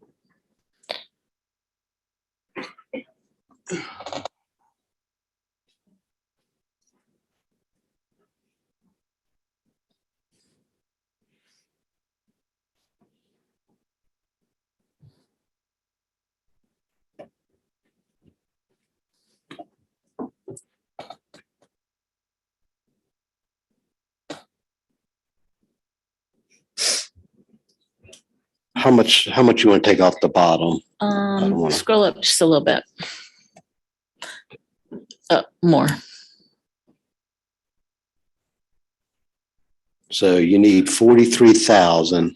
How much you want to take off the bottom? Scroll up just a little bit. More. So you need 43,000.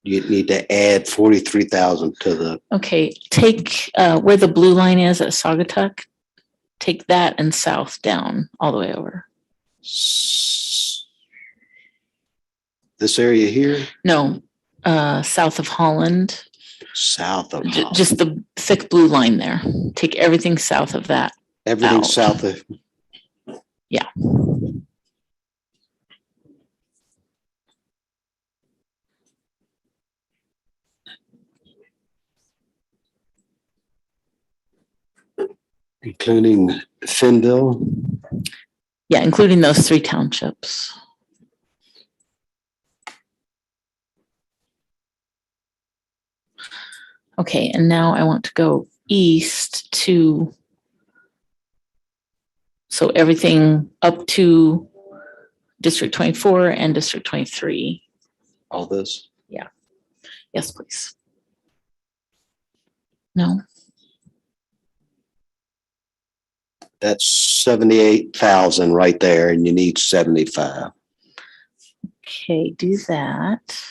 You need to add 43,000 to the. Okay, take where the blue line is at Saugatuck, take that and south down all the way over. This area here? No, south of Holland. South of Holland. Just the thick blue line there. Take everything south of that. Everything out. south of. Yeah. Including Fenville? Yeah, including those 3 townships. Okay, and now I want to go east to, so everything up to District 24 and District 23. All this? Yeah. Yes, please. No. That's 78,000 right there, and you need 75. Okay, do that.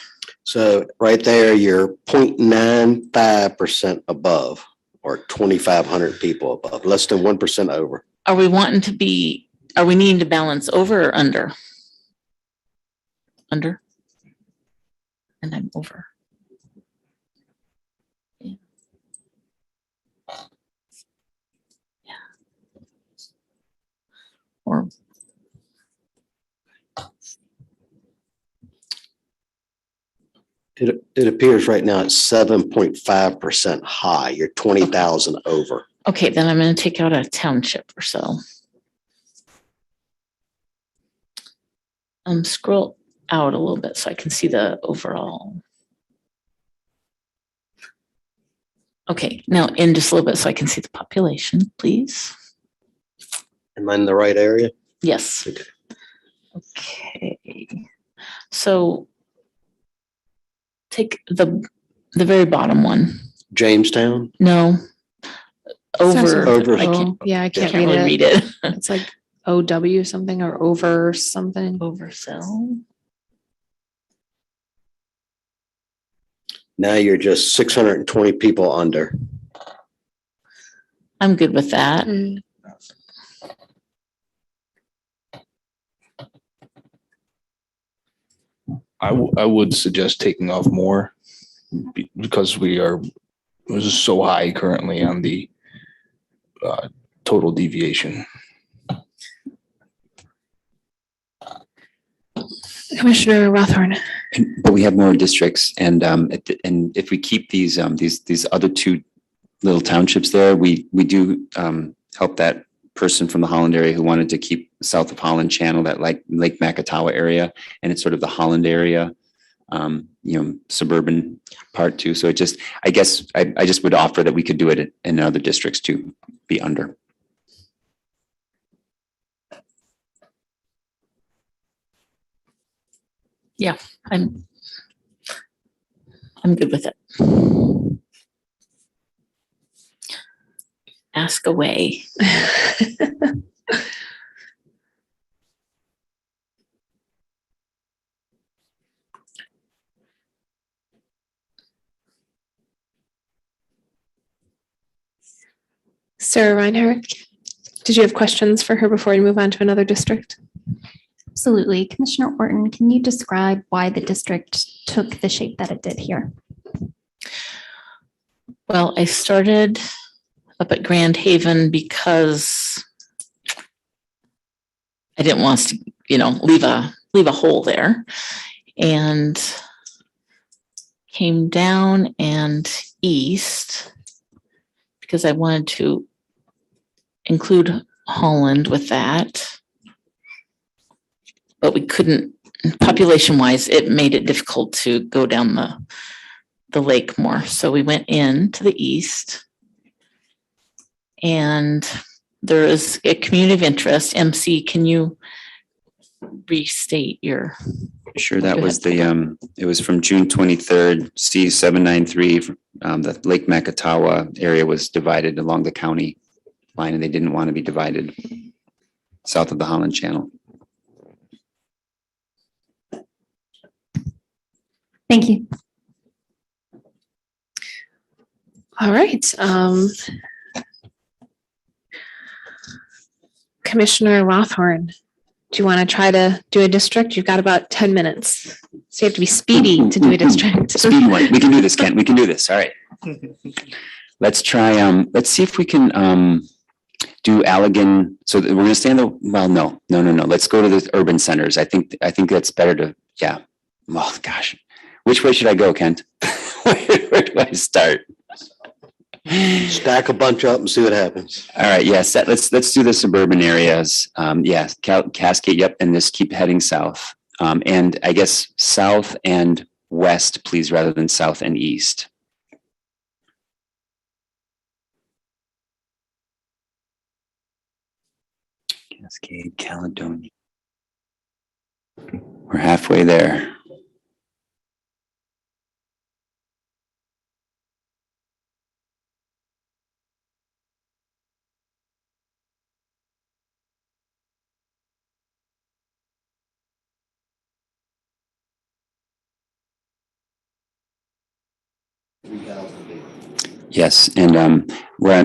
So right there, you're 0.95% above, or 2,500 people above, less than 1% over. Are we needing to balance over or under? Under? And I'm over. Yeah. Or It appears right now it's 7.5% high. You're 20,000 over. okay, then I'm going to take out a township or so. Scroll out a little bit so I can see the overall. Okay, now in just a little bit so I can see the population, please. Am I in the right area? Yes. Okay. Okay. So take the very bottom one. Jamestown? No. Over. Over. I can't, Yeah, I can't really read it. It's like OW something or over something. Oversell. Now you're just 620 people under. I'm good with that. I would suggest taking off more because it was so high currently on the total deviation. Commissioner Rothorn. But we have more districts, and if we keep these other two little townships there, we do help that person from the Holland area who wanted to keep south of Holland Channel, that like Lake Macatawa area, and it's sort of the Holland area, suburban part too. So I guess I just would offer that we could do it in other districts to be under. Yeah, I'm good with it. Ask away. Sarah Reinhardt, did you have questions for her before we move on to another district? Absolutely. Commissioner Orton, can you describe why the district took the shape that it did here? Well, I started up at Grand Haven because I didn't want us to, leave a hole there, and came down and east because I wanted to include Holland with that. But we couldn't, population wise, it made it difficult to go down the lake more. So we went in to the east, and there is a community of interest. MC, can you restate your? Sure, that was it was from June 23rd, C793, the Lake Macatawa area was divided along the county line, and they didn't want to be divided south of the Holland Channel. Thank you. All right. Commissioner Rothorn, do you want to try to do a district? You've got about 10 minutes. So you have to be speedy to do a district. Speedy one. We can do this, Kent. We can do this. All right. Let's try, let's see if we can do Allegan. So we're going to stay in no. Let's go to the urban centers. I think that's better to, yeah. Oh, gosh. Which way should I go, Kent? Where do I start? Stack a bunch up and see what happens. All right. Yes. Let's do the suburban areas. Yes. Cascade. Yep. And just keep heading south. And I guess south and west, please, rather than south and east. Cascade, Caledonia. We're halfway there. Yes, and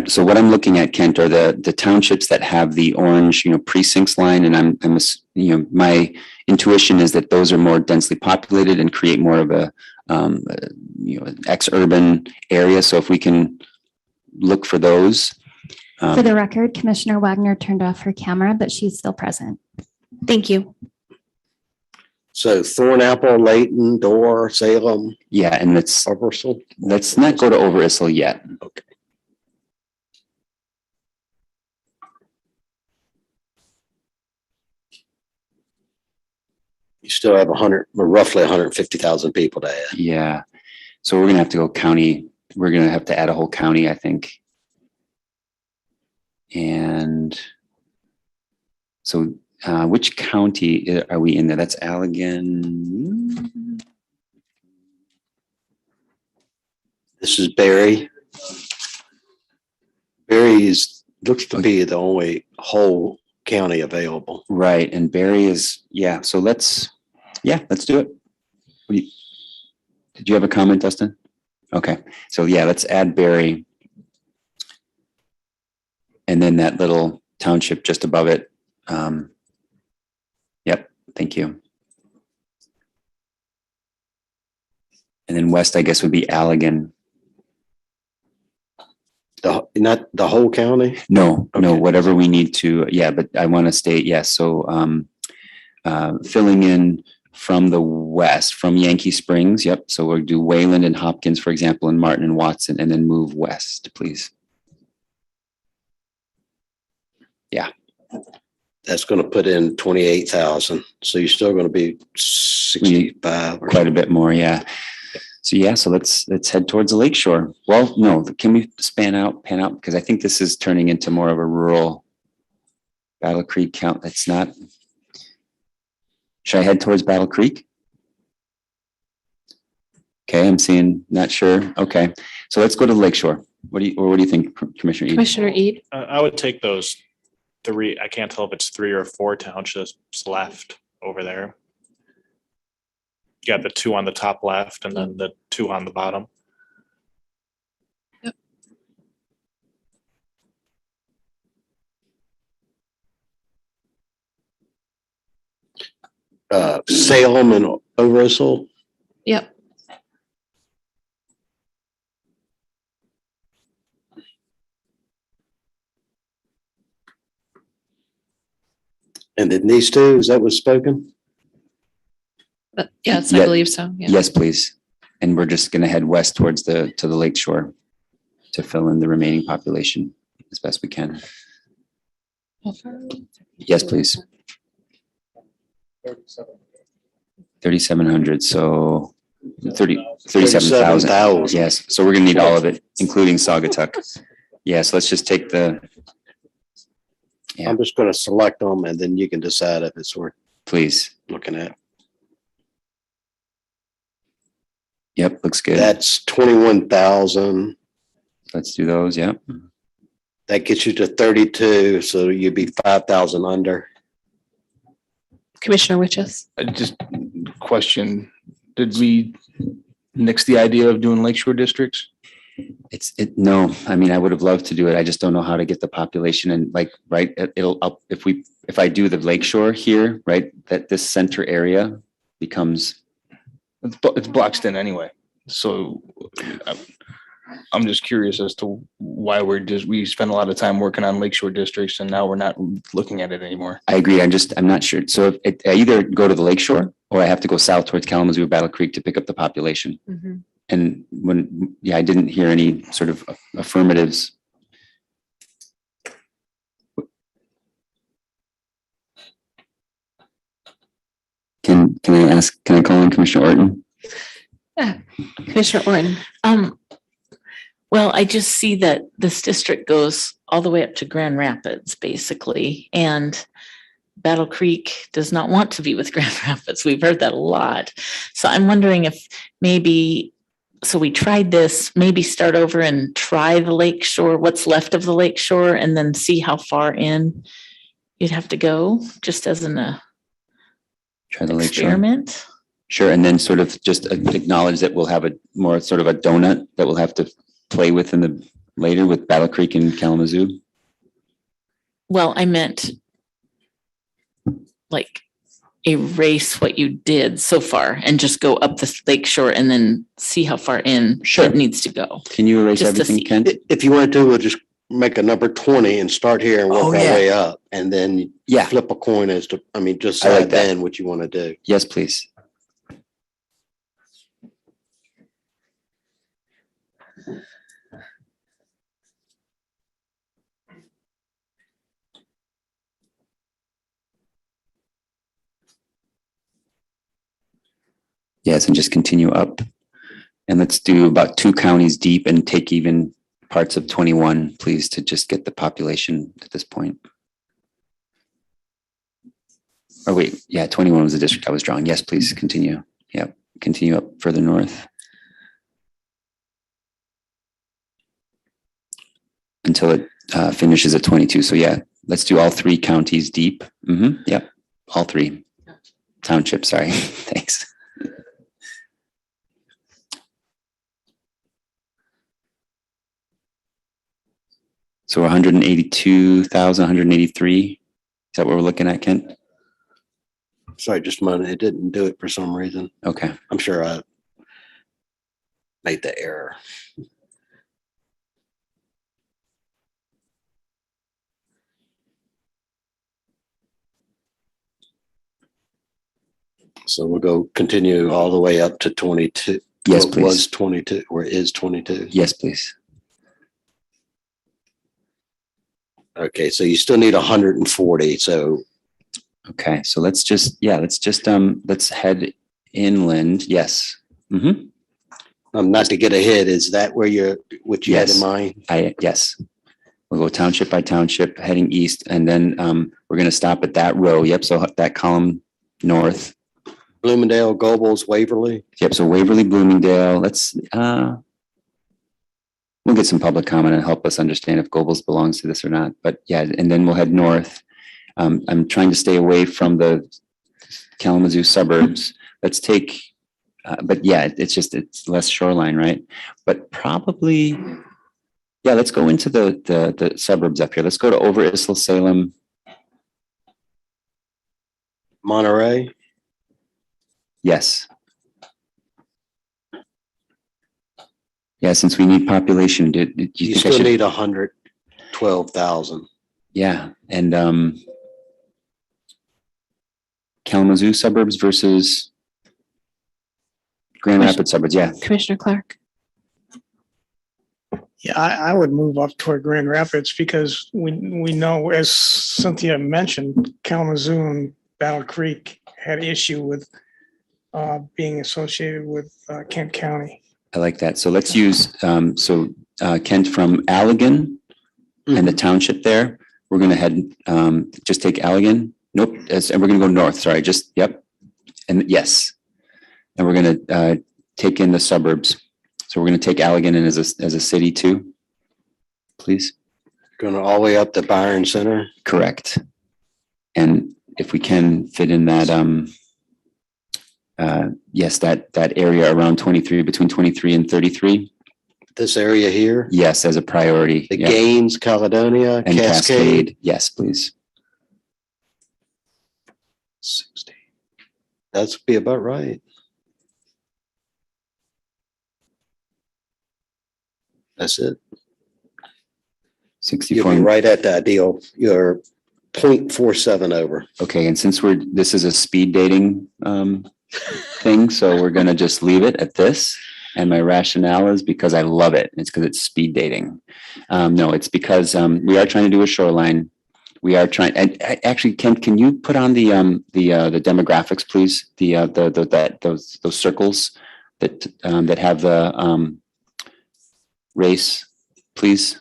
so what I'm looking at, Kent, are the townships that have the orange, precincts line, and my intuition is that those are more densely populated and create more of a an ex-urban area. So if we can look for those. For the record, Commissioner Wagner turned off her camera, but she's still present. Thank you. So Thornapple, Layton, Dorr, Salem. Yeah, and let's not go to Overyssel yet. Okay. You still have roughly 150,000 people to add. Yeah. So we're going to have to go county. We're going to have to add a whole county, I think. And so which county are we in there? That's Allegan. This is Barry. Barry looks to be the only whole county available. Right. And Barry is, yeah. So let's do it. Did you have a comment, Dustin? Okay. So yeah, let's add Barry. And then that little township just above it. Yep. Thank you. And then west, I guess, would be Allegan. Not the whole county? No, whatever we need to, yeah, but I want to state, yes, so filling in from the west, from Yankee Springs, yep, so we'll do Wayland and Hopkins, for example, and Martin and Watson, and then move west, please. Yeah. That's going to put in 28,000. So you're still going to be 65. Quite a bit more, yeah. So yeah, so let's head towards the lakeshore. Well, no, can we pan out? Because I think this is turning into more of a rural Battle Creek count. That's not. Should I head towards Battle Creek? Okay, I'm seeing, not sure. Okay, so let's go to the lakeshore. What do you think, Commissioner Ede? Commissioner Ede? I would take those three. I can't tell if it's 3 or 4 townships left over there. You got the 2 on the top left and then the 2 on the bottom. Salem and Oversoul. Yep. And then these 2, is that what's spoken? Yes, Yeah. I believe so. Yeah. Yes, please. And we're just gonna head west towards to the lakeshore to fill in the remaining population as best we can. Yes, please. 3,700, so 37,000. Yes, so we're gonna need all of it, including Saugatuck. Yes, let's just take the. Yeah. I'm just going to select them and then you can decide if it's worth Please. looking at. Yep, looks good. That's 21,000. Let's do those. Yep. That gets you to 32, so you'd be 5,000 under. Commissioner Witches? I just question, did we nix the idea of doing lakeshore districts? No, I mean, I would have loved to do it. I just don't know how to get the population and it'll up if I do the lakeshore here, right, that this center area becomes. It's Bloxton anyway. So I'm just curious as to why we spend a lot of time working on lakeshore districts and now we're not looking at it anymore. I agree. I'm not sure. So I either go to the lakeshore or I have to go south towards Kalamazoo, Battle Creek to pick up the population. Mm-hmm. And I didn't hear any sort of affirmatives. Can I call on Commissioner Orton? Yeah, Commissioner Orton. Well, I just see that this district goes all the way up to Grand Rapids, basically, and Battle Creek does not want to be with Grand Rapids. We've heard that a lot. So I'm wondering if so we tried this, maybe start over and try the lakeshore, what's left of the lakeshore, and then see how far in you'd have to go, just as an Try the lakeshore. experiment. Sure, and then sort of just acknowledge that we'll have a more sort of a donut that we'll have to play with later with Battle Creek and Kalamazoo. Well, I meant like erase what you did so far and just go up the lakeshore and then see how far in it needs to go. Can you erase Just to everything, see. Kent? If you want to, we'll just make a number 20 and start here and work our way up. And then flip a coin as to, just I like decide that. then what you want to do. Yes, please. Yes, and just continue up. And let's do about 2 counties deep and take even parts of 21, please, to just get the population at this point. Oh, wait, yeah, 21 was the district I was drawing. Yes, please continue. Yeah, continue up further north. Until it finishes at 22. So yeah, let's do all 3 counties deep. Yep, all 3 townships, sorry, thanks. So 182,000, 183. Is that what we're looking at, Kent? Sorry, just a moment. It didn't do it for some reason. Okay. I'm sure made the error. So we'll go continue all the way up to 22. Yes, What please. was 22 or is 22? Yes, please. Okay, so you still need 140. So Okay, so let's just let's head inland. Yes. not to get ahead, is that where what you had in Yes. mind? Yes. We'll go township by township, heading east, and then we're going to stop at that row. Yep. So that column north. Bloomingdale, Gobles, Waverly. Yep. So Waverly, Bloomingdale. Let's we'll get some public comment and help us understand if Gobles belongs to this or not. But yeah, and then we'll head north. I'm trying to stay away from the Kalamazoo suburbs. Let's take, but yeah, it's less shoreline, right? But probably, yeah, let's go into the suburbs up here. Let's go to Over Isla Salem. Monterey. Yes. Yeah, since we need population, do you You think I still should? need 112,000. Yeah, and Kalamazoo suburbs versus Grand Rapids suburbs. Yeah. Commissioner Clark. Yeah, I would move up toward Grand Rapids because we know, as Cynthia mentioned, Kalamazoo and Battle Creek had issue with being associated with Kent County. I like that. So let's use, Kent from Allegan and the township there. We're going to head, just take Allegan. Nope. And we're going to go north. Sorry. Yep. And yes. And we're going to take in the suburbs. So we're going to take Allegan in as a city too. Please. Going all the way up to Byron Center. Correct. And if we can fit in that, yes, that area around 23, between 23 and 33. This area here. Yes, as a priority. The Gaines, Caledonia, and Cascade. Yes, please. 60. That's be about right. That's it. 64. You'll be right at the ideal. You're 0.47 over. Okay, and since this is a speed dating thing, so we're going to just leave it at this. And my rationale is because I love it. It's because it's speed dating. No, it's because we are trying to do a shoreline. We are trying. And actually, can you put on the demographics, please? Those circles that have the race, please.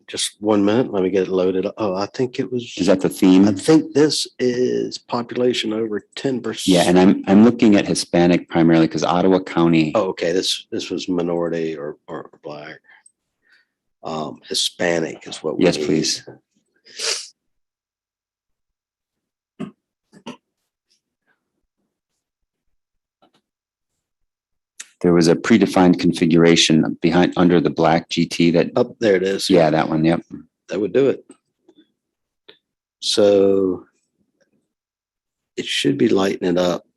Just 1 minute. Let me get it loaded up. Oh, I think it was. Is that the theme? I think this is population over 10%. Yeah, and I'm looking at Hispanic primarily because Ottawa County. Oh, okay. This was minority or Black. Hispanic is what we Yes, need. please. There was a predefined configuration under the black GT that. Up there it is. Yeah, that one. Yep. That would do it. So it should be lightening it up.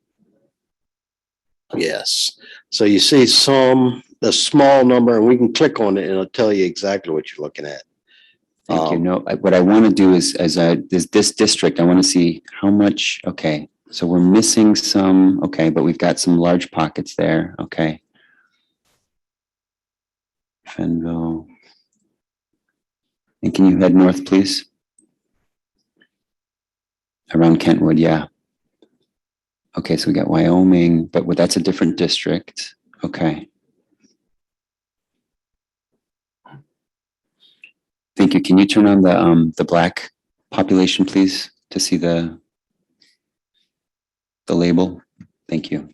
Yes. So you see the small number, and we can click on it and it'll tell you exactly what you're looking at. Thank you. No, what I want to do is this district, I want to see how much, okay. So we're missing some, okay, but we've got some large pockets there. Okay. Fenville. And can you head north, please? Around Kentwood, yeah. Okay, so we got Wyoming, but that's a different district. Okay. Thank you. Can you turn on the black population, please, to see the label? Thank you.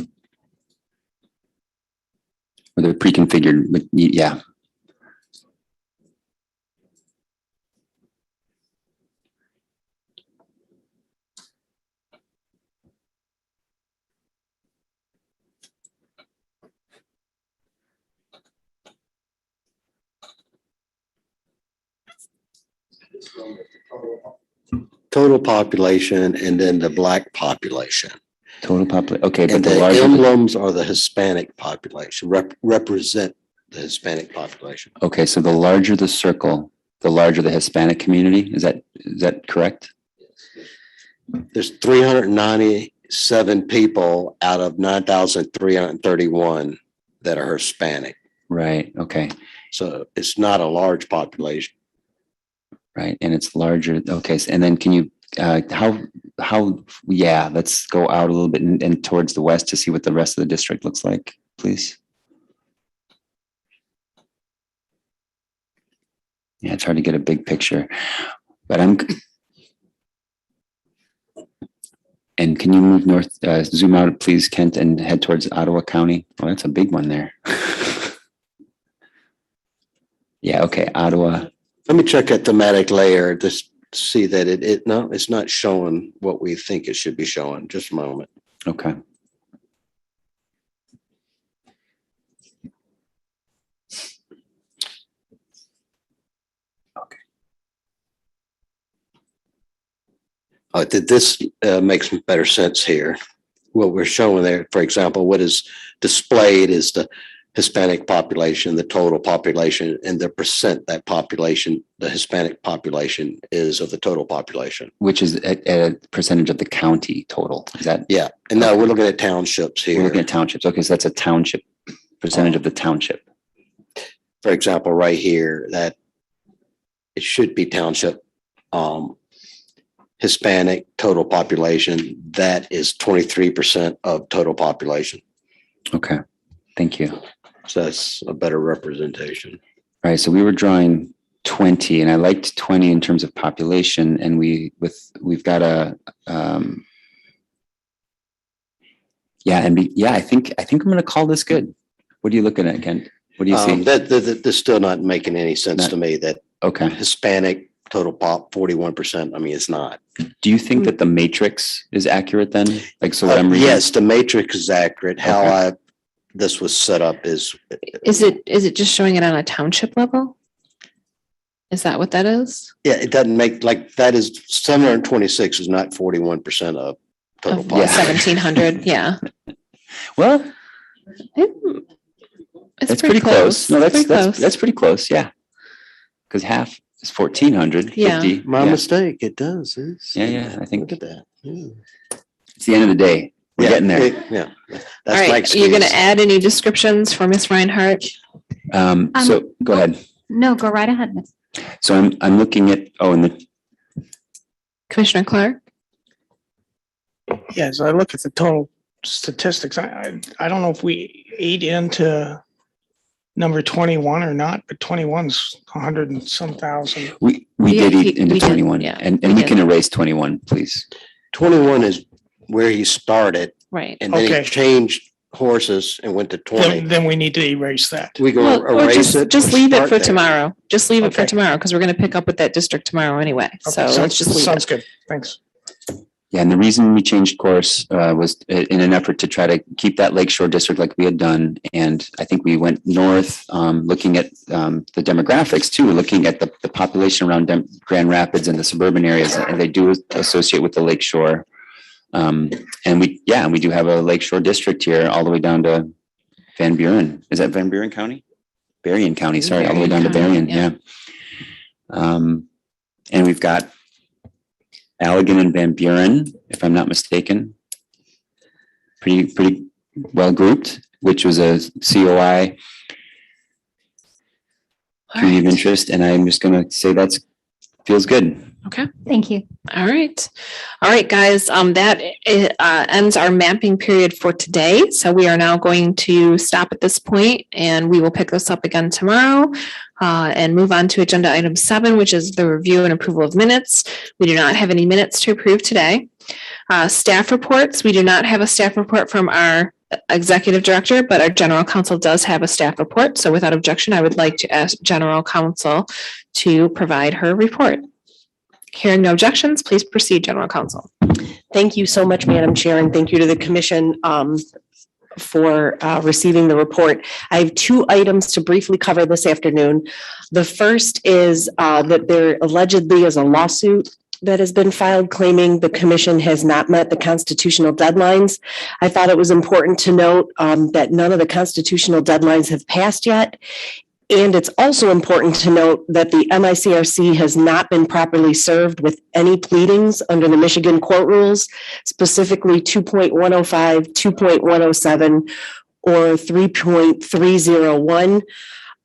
Or they're pre-configured, but yeah. Total population and then the Black population. Total population. Okay, but And the the larger. emblems are the Hispanic population, represent the Hispanic population. Okay, so the larger the circle, the larger the Hispanic community. Is that correct? There's 397 people out of 9,331 that are Hispanic. Right. Okay. So it's not a large population. Right, and it's larger. Okay, and then can you yeah, let's go out a little bit and towards the west to see what the rest of the district looks like, please. Yeah, it's hard to get a big picture, but and can you move north, zoom out, please, Kent, and head towards Ottawa County? Oh, that's a big one there. Yeah, okay, Ottawa. Let me check a thematic layer to see that it's not showing what we think it should be showing. Just a moment. Okay. This makes better sense here. What we're showing there, for example, what is displayed is the Hispanic population, the total population, and the percent that population, the Hispanic population is of the total population. Which is a percentage of the county total. Is that? Yeah. And now we're looking at townships here. We're looking at townships. Okay, so that's a township, percentage of the township. For example, right here, that it should be township. Hispanic total population, that is 23% of total population. Okay, thank you. So that's a better representation. Right, so we were drawing 20, and I liked 20 in terms of population, and we've got a I think I'm going to call this good. What are you looking at, Kent? What do you see? That's still not making any sense to me. That okay, Hispanic total pop 41%. I mean, it's not. Do you think that the matrix is accurate then? Like, so what I'm reading? Yes, the matrix is accurate. How this was set up is it just showing it on a township level? Is that what that is? Yeah, it doesn't make like that is 726 is not 41% of total population. 1,700, yeah. Well, it's pretty close. No, that's pretty close. Yeah, because half is 1,400. Yeah. 50. My mistake. It does. Yeah. I think look at that. Yeah. It's the end of the day. We're getting there. That's all my right. You're excuse. going to add any descriptions for Miss Reinhardt? So go ahead. No, go right ahead, Miss. So I'm looking at Commissioner Clark. Yeah, so I look at the total statistics. I don't know if we ate into number 21 or not, but 21's 100 and some thousand. We did eat into 21, yeah, and we can erase 21, please. 21 is where he started, right? And then he changed horses and went to 20. Then we need to erase that. We go erase it. Just leave it for start there. tomorrow. Just leave it for tomorrow because we're going to pick up with that district tomorrow anyway. So let's just leave sounds it. good. Thanks. Yeah, and the reason we changed course was in an effort to try to keep that Lakeshore district like we had done. And I think we went north, looking at the demographics too, looking at the population around Grand Rapids and the suburban areas, and they do associate with the Lakeshore. And we do have a Lakeshore district here all the way down to Van Buren. Is that Van Buren County? Berrien County, sorry, all the way down to Berrien, yeah. And we've got Allegan and Van Buren, if I'm not mistaken. Pretty well grouped, which was a COI community of interest. And I'm just going to say feels good. Okay. Thank you. All right, guys. That ends our mapping period for today. So we are now going to stop at this point, and we will pick this up again tomorrow and move on to agenda item 7, which is the review and approval of minutes. We do not have any minutes to approve today. Staff reports. We do not have a staff report from our executive director, but our general counsel does have a staff report. So without objection, I would like to ask general counsel to provide her report. Hearing no objections, please proceed, General Counsel. Thank you so much, Madam Chair, and thank you to the commission for receiving the report. I have 2 items to briefly cover this afternoon. The first is that there allegedly is a lawsuit that has been filed claiming the commission has not met the constitutional deadlines. I thought it was important to note that none of the constitutional deadlines have passed yet. And it's also important to note that the MICRC has not been properly served with any pleadings under the Michigan court rules, specifically 2.105, 2.107, or 3.301.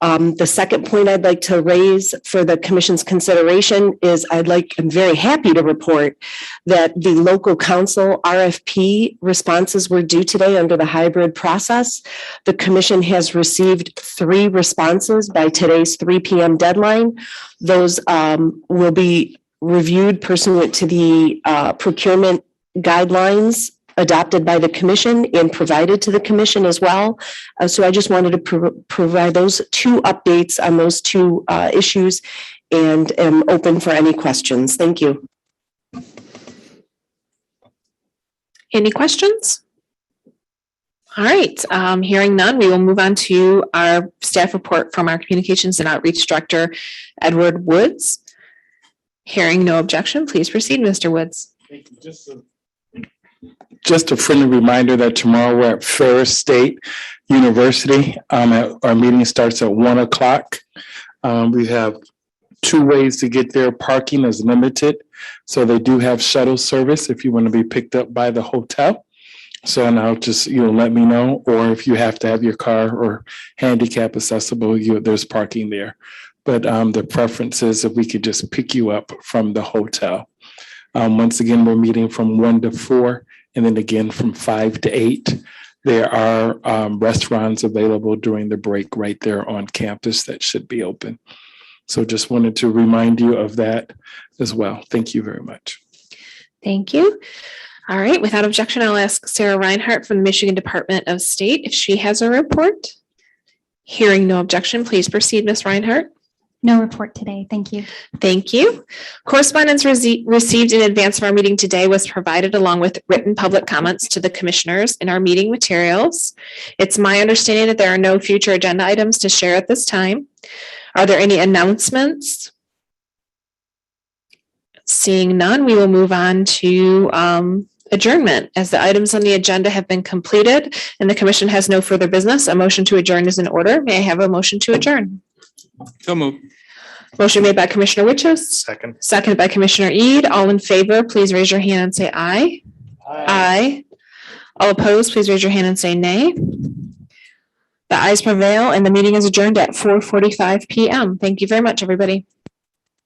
The second point I'd like to raise for the commission's consideration is I'm very happy to report that the local council RFP responses were due today under the hybrid process. The commission has received 3 responses by today's 3 p.m. deadline. Those will be reviewed pursuant to the procurement guidelines adopted by the commission and provided to the commission as well. So I just wanted to provide those 2 updates on those 2 issues and am open for any questions. Thank you. Any questions? All right, hearing none, we will move on to our staff report from our Communications and Outreach Director, Edward Woods. Hearing no objection, please proceed, Mr. Woods. Thank you. Just a friendly reminder that tomorrow we're at Ferris State University. Our meeting starts at 1 o'clock. We have 2 ways to get there. Parking is limited, so they do have shuttle service if you want to be picked up by the hotel. So now just let me know, or if you have to have your car or handicap accessible, there's parking there. But the preference is if we could just pick you up from the hotel. Once again, we're meeting from 1 to 4. And then again, from 5 to 8, there are restaurants available during the break right there on campus that should be open. So just wanted to remind you of that as well. Thank you very much. Thank you. All right, without objection, I'll ask Sarah Reinhardt from the Michigan Department of State if she has a report. Hearing no objection, please proceed, Ms. Reinhardt. No report today. Thank you. Thank you. Correspondence received in advance of our meeting today was provided along with written public comments to the commissioners in our meeting materials. It's my understanding that there are no future agenda items to share at this time. Are there any announcements? Seeing none, we will move on to adjournment. As the items on the agenda have been completed and the commission has no further business, a motion to adjourn is in order. May I have a motion to adjourn? So moved. Motion made by Commissioner Wichus. Second. Seconded by Commissioner Eid. All in favor, please raise your hand and say aye. Aye. All opposed, please raise your hand and say nay. The ayes prevail and the meeting is adjourned at 4:45 p.m. Thank you very much, everybody.